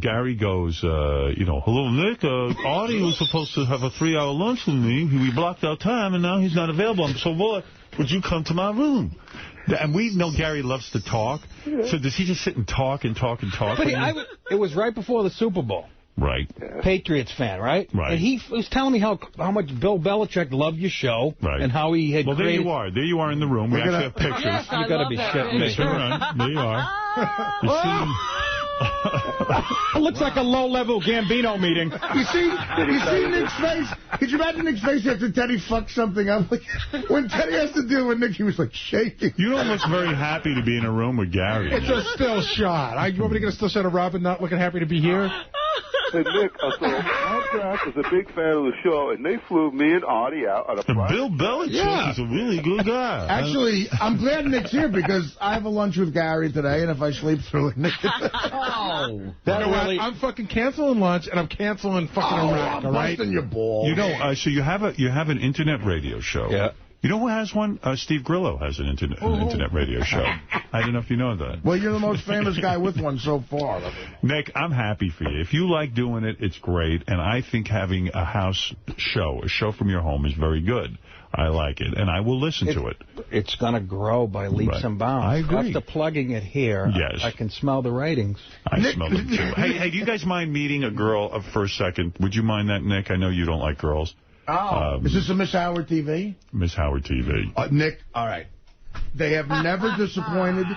[SPEAKER 2] Gary goes, hello, Nick. Artie was supposed to have a 3-hour lunch with me. We blocked our time, and now he's not available. I'm so bored. Would you come to my room? And we know Gary loves to talk. So does he just sit and talk and talk and talk?
[SPEAKER 22] But it was right before the Super Bowl.
[SPEAKER 2] Right.
[SPEAKER 22] Patriots fan, right?
[SPEAKER 2] Right.
[SPEAKER 22] And he was telling me how much Bill Belichick loved your show.
[SPEAKER 2] Right.
[SPEAKER 22] And how he had created...
[SPEAKER 2] There you are in the room. We actually have pictures.
[SPEAKER 22] Yes, you got to be shitting me.
[SPEAKER 2] There you are. You see...
[SPEAKER 22] It looks like a low-level Gambino meeting.
[SPEAKER 1] You see Nick's face? Could you imagine Nick's face after Teddy fucked something up? When Teddy has to deal with Nick, he was like shaking.
[SPEAKER 2] You don't look very happy to be in a room with Gary.
[SPEAKER 10] It's a still shot. You want me to get a still shot of Robin not looking happy to be here?
[SPEAKER 11] Hey, Nick, Amtrak is a big fan of the show, and they flew me and Artie out on a private...
[SPEAKER 2] Bill Belichick is a really good guy.
[SPEAKER 1] Actually, I'm glad Nick's here because I have a lunch with Gary today, and if I sleep through it, Nick...
[SPEAKER 10] I'm fucking canceling lunch, and I'm canceling fucking Iraq, all right?
[SPEAKER 1] Busting your balls.
[SPEAKER 2] So you have an internet radio show.
[SPEAKER 22] Yeah.
[SPEAKER 2] You know who has one? Steve Grillo has an internet radio show. I don't know if you know that.
[SPEAKER 1] Well, you're the most famous guy with one so far.
[SPEAKER 2] Nick, I'm happy for you. If you like doing it, it's great. And I think having a house show, a show from your home, is very good. I like it, and I will listen to it.
[SPEAKER 22] It's going to grow by leaps and bounds.
[SPEAKER 2] I agree.
[SPEAKER 22] After plugging it here,
[SPEAKER 2] yes.
[SPEAKER 22] I can smell the ratings.
[SPEAKER 2] I smell them, too. Hey, do you guys mind meeting a girl for a second? Would you mind that, Nick? I know you don't like girls.
[SPEAKER 1] Oh, is this a Miss Howard TV?
[SPEAKER 2] Miss Howard TV.
[SPEAKER 1] Nick, all right. They have never disappointed.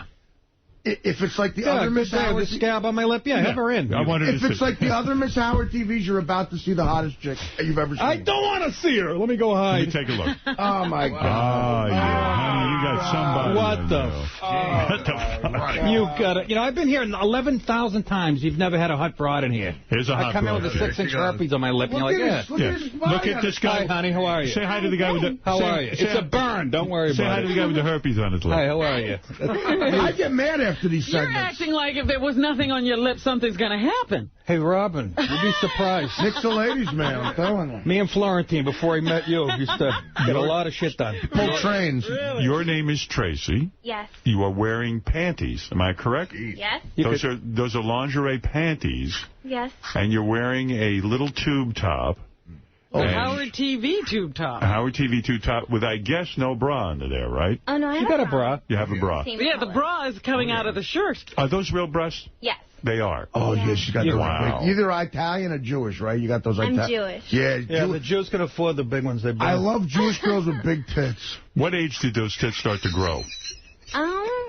[SPEAKER 1] If it's like the other Miss Howard...
[SPEAKER 22] the scab on my lip, have her in.
[SPEAKER 1] If it's like the other Miss Howard TVs, you're about to see the hottest chick you've ever seen.
[SPEAKER 22] I don't want to see her. Let me go hide.
[SPEAKER 2] Let me take a look.
[SPEAKER 1] Oh, my God.
[SPEAKER 2] Oh, yeah. Honey, you got somebody.
[SPEAKER 22] What the fuck? You got it. You know, I've been here 11,000 times. You've never had a hot broad in here.
[SPEAKER 2] Here's a hot
[SPEAKER 22] I come in
[SPEAKER 2] broad
[SPEAKER 22] with a
[SPEAKER 2] chick.
[SPEAKER 22] 6-inch herpes on my lip, and you're like,
[SPEAKER 2] Look at this guy.
[SPEAKER 22] Hi, honey. How are you?
[SPEAKER 2] Say hi to the guy with the...
[SPEAKER 22] How are you? It's a burn. Don't worry about it.
[SPEAKER 2] Say hi to the guy with the herpes on his lip.
[SPEAKER 22] Hi, how are you?
[SPEAKER 1] I get mad after these segments.
[SPEAKER 5] You're acting like if there was nothing on your lips, something's going to happen.
[SPEAKER 22] Hey, Robin, you'd be surprised.
[SPEAKER 1] Nick's a ladies' man, I'm telling you.
[SPEAKER 22] Me and Florentine, before he met you, used to get a lot of shit done.
[SPEAKER 1] Pull trains.
[SPEAKER 2] Really? Your name is Tracy.
[SPEAKER 9] Yes.
[SPEAKER 2] You are wearing panties. Am I correct?
[SPEAKER 9] Yes.
[SPEAKER 2] Those are lingerie panties.
[SPEAKER 9] Yes.
[SPEAKER 2] And you're wearing a little tube top.
[SPEAKER 5] A Howard TV tube top.
[SPEAKER 2] A Howard TV tube top with, I guess, no bra under there, right?
[SPEAKER 9] Oh, no, I
[SPEAKER 22] You got a bra.
[SPEAKER 2] You have a bra.
[SPEAKER 5] Yeah, the bra is coming out of the shirt.
[SPEAKER 2] Are those real breasts?
[SPEAKER 9] Yes.
[SPEAKER 2] They are.
[SPEAKER 1] Oh, yeah, she's got
[SPEAKER 2] Wow.
[SPEAKER 1] Either Italian or Jewish, right? You got those
[SPEAKER 9] I'm
[SPEAKER 1] Italian.
[SPEAKER 9] Jewish.
[SPEAKER 1] Yeah,
[SPEAKER 22] the Jews can afford the big ones.
[SPEAKER 1] I love Jewish girls with big tits.
[SPEAKER 2] What age did those tits start to grow?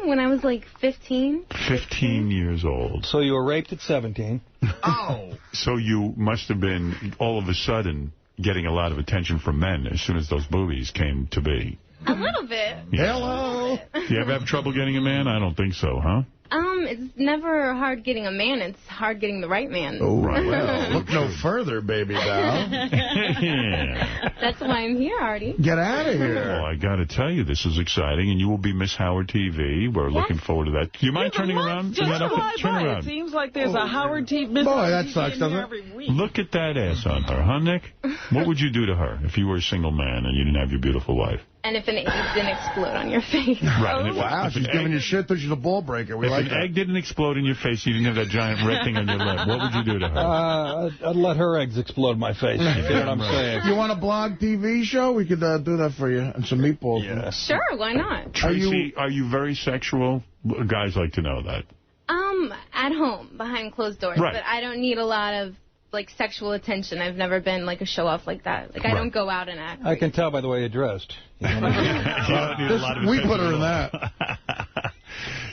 [SPEAKER 9] When I was like 15.
[SPEAKER 2] 15 years old.
[SPEAKER 22] So you were raped at 17.
[SPEAKER 1] Oh.
[SPEAKER 2] So you must have been, all of a sudden, getting a lot of attention from men as soon as those boobies came to be.
[SPEAKER 9] A little bit.
[SPEAKER 2] Yeah.
[SPEAKER 1] Hello.
[SPEAKER 2] Do you ever have trouble getting a man? I don't think so, huh?
[SPEAKER 9] It's never hard getting a man. It's hard getting the right man.
[SPEAKER 1] Oh, right. Well, look no further, baby doll.
[SPEAKER 9] That's why I'm here, Artie.
[SPEAKER 1] Get out of here.
[SPEAKER 2] Well, I got to tell you, this is exciting, and you will be Miss Howard TV. We're looking forward to that. Do you mind turning around?
[SPEAKER 5] Just
[SPEAKER 2] Turn
[SPEAKER 5] by.
[SPEAKER 2] around.
[SPEAKER 5] It seems like there's a Howard TV.
[SPEAKER 1] Boy, that sucks, doesn't it?
[SPEAKER 5] Every week.
[SPEAKER 2] Look at that ass on her, huh, Nick? What would you do to her if you were a single man and you didn't have your beautiful wife?
[SPEAKER 9] And if an egg didn't explode on your face.
[SPEAKER 2] Right.
[SPEAKER 1] Oh, wow, she's giving you shit that she's a ball breaker. We
[SPEAKER 2] If
[SPEAKER 1] like
[SPEAKER 2] an
[SPEAKER 1] that.
[SPEAKER 2] egg didn't explode in your face, you didn't have that giant red thing on your lip, what would you do to her?
[SPEAKER 22] I'd let her eggs explode in my face. You know what I'm saying?
[SPEAKER 1] You want a blog TV show? We could do that for you. And some meatballs.
[SPEAKER 22] Yeah.
[SPEAKER 9] Sure, why not?
[SPEAKER 2] Tracy, are you very sexual? Guys like to know that.
[SPEAKER 9] At home, behind closed doors.
[SPEAKER 2] Right.
[SPEAKER 9] But I don't need a lot of, like, sexual attention. I've never been, like, a show-off like that. Like, I don't go out and act.
[SPEAKER 22] I can tell by the way you're dressed.
[SPEAKER 2] You don't need a lot of
[SPEAKER 1] We
[SPEAKER 2] attention.
[SPEAKER 1] put her in that.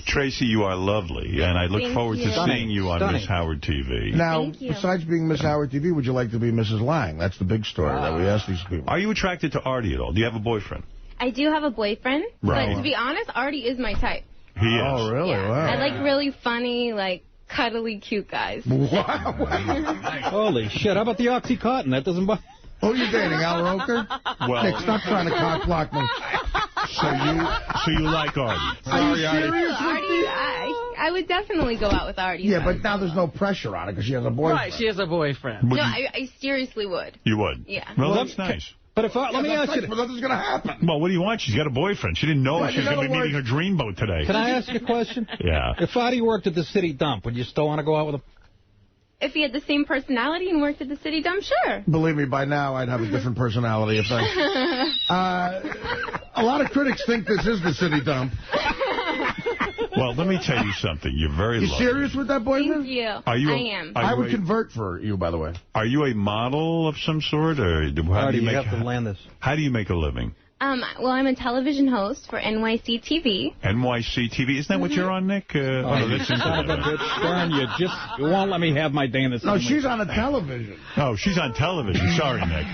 [SPEAKER 2] Tracy, you are lovely, and I look
[SPEAKER 9] Thank
[SPEAKER 2] forward to
[SPEAKER 9] you.
[SPEAKER 2] seeing you on
[SPEAKER 22] Stunning.
[SPEAKER 2] Miss Howard TV.
[SPEAKER 1] Now,
[SPEAKER 9] Thank you.
[SPEAKER 1] besides being Miss Howard TV, would you like to be Mrs. Lang? That's the big story that we asked these people.
[SPEAKER 2] Are you attracted to Artie at all? Do you have a boyfriend?
[SPEAKER 9] I do have a boyfriend.
[SPEAKER 2] Right.
[SPEAKER 9] But to be honest, Artie is my type.
[SPEAKER 2] He is.
[SPEAKER 1] Oh, really?
[SPEAKER 9] Yeah.
[SPEAKER 1] Wow.
[SPEAKER 9] I like really funny, like, cuddly, cute guys.
[SPEAKER 1] Wow.
[SPEAKER 22] Holy shit. How about the Oxycontin? That doesn't bother...
[SPEAKER 1] Who are you dating, Al Roker?
[SPEAKER 2] Well-
[SPEAKER 1] Nick, stop trying to cock block me.
[SPEAKER 2] So you like Artie?
[SPEAKER 1] Are you serious?
[SPEAKER 9] Artie, I would definitely go out with Artie.
[SPEAKER 1] Yeah, but now there's no pressure on it because she has a boyfriend.
[SPEAKER 5] Right, she has a boyfriend.
[SPEAKER 9] No, I seriously would.
[SPEAKER 2] You would?
[SPEAKER 9] Yeah.
[SPEAKER 2] Well, that's nice.
[SPEAKER 22] But if let me ask you...
[SPEAKER 1] But nothing's going to happen.
[SPEAKER 2] Well, what do you want? She's got a boyfriend. She didn't know
[SPEAKER 1] Right,
[SPEAKER 2] she was
[SPEAKER 1] in
[SPEAKER 2] going to be
[SPEAKER 1] other
[SPEAKER 2] meeting her dreamboat today.
[SPEAKER 22] Can I ask you a question?
[SPEAKER 2] Yeah.
[SPEAKER 22] If Artie worked at the city dump, would you still want to go out with him?
[SPEAKER 9] If he had the same personality and worked at the city dump, sure.
[SPEAKER 1] Believe me, by now I'd have a different personality. If I, a lot of critics think this is the city dump.
[SPEAKER 2] Well, let me tell you something. You're very
[SPEAKER 1] You
[SPEAKER 2] lovely.
[SPEAKER 1] serious with that boyfriend?
[SPEAKER 9] Thank you.
[SPEAKER 2] Are you
[SPEAKER 9] I am.
[SPEAKER 2] are you
[SPEAKER 1] I would
[SPEAKER 2] a-
[SPEAKER 1] convert for you, by the way.
[SPEAKER 2] Are you a model of some sort, or how do
[SPEAKER 22] Artie,
[SPEAKER 2] you
[SPEAKER 22] you
[SPEAKER 2] make?
[SPEAKER 22] have to land this.
[SPEAKER 2] How do you make a living?
[SPEAKER 9] Well, I'm a television host for NYC TV.
[SPEAKER 2] NYC TV. Isn't that what you're on, Nick?
[SPEAKER 22] Oh,
[SPEAKER 2] that's
[SPEAKER 22] son of a
[SPEAKER 2] Internet.
[SPEAKER 22] bitch, Stern, you won't let me have my day in the
[SPEAKER 1] No, she's on a television.
[SPEAKER 2] Oh, she's on television. Sorry, Nick.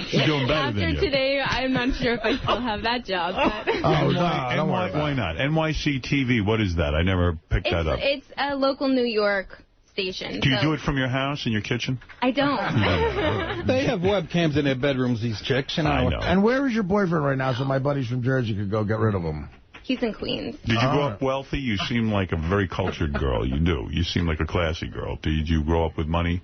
[SPEAKER 2] She's doing better
[SPEAKER 9] After
[SPEAKER 2] than you.
[SPEAKER 9] today, I'm not sure if I still have that job. But
[SPEAKER 1] Oh, no, don't worry about
[SPEAKER 2] Why
[SPEAKER 1] it.
[SPEAKER 2] not? NYC TV, what is that? I never picked that up.
[SPEAKER 9] it's a local New York station.
[SPEAKER 2] Do you
[SPEAKER 9] so
[SPEAKER 2] do it from your house, in your kitchen?
[SPEAKER 9] I don't.
[SPEAKER 22] They have webcams in their bedrooms, these chicks, you know.
[SPEAKER 2] I know.
[SPEAKER 1] And where is your boyfriend right now so my buddies from Jersey could go get rid of him?
[SPEAKER 9] He's in Queens.
[SPEAKER 2] Did you grow up wealthy? You seem like a very cultured girl. You do. You seem like a classy girl. Did you grow up with money?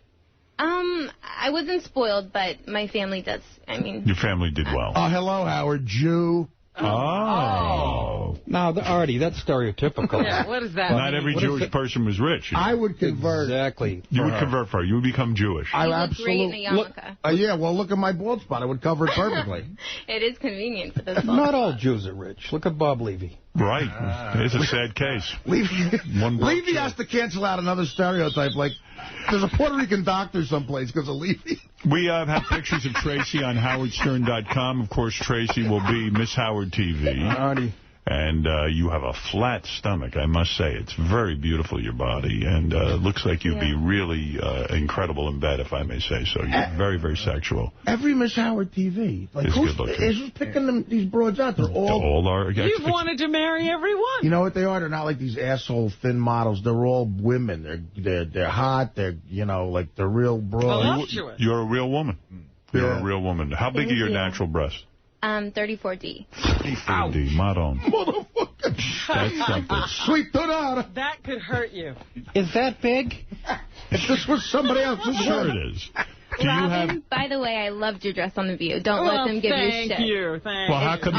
[SPEAKER 9] I wasn't spoiled, but my family does. I mean,
[SPEAKER 2] Your family did well.
[SPEAKER 1] Oh, hello, Howard. Jew.
[SPEAKER 2] Oh.
[SPEAKER 22] Now, Artie, that's stereotypical.
[SPEAKER 5] Yeah, what is that?
[SPEAKER 2] Not every Jewish person was rich.
[SPEAKER 1] I would convert.
[SPEAKER 22] Exactly.
[SPEAKER 2] You would convert for her. You would become Jewish.
[SPEAKER 1] I
[SPEAKER 9] you look great
[SPEAKER 1] absolutely.
[SPEAKER 9] in a yarmulke.
[SPEAKER 1] Yeah, well, look at my bald spot. I would cover it perfectly.
[SPEAKER 9] It is convenient for this.
[SPEAKER 22] Not all Jews are rich. Look at Bob Levy.
[SPEAKER 2] Right. It's a sad case.
[SPEAKER 1] Levy has to cancel out another stereotype. Like, there's a Puerto Rican doctor someplace because of Levy.
[SPEAKER 2] We have pictures of Tracy on HowardStern.com. Of course, Tracy will be Miss Howard TV.
[SPEAKER 22] Artie.
[SPEAKER 2] And you have a flat stomach, I must say. It's very beautiful, your body. And looks like you'd be really incredible in bed, if I may say so. You're very, very sexual.
[SPEAKER 1] Every Miss Howard TV. Like, who's picking these broads out? They're all
[SPEAKER 2] are.
[SPEAKER 5] You've wanted to marry everyone.
[SPEAKER 1] You know what they are? They're not like these asshole thin models. They're all women. They're hot. They're, you know, like they're real broads.
[SPEAKER 2] You're a real woman. You're a real woman. How big are your natural breasts?
[SPEAKER 9] 34D.
[SPEAKER 2] 34D, Madon.
[SPEAKER 1] Motherfucker.
[SPEAKER 2] That's something.
[SPEAKER 1] Sweet Donada.
[SPEAKER 5] That could hurt you.
[SPEAKER 22] Is that big?
[SPEAKER 1] If this was somebody else's
[SPEAKER 2] Sure it is. Do
[SPEAKER 9] Robin,
[SPEAKER 2] you have...
[SPEAKER 9] by the way, I loved your dress on The View. Don't let them give you shit.
[SPEAKER 5] Thank you.
[SPEAKER 2] Well, how come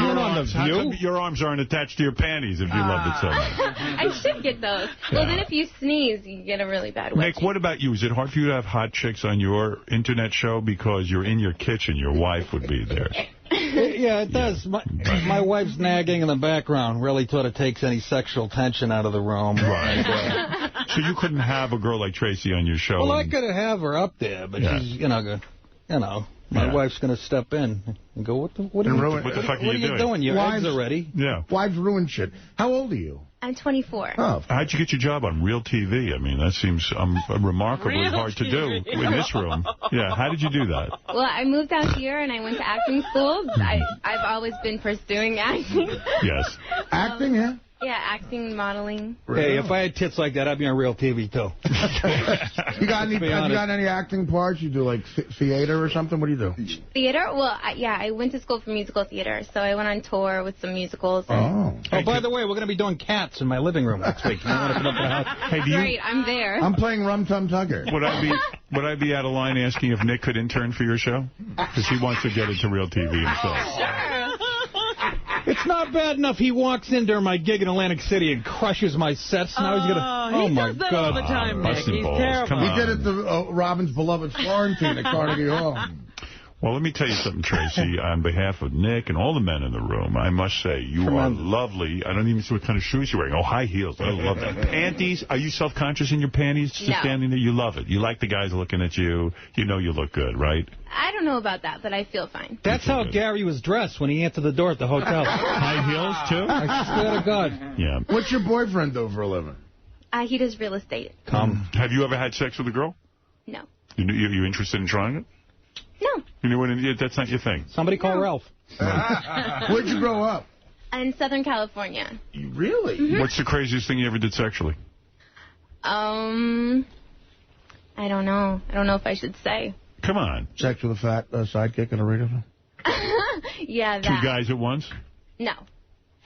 [SPEAKER 2] your arms aren't attached to your panties if you loved it so much?
[SPEAKER 9] I should get those.
[SPEAKER 2] Yeah.
[SPEAKER 9] Well, then if you sneeze, you get a really bad
[SPEAKER 2] Nick, what about you? Is it hard for you to have hot chicks on your internet show because you're in your kitchen? Your wife would be there.
[SPEAKER 22] Yeah, it does. My wife's nagging in the background really sort of takes any sexual tension out of the room.
[SPEAKER 2] Right. So you couldn't have a girl like Tracy on your show?
[SPEAKER 22] Well, I could have her up there, but she's, my wife's going to step in and go, what the fuck are you doing? Your eggs are ready.
[SPEAKER 2] Yeah.
[SPEAKER 1] Wives ruin shit. How old are you?
[SPEAKER 9] I'm 24.
[SPEAKER 2] Oh. How'd you get your job on Real TV? I mean, that seems remarkably
[SPEAKER 9] Real
[SPEAKER 2] hard to do in this room. Yeah, how did you do that?
[SPEAKER 9] Well, I moved out here and I went to acting school. I've always been pursuing acting.
[SPEAKER 2] Yes.
[SPEAKER 1] Acting, yeah?
[SPEAKER 9] Yeah, acting, modeling.
[SPEAKER 22] Hey, if I had tits like that, I'd be on Real TV, too.
[SPEAKER 1] You got any acting parts? You do, like, theater or something? What do you do?
[SPEAKER 9] Theater? Well, I went to school for musical theater, so I went on tour with some musicals.
[SPEAKER 22] Oh, by the way, we're going to be doing Cats in my living room next week. You want to come up to the house?
[SPEAKER 2] Hey,
[SPEAKER 9] Great, I'm there.
[SPEAKER 1] I'm playing Rum Tum Tugger.
[SPEAKER 2] Would I be out of line asking if Nick could intern for your show? Because he wants to get into Real TV himself.
[SPEAKER 9] Sure.
[SPEAKER 22] It's not bad enough he walks in during my gig in Atlantic City and crushes my sets. Now he's going to...
[SPEAKER 5] he does that all the time, Nick. He's terrible.
[SPEAKER 1] He did it to Robin's beloved Florentine at Carnegie Hall.
[SPEAKER 2] Well, let me tell you something, Tracy. On behalf of Nick and all the men in the room, I must say, you are lovely. I don't even see what kind of shoes you're wearing. Oh, high heels. I love that. Panties. Are you self-conscious in your panties? Just standing there? You love it. You like the guys looking at you. You know you look good, right?
[SPEAKER 9] I don't know about that, but I feel fine.
[SPEAKER 22] That's how Gary was dressed when he answered the door at the hotel.
[SPEAKER 2] High heels, too?
[SPEAKER 22] I swear to God.
[SPEAKER 2] Yeah.
[SPEAKER 1] What's your boyfriend do for a living?
[SPEAKER 9] He does real estate.
[SPEAKER 2] Have you ever had sex with a girl?
[SPEAKER 9] No.
[SPEAKER 2] You interested in trying it?
[SPEAKER 9] No.
[SPEAKER 2] You know what? That's not your thing.
[SPEAKER 22] Somebody call Ralph.
[SPEAKER 1] Where'd you grow up?
[SPEAKER 9] In Southern California.
[SPEAKER 1] Really?
[SPEAKER 9] Mm-hmm.
[SPEAKER 2] What's the craziest thing you ever did sexually?
[SPEAKER 9] I don't know. I don't know if I should say.
[SPEAKER 2] Come on.
[SPEAKER 1] Sex with a fat sidekick in a radio?
[SPEAKER 9] Yeah, that.
[SPEAKER 2] Two guys at once?
[SPEAKER 9] No.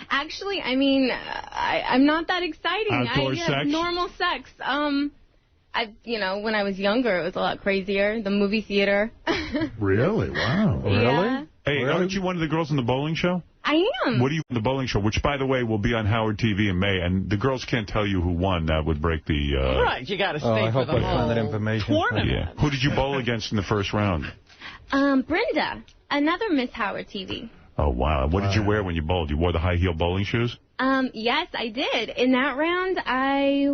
[SPEAKER 9] Actually, I mean, I'm not that exciting.
[SPEAKER 2] Outdoor sex?
[SPEAKER 9] Normal sex. When I was younger, it was a lot crazier. The movie theater.
[SPEAKER 1] Really? Wow.
[SPEAKER 9] Yeah.
[SPEAKER 1] Really?
[SPEAKER 2] Hey, aren't you one of the girls in the bowling show?
[SPEAKER 9] I am.
[SPEAKER 2] What are you in the bowling show, which, by the way, will be on Howard TV in May, and the girls can't tell you who won. That would break the...
[SPEAKER 5] Right, you got to stay for the whole
[SPEAKER 22] find that information.
[SPEAKER 5] tournament.
[SPEAKER 2] Yeah. Who did you bowl against in the first round?
[SPEAKER 9] Brenda, another Miss Howard TV.
[SPEAKER 2] Oh, wow. What did you wear when you bowled? You wore the high-heel bowling shoes?
[SPEAKER 9] Yes, I did. In that round,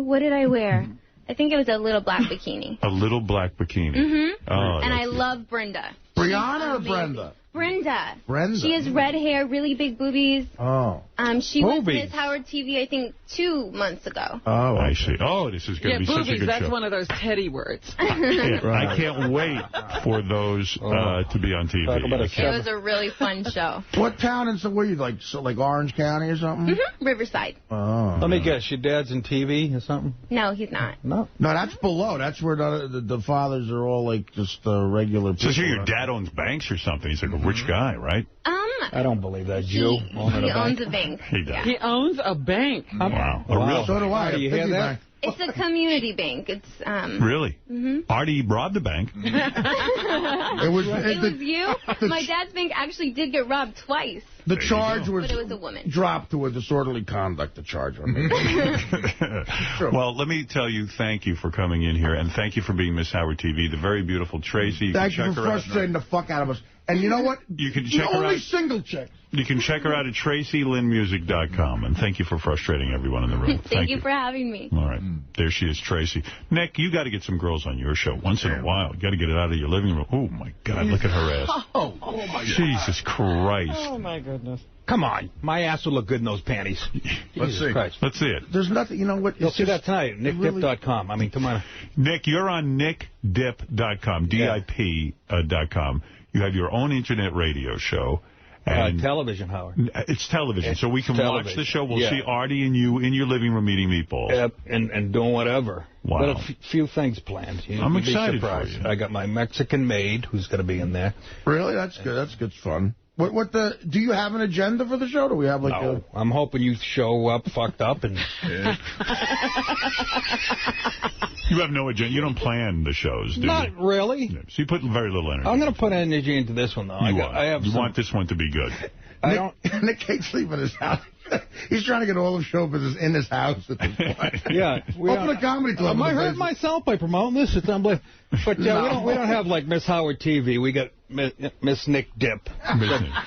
[SPEAKER 9] what did I wear? I think it was a little black bikini.
[SPEAKER 2] A little black bikini.
[SPEAKER 9] Mm-hmm.
[SPEAKER 2] Oh,
[SPEAKER 9] and I love Brenda.
[SPEAKER 1] Brianna or Brenda?
[SPEAKER 9] Brenda.
[SPEAKER 1] Brenda.
[SPEAKER 9] She has red hair, really big boobies.
[SPEAKER 1] Oh.
[SPEAKER 9] She was Miss Howard TV, I think, 2 months ago.
[SPEAKER 2] Oh, I see. Oh, this is going to be
[SPEAKER 5] boobies,
[SPEAKER 2] such a good
[SPEAKER 5] that's
[SPEAKER 2] show.
[SPEAKER 5] one of those Teddy words.
[SPEAKER 2] I can't wait for those to be on TV.
[SPEAKER 9] It was a really fun show.
[SPEAKER 1] What town and so were you, like Orange County or something?
[SPEAKER 9] Mm-hmm. Riverside.
[SPEAKER 1] Oh.
[SPEAKER 22] Let me guess, your dad's in TV or something?
[SPEAKER 9] No, he's not.
[SPEAKER 22] No,
[SPEAKER 1] that's below. That's where the fathers are all like just regular people.
[SPEAKER 2] So your dad owns banks or something. He's like a rich guy, right?
[SPEAKER 22] I don't believe that. Jew
[SPEAKER 9] He owns a bank.
[SPEAKER 2] He does.
[SPEAKER 5] He owns a bank.
[SPEAKER 2] Wow.
[SPEAKER 1] So do I.
[SPEAKER 22] Do you hear that?
[SPEAKER 9] It's a community bank. It's
[SPEAKER 2] Really?
[SPEAKER 9] Mm-hmm.
[SPEAKER 2] Artie robbed the bank.
[SPEAKER 1] It was
[SPEAKER 9] you. My dad's bank actually did get robbed twice.
[SPEAKER 1] The charge was,
[SPEAKER 9] but it was a woman.
[SPEAKER 1] Dropped to a disorderly conduct, the charge.
[SPEAKER 2] Well, let me tell you, thank you for coming in here, and thank you for being Miss Howard TV, the very beautiful Tracy.
[SPEAKER 1] Thank you for frustrating the fuck out of us. And you know what?
[SPEAKER 2] You can check her
[SPEAKER 1] only
[SPEAKER 2] out.
[SPEAKER 1] Single chick.
[SPEAKER 2] You can check her out at TracyLynnMusic.com. And thank you for frustrating everyone in the room.
[SPEAKER 9] Thank you for having me.
[SPEAKER 2] All right. There she is, Tracy. Nick, you got to get some girls on your show once in a while. You got to get it out of your living room. Oh, my God. Look at her ass.
[SPEAKER 1] Oh, my God.
[SPEAKER 2] Jesus Christ.
[SPEAKER 5] Oh, my goodness.
[SPEAKER 22] Come on. My ass would look good in those panties.
[SPEAKER 2] Let's see.
[SPEAKER 22] Christ.
[SPEAKER 2] Let's see it.
[SPEAKER 1] There's nothing, you know what?
[SPEAKER 22] You'll see that tonight, nickdip.com. I mean, come on.
[SPEAKER 2] Nick, you're on nickdip.com, DIP.com. You have your own internet radio show. And
[SPEAKER 22] television, Howard.
[SPEAKER 2] It's television, so we can watch the show. We'll see Artie and you in your living room eating meatballs.
[SPEAKER 22] Yep, and doing whatever.
[SPEAKER 2] Wow.
[SPEAKER 22] But a few things planned.
[SPEAKER 2] I'm excited for you.
[SPEAKER 22] I got my Mexican maid who's going to be in there.
[SPEAKER 1] Really? That's good. That's good fun. Do you have an agenda for the show? Do we have
[SPEAKER 22] I'm hoping you show up fucked up and...
[SPEAKER 2] You have no agenda. You don't plan the shows, do you?
[SPEAKER 22] Not really.
[SPEAKER 2] Yeah. So you put very little energy.
[SPEAKER 22] I'm going to put energy into this one, though.
[SPEAKER 2] You want this one to be good.
[SPEAKER 1] Nick can't sleep in his house. He's trying to get all of show business in his house at this point.
[SPEAKER 22] Yeah.
[SPEAKER 1] Open a comedy club.
[SPEAKER 22] I might hurt myself by promoting this. It's unbelievable. But we don't have like Miss Howard TV. We got Miss Nick Dip.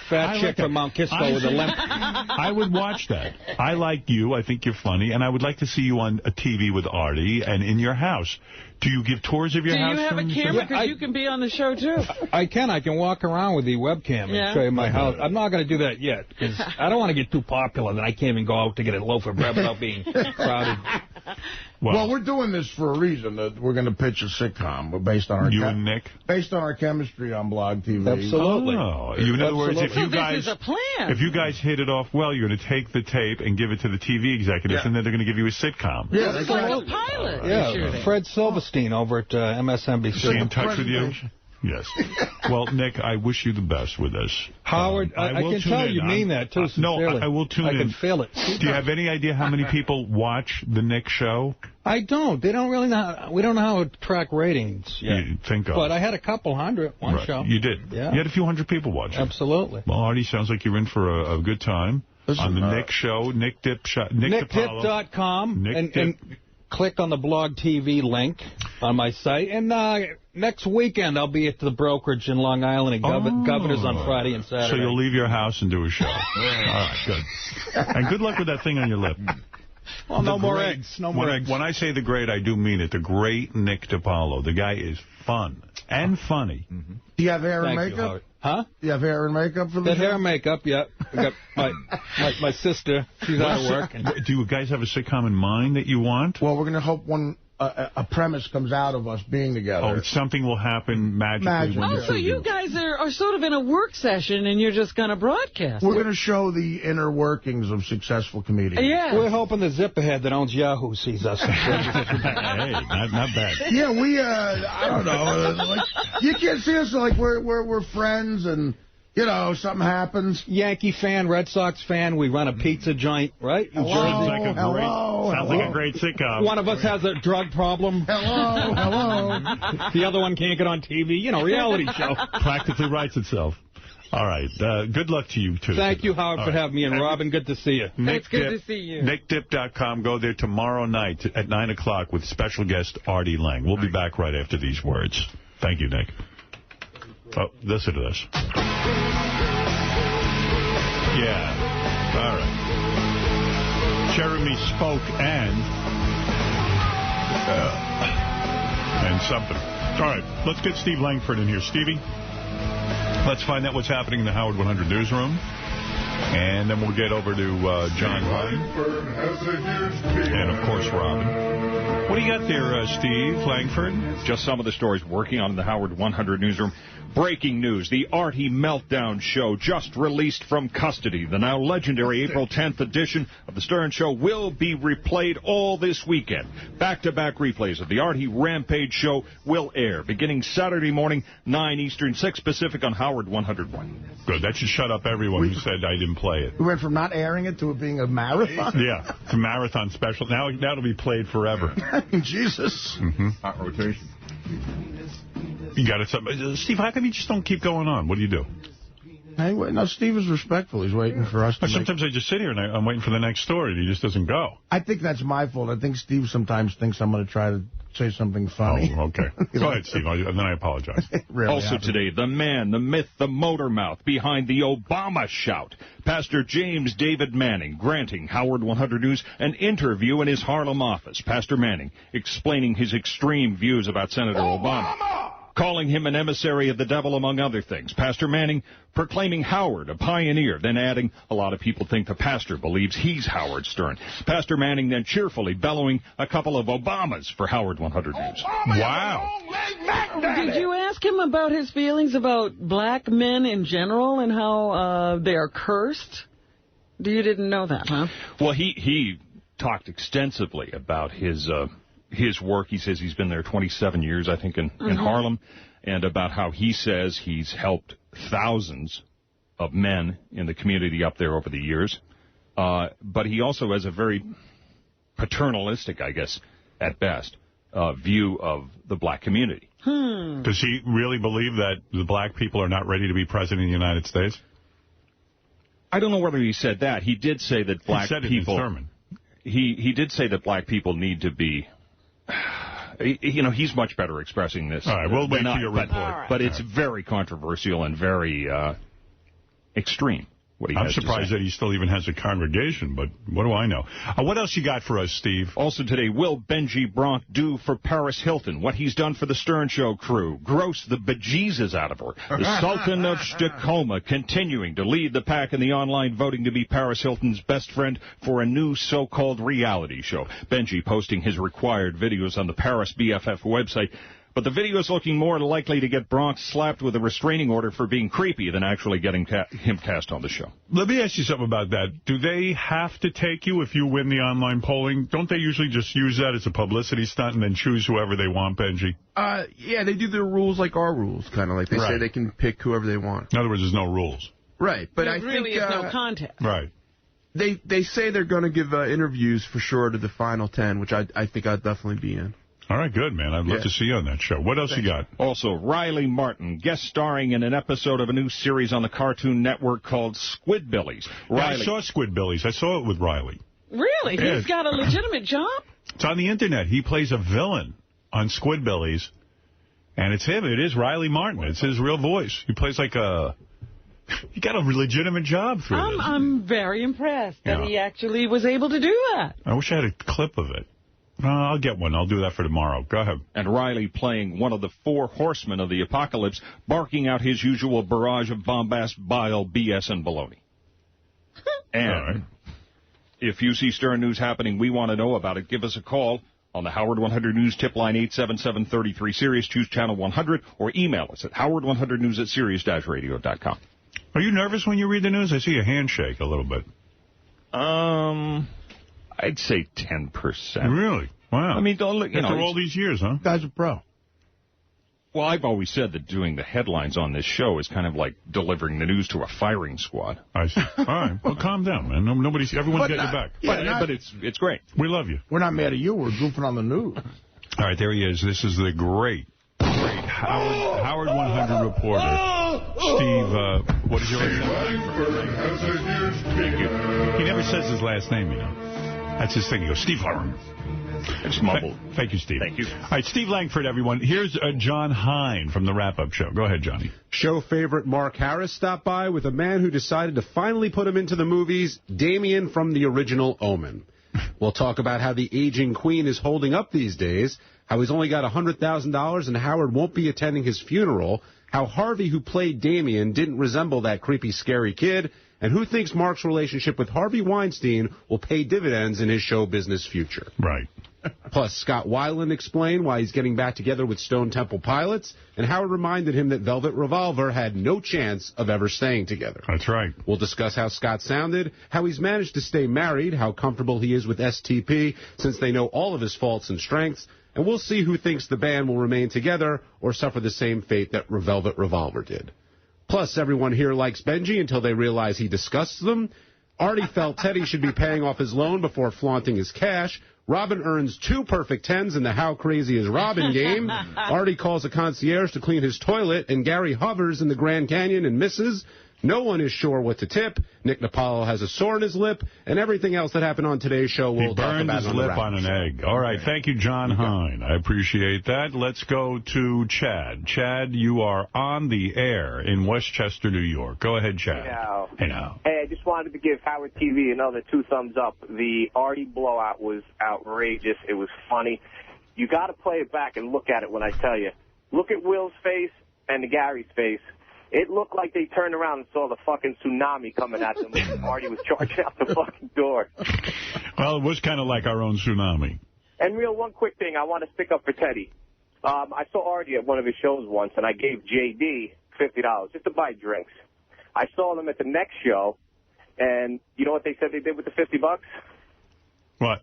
[SPEAKER 22] Fat chick from Mount Kisco with a limp.
[SPEAKER 2] I would watch that. I like you. I think you're funny. And I would like to see you on a TV with Artie and in your house. Do you give tours of your house?
[SPEAKER 5] Do you have a camera? Because you can be on the show, too.
[SPEAKER 22] I can. I can walk around with the webcam and show you my house. I'm not going to do that yet, because I don't want to get too popular that I can't even go out to get a loaf of bread without being crowded.
[SPEAKER 1] Well, we're doing this for a reason. That we're going to pitch a sitcom based on our
[SPEAKER 2] and Nick?
[SPEAKER 1] Based on our chemistry on Blog TV.
[SPEAKER 22] Absolutely.
[SPEAKER 2] Oh, in other words, if you guys...
[SPEAKER 5] This is a plan.
[SPEAKER 2] If you guys hit it off well, you're going to take the tape and give it to the TV executives, and then they're going to give you a sitcom.
[SPEAKER 1] Yeah,
[SPEAKER 5] it's like a pilot.
[SPEAKER 22] Yeah, Fred Silverstein over at MSNBC.
[SPEAKER 2] Is he in touch with you? Yes. Well, Nick, I wish you the best with this.
[SPEAKER 22] Howard, I can tell you mean that, too, sincerely.
[SPEAKER 2] No, I will tune in.
[SPEAKER 22] I can feel it.
[SPEAKER 2] Do you have any idea how many people watch the Nick show?
[SPEAKER 22] I don't. They don't really know. We don't know how to track ratings yet.
[SPEAKER 2] You think of.
[SPEAKER 22] But I had a couple hundred one show.
[SPEAKER 2] You did?
[SPEAKER 22] Yeah.
[SPEAKER 2] You had a few hundred people watching.
[SPEAKER 22] Absolutely.
[SPEAKER 2] Well, Artie, sounds like you're in for a good time. On the Nick show, Nick Dip show.
[SPEAKER 22] NickDip.com.
[SPEAKER 2] and
[SPEAKER 22] click on the Blog TV link on my site. And next weekend, I'll be at the brokerage in Long Island at Governor's on Friday and Saturday.
[SPEAKER 2] So you'll leave your house and do a show. All right, good. And good luck with that thing on your lip.
[SPEAKER 22] Well, no more eggs. No more eggs.
[SPEAKER 2] When I say the great, I do mean it. The great Nick DiPaolo. The guy is fun and funny.
[SPEAKER 1] Mm-hmm. Do you have hair and makeup?
[SPEAKER 22] Huh?
[SPEAKER 1] Do you have hair and makeup for the show?
[SPEAKER 22] Hair and makeup, yeah. I got my sister. She's out of work.
[SPEAKER 2] Do you guys have a sitcom in mind that you want?
[SPEAKER 1] Well, we're going to hope a premise comes out of us being together.
[SPEAKER 2] Oh, something will happen magically.
[SPEAKER 5] Oh, so you guys are sort of in a work session and you're just going to broadcast.
[SPEAKER 1] We're going to show the inner workings of successful comedians.
[SPEAKER 5] Yeah.
[SPEAKER 22] We're hoping the zipperhead that owns Yahoo sees us.
[SPEAKER 2] Hey, not bad.
[SPEAKER 1] Yeah, we, I don't know. Like, you can't see us like we're friends and... You know, something happens.
[SPEAKER 22] Yankee fan, Red Sox fan, we run a pizza joint, right?
[SPEAKER 2] Sounds like a great sitcom.
[SPEAKER 22] One of us has a drug problem.
[SPEAKER 1] Hello.
[SPEAKER 22] The other one can't get on TV. You know, reality show.
[SPEAKER 2] Practically writes itself. All right. Good luck to you, too.
[SPEAKER 22] Thank you, Howard, for having me. And Robin, good to see you.
[SPEAKER 5] It's good to see you.
[SPEAKER 2] NickDip.com. Go there tomorrow night at 9 o'clock with special guest Artie Lang. We'll be back right after these words. Thank you, Nick. Oh, listen to this. Yeah. All right. Jeremy spoke and something. All right. Let's get Steve Langford in here. Stevie, let's find out what's happening in the Howard 100 newsroom. And then we'll get over to John Ryan. And, of course, Robin. What do you got there, Steve Langford?
[SPEAKER 13] Just some of the stories working on in the Howard 100 newsroom. Breaking news, the Artie Meltdown Show just released from custody. The now legendary April 10th edition of The Stern Show will be replayed all this weekend. Back-to-back replays of the Artie Rampage Show will air beginning Saturday morning, 9 Eastern, 6 Pacific on Howard 101.
[SPEAKER 2] Good. That should shut up everyone who said I didn't play it.
[SPEAKER 1] We went from not airing it to it being a marathon?
[SPEAKER 2] Yeah, it's a marathon special. Now it'll be played forever.
[SPEAKER 1] Jesus.
[SPEAKER 2] Mm-hmm.
[SPEAKER 6] Hot rotation.
[SPEAKER 2] You got it. Steve, how come you just don't keep going on? What do you do?
[SPEAKER 1] Hey, no, Steve is respectful. He's waiting for us to
[SPEAKER 2] Sometimes I just sit here and I'm waiting for the next story and he just doesn't go.
[SPEAKER 1] I think that's my fault. I think Steve sometimes thinks I'm going to try to say something funny.
[SPEAKER 2] Oh, okay. Go ahead, Steve, and then I apologize.
[SPEAKER 13] Really also happens. Today, the man, the myth, the motor mouth behind the Obama shout. Pastor James David Manning granting Howard 100 News an interview in his Harlem office. Pastor Manning explaining his extreme views about Senator Obama. calling him an emissary of the devil, among other things. Pastor Manning proclaiming Howard a pioneer, then adding, a lot of people think the pastor believes he's Howard Stern. Pastor Manning then cheerfully bellowing a couple of Obamas for Howard 100 News.
[SPEAKER 2] Wow.
[SPEAKER 5] Did you ask him about his feelings about black men in general and how they are cursed? You didn't know that, huh?
[SPEAKER 13] Well, he talked extensively about his work. He says he's been there 27 years, I think, in Harlem, and about how he says he's helped thousands of men in the community up there over the years. But he also has a very paternalistic, I guess, at best, view of the black community.
[SPEAKER 2] Does he really believe that the black people are not ready to be president of the United States?
[SPEAKER 13] I don't know whether he said that. He did say that black people...
[SPEAKER 2] He said it in his sermon.
[SPEAKER 13] He did say that black people need to be... You know, he's much better expressing this.
[SPEAKER 2] All right, we'll wait for your report.
[SPEAKER 13] But it's very controversial and very extreme.
[SPEAKER 2] I'm surprised that he still even has a congregation, but what do I know? What else you got for us, Steve?
[SPEAKER 13] Also today, will Benji Bronk do for Paris Hilton what he's done for the Stern Show crew? Gross the bejesus out of her. The Sultan of Tacoma continuing to lead the pack in the online voting to be Paris Hilton's best friend for a new so-called reality show. Benji posting his required videos on the Paris BFF website. But the video is looking more likely to get Bronx slapped with a restraining order for being creepy than actually getting him cast on the show.
[SPEAKER 2] Let me ask you something about that. Do they have to take you if you win the online polling? Don't they usually just use that as a publicity stunt and then choose whoever they want, Benji?
[SPEAKER 4] Yeah, they do their rules like our rules, kind of like they say they can pick whoever they want.
[SPEAKER 2] In other words, there's no rules.
[SPEAKER 4] Right, but I
[SPEAKER 5] really
[SPEAKER 4] think...
[SPEAKER 5] is no contest.
[SPEAKER 2] Right.
[SPEAKER 4] They say they're going to give interviews for sure to the final 10, which I think I'd definitely be in.
[SPEAKER 2] All right, good, man. I'd love to see you on that show. What else you got?
[SPEAKER 13] Also, Riley Martin, guest starring in an episode of a new series on the Cartoon Network called Squidbillies.
[SPEAKER 2] I saw Squidbillies. I saw it with Riley.
[SPEAKER 5] Really?
[SPEAKER 2] Yeah.
[SPEAKER 5] He's got a legitimate job?
[SPEAKER 2] It's on the Internet. He plays a villain on Squidbillies, and it's him. It is Riley Martin. It's his real voice. He plays like a... He got a legitimate job through this.
[SPEAKER 5] I'm very impressed that he actually was able to do that.
[SPEAKER 2] I wish I had a clip of it. I'll get one. I'll do that for tomorrow. Go ahead.
[SPEAKER 13] And Riley playing one of the 4 horsemen of the apocalypse, barking out his usual barrage of bombast, bile, BS, and baloney. And if you see Stern News happening, we want to know about it. Give us a call on the Howard 100 News tip line 877-33-SIRIUS. Choose channel 100 or email us at howard100news@sirius-radio.com.
[SPEAKER 2] Are you nervous when you read the news? I see a handshake a little bit.
[SPEAKER 13] I'd say 10%.
[SPEAKER 2] Really? Wow.
[SPEAKER 13] I mean, don't look,
[SPEAKER 2] after all these years, huh?
[SPEAKER 1] Guy's a pro.
[SPEAKER 13] Well, I've always said that doing the headlines on this show is kind of like delivering the news to a firing squad.
[SPEAKER 2] I see. All right. Well, calm down, man. Everyone's got your back.
[SPEAKER 13] But it's great.
[SPEAKER 2] We love you.
[SPEAKER 1] We're not mad at you. We're goofing on the news.
[SPEAKER 2] All right, there he is. This is the great Howard 100 reporter. Steve, what is your name? Thank you. He never says his last name, you know. That's his thing. He goes, Steve Harron.
[SPEAKER 13] It's mumbled.
[SPEAKER 2] Thank you, Steve.
[SPEAKER 13] Thank you.
[SPEAKER 2] All right, Steve Langford, everyone. Here's John Hein from the Wrap-Up Show. Go ahead, Johnny.
[SPEAKER 17] Show favorite Mark Harris stopped by with a man who decided to finally put him into the movies, Damien from the original Omen. We'll talk about how the aging queen is holding up these days, how he's only got $100,000 and Howard won't be attending his funeral, how Harvey, who played Damien, didn't resemble that creepy, scary kid, and who thinks Mark's relationship with Harvey Weinstein will pay dividends in his show business future.
[SPEAKER 2] Right.
[SPEAKER 17] Plus, Scott Weiland explained why he's getting back together with Stone Temple Pilots, and Howard reminded him that Velvet Revolver had no chance of ever staying together.
[SPEAKER 2] That's right.
[SPEAKER 17] We'll discuss how Scott sounded, how he's managed to stay married, how comfortable he is with STP, since they know all of his faults and strengths, and we'll see who thinks the band will remain together or suffer the same fate that Velvet Revolver did. Plus, everyone here likes Benji until they realize he disgusts them. Artie felt Teddy should be paying off his loan before flaunting his cash. Robin earns 2 perfect 10s in the How Crazy Is Robin game. Artie calls a concierge to clean his toilet, and Gary hovers in the Grand Canyon and misses. No one is sure what to tip. Nick Napalo has a sore in his lip, and everything else that happened on today's show we'll talk about.
[SPEAKER 2] He burned his lip on an egg. All right, thank you, John Hein. I appreciate that. Let's go to Chad. Chad, you are on the air in Westchester, New York. Go ahead, Chad.
[SPEAKER 19] Hey,
[SPEAKER 2] now.
[SPEAKER 19] Hey, I just wanted to give Howard TV another 2 thumbs up. The Artie blowout was outrageous. It was funny. You got to play it back and look at it when I tell you. look at Will's face and Gary's face. It looked like they turned around and saw the fucking tsunaami coming at them when Artie was charging out the fucking door.
[SPEAKER 2] Well, it was kind of like our own tsunami.
[SPEAKER 19] And real, one quick thing I want to stick up for Teddy. I saw Artie at one of his shows once, and I gave J.D. $50 just to buy drinks. I saw them at the next show, and you know what they said they did with the $50?
[SPEAKER 2] What?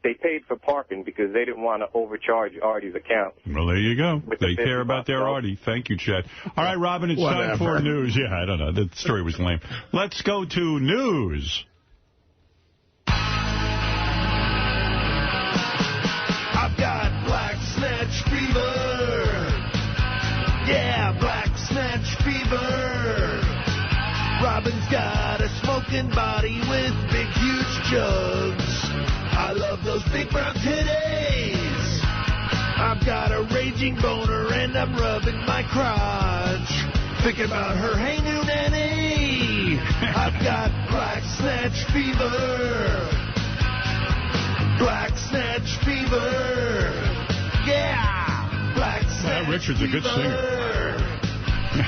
[SPEAKER 19] They paid for parking because they didn't want to overcharge Artie's account.
[SPEAKER 2] Well, there you go. They care about their Artie. Thank you, Chet. All right, Robin, it's time for news. Yeah, I don't know. The story was lame. Let's go to news.
[SPEAKER 16] I've got Black Snatch Fever. Yeah, Black Snatch Fever. Robin's got a smoking body with big, huge jugs. I love those big brown titties. I've got a raging boner and I'm rubbing my crotch. Thinking about her, hey, new nanny. I've got Black Snatch Fever. Black Snatch Fever. Yeah. Black Snatch
[SPEAKER 2] Richard's a good singer.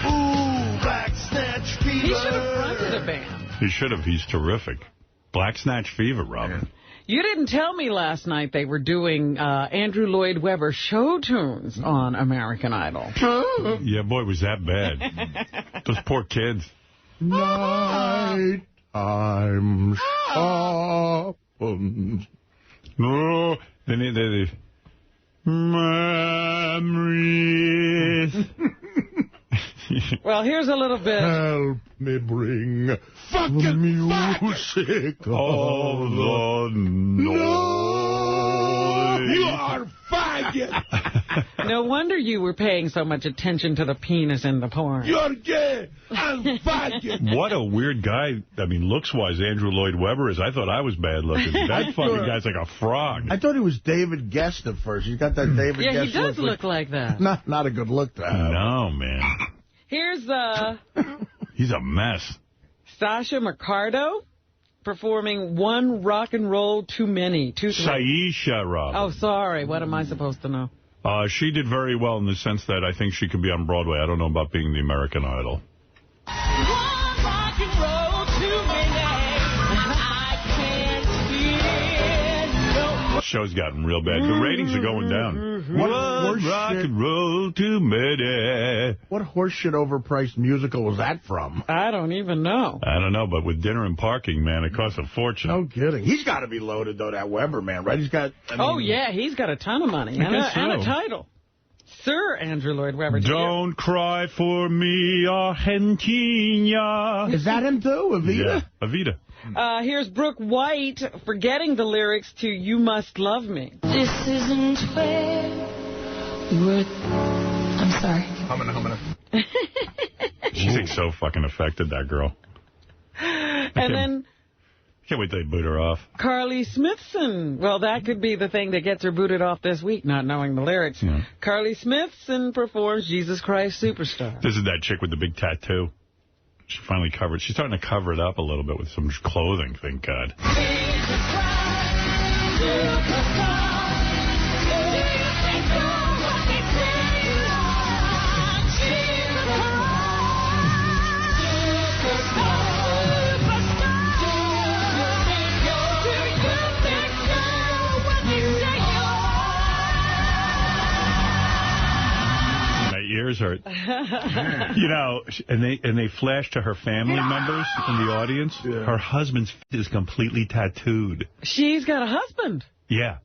[SPEAKER 16] Ooh, Black Snatch Fever.
[SPEAKER 5] He should have fronted a band.
[SPEAKER 2] He should have. He's terrific. Black Snatch Fever, Robin.
[SPEAKER 5] You didn't tell me last night they were doing Andrew Lloyd Webber show tunes on American Idol.
[SPEAKER 2] Yeah, boy, was that bad. Those poor kids.
[SPEAKER 1] Night I'm sharpened.
[SPEAKER 2] No, they memories.
[SPEAKER 5] Well, here's a little bit.
[SPEAKER 1] Help me bring the music
[SPEAKER 2] of the
[SPEAKER 1] noise. You are faggot.
[SPEAKER 5] No wonder you were paying so much attention to the penis in the porn.
[SPEAKER 1] You're gay and faggot.
[SPEAKER 2] What a weird guy. I mean, looks-wise, Andrew Lloyd Webber is. I thought I was bad looking. That fucking guy's like a frog.
[SPEAKER 1] I thought he was David Guest at first. He's got that David Guest.
[SPEAKER 5] Yeah, he does look like that.
[SPEAKER 1] Not a good look to have.
[SPEAKER 2] No, man.
[SPEAKER 5] Here's
[SPEAKER 2] He's a mess.
[SPEAKER 5] Sasha Mercado performing One Rock and Roll Too Many.
[SPEAKER 2] Saisha, Rob.
[SPEAKER 5] Oh, sorry. What am I supposed to know?
[SPEAKER 2] She did very well in the sense that I think she could be on Broadway. I don't know about being the American Idol.
[SPEAKER 16] One rock and roll too many. I can't hear no.
[SPEAKER 2] Show's gotten real bad. The ratings are going down.
[SPEAKER 1] What
[SPEAKER 2] rock and roll too many.
[SPEAKER 1] What horseshit overpriced musical was that from?
[SPEAKER 5] I don't even know.
[SPEAKER 2] I don't know, but with dinner and parking, man, it costs a fortune.
[SPEAKER 1] No kidding. He's got to be loaded, though, that Weber, man, right? He's got...
[SPEAKER 5] Oh, yeah, he's got a ton of money and a title. Sir Andrew Lloyd Webber.
[SPEAKER 2] Don't cry for me, Argentina.
[SPEAKER 1] Is that him, too, Evita?
[SPEAKER 2] Yeah, Evita.
[SPEAKER 5] Here's Brooke White forgetting the lyrics to You Must Love Me.
[SPEAKER 16] This isn't fair. I'm sorry.
[SPEAKER 6] Humana.
[SPEAKER 2] She's like so fucking affected, that girl.
[SPEAKER 5] And then...
[SPEAKER 2] Can't wait till they boot her off.
[SPEAKER 5] Carly Smithson. Well, that could be the thing that gets her booted off this week, not knowing the lyrics.
[SPEAKER 2] Yeah.
[SPEAKER 5] Carly Smithson performs Jesus Christ Superstar.
[SPEAKER 2] This is that chick with the big tattoo. She finally covered. She's starting to cover it up a little bit with some clothing, thank God.
[SPEAKER 16] Jesus Christ, Superstar.
[SPEAKER 2] Ears hurt. You know, and they flash to her family members in the audience. Yeah. Her husband's is completely tattooed.
[SPEAKER 5] She's got a husband.
[SPEAKER 2] Yeah.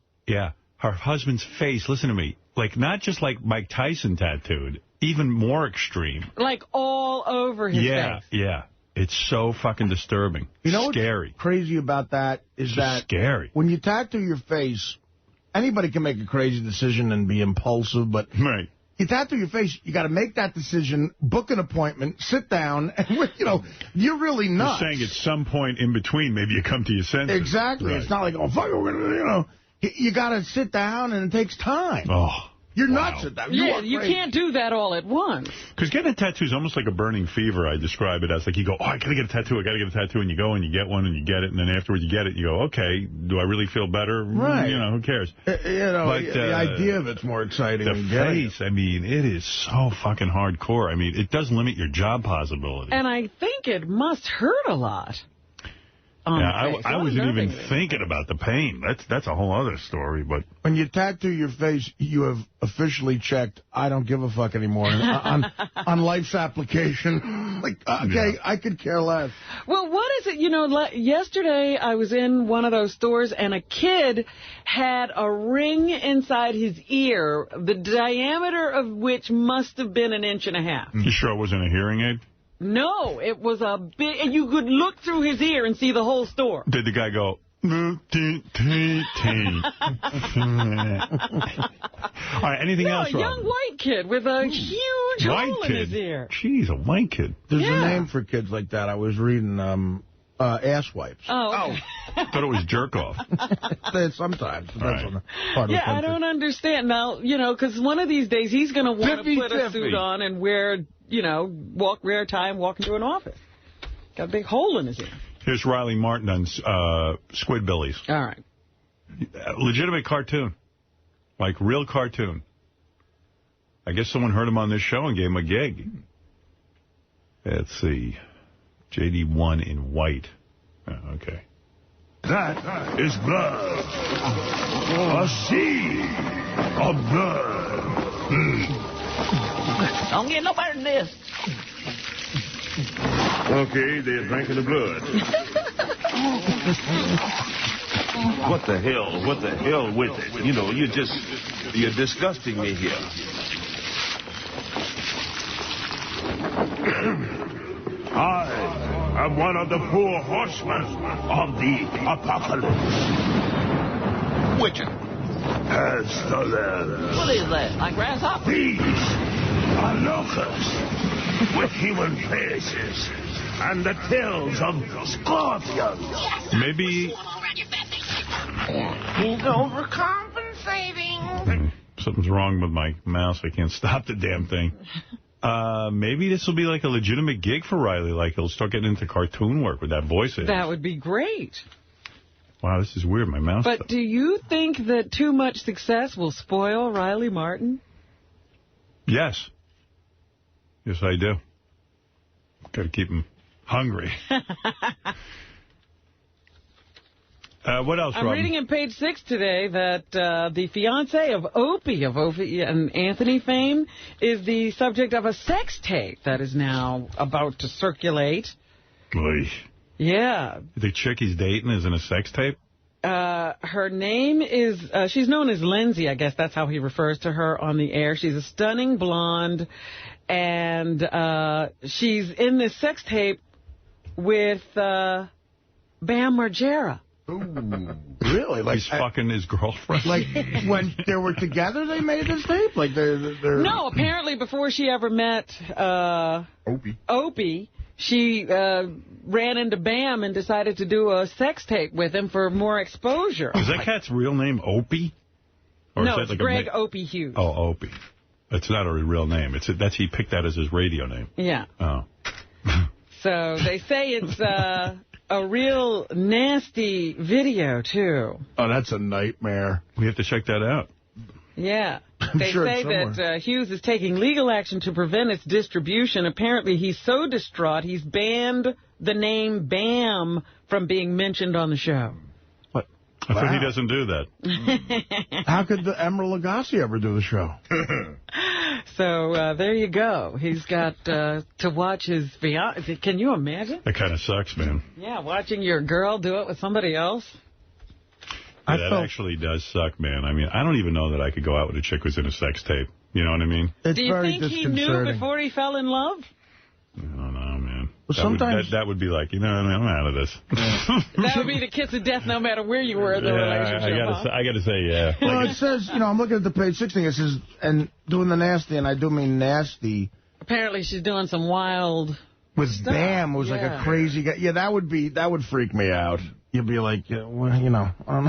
[SPEAKER 2] Her husband's face, listen to me, like not just like Mike Tyson tattooed, even more extreme.
[SPEAKER 5] Like all over his face.
[SPEAKER 2] Yeah. It's so fucking disturbing.
[SPEAKER 1] You know
[SPEAKER 2] scary.
[SPEAKER 1] What's crazy about that is that
[SPEAKER 2] scary.
[SPEAKER 1] When you tattoo your face, anybody can make a crazy decision and be impulsive, but
[SPEAKER 2] right.
[SPEAKER 1] You tattoo your face, you got to make that decision, book an appointment, sit down, and, you're really nuts.
[SPEAKER 2] You're saying at some point in between, maybe you come to your senses.
[SPEAKER 1] Exactly. Right. It's not like, oh, fuck, we're going to, you got to sit down, and it takes time.
[SPEAKER 2] Oh,
[SPEAKER 1] You're nuts at that.
[SPEAKER 5] You can't do that all at once.
[SPEAKER 2] Because getting a tattoo is almost like a burning fever, I describe it as. Like, you go, I got to get a tattoo, and you go and you get one, and you get it, and then afterwards you get it, and you go, okay, do I really feel better?
[SPEAKER 1] Right.
[SPEAKER 2] You know, who cares?
[SPEAKER 1] But, the idea of it's more exciting than getting
[SPEAKER 2] face, I mean, it is so fucking hardcore. I mean, it does limit your job possibility.
[SPEAKER 5] And I think it must hurt a lot.
[SPEAKER 2] I wasn't even thinking about the pain. That's a whole other story. But
[SPEAKER 1] when you tattoo your face, you have officially checked, I don't give a fuck anymore, on life's application. Like, okay, I could care less.
[SPEAKER 5] Well, what is it? You know, yesterday I was in one of those stores, and a kid had a ring inside his ear, the diameter of which must have been 1.5 inches.
[SPEAKER 2] You sure it wasn't a hearing aid?
[SPEAKER 5] No, it was a big, and you could look through his ear and see the whole store.
[SPEAKER 2] Did the guy go, all right, anything else,
[SPEAKER 5] a young white kid with a huge hole in his ear.
[SPEAKER 2] Jeez, a white kid.
[SPEAKER 1] There's a name for kids like that. I was reading ass wipes.
[SPEAKER 5] Oh, okay.
[SPEAKER 2] Thought it was jerk off.
[SPEAKER 1] Sometimes.
[SPEAKER 2] Right.
[SPEAKER 1] On the part of the
[SPEAKER 5] I don't understand. Now, you know, because one of these days he's going to want to put a suit on and wear, you know, walk into an office. Got a big hole in his ear.
[SPEAKER 2] Here's Riley Martin on Squidbillies.
[SPEAKER 5] All right.
[SPEAKER 2] Legitimate cartoon. Like real cartoon. I guess someone heard him on this show and gave him a gig. Let's see. JD1 in white. Oh, okay.
[SPEAKER 16] That is blood. A sea of blood.
[SPEAKER 21] Don't get no better than this.
[SPEAKER 16] Okay, they're drinking the blood. What the hell with it? You know, you're disgusting me here. I am one of the 4 horsemen of the apocalypse.
[SPEAKER 21] Witcher.
[SPEAKER 16] Pestilence.
[SPEAKER 21] What is that? Like grasshopper?
[SPEAKER 16] These are locusts with human faces and the tails of scorpions.
[SPEAKER 2] Maybe...
[SPEAKER 21] He's overcompensating.
[SPEAKER 2] Something's wrong with my mouse. I can't stop the damn thing. Maybe this will be like a legitimate gig for Riley. Like, he'll start getting into cartoon work with that voice.
[SPEAKER 5] That would be great.
[SPEAKER 2] Wow, this is weird. My mouse...
[SPEAKER 5] But do you think that too much success will spoil Riley Martin?
[SPEAKER 2] Yes. Yes, I do. Got to keep him hungry. What else,
[SPEAKER 5] I'm reading in page 6 today that the fiancé of Opie and Anthony fame is the subject of a sex tape that is now about to circulate.
[SPEAKER 2] Oy.
[SPEAKER 5] Yeah.
[SPEAKER 2] The chick he's dating is in a sex tape?
[SPEAKER 5] Her name is, she's known as Lindsay, I guess that's how he refers to her on the air. She's a stunning blonde, and she's in this sex tape with Bam Margera.
[SPEAKER 1] Ooh, really? Like
[SPEAKER 2] he's fucking his girlfriend?
[SPEAKER 1] Like, when they were together, they made this tape? Like, they're...
[SPEAKER 5] No, apparently before she ever met Opie, she ran into Bam and decided to do a sex tape with him for more exposure.
[SPEAKER 2] Is that cat's real name Opie? Or
[SPEAKER 5] no,
[SPEAKER 2] is that
[SPEAKER 5] it's
[SPEAKER 2] like
[SPEAKER 5] Greg Opie Hughes.
[SPEAKER 2] Oh, Opie. It's not a real name. He picked that as his radio name.
[SPEAKER 5] Yeah.
[SPEAKER 2] Oh.
[SPEAKER 5] So they say it's a real nasty video, too.
[SPEAKER 1] Oh, that's a nightmare.
[SPEAKER 2] We have to check that out.
[SPEAKER 5] Yeah. They say that Hughes is taking legal action to prevent its distribution. Apparently, he's so distraught, he's banned the name Bam from being mentioned on the show.
[SPEAKER 1] What?
[SPEAKER 2] I thought he doesn't do that.
[SPEAKER 1] How could the Emeril Lagasse ever do the show?
[SPEAKER 5] So there you go. He's got to watch his fiancé. Can you imagine?
[SPEAKER 2] That kind of sucks, man.
[SPEAKER 5] Yeah, watching your girl do it with somebody else.
[SPEAKER 2] Yeah, that actually does suck, man. I mean, I don't even know that I could go out with a chick who's in a sex tape. You know what I mean?
[SPEAKER 5] Do you think he knew before he fell in love?
[SPEAKER 2] I don't know, man.
[SPEAKER 1] Well, sometimes
[SPEAKER 2] that would be like, you know, I'm out of this.
[SPEAKER 5] That would be the kiss of death no matter where you were in the relationship.
[SPEAKER 2] I got to say, yeah.
[SPEAKER 1] Well, it says, you know, I'm looking at the page 6 thing. It says, and doing the nasty, and I do mean nasty.
[SPEAKER 5] Apparently she's doing some wild
[SPEAKER 1] with
[SPEAKER 5] stuff.
[SPEAKER 1] Bam was like a crazy guy. Yeah, that would freak me out. You'd be like, well, you know, I don't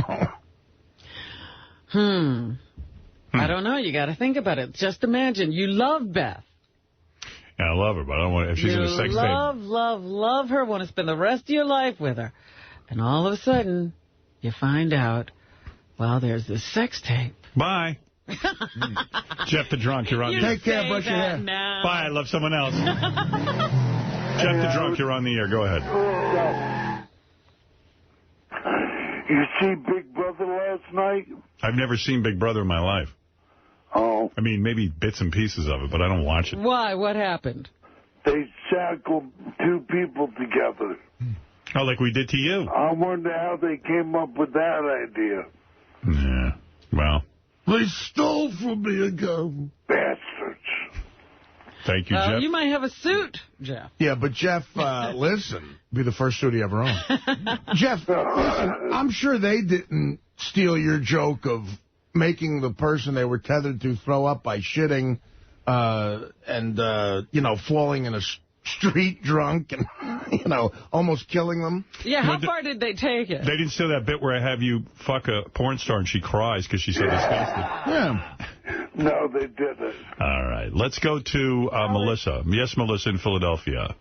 [SPEAKER 1] know.
[SPEAKER 5] I don't know. You got to think about it. Just imagine. You love Beth.
[SPEAKER 2] Yeah, I love her, but I don't want. If she's in a sex tape.
[SPEAKER 5] Love her. Want to spend the rest of your life with her. And all of a sudden, you find out, well, there's this sex tape.
[SPEAKER 2] Bye. Jeff the Drunk, you're on the air.
[SPEAKER 1] Take care, brush your hair.
[SPEAKER 5] Now.
[SPEAKER 2] Bye, I love someone else. Jeff the Drunk, you're on the air. Go ahead.
[SPEAKER 14] You see Big Brother last night?
[SPEAKER 2] I've never seen Big Brother in my life.
[SPEAKER 14] Oh.
[SPEAKER 2] I mean, maybe bits and pieces of it, but I don't watch it.
[SPEAKER 5] Why? What happened?
[SPEAKER 14] They shackled two people together.
[SPEAKER 2] Oh, like we did to you.
[SPEAKER 14] I wonder how they came up with that idea.
[SPEAKER 2] Yeah, well.
[SPEAKER 1] They stole from me again.
[SPEAKER 14] Bastards.
[SPEAKER 2] Thank you, Jeff.
[SPEAKER 5] You might have a suit, Jeff.
[SPEAKER 1] Yeah, but Jeff, listen. Be the first suit he ever owned. Jeff, listen, I'm sure they didn't steal your joke of making the person they were tethered to throw up by shitting and falling in a street drunk and, almost killing them.
[SPEAKER 5] Yeah, how far did they take it?
[SPEAKER 2] They didn't steal that bit where I have you fuck a porn star and she cries because she's so disgusted.
[SPEAKER 1] Yeah.
[SPEAKER 14] No, they didn't.
[SPEAKER 2] All right. Let's go to Melissa. Yes, Melissa in Philadelphia.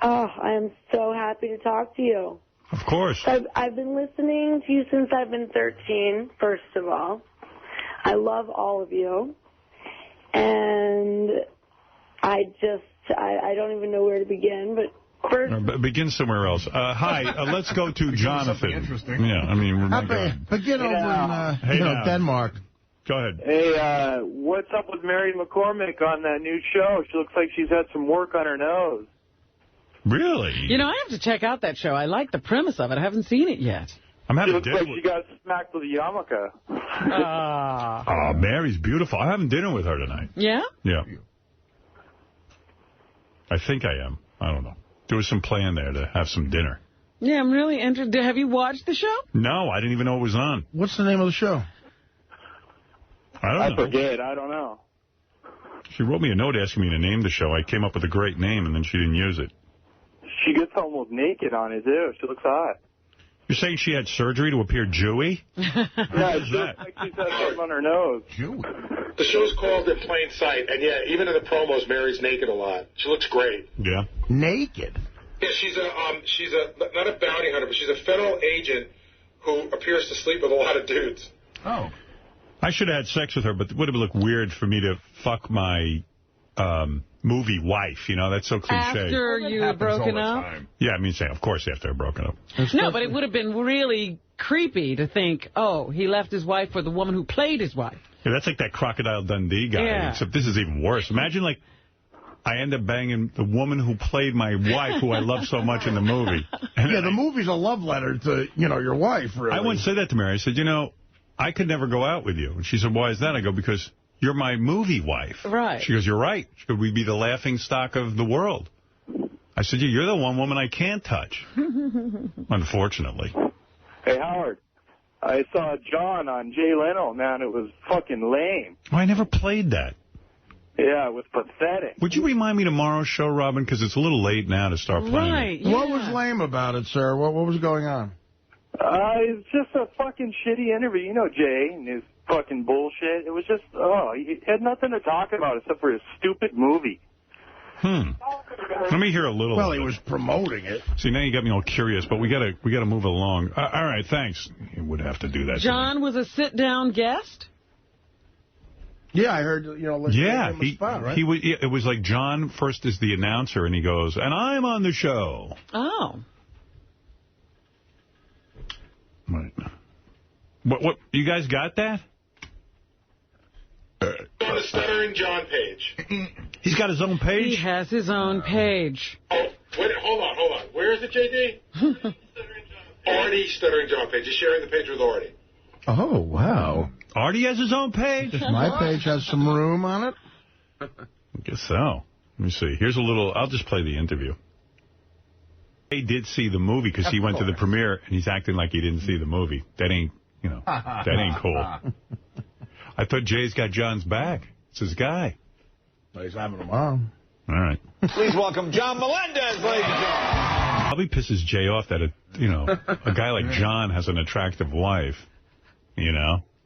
[SPEAKER 18] Oh, I am so happy to talk to you.
[SPEAKER 2] Of course.
[SPEAKER 18] I've been listening to you since I've been 13, first of all. I love all of you. And I don't even know where to begin, but first...
[SPEAKER 2] Begin somewhere else. Hi, let's go to Jonathan.
[SPEAKER 6] Interesting.
[SPEAKER 2] Yeah, I mean...
[SPEAKER 1] Begin over in Denmark.
[SPEAKER 2] Go ahead.
[SPEAKER 20] Hey, what's up with Mary McCormick on that new show? She looks like she's had some work on her nose.
[SPEAKER 2] Really?
[SPEAKER 5] I have to check out that show. I like the premise of it. I haven't seen it yet.
[SPEAKER 2] I'm having
[SPEAKER 20] She looks like she got smacked with a yarmulke.
[SPEAKER 2] Oh, Mary's beautiful. I'm having dinner with her tonight.
[SPEAKER 5] Yeah?
[SPEAKER 2] Yeah. I think I am. I don't know. There was some plan there to have some dinner.
[SPEAKER 5] Yeah, I'm really interested. Have you watched the show?
[SPEAKER 2] No, I didn't even know it was on.
[SPEAKER 1] What's the name of the show?
[SPEAKER 2] I
[SPEAKER 20] forget. I don't know.
[SPEAKER 2] She wrote me a note asking me to name the show. I came up with a great name, and then she didn't use it.
[SPEAKER 20] She gets almost naked on it, too. She looks hot.
[SPEAKER 2] You're saying she had surgery to appear Jewy?
[SPEAKER 20] Yeah, she looks like she's had something on her nose.
[SPEAKER 3] The show's called In Plain Sight, and yeah, even in the promos, Mary's naked a lot. She looks great.
[SPEAKER 2] Yeah.
[SPEAKER 1] Naked?
[SPEAKER 3] Yeah, she's not a bounty hunter, but she's a federal agent who appears to sleep with a lot of dudes.
[SPEAKER 1] Oh.
[SPEAKER 2] I should have had sex with her, but it would have looked weird for me to fuck my movie wife. That's so cliche.
[SPEAKER 5] After you had broken up?
[SPEAKER 2] Yeah, I mean, of course after I broken up.
[SPEAKER 5] No, but it would have been really creepy to think, oh, he left his wife for the woman who played his wife.
[SPEAKER 2] Yeah, that's like that Crocodile Dundee guy,
[SPEAKER 5] Yeah.
[SPEAKER 2] except this is even worse. Imagine, I end up banging the woman who played my wife, who I love so much in the movie. And
[SPEAKER 1] the movie's a love letter to, your wife, really.
[SPEAKER 2] I once said that to Mary. I said, I could never go out with you. And she said, why is that? I go, because you're my movie wife.
[SPEAKER 5] Right.
[SPEAKER 2] She goes, you're right. She goes, we'd be the laughing stock of the world. I said, you're the one woman I can't touch. Unfortunately.
[SPEAKER 20] Hey, Howard. I saw John on Jay Leno, man. It was fucking lame.
[SPEAKER 2] Oh, I never played that.
[SPEAKER 20] Yeah, it was pathetic.
[SPEAKER 2] Would you remind me tomorrow's show, Robin? Because it's a little late now to start playing.
[SPEAKER 5] Right,
[SPEAKER 1] yeah. What was lame about it, sir? What was going on?
[SPEAKER 20] It's just a fucking shitty interview. You know Jay and his fucking bullshit. It was just, he had nothing to talk about except for his stupid movie.
[SPEAKER 2] Let me hear a little.
[SPEAKER 1] Well, he was promoting it.
[SPEAKER 2] See, now you got me all curious, but we gotta move along. All right, thanks. You would have to do that.
[SPEAKER 5] John was a sit-down guest?
[SPEAKER 1] Yeah, I heard, let's give him a spot, right?
[SPEAKER 2] It was like John first is the announcer, and he goes, and I'm on the show.
[SPEAKER 5] Oh.
[SPEAKER 2] Right. What? You guys got that?
[SPEAKER 3] On the Stuttering John page.
[SPEAKER 2] He's got his own page?
[SPEAKER 5] He has his own page.
[SPEAKER 3] Oh, wait, hold on. Where is it, J.D.? Artie Stuttering John page. He's sharing the page with Artie.
[SPEAKER 1] Oh, wow.
[SPEAKER 2] Artie has his own page?
[SPEAKER 1] My page has some room on it?
[SPEAKER 2] I guess so. Let me see. Here's a little. I'll just play the interview. He did see the movie because he went to the premiere, and he's acting like he didn't see the movie. That ain't, that ain't cool. I thought Jay's got John's back. It's his guy.
[SPEAKER 1] Well, he's having him on.
[SPEAKER 2] All right.
[SPEAKER 16] Please welcome John Melendez, ladies and gentlemen.
[SPEAKER 2] Probably pisses Jay off that, a guy like John has an attractive wife,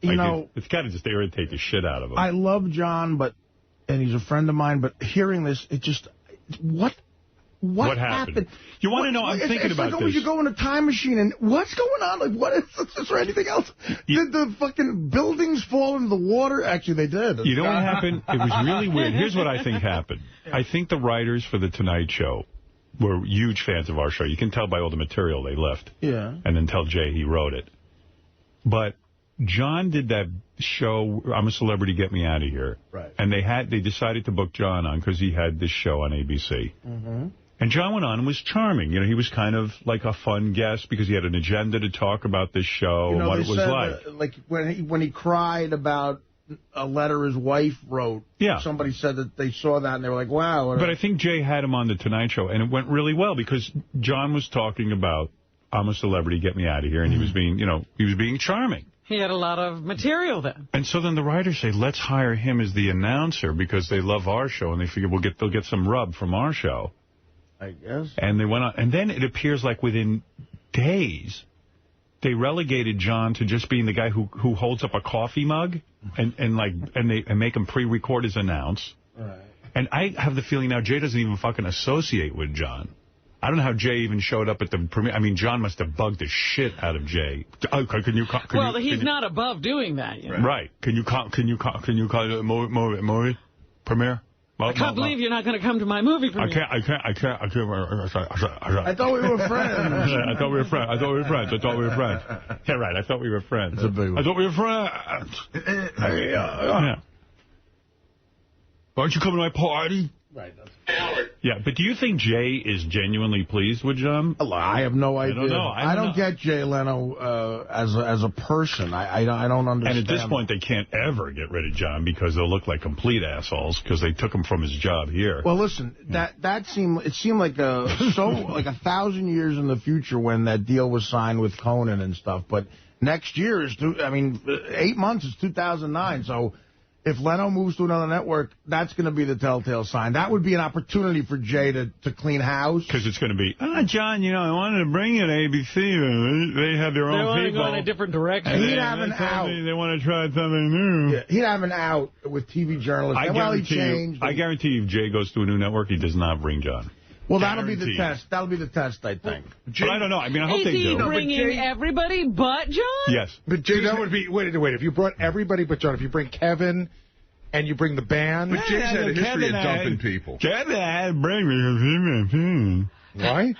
[SPEAKER 1] You know,
[SPEAKER 2] it's got to just irritate the shit out of him.
[SPEAKER 1] I love John, and he's a friend of mine, but hearing this, what happened?
[SPEAKER 2] You want to know? I'm thinking about this.
[SPEAKER 1] It's like you go in a time machine, and what's going on? Like, what is there anything else? Did the fucking buildings fall into the water? Actually, they did.
[SPEAKER 2] You know what happened? It was really weird. Here's what I think happened. I think the writers for The Tonight Show were huge fans of our show. You can tell by all the material they left.
[SPEAKER 1] Yeah.
[SPEAKER 2] And then tell Jay he wrote it. But John did that show, I'm a Celebrity, Get Me Out of Here.
[SPEAKER 1] Right.
[SPEAKER 2] And they decided to book John on because he had this show on ABC.
[SPEAKER 1] Mm-hmm.
[SPEAKER 2] And John went on and was charming. You know, he was kind of like a fun guest because he had an agenda to talk about this show and what it was like.
[SPEAKER 1] Like when he cried about a letter his wife wrote.
[SPEAKER 2] Yeah.
[SPEAKER 1] Somebody said that they saw that and they were like, wow.
[SPEAKER 2] But I think Jay had him on The Tonight Show, and it went really well because John was talking about, I'm a Celebrity, Get Me Out of Here, and he was being charming.
[SPEAKER 5] He had a lot of material then.
[SPEAKER 2] And so then the writers say, let's hire him as the announcer because they love our show, and they figure they'll get some rub from our show.
[SPEAKER 1] I guess.
[SPEAKER 2] And they went on, and then it appears like within days, they relegated John to just being the guy who holds up a coffee mug and make him pre-record his announce.
[SPEAKER 1] Right.
[SPEAKER 2] And I have the feeling now Jay doesn't even fucking associate with John. I don't know how Jay even showed up at the premiere. I mean, John must have bugged the shit out of Jay.
[SPEAKER 5] He's not above doing that. You know?
[SPEAKER 2] Right. Can you call it a movie premiere?
[SPEAKER 5] I can't believe you're not going to come to my movie premiere.
[SPEAKER 2] I can't.
[SPEAKER 1] I thought we were friends.
[SPEAKER 2] I thought we were friends. Yeah, right. I thought we were friends.
[SPEAKER 1] That's a big one.
[SPEAKER 2] I thought we were friends. Yeah. Why don't you come to my party?
[SPEAKER 1] Right.
[SPEAKER 2] Yeah, but do you think Jay is genuinely pleased with John?
[SPEAKER 1] I have no idea.
[SPEAKER 2] I don't know.
[SPEAKER 1] I don't get Jay Leno as a person. I don't understand.
[SPEAKER 2] And at this point, they can't ever get rid of John because they'll look like complete assholes because they took him from his job here.
[SPEAKER 1] Well, listen, it seemed like like 1,000 years in the future when that deal was signed with Conan and stuff. But next year is 8 months is 2009. So if Leno moves to another network, that's going to be the telltale sign. That would be an opportunity for Jay to clean house.
[SPEAKER 2] Because it's going to be, John, I wanted to bring you to ABC. They have their own people.
[SPEAKER 5] They want to go in a different direction.
[SPEAKER 1] He'd have an out.
[SPEAKER 2] They want to try something new.
[SPEAKER 1] Yeah, he'd have an out with TV journalists.
[SPEAKER 2] I guarantee you, if Jay goes to a new network, he does not bring John.
[SPEAKER 1] Well, that'll be the test. That'll be the test, I think.
[SPEAKER 2] But I don't know. I mean, I hope they do.
[SPEAKER 5] Is he bringing everybody but John?
[SPEAKER 2] Yes.
[SPEAKER 10] But Jay, that would be, wait, if you brought everybody but John, if you bring Kevin and you bring the band.
[SPEAKER 6] But Jay's had a history of dumping people.
[SPEAKER 2] Kevin had to bring me.
[SPEAKER 10] Why?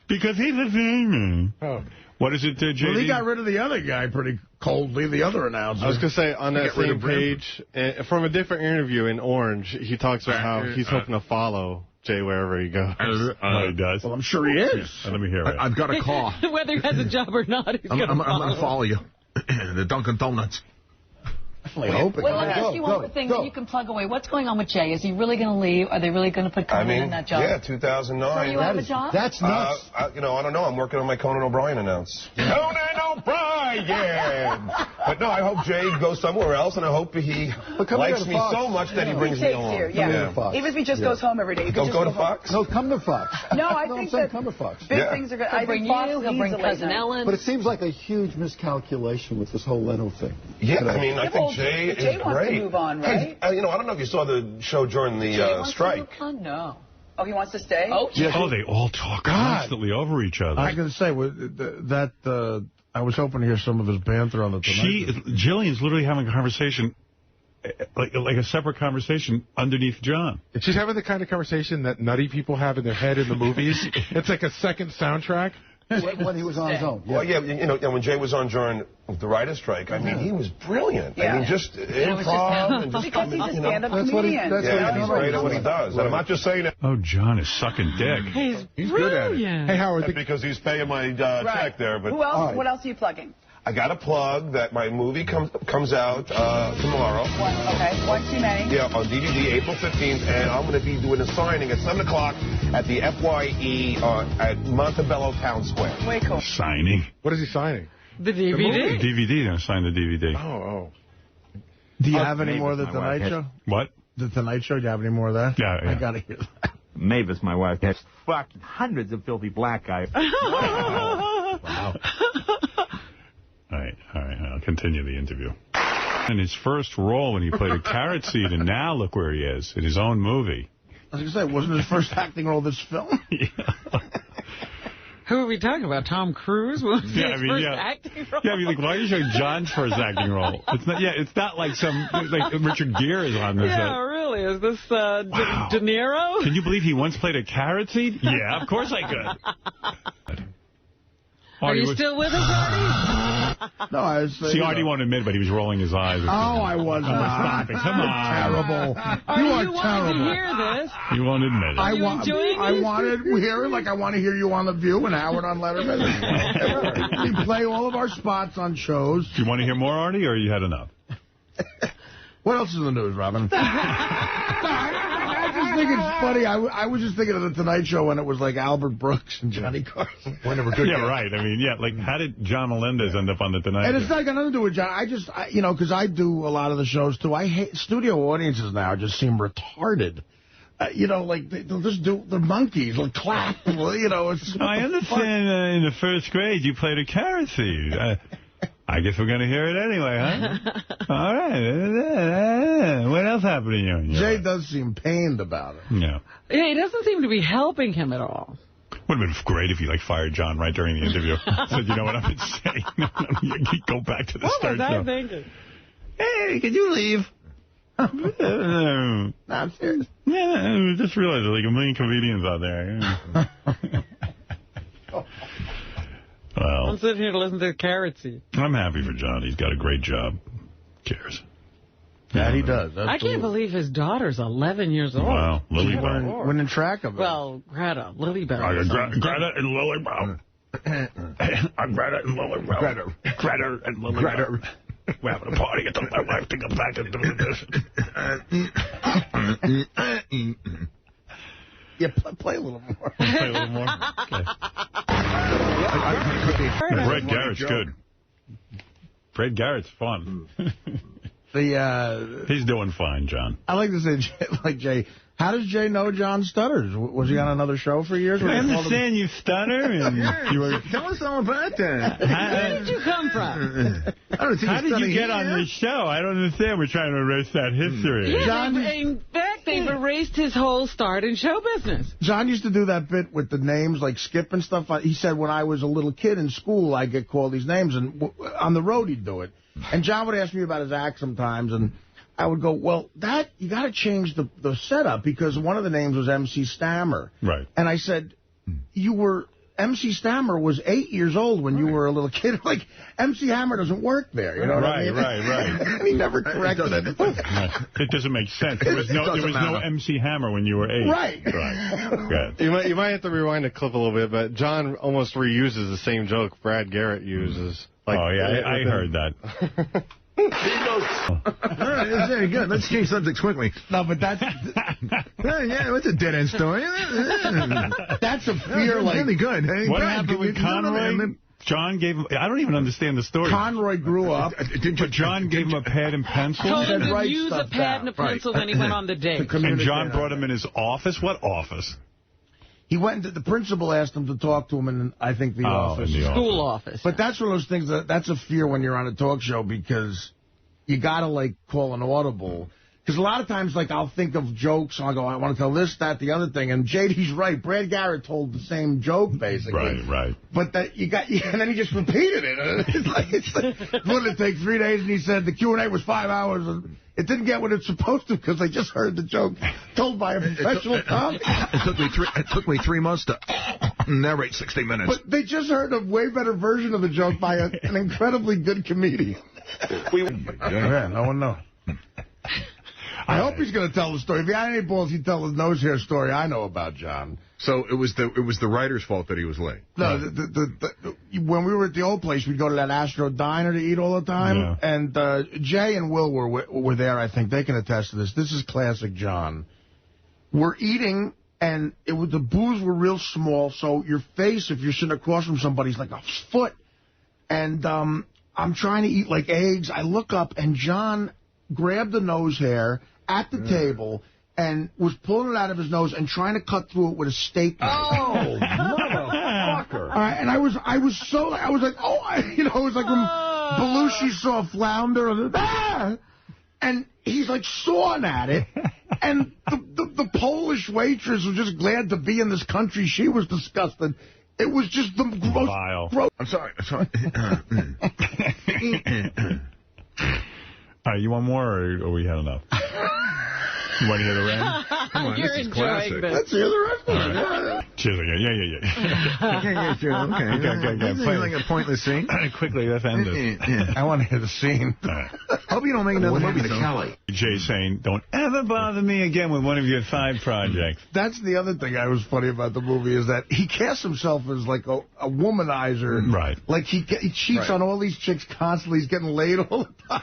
[SPEAKER 2] Because he's a famous.
[SPEAKER 10] Oh.
[SPEAKER 2] What is it, JD?
[SPEAKER 1] Well, he got rid of the other guy pretty coldly, the other announcer.
[SPEAKER 8] I was going to say, on that same page, from a different interview in Orange, he talks about how he's hoping to follow Jay wherever he goes.
[SPEAKER 2] He does?
[SPEAKER 1] Well, I'm sure he is.
[SPEAKER 2] Let me hear it.
[SPEAKER 6] I've got a call.
[SPEAKER 5] Whether he has a job or not, he's going
[SPEAKER 6] I'm going to follow you. The Dunkin' Donuts.
[SPEAKER 1] Well, let me
[SPEAKER 12] ask you one more thing that you can plug away. What's going on with Jay? Is he really going to leave? Are they really going to put Conan in that job?
[SPEAKER 15] Yeah, 2009.
[SPEAKER 12] So you have a job?
[SPEAKER 1] That's nuts.
[SPEAKER 15] I don't know. I'm working on my Conan O'Brien announce. Conan O'Brien! But no, I hope Jay goes somewhere else, and I hope he likes me so much that he brings me along.
[SPEAKER 12] Even if he just goes home every day.
[SPEAKER 15] Don't go to Fox?
[SPEAKER 24] No, come to Fox.
[SPEAKER 12] No, I think that
[SPEAKER 24] come to Fox.
[SPEAKER 12] Big things are good. I think Fox
[SPEAKER 5] he'll bring Cousin Ellen.
[SPEAKER 24] But it seems like a huge miscalculation with this whole Leno thing.
[SPEAKER 15] Yeah, I mean, I think Jay is great.
[SPEAKER 12] Wants to move on, right?
[SPEAKER 15] Hey, I don't know if you saw the show during the strike.
[SPEAKER 12] No. Oh, he wants to stay?
[SPEAKER 2] Oh, they all talk constantly over each other.
[SPEAKER 1] I can say I was hoping to hear some of his banter on the Tonight.
[SPEAKER 2] Jillian's literally having a conversation, like a separate conversation underneath John.
[SPEAKER 10] She's having the kind of conversation that nutty people have in their head in the movies. It's like a second soundtrack.
[SPEAKER 24] When he was on his own.
[SPEAKER 15] Yeah. Well, yeah, when Jay was on during the writer's strike, I mean, he was brilliant.
[SPEAKER 12] Yeah.
[SPEAKER 15] I mean, just improv and just
[SPEAKER 12] because he's a stand-up comedian.
[SPEAKER 15] He's great at what he does. And I'm not just saying it.
[SPEAKER 2] Oh, John is sucking dick.
[SPEAKER 15] He's good at it.
[SPEAKER 10] Hey, Howard.
[SPEAKER 15] Because he's paying my check there. But
[SPEAKER 12] who else? What else are you plugging?
[SPEAKER 15] I got to plug that my movie comes out tomorrow.
[SPEAKER 12] One too many.
[SPEAKER 15] Yeah, on DVD, April 15th, and I'm going to be doing a signing at 7 o'clock at the FYE at Montebello Town Square.
[SPEAKER 12] Way cool.
[SPEAKER 2] Signing?
[SPEAKER 10] What is he signing?
[SPEAKER 5] The DVD.
[SPEAKER 2] The DVD. They're going to sign the DVD.
[SPEAKER 10] Oh.
[SPEAKER 1] Do you have any more of the Tonight Show?
[SPEAKER 2] What?
[SPEAKER 1] The Tonight Show? Do you have any more of that?
[SPEAKER 2] Yeah.
[SPEAKER 1] I got to hear that.
[SPEAKER 25] Mavis, my wife, has fucked hundreds of filthy black guys.
[SPEAKER 2] Wow. All right. I'll continue the interview. in his first role when he played a carrot seed, and now look where he is, in his own movie.
[SPEAKER 1] I was going to say, wasn't his first acting role this film?
[SPEAKER 2] Yeah.
[SPEAKER 5] Who are we talking about? Tom Cruise? Was his first acting role?
[SPEAKER 2] Yeah, I mean, like, why are you showing John's first acting role? It's not like like Richard Gere is on this.
[SPEAKER 5] Yeah, really? Is this De Niro?
[SPEAKER 2] Can you believe he once played a carrot seed? Yeah, of course I could.
[SPEAKER 5] Are you still with us, Artie?
[SPEAKER 1] No, I was...
[SPEAKER 2] See, Artie won't admit, but he was rolling his eyes.
[SPEAKER 1] Oh, I was not.
[SPEAKER 2] Stop it. Come on.
[SPEAKER 1] Terrible.
[SPEAKER 5] You are terrible. To hear this.
[SPEAKER 2] You won't admit it.
[SPEAKER 5] Are you enjoying
[SPEAKER 1] I wanted to hear it like I want to hear you on The View and Howard on Letterman. We play all of our spots on shows.
[SPEAKER 2] Do you want to hear more, Artie, or you had enough?
[SPEAKER 1] What else is in the news, Robin? I just think it's funny. I was just thinking of The Tonight Show when it was like Albert Brooks and Johnny Carson.
[SPEAKER 2] Yeah, right. I mean, like, how did John Melendez end up on The Tonight Show?
[SPEAKER 1] And it's not got nothing to do with John. Because I do a lot of the shows, too. I hate studio audiences now just seem retarded. Like, they'll just do the monkeys, will clap. It's
[SPEAKER 2] I understand in the first grade you played a carrot seed. I guess we're going to hear it anyway, huh? All right. What else happened to you?
[SPEAKER 1] Jay does seem pained about it.
[SPEAKER 2] Yeah.
[SPEAKER 5] Yeah, it doesn't seem to be helping him at all.
[SPEAKER 2] Would have been great if you, fired John right during the interview. Said, you know what I've been saying? Go back to the start.
[SPEAKER 5] What was I thinking?
[SPEAKER 2] Hey, could you leave?
[SPEAKER 1] No, I'm serious.
[SPEAKER 2] Yeah, I just realized there's like a million comedians out there. Well,
[SPEAKER 5] I'm sitting here to listen to Carrot Seed.
[SPEAKER 2] I'm happy for John. He's got a great job. Cares.
[SPEAKER 1] Yeah, he does.
[SPEAKER 5] I can't believe his daughter's 11 years old.
[SPEAKER 2] Wow, Lily Bell.
[SPEAKER 1] Winning track of it.
[SPEAKER 5] Well, Greta, Lily Bell.
[SPEAKER 2] Greta and Lily Bell. Greta and Lily Bell. Greta and Lily Bell. We're having a party. I have to go back and do this.
[SPEAKER 1] Yeah, play a little more.
[SPEAKER 2] Play a little more? Okay. Fred Garrett's good. Fred Garrett's fun. He's doing fine, John.
[SPEAKER 1] I like to say, Jay, how does Jay know John stutters? Was he on another show for years?
[SPEAKER 2] I understand you stutter. And you were...
[SPEAKER 6] Tell us all about that.
[SPEAKER 5] Where did you come from?
[SPEAKER 2] How did you get on this show? I don't understand. We're trying to erase that history.
[SPEAKER 5] Yeah, John, in fact, they've erased his whole start in show business.
[SPEAKER 1] John used to do that bit with the names, like Skip and stuff. He said when I was a little kid in school, I'd get called these names, and on the road he'd do it. And John would ask me about his act sometimes, and I would go, well, you got to change the setup, because one of the names was MC Stammer.
[SPEAKER 2] Right.
[SPEAKER 1] And I said, MC Stammer was 8 years old when you were a little kid. Like, MC Hammer doesn't work there. You know what I mean?
[SPEAKER 2] Right.
[SPEAKER 1] And he never corrected it.
[SPEAKER 2] It doesn't make sense. There was no MC Hammer when you were 8.
[SPEAKER 1] Right.
[SPEAKER 2] Good.
[SPEAKER 8] You might have to rewind the clip a little bit, but John almost reuses the same joke Brad Garrett uses.
[SPEAKER 2] Like, I heard that.
[SPEAKER 6] That's very good. Let's change subjects quickly.
[SPEAKER 1] No, but that's...
[SPEAKER 6] it's a dead-end story.
[SPEAKER 1] That's a fear, like...
[SPEAKER 6] really good. Hey,
[SPEAKER 2] what
[SPEAKER 6] Brad,
[SPEAKER 2] happened with Conroy? John gave him... I don't even understand the story.
[SPEAKER 1] Conroy grew up.
[SPEAKER 2] But John gave him a pad and pencil?
[SPEAKER 5] Told him to use a pad and a pencil when he went on the date.
[SPEAKER 2] And John brought him in his office? What office?
[SPEAKER 1] He went into, the principal asked him to talk to him in, I think, the office.
[SPEAKER 2] In the
[SPEAKER 5] school office.
[SPEAKER 1] But that's one of those things, that's a fear when you're on a talk show, because you got to, call an audible. Because a lot of times, I'll think of jokes, and I'll go, I want to tell this, that, the other thing. And JD's right. Brad Garrett told the same joke, basically.
[SPEAKER 2] Right.
[SPEAKER 1] But and then he just repeated it. It's like what did it take, 3 days? And he said the Q&A was 5 hours. And it didn't get what it's supposed to, because they just heard the joke told by a professional comic.
[SPEAKER 6] It took me 3 months to narrate 60 minutes.
[SPEAKER 1] But they just heard a way better version of the joke by an incredibly good comedian. No one knows. I hope he's going to tell the story. If he had any balls, he'd tell the nose hair story I know about John.
[SPEAKER 6] So it was the writer's fault that he was late.
[SPEAKER 1] No, when we were at the old place, we'd go to that Astro Diner to eat all the time.
[SPEAKER 2] Yeah.
[SPEAKER 1] And Jay and Will were there, I think. They can attest to this. This is classic John. We're eating, and the booths were real small, so your face, if you're sitting across from somebody, is like a foot. And I'm trying to eat like eggs. I look up, and John grabbed the nose hair at the table and was pulling it out of his nose and trying to cut through it with a steak knife.
[SPEAKER 6] Oh, motherfucker.
[SPEAKER 1] All right, and I was like, oh, it was like, Belushi saw flounder, and he's like sawing at it. And the Polish waitress was just glad to be in this country. She was disgusted. It was just the gross.
[SPEAKER 6] I'm sorry.
[SPEAKER 2] You want more, or we had enough? You want to hear the rest?
[SPEAKER 1] Come on,
[SPEAKER 5] You're
[SPEAKER 1] this is
[SPEAKER 5] enjoying
[SPEAKER 1] classic.
[SPEAKER 5] this.
[SPEAKER 1] Let's hear the rest of it.
[SPEAKER 2] Cheers. Yeah.
[SPEAKER 6] Okay.
[SPEAKER 2] This
[SPEAKER 6] is like a pointless scene.
[SPEAKER 2] Quickly, let's end this.
[SPEAKER 1] I want to hear the scene.
[SPEAKER 6] Hope you don't make another movie to Kelly.
[SPEAKER 2] Jay saying, don't ever bother me again with one of your side projects.
[SPEAKER 1] That's the other thing I was funny about the movie is that he casts himself as like a womanizer.
[SPEAKER 2] Right.
[SPEAKER 1] Like he cheats on all these chicks constantly. He's getting laid all the time.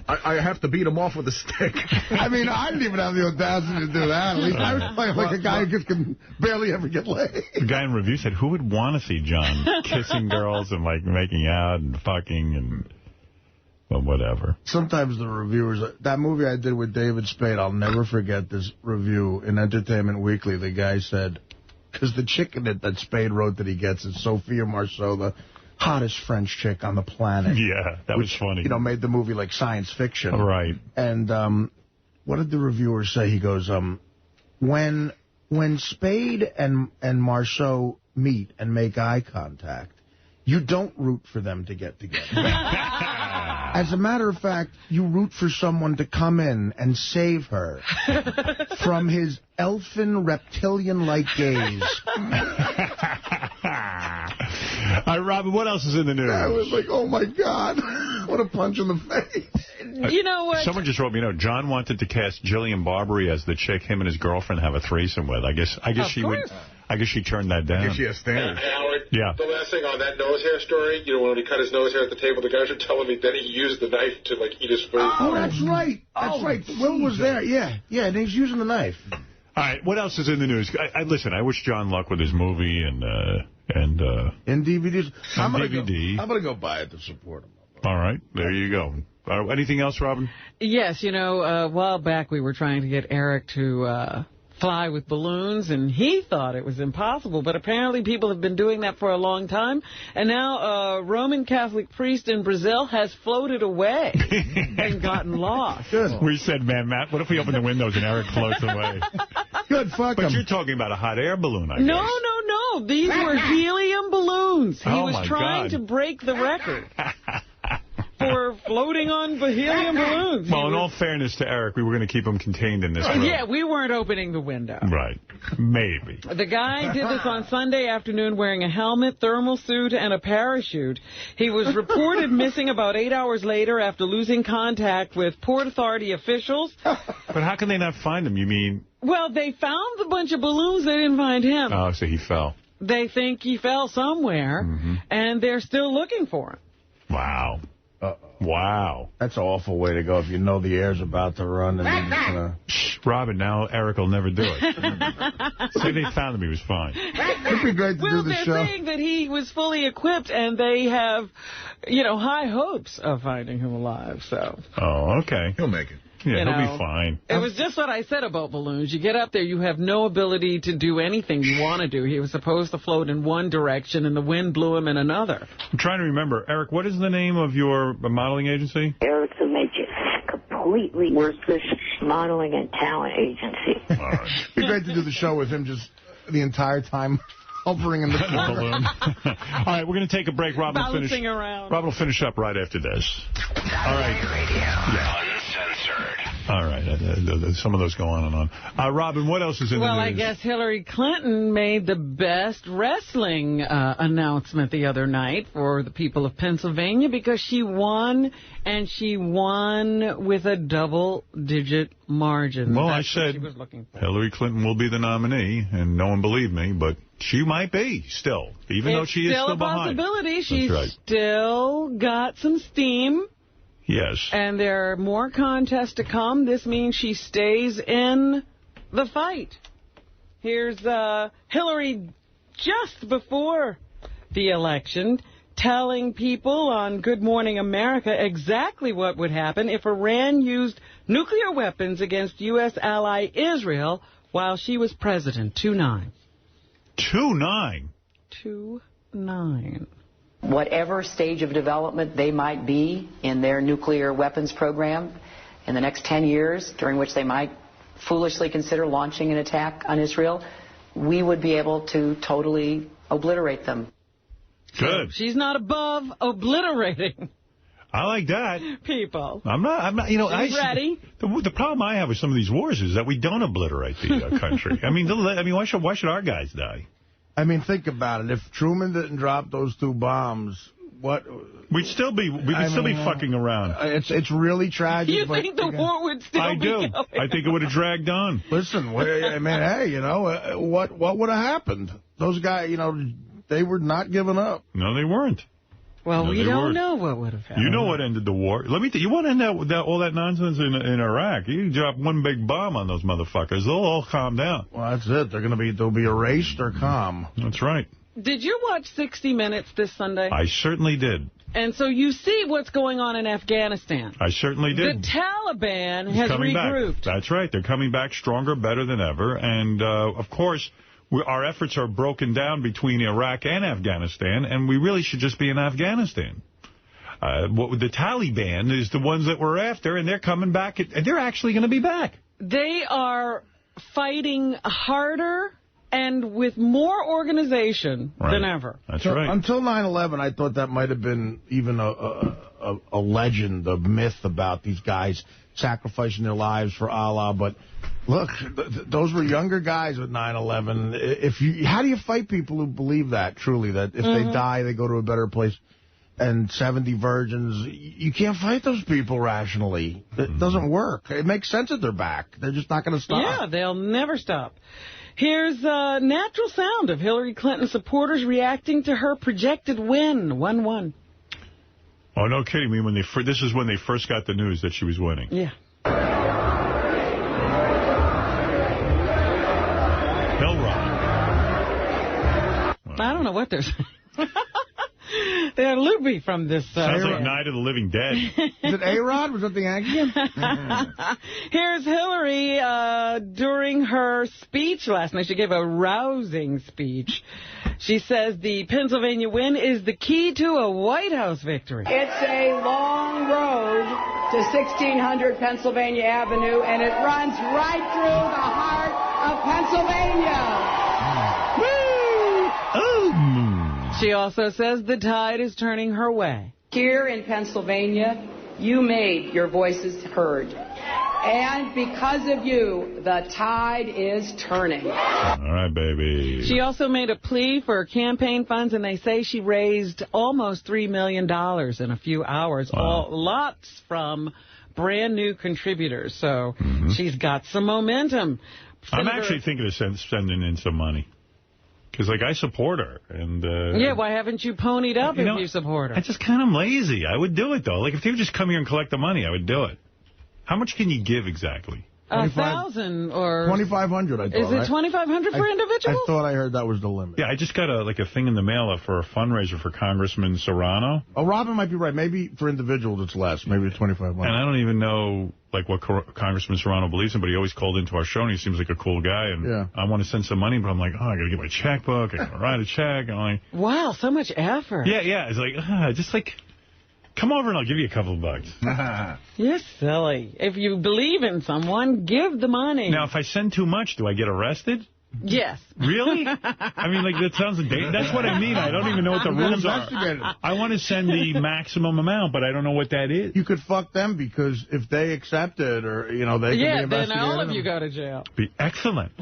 [SPEAKER 6] I have to beat him off with a stick.
[SPEAKER 1] I mean, I didn't even have the audacity to do that. At least I was playing like a guy who just can barely ever get laid.
[SPEAKER 2] The guy in review said, who would want to see John kissing girls and, like, making out and fucking and... Well, whatever.
[SPEAKER 1] Sometimes the reviewers... That movie I did with David Spade, I'll never forget this review in Entertainment Weekly. The guy said... Because the chick in it that Spade wrote that he gets is Sophia Marceau, the hottest French chick on the planet.
[SPEAKER 2] Yeah, that was funny.
[SPEAKER 1] You know, made the movie like science fiction.
[SPEAKER 2] Right.
[SPEAKER 1] And what did the reviewer say? He goes, when Spade and Marceau meet and make eye contact, you don't root for them to get together. As a matter of fact, you root for someone to come in and save her from his elfin, reptilian-like gaze.
[SPEAKER 2] All right, Robin, what else is in the news?
[SPEAKER 1] I was like, oh, my God. What a punch in the face.
[SPEAKER 5] You know what?
[SPEAKER 2] Someone just wrote me, John wanted to cast Jillian Barberie as the chick him and his girlfriend have a threesome with. I guess she would. I guess she turned that down.
[SPEAKER 6] I guess she has standards.
[SPEAKER 3] Howard,
[SPEAKER 2] yeah.
[SPEAKER 3] The last thing on that nose hair story, when he cut his nose hair at the table, the guys were telling me that he used the knife to, like, eat his food.
[SPEAKER 1] Oh, that's right. That's right. Will was there. Yeah, and he's using the knife.
[SPEAKER 2] All right, what else is in the news? Listen, I wish John luck with his movie and in
[SPEAKER 1] DVDs. I'm going
[SPEAKER 2] DVD.
[SPEAKER 1] to go buy it to support him.
[SPEAKER 2] All right, there you go. Anything else, Robin?
[SPEAKER 5] Yes, a while back we were trying to get Eric to fly with balloons, and he thought it was impossible, but apparently people have been doing that for a long time, and now a Roman Catholic priest in Brazil has floated away and gotten lost.
[SPEAKER 1] Good.
[SPEAKER 2] We said, man, Matt, what if we open the windows and Eric floats away?
[SPEAKER 1] Good, fuck him.
[SPEAKER 2] But you're talking about a hot air balloon, I guess.
[SPEAKER 5] No. These were helium balloons. He was trying to break the record for floating on helium balloons.
[SPEAKER 2] Well, in all fairness to Eric, we were going to keep him contained in this room.
[SPEAKER 5] Yeah, we weren't opening the window.
[SPEAKER 2] Right. Maybe.
[SPEAKER 5] The guy did this on Sunday afternoon wearing a helmet, thermal suit, and a parachute. He was reported missing about 8 hours later after losing contact with Port Authority officials.
[SPEAKER 2] But how can they not find him? You mean...
[SPEAKER 5] Well, they found a bunch of balloons. They didn't find him.
[SPEAKER 2] Oh, so he fell.
[SPEAKER 5] They think he fell somewhere, and they're still looking for him.
[SPEAKER 2] Wow. Wow.
[SPEAKER 1] That's an awful way to go if you know the air's about to run. And
[SPEAKER 2] Robin, now Eric will never do it. Say they found him, he was fine.
[SPEAKER 1] It'd be great to do the show.
[SPEAKER 5] Well, they're saying that he was fully equipped, and they have, high hopes of finding him alive. So.
[SPEAKER 2] Oh, okay.
[SPEAKER 6] He'll make it.
[SPEAKER 2] Yeah, he'll be fine.
[SPEAKER 5] It was just what I said about balloons. You get up there, you have no ability to do anything you want to do. He was supposed to float in one direction, and the wind blew him in another.
[SPEAKER 2] I'm trying to remember. Eric, what is the name of your modeling agency?
[SPEAKER 21] Eric's a major, completely worthless modeling and talent agency.
[SPEAKER 2] All right.
[SPEAKER 1] It'd be great to do the show with him just the entire time hovering in the
[SPEAKER 2] balloon. All right, we're going to take a break. Robin will finish up right after this. All right. Yeah. Uncensored. All right. Some of those go on and on. Robin, what else is in the news?
[SPEAKER 5] Well, I guess Hillary Clinton made the best wrestling announcement the other night for the people of Pennsylvania because she won, and she won with a double-digit margin.
[SPEAKER 2] Well,
[SPEAKER 5] That's
[SPEAKER 2] I said
[SPEAKER 5] she was looking for.
[SPEAKER 2] Hillary Clinton will be the nominee, and no one believed me, but she might be still, even though she is still behind.
[SPEAKER 5] It's still a possibility. She's
[SPEAKER 2] right.
[SPEAKER 5] still got some steam.
[SPEAKER 2] Yes.
[SPEAKER 5] And there are more contests to come. This means she stays in the fight. Here's Hillary just before the election telling people on Good Morning America exactly what would happen if Iran used nuclear weapons against U.S. ally Israel while she was president. 2-9.
[SPEAKER 2] 2-9?
[SPEAKER 5] 2-9.
[SPEAKER 7] Whatever stage of development they might be in their nuclear weapons program in the next 10 years, during which they might foolishly consider launching an attack on Israel, we would be able to totally obliterate them.
[SPEAKER 2] Good.
[SPEAKER 5] She's not above obliterating.
[SPEAKER 2] I like that.
[SPEAKER 5] People.
[SPEAKER 2] I'm not, you know.
[SPEAKER 5] She's ready.
[SPEAKER 2] The problem I have with some of these wars is that we don't obliterate the country. I mean, why should our guys die?
[SPEAKER 1] I mean, think about it. If Truman didn't drop those 2 bombs, what?
[SPEAKER 2] We'd still be fucking around.
[SPEAKER 1] It's really tragic.
[SPEAKER 5] You think the war would still be going on?
[SPEAKER 2] I think it would have dragged on.
[SPEAKER 1] Listen, I mean, hey, you know, what would have happened? Those guys, you know, they were not giving up.
[SPEAKER 2] No, they weren't.
[SPEAKER 5] Well,
[SPEAKER 2] no,
[SPEAKER 5] we don't know what would have happened.
[SPEAKER 2] You know what ended the war. Let me tell you, want to end all that nonsense in Iraq? You drop one big bomb on those motherfuckers, they'll all calm down.
[SPEAKER 1] Well, that's it. They'll be erased or calm.
[SPEAKER 2] That's right.
[SPEAKER 5] Did you watch 60 Minutes this Sunday?
[SPEAKER 2] I certainly did.
[SPEAKER 5] And so you see what's going on in Afghanistan.
[SPEAKER 2] I certainly did.
[SPEAKER 5] The Taliban has regrouped.
[SPEAKER 2] Back. That's right. They're coming back stronger, better than ever. And, of course, our efforts are broken down between Iraq and Afghanistan, and we really should just be in Afghanistan. The Taliban is the ones that we're after, and they're coming back, and they're actually going to be back.
[SPEAKER 5] They are fighting harder and with more organization than ever.
[SPEAKER 2] That's right.
[SPEAKER 1] Until 9/11, I thought that might have been even a legend, a myth about these guys sacrificing their lives for Allah. But look, those were younger guys with 9/11. How do you fight people who believe that, truly, that if they die, they go to a better place? And 70 virgins, you can't fight those people rationally. It doesn't work. It makes sense that they're back. They're just not going to stop.
[SPEAKER 5] Yeah, they'll never stop. Here's a natural sound of Hillary Clinton supporters reacting to her projected win, 1-1.
[SPEAKER 2] Oh, no kidding me. This is when they first got the news that she was winning.
[SPEAKER 5] Yeah.
[SPEAKER 2] Hillary.
[SPEAKER 5] I don't know what they're saying. They're loopy from this.
[SPEAKER 2] Sounds like Night of the Living Dead.
[SPEAKER 1] Is it A-Rod? Was that the accident?
[SPEAKER 5] Here's Hillary during her speech last night. She gave a rousing speech. She says the Pennsylvania win is the key to a White House victory.
[SPEAKER 9] It's a long road to 1600 Pennsylvania Avenue, and it runs right through the heart of Pennsylvania.
[SPEAKER 5] She also says the tide is turning her way.
[SPEAKER 9] Here in Pennsylvania, you made your voices heard. And because of you, the tide is turning.
[SPEAKER 2] All right, baby.
[SPEAKER 5] She also made a plea for campaign funds, and they say she raised almost $3 million in a few hours.
[SPEAKER 2] Wow.
[SPEAKER 5] Lots from brand new contributors. So she's got some momentum.
[SPEAKER 2] I'm actually thinking of sending in some money. Because, like, I support her. And
[SPEAKER 5] yeah, why haven't you ponied up if you support her?
[SPEAKER 2] I just kind of lazy. I would do it, though. Like, if they would just come here and collect the money, I would do it. How much can you give exactly?
[SPEAKER 5] 1,000 or
[SPEAKER 1] 2,500. I thought.
[SPEAKER 5] Is it 2,500 for individuals?
[SPEAKER 1] I thought I heard that was the limit.
[SPEAKER 2] Yeah, I just got a thing in the mail for a fundraiser for Congressman Serrano.
[SPEAKER 1] Oh, Robin might be right. Maybe for individuals it's less. Maybe it's 2,500.
[SPEAKER 2] And I don't even know like what Congressman Serrano believes in, but he always called into our show, and he seems like a cool guy. And I want to send some money, but I'm like, oh, I got to get my checkbook. I got to write a check. And I'm like,
[SPEAKER 5] wow, so much effort.
[SPEAKER 2] Yeah. It's like, just like, come over and I'll give you a couple of bucks.
[SPEAKER 5] You're silly. If you believe in someone, give the money.
[SPEAKER 2] Now, if I send too much, do I get arrested?
[SPEAKER 5] Yes.
[SPEAKER 2] Really? I mean, like, that sounds... That's what I mean. I don't even know what the rules are. I want to send the maximum amount, but I don't know what that is.
[SPEAKER 1] You could fuck them because if they accept it or, they can be investigated.
[SPEAKER 5] Yeah, then all of you go to jail.
[SPEAKER 2] Be excellent.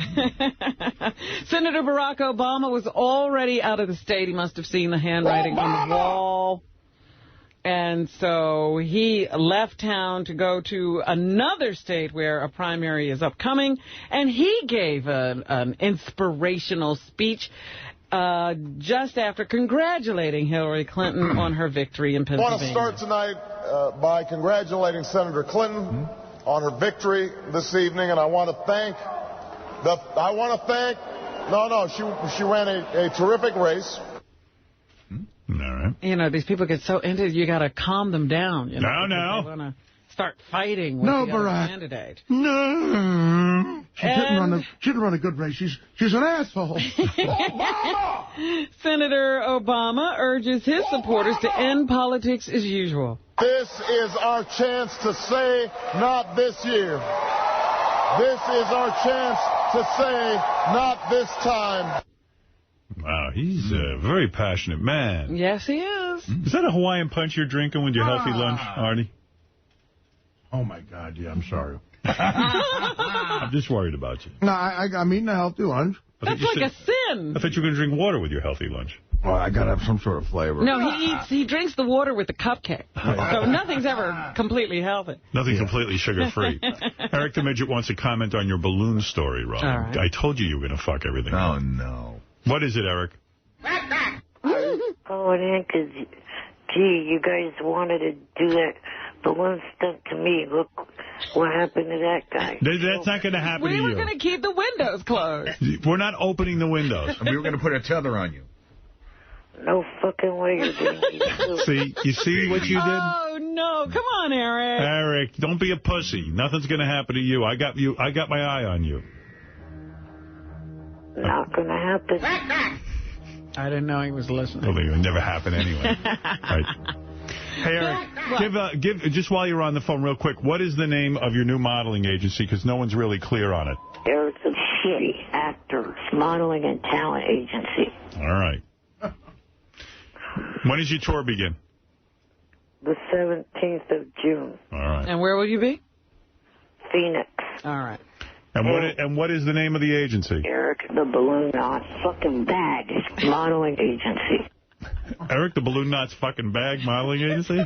[SPEAKER 5] Senator Barack Obama was already out of the state. He must have seen the handwriting on the wall. And so he left town to go to another state where a primary is upcoming. And he gave an inspirational speech just after congratulating Hillary Clinton on her victory in Pennsylvania.
[SPEAKER 11] I want to start tonight by congratulating Senator Clinton on her victory this evening. And I want to thank she ran a terrific race.
[SPEAKER 2] All right.
[SPEAKER 5] These people get so into it, you got to calm them down.
[SPEAKER 2] No.
[SPEAKER 5] They want to start fighting with the other candidate.
[SPEAKER 1] No. She didn't run a good race. She's an asshole.
[SPEAKER 5] Senator Obama urges his supporters to end politics as usual.
[SPEAKER 11] This is our chance to say, not this year. This is our chance to say, not this time.
[SPEAKER 2] Wow, he's a very passionate man.
[SPEAKER 5] Yes, he is.
[SPEAKER 2] Is that a Hawaiian punch you're drinking with your healthy lunch, Artie?
[SPEAKER 1] Oh, my God, yeah, I'm sorry.
[SPEAKER 2] I'm just worried about you.
[SPEAKER 1] No, I'm eating a healthy lunch.
[SPEAKER 5] That's like a sin.
[SPEAKER 2] I thought you were going to drink water with your healthy lunch.
[SPEAKER 1] Well, I got to have some sort of flavor.
[SPEAKER 5] No, he drinks the water with the cupcake. So nothing's ever completely healthy.
[SPEAKER 2] Nothing completely sugar-free. Eric the Midget wants to comment on your balloon story, Rob.
[SPEAKER 5] Right.
[SPEAKER 2] I told you were going to fuck everything up.
[SPEAKER 6] Oh, no.
[SPEAKER 2] What is it, Eric?
[SPEAKER 21] Calling in because, gee, you guys wanted to do that balloon stunt to me. Look what happened to that guy.
[SPEAKER 2] That's not going to happen to you.
[SPEAKER 5] We were going to keep the windows closed.
[SPEAKER 2] We're not opening the windows.
[SPEAKER 6] And we were going to put a tether on you.
[SPEAKER 21] No fucking way you're doing it.
[SPEAKER 2] See, you see what you did?
[SPEAKER 5] Oh, no. Come on, Eric.
[SPEAKER 2] Eric, don't be a pussy. Nothing's going to happen to you. I got my eye on you.
[SPEAKER 21] Not going to happen.
[SPEAKER 5] I didn't know he was listening.
[SPEAKER 2] Well, it would never happen anyway. Right. Hey, Eric, give just while you're on the phone real quick, what is the name of your new modeling agency? Because no one's really clear on it.
[SPEAKER 21] Eric's a shitty actor, modeling and talent agency.
[SPEAKER 2] All right. When does your tour begin?
[SPEAKER 21] The 17th of June.
[SPEAKER 2] All right.
[SPEAKER 5] And where will you be?
[SPEAKER 21] Phoenix.
[SPEAKER 5] All right.
[SPEAKER 2] And what is the name of the agency?
[SPEAKER 21] Eric the Balloon Knot Fucking Bag Modeling Agency.
[SPEAKER 2] Eric the Balloon Knot's Fucking Bag Modeling Agency?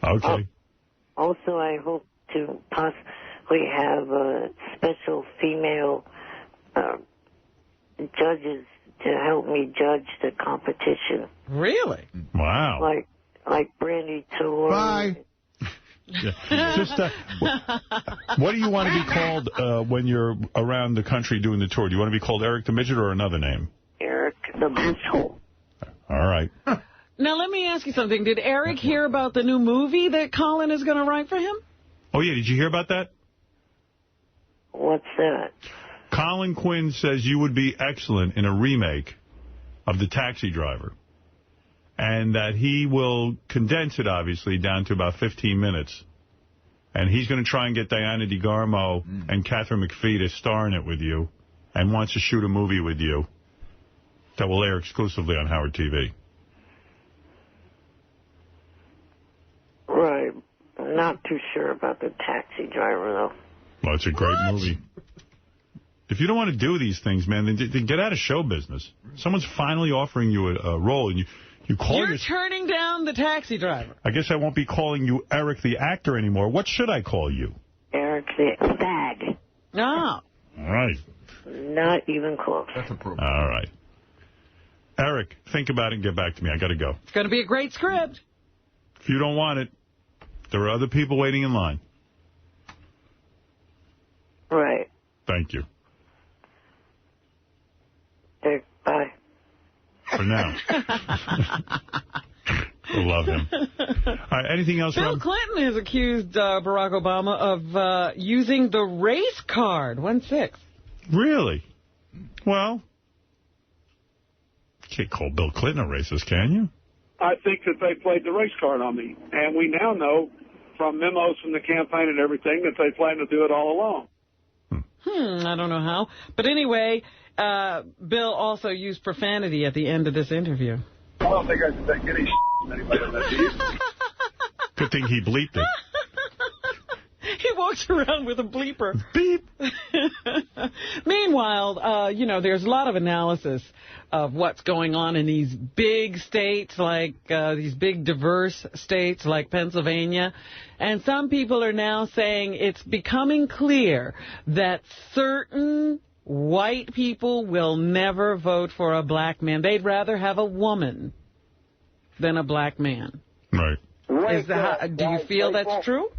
[SPEAKER 2] Okay.
[SPEAKER 21] Also, I hope to possibly have special female judges to help me judge the competition.
[SPEAKER 5] Really?
[SPEAKER 2] Wow.
[SPEAKER 21] Like Brandy Tour.
[SPEAKER 1] Bye.
[SPEAKER 2] Yeah. Just, what do you want to be called when you're around the country doing the tour? Do you want to be called Eric the Midget or another name?
[SPEAKER 21] Eric the Asshole.
[SPEAKER 2] All right.
[SPEAKER 5] Now, let me ask you something. Did Eric hear about the new movie that Colin is going to write for him?
[SPEAKER 2] Oh, yeah. Did you hear about that?
[SPEAKER 21] What's that?
[SPEAKER 2] Colin Quinn says you would be excellent in a remake of The Taxi Driver. And that he will condense it, obviously, down to about 15 minutes. And he's going to try and get Diana DeGarmo and Catherine McPhee to star in it with you and wants to shoot a movie with you that will air exclusively on Howard TV.
[SPEAKER 21] Right. I'm not too sure about The Taxi Driver, though.
[SPEAKER 2] Well, it's a great movie. If you don't want to do these things, man, then get out of show business. Someone's finally offering you a role, and you call
[SPEAKER 5] You're turning down The Taxi Driver.
[SPEAKER 2] I guess I won't be calling you Eric the Actor anymore. What should I call you?
[SPEAKER 21] Eric the Bag.
[SPEAKER 5] No.
[SPEAKER 2] All right.
[SPEAKER 21] Not even close.
[SPEAKER 6] That's appropriate.
[SPEAKER 2] All right. Eric, think about it and get back to me. I got to go.
[SPEAKER 5] It's going to be a great script.
[SPEAKER 2] If you don't want it, there are other people waiting in line.
[SPEAKER 21] Right.
[SPEAKER 2] Thank you.
[SPEAKER 21] Okay, bye.
[SPEAKER 2] For now. I love him. All right, anything else,
[SPEAKER 5] Bill
[SPEAKER 2] Rob?
[SPEAKER 5] Clinton has accused Barack Obama of using the race card, 1-6.
[SPEAKER 2] Really? Well, you can't call Bill Clinton a racist, can you?
[SPEAKER 20] I think that they played the race card on me. And we now know from memos from the campaign and everything that they plan to do it all along.
[SPEAKER 5] I don't know how. But anyway, Bill also used profanity at the end of this interview.
[SPEAKER 20] I don't think I should take any from anybody on that team.
[SPEAKER 2] Good thing he bleeped it.
[SPEAKER 5] He walks around with a bleeper.
[SPEAKER 2] Beep.
[SPEAKER 5] Meanwhile, there's a lot of analysis of what's going on in these big states, like these big diverse states like Pennsylvania. And some people are now saying it's becoming clear that certain white people will never vote for a black man. They'd rather have a woman than a black man.
[SPEAKER 2] Right.
[SPEAKER 5] Do you feel that's true?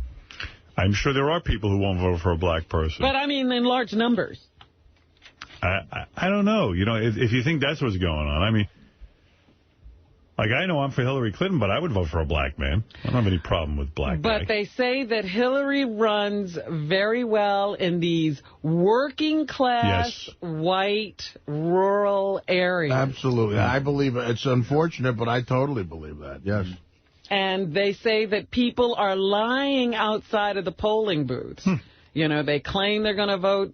[SPEAKER 2] I'm sure there are people who won't vote for a black person.
[SPEAKER 5] But, I mean, in large numbers.
[SPEAKER 2] I don't know. If you think that's what's going on, I mean, Like, I know I'm for Hillary Clinton, but I would vote for a black man. I don't have any problem with black
[SPEAKER 5] But
[SPEAKER 2] guy.
[SPEAKER 5] they say that Hillary runs very well in these working class, white, rural areas.
[SPEAKER 1] Absolutely. I believe it. It's unfortunate, but I totally believe that, yes.
[SPEAKER 5] And they say that people are lying outside of the polling booths. You know, they claim they're going to vote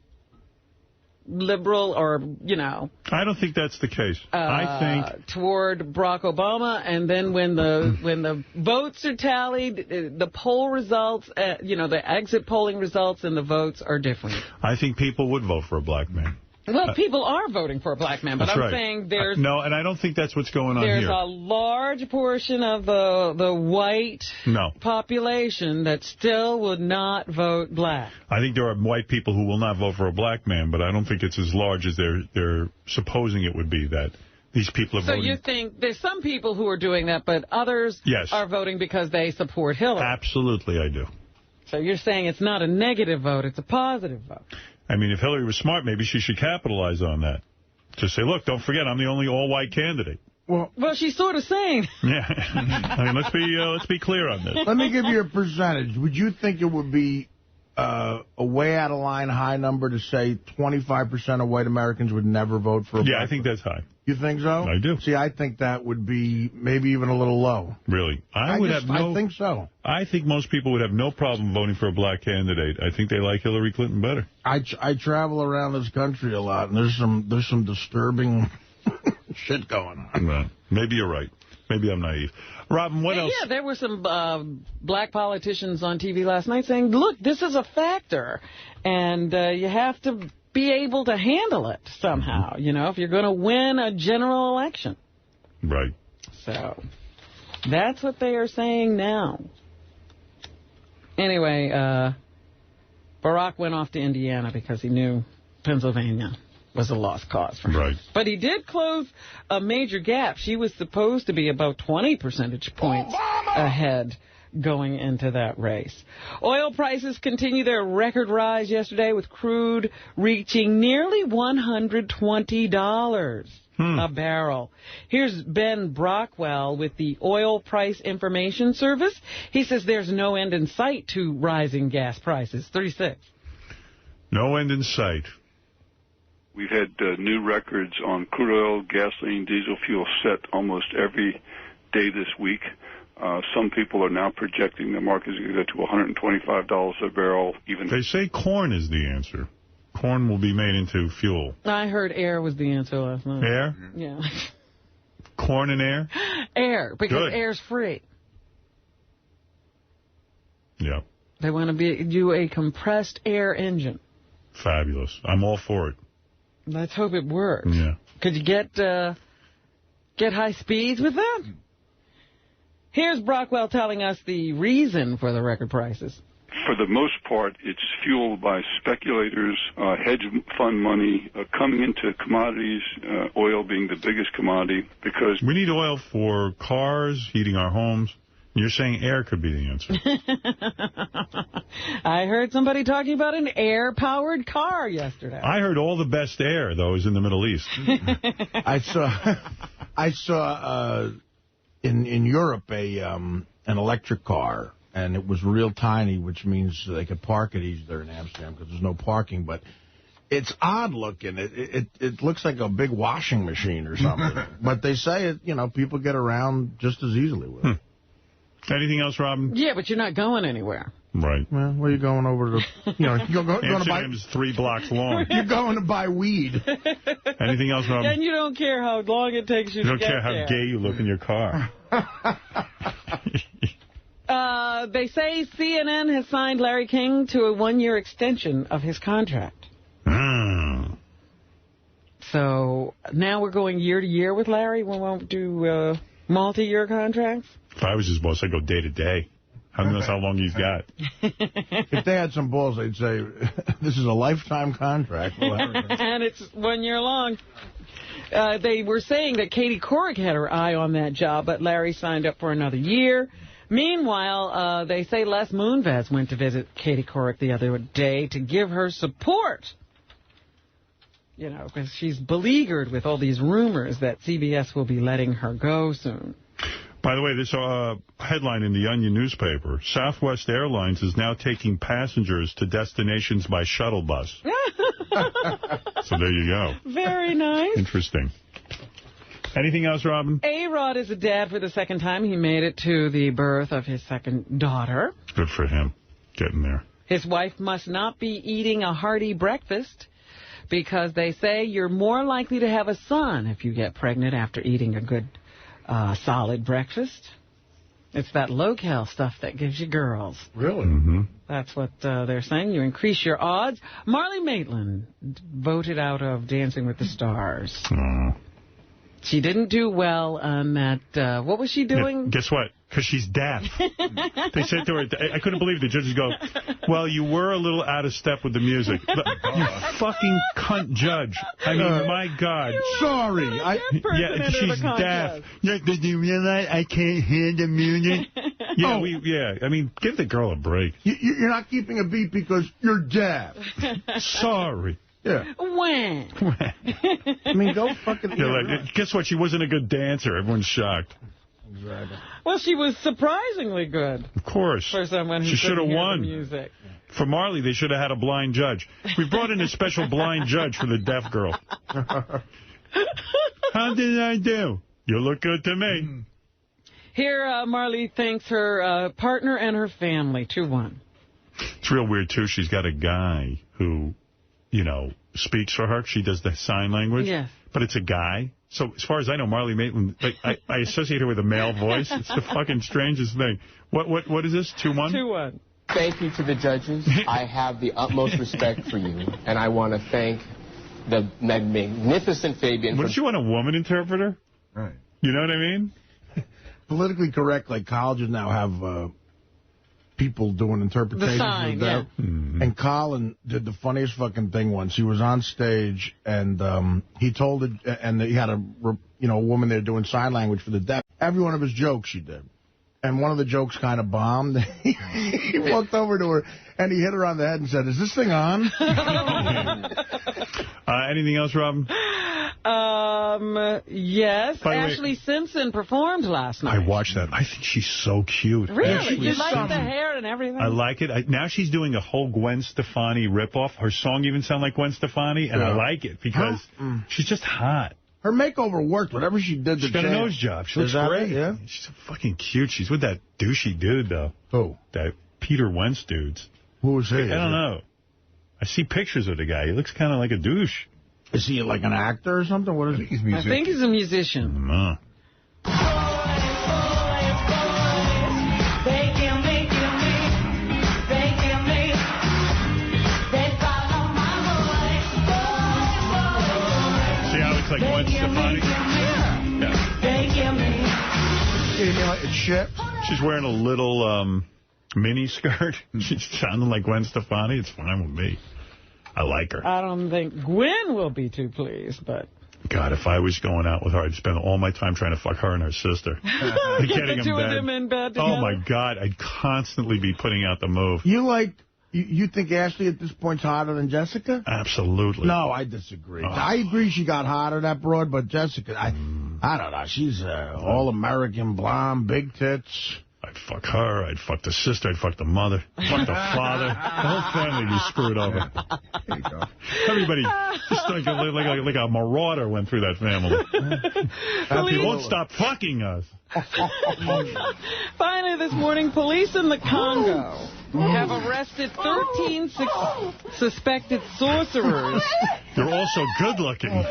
[SPEAKER 5] liberal or, you know.
[SPEAKER 2] I don't think that's the case. I think
[SPEAKER 5] toward Barack Obama, and then when the votes are tallied, the poll results, you know, the exit polling results and the votes are different.
[SPEAKER 2] I think people would vote for a black man.
[SPEAKER 5] Well, people are voting for a black man, but I'm saying there's...
[SPEAKER 2] No, and I don't think that's what's going on here.
[SPEAKER 5] There's a large portion of the white population that still would not vote black.
[SPEAKER 2] I think there are white people who will not vote for a black man, but I don't think it's as large as they're supposing it would be, that these people are voting.
[SPEAKER 5] So you think there's some people who are doing that, but others are voting because they support Hillary?
[SPEAKER 2] Absolutely, I do.
[SPEAKER 5] So you're saying it's not a negative vote, it's a positive vote.
[SPEAKER 2] I mean, if Hillary was smart, maybe she should capitalize on that. Just say, look, don't forget, I'm the only all-white candidate.
[SPEAKER 1] Well,
[SPEAKER 5] she's sort of saying.
[SPEAKER 2] Yeah. I mean, let's be clear on this.
[SPEAKER 1] Let me give you a percentage. Would you think it would be a way out of line high number to say 25% of white Americans would never vote for a black
[SPEAKER 2] I think that's high.
[SPEAKER 1] You think so?
[SPEAKER 2] I do.
[SPEAKER 1] See, I think that would be maybe even a little low.
[SPEAKER 2] Really?
[SPEAKER 1] I think so.
[SPEAKER 2] I think most people would have no problem voting for a black candidate. I think they like Hillary Clinton better.
[SPEAKER 1] I travel around this country a lot, and there's some disturbing shit going on.
[SPEAKER 2] Right. Maybe you're right. Maybe I'm naive. Robin, what else?
[SPEAKER 5] Yeah, there were some black politicians on TV last night saying, look, this is a factor, and you have to be able to handle it somehow, you know, if you're going to win a general election.
[SPEAKER 2] Right.
[SPEAKER 5] So that's what they are saying now. Anyway, Barack went off to Indiana because he knew Pennsylvania was a lost cause for him.
[SPEAKER 2] Right.
[SPEAKER 5] But he did close a major gap. She was supposed to be about 20 percentage points ahead going into that race. Oil prices continue their record rise yesterday, with crude reaching nearly $120 a barrel. Here's Ben Brockwell with the Oil Price Information Service. He says there's no end in sight to rising gas prices. 36.
[SPEAKER 2] No end in sight.
[SPEAKER 4] We've had new records on crude oil, gasoline, diesel fuel set almost every day this week. Some people are now projecting the market is going to go to $125 a barrel.
[SPEAKER 2] They say corn is the answer. Corn will be made into fuel.
[SPEAKER 5] I heard air was the answer last night.
[SPEAKER 2] Air?
[SPEAKER 5] Yeah.
[SPEAKER 2] Corn and air?
[SPEAKER 5] Air, because air's free.
[SPEAKER 2] Yeah.
[SPEAKER 5] They want to do a compressed air engine.
[SPEAKER 2] Fabulous. I'm all for it.
[SPEAKER 5] Let's hope it works.
[SPEAKER 2] Yeah.
[SPEAKER 5] Could you get high speeds with that? Here's Brockwell telling us the reason for the record prices.
[SPEAKER 4] For the most part, it's fueled by speculators, hedge fund money coming into commodities, oil being the biggest commodity, because
[SPEAKER 2] we need oil for cars, heating our homes. You're saying air could be the answer.
[SPEAKER 5] I heard somebody talking about an air-powered car yesterday.
[SPEAKER 2] I heard all the best air, though, is in the Middle East.
[SPEAKER 1] I saw in Europe an electric car, and it was real tiny, which means they could park it easy there in Amsterdam because there's no parking. But it's odd looking. It looks like a big washing machine or something. But they say people get around just as easily with it.
[SPEAKER 2] Anything else, Robin?
[SPEAKER 5] Yeah, but you're not going anywhere.
[SPEAKER 2] Right.
[SPEAKER 1] Well, where are you going over to? You're going to buy.
[SPEAKER 2] Amsterdam's 3 blocks long.
[SPEAKER 1] You're going to buy weed.
[SPEAKER 2] Anything else, Robin?
[SPEAKER 5] And you don't care how long it takes you to get there.
[SPEAKER 2] You don't care how gay you look in your car.
[SPEAKER 5] They say CNN has signed Larry King to a 1-year extension of his contract. So now we're going year to year with Larry. We won't do multi-year contracts.
[SPEAKER 2] If I was his boss, I'd go day to day. Who knows how long he's got?
[SPEAKER 1] If they had some balls, they'd say, this is a lifetime contract.
[SPEAKER 5] And it's 1 year long. They were saying that Katie Couric had her eye on that job, but Larry signed up for another year. Meanwhile, they say Les Moonves went to visit Katie Couric the other day to give her support. Because she's beleaguered with all these rumors that CBS will be letting her go soon.
[SPEAKER 2] By the way, this headline in the Onion newspaper, Southwest Airlines is now taking passengers to destinations by shuttle bus. So there you go.
[SPEAKER 5] Very nice.
[SPEAKER 2] Interesting. Anything else, Robin?
[SPEAKER 5] A-Rod is a dad for the second time. He made it to the birth of his second daughter.
[SPEAKER 2] Good for him. Getting there.
[SPEAKER 5] His wife must not be eating a hearty breakfast because they say you're more likely to have a son if you get pregnant after eating a good solid breakfast. It's that low-cal stuff that gives you girls.
[SPEAKER 1] Really?
[SPEAKER 2] Mm-hmm.
[SPEAKER 5] That's what they're saying. You increase your odds. Marlee Matlin voted out of Dancing with the Stars. She didn't do well on that. What was she doing?
[SPEAKER 2] Yeah, guess what? Because she's deaf. They said to her, I couldn't believe the judges go, well, you were a little out of step with the music. You fucking cunt judge. I mean, my God.
[SPEAKER 1] Sorry.
[SPEAKER 2] Yeah, she's deaf. Did you realize I can't hear the music? Yeah, I mean, give the girl a break.
[SPEAKER 1] You're not keeping a beat because you're deaf.
[SPEAKER 2] Sorry.
[SPEAKER 1] Yeah.
[SPEAKER 5] When?
[SPEAKER 1] I mean, go fucking...
[SPEAKER 2] Guess what? She wasn't a good dancer. Everyone's shocked.
[SPEAKER 1] Exactly.
[SPEAKER 5] Well, she was surprisingly good.
[SPEAKER 2] Of course.
[SPEAKER 5] For someone who
[SPEAKER 2] she should have won.
[SPEAKER 5] The music.
[SPEAKER 2] For Marlee, they should have had a blind judge. We brought in a special blind judge for the deaf girl. How did I do? You look good to me.
[SPEAKER 5] Here, Marlee thanks her partner and her family. 2-1.
[SPEAKER 2] It's real weird, too. She's got a guy who, you know, speaks for her. She does the sign language.
[SPEAKER 5] Yes.
[SPEAKER 2] But it's a guy. So, as far as I know, Marlee Matlin, like, I associate her with a male voice. It's the fucking strangest thing. What is this, 2-1?
[SPEAKER 5] 2-1.
[SPEAKER 13] Thank you to the judges. I have the utmost respect for you, and I want to thank the magnificent Fabian.
[SPEAKER 2] Wouldn't you want a woman interpreter?
[SPEAKER 1] Right.
[SPEAKER 2] You know what I mean?
[SPEAKER 1] Politically correct, like colleges now have people doing interpretations.
[SPEAKER 5] The sign,
[SPEAKER 1] yeah. And Colin did the funniest fucking thing once. He was on stage, and he told it, and he had a woman there doing sign language for the deaf. Every one of his jokes she did. And one of the jokes kind of bombed. He walked over to her, and he hit her on the head and said, is this thing on?
[SPEAKER 2] Anything else, Robin?
[SPEAKER 5] Yes. Ashley Simpson performed last night.
[SPEAKER 2] I watched that. I think she's so cute.
[SPEAKER 5] Really? You like the hair and everything?
[SPEAKER 2] I like it. Now she's doing a whole Gwen Stefani ripoff. Her song even sounds like Gwen Stefani, and I like it because she's just hot.
[SPEAKER 1] Her makeover worked. Whatever she did to
[SPEAKER 2] She's got a nose job. She looks great.
[SPEAKER 1] Yeah.
[SPEAKER 2] She's so fucking cute. She's with that douchey dude, though.
[SPEAKER 1] Who?
[SPEAKER 2] That Peter Wentz dudes.
[SPEAKER 1] Who is he?
[SPEAKER 2] I don't know. I see pictures of the guy. He looks kind of like a douche.
[SPEAKER 1] Is he like an actor or something? What is he?
[SPEAKER 5] I think he's a musician.
[SPEAKER 2] Like Gwen Stefani.
[SPEAKER 1] It's shit.
[SPEAKER 2] She's wearing a little mini skirt. She's sounding like Gwen Stefani. It's fine with me. I like her.
[SPEAKER 5] I don't think Gwen will be too pleased, but...
[SPEAKER 2] God, if I was going out with her, I'd spend all my time trying to fuck her and her sister.
[SPEAKER 5] Getting the two of them in bed together?
[SPEAKER 2] Oh, my God. I'd constantly be putting out the move.
[SPEAKER 1] You think Ashley at this point's hotter than Jessica?
[SPEAKER 2] Absolutely.
[SPEAKER 1] No, I disagree. I agree she got hotter, that broad, but Jessica, I don't know. She's all-American, blonde, big tits.
[SPEAKER 2] I'd fuck her. I'd fuck the sister. I'd fuck the mother. Fuck the father. The whole family would be screwed over. There you go. Everybody, just like a marauder went through that family. He won't stop fucking us.
[SPEAKER 5] Finally, this morning, police in the Congo have arrested 13 suspected sorcerers.
[SPEAKER 2] They're also good-looking.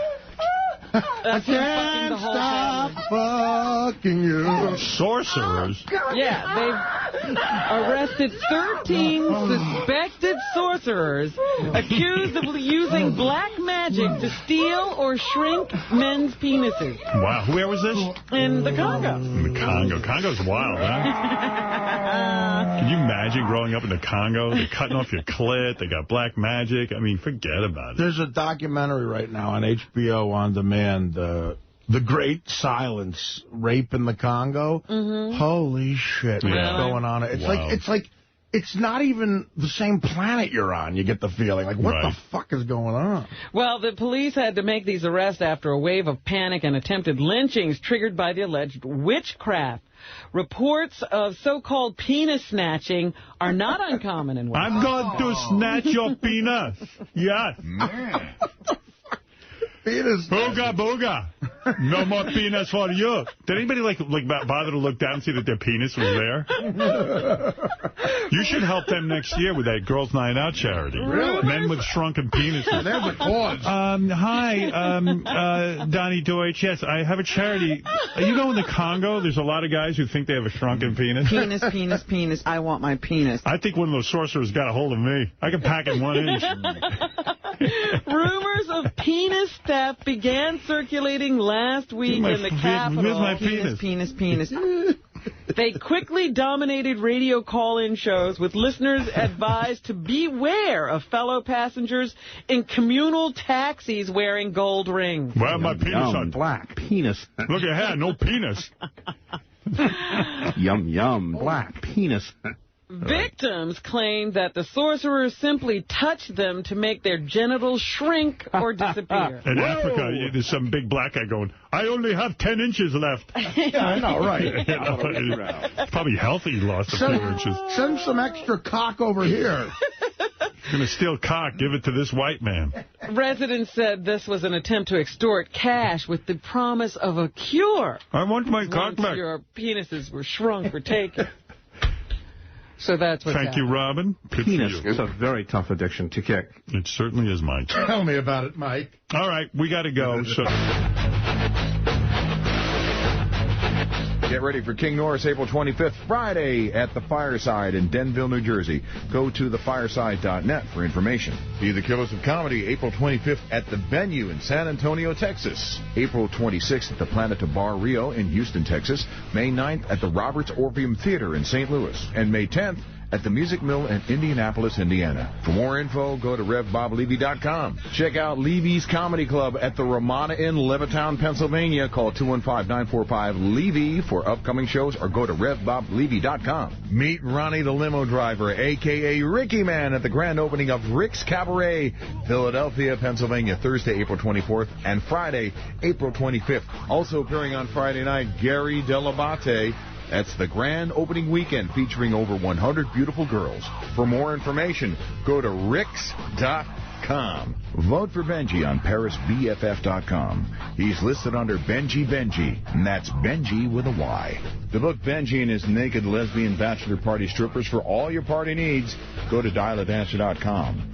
[SPEAKER 1] I can't stop fucking you.
[SPEAKER 2] Sorcerers?
[SPEAKER 5] Yeah, they've arrested 13 suspected sorcerers accused of using black magic to steal or shrink men's penises.
[SPEAKER 2] Wow, where was this?
[SPEAKER 5] In the Congo.
[SPEAKER 2] In the Congo. Congo's wild, huh? Can you imagine growing up in the Congo? They're cutting off your clit. They got black magic. I mean, forget about it.
[SPEAKER 1] There's a documentary right now on HBO On Demand, The Great Silence, Rape in the Congo. Holy shit, what's going on? It's like it's not even the same planet you're on, you get the feeling. Like, what the fuck is going on?
[SPEAKER 5] Well, the police had to make these arrests after a wave of panic and attempted lynchings triggered by the alleged witchcraft Reports of so-called penis snatching are not uncommon in West.
[SPEAKER 2] I'm going to snatch your penis. Yes.
[SPEAKER 1] Penis.
[SPEAKER 2] Booga, booga. No more penis for you. Did anybody bother to look down and see that their penis was there? You should help them next year with that Girls' Night Out charity.
[SPEAKER 1] Really?
[SPEAKER 2] Men with shrunken penises.
[SPEAKER 1] There's a cause.
[SPEAKER 2] Hi, Donnie Deutsch. Yes, I have a charity. You know, in the Congo, there's a lot of guys who think they have a shrunken penis.
[SPEAKER 5] Penis, penis, penis. I want my penis.
[SPEAKER 2] I think one of those sorcerers got a hold of me. I can pack in 1 inch.
[SPEAKER 5] Rumors of penis theft began circulating last week in the capital.
[SPEAKER 2] Where's my penis?
[SPEAKER 5] Penis. They quickly dominated radio call-in shows with listeners advised to beware of fellow passengers in communal taxis wearing gold rings.
[SPEAKER 2] Well, my penis on
[SPEAKER 25] black penis.
[SPEAKER 2] Look ahead, no penis.
[SPEAKER 25] Yum, yum, black penis.
[SPEAKER 5] Victims claim that the sorcerers simply touched them to make their genitals shrink or disappear.
[SPEAKER 2] In Africa, there's some big black guy going, I only have 10 inches left.
[SPEAKER 1] Yeah, I know, right.
[SPEAKER 2] It's probably healthy he lost a few inches.
[SPEAKER 1] Send some extra cock over here.
[SPEAKER 2] Going to steal cock, give it to this white man.
[SPEAKER 5] Residents said this was an attempt to extort cash with the promise of a cure.
[SPEAKER 2] I want my cock back.
[SPEAKER 5] Your penises were shrunk or taken. So that's what's
[SPEAKER 2] Thank you, Robin. Good
[SPEAKER 25] penis
[SPEAKER 2] for you.
[SPEAKER 25] is a very tough addiction to kick.
[SPEAKER 2] It certainly is, Mike.
[SPEAKER 1] Tell me about it, Mike.
[SPEAKER 2] All right, we got to go. So.
[SPEAKER 6] Get ready for King Norris April 25th, Friday at the Fireside in Denville, New Jersey. Go to thefireside.net for information. See the Killers of Comedy April 25th at the Venue in San Antonio, Texas. April 26th at the Planeta Bar Rio in Houston, Texas. May 9th at the Roberts Orpheum Theater in St. Louis. And May 10th at the Music Mill in Indianapolis, Indiana. For more info, go to RevBobLevy.com. Check out Levy's Comedy Club at the Ramada Inn, Levittown, Pennsylvania. Call 215-945-LEVY for upcoming shows or go to RevBobLevy.com. Meet Ronnie the Limo Driver, a.k.a. Ricky Man, at the grand opening of Rick's Cabaret, Philadelphia, Pennsylvania, Thursday, April 24th and Friday, April 25th. Also appearing on Friday night, Gary Delabate. That's the grand opening weekend featuring over 100 beautiful girls. For more information, go to Ricks.com. Vote for Benji on ParisBFF.com. He's listed under Benji, and that's Benji with a Y. The book Benji and his naked lesbian bachelor party strippers for all your party needs. Go to dialadancer.com.